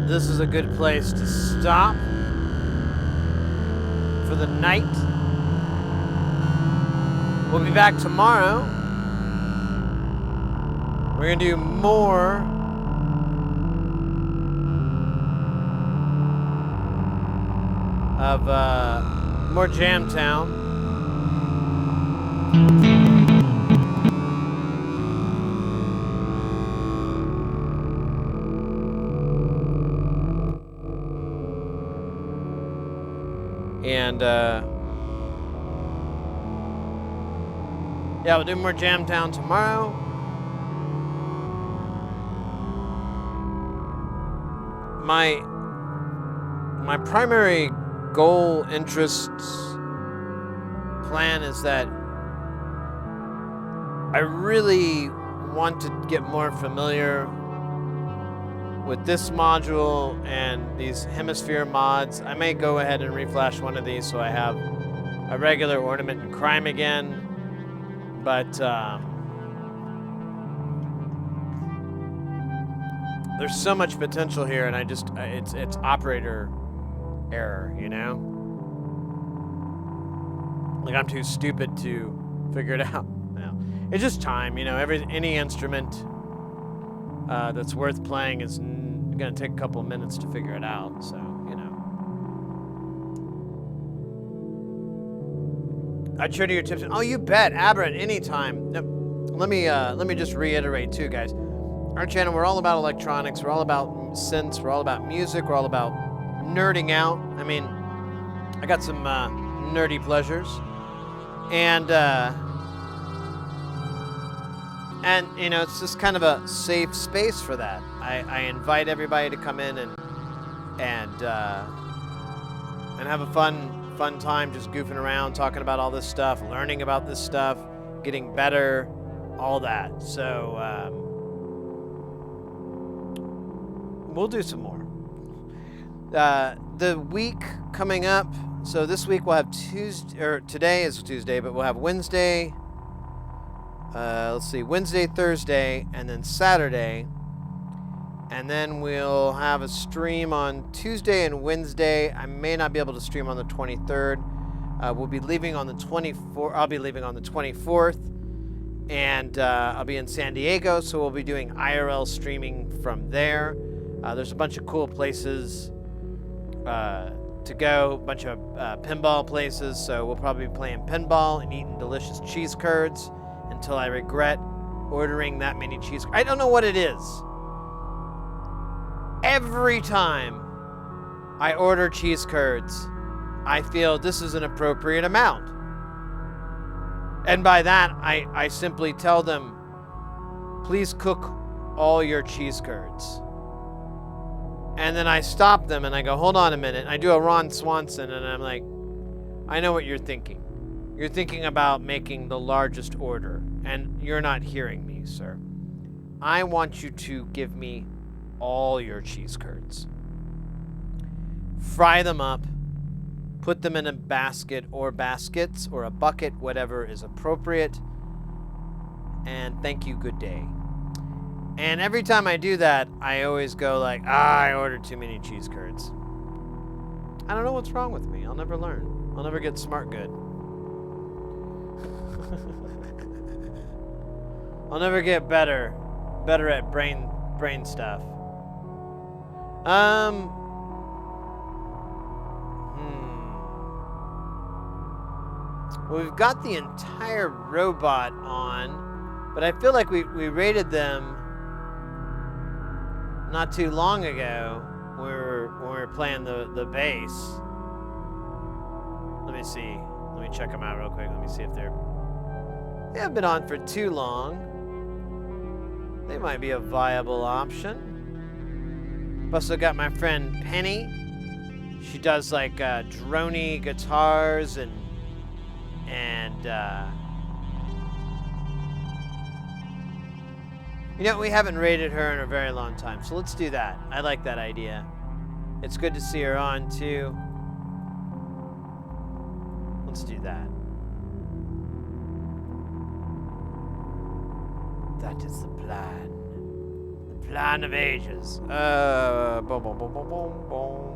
this is a good place to stop for the night. We'll be back tomorrow. We're going to do more of more Jamtown. And yeah, we'll do more Jamtown tomorrow. My primary goal, interests, plan is that I really want to get more familiar with this module and these hemisphere mods. I may go ahead and reflash one of these so I have a regular ornament and crime again. But there's so much potential here, and it's operator error, you know? Like, I'm too stupid to figure it out. No. It's just time, you know. Any instrument that's worth playing is gonna take a couple of minutes to figure it out, so, you know. I'd share your tips. Oh, you bet, Aberrant, anytime. No, let me just reiterate too, guys. Our channel, we're all about electronics, we're all about synths, we're all about music, we're all about nerding out. I mean, I got some nerdy pleasures, and you know, it's just kind of a safe space for that. I invite everybody to come in and have a fun time just goofing around, talking about all this stuff, learning about this stuff, getting better, all that. So we'll do some more. The week coming up, so this week we'll have Tuesday, or today is Tuesday, but we'll have Wednesday, let's see, Wednesday, Thursday, and then Saturday. And then we'll have a stream on Tuesday and Wednesday. I may not be able to stream on the 23rd. We'll be leaving on the 24th. I'll be leaving on the 24th. And I'll be in San Diego, so we'll be doing IRL streaming from there. There's a bunch of cool places to go, a bunch of pinball places. So we'll probably be playing pinball and eating delicious cheese curds until I regret ordering that many cheese curds. I don't know what it is. Every time I order cheese curds, I feel this is an appropriate amount. And by that, I simply tell them, please cook all your cheese curds. And then I stop them and I go, hold on a minute. I do a Ron Swanson and I'm like, I know what you're thinking. You're thinking about making the largest order, and you're not hearing me, sir. I want you to give me all your cheese curds. Fry them up, put them in a basket or baskets or a bucket, whatever is appropriate, and thank you, good day. And every time I do that, I always go like, I ordered too many cheese curds. I don't know what's wrong with me. I'll never learn. I'll never get smart good. I'll never get better at brain stuff. Well, we've got the entire robot on, but I feel like we rated them not too long ago when we were playing the bass. Let me see. Let me check them out real quick. Let me see if they haven't been on for too long. They might be a viable option. I've also got my friend Penny. She does like droney guitars and you know, we haven't rated her in a very long time, so let's do that. I like that idea. It's good to see her on too. Let's do that. That is the plan. The Plan of ages. Boom, boom, boom, boom, boom, boom.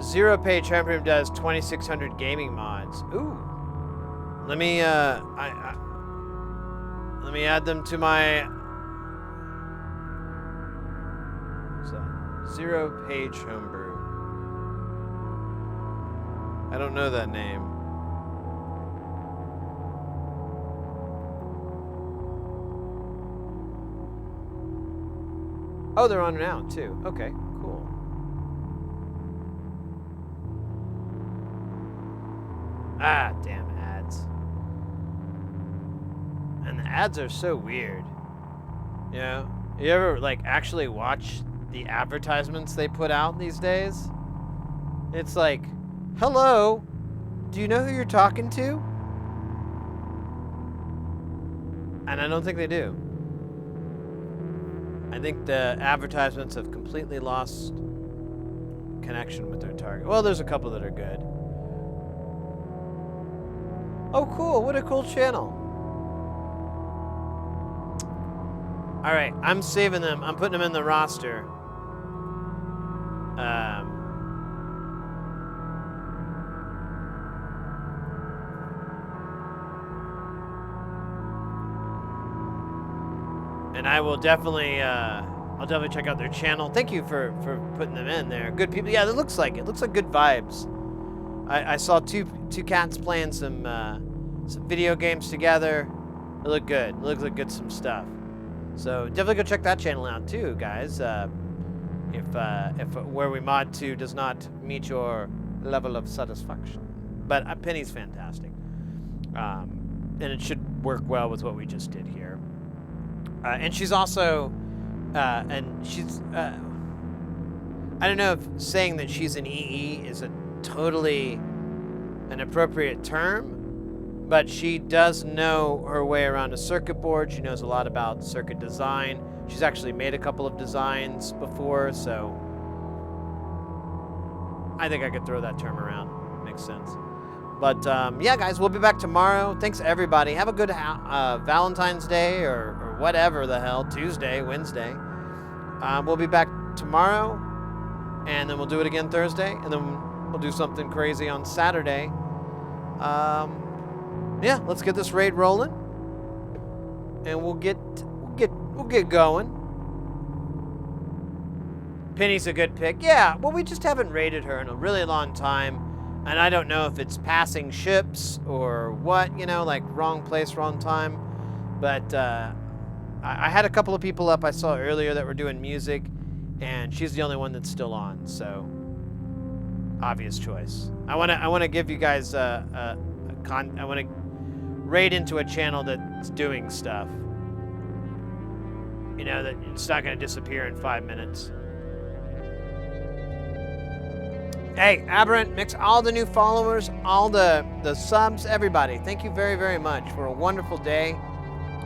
Zero Page Home does 2,600 gaming mods. Ooh. Let me let me add them to my. So, Zero Page Homebrew. I don't know that name. Oh, they're on now too. Okay, cool. Ah, damn ads. And the ads are so weird. You know? You ever, like, actually watch the advertisements they put out these days? It's like, hello, do you know who you're talking to? And I don't think they do. I think the advertisements have completely lost connection with their target. Well, there's a couple that are good. Oh, cool. What a cool channel. All right. I'm saving them. I'm putting them in the roster. And I will definitely, I'll definitely check out their channel. Thank you for putting them in there. Good people. Yeah, it looks like it. Looks like good vibes. I saw two cats playing some video games together. It looked good. It looked like good some stuff. So definitely go check that channel out too, guys. If Where We Mod 2 does not meet your level of satisfaction, but Penny's fantastic, and it should work well with what we just did here. And she's also, and she's, I don't know if saying that she's an EE is a totally an appropriate term, but she does know her way around a circuit board. She knows a lot about circuit design. She's actually made a couple of designs before, so I think I could throw that term around. Makes sense. But yeah, guys, we'll be back tomorrow. Thanks, everybody. Have a good Valentine's Day or whatever the hell, Tuesday, Wednesday. We'll be back tomorrow, and then we'll do it again Thursday, and then we'll do something crazy on Saturday. Yeah, let's get this raid rolling, and we'll get going. Penny's a good pick. Yeah, well, we just haven't raided her in a really long time. And I don't know if it's passing ships or what, you know, like wrong place, wrong time. But I had a couple of people up I saw earlier that were doing music, and she's the only one that's still on. So obvious choice. I want to give you guys I want to raid into a channel that's doing stuff. You know, that it's not going to disappear in 5 minutes. Hey, Aberrant, Mix, all the new followers, all the subs, everybody. Thank you very, very much for a wonderful day.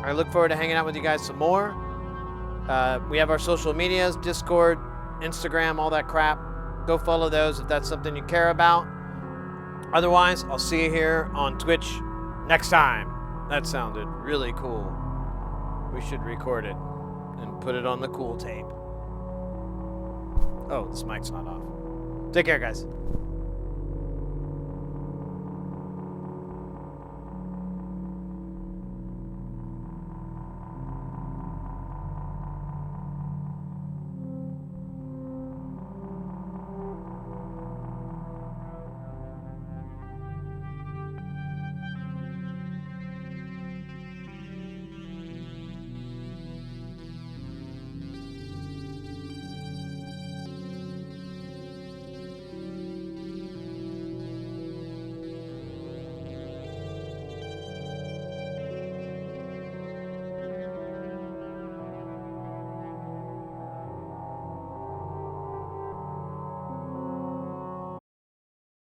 I look forward to hanging out with you guys some more. We have our social medias, Discord, Instagram, all that crap. Go follow those if that's something you care about. Otherwise, I'll see you here on Twitch next time. That sounded really cool. We should record it and put it on the cool tape. Oh, this mic's not off. Take care, guys.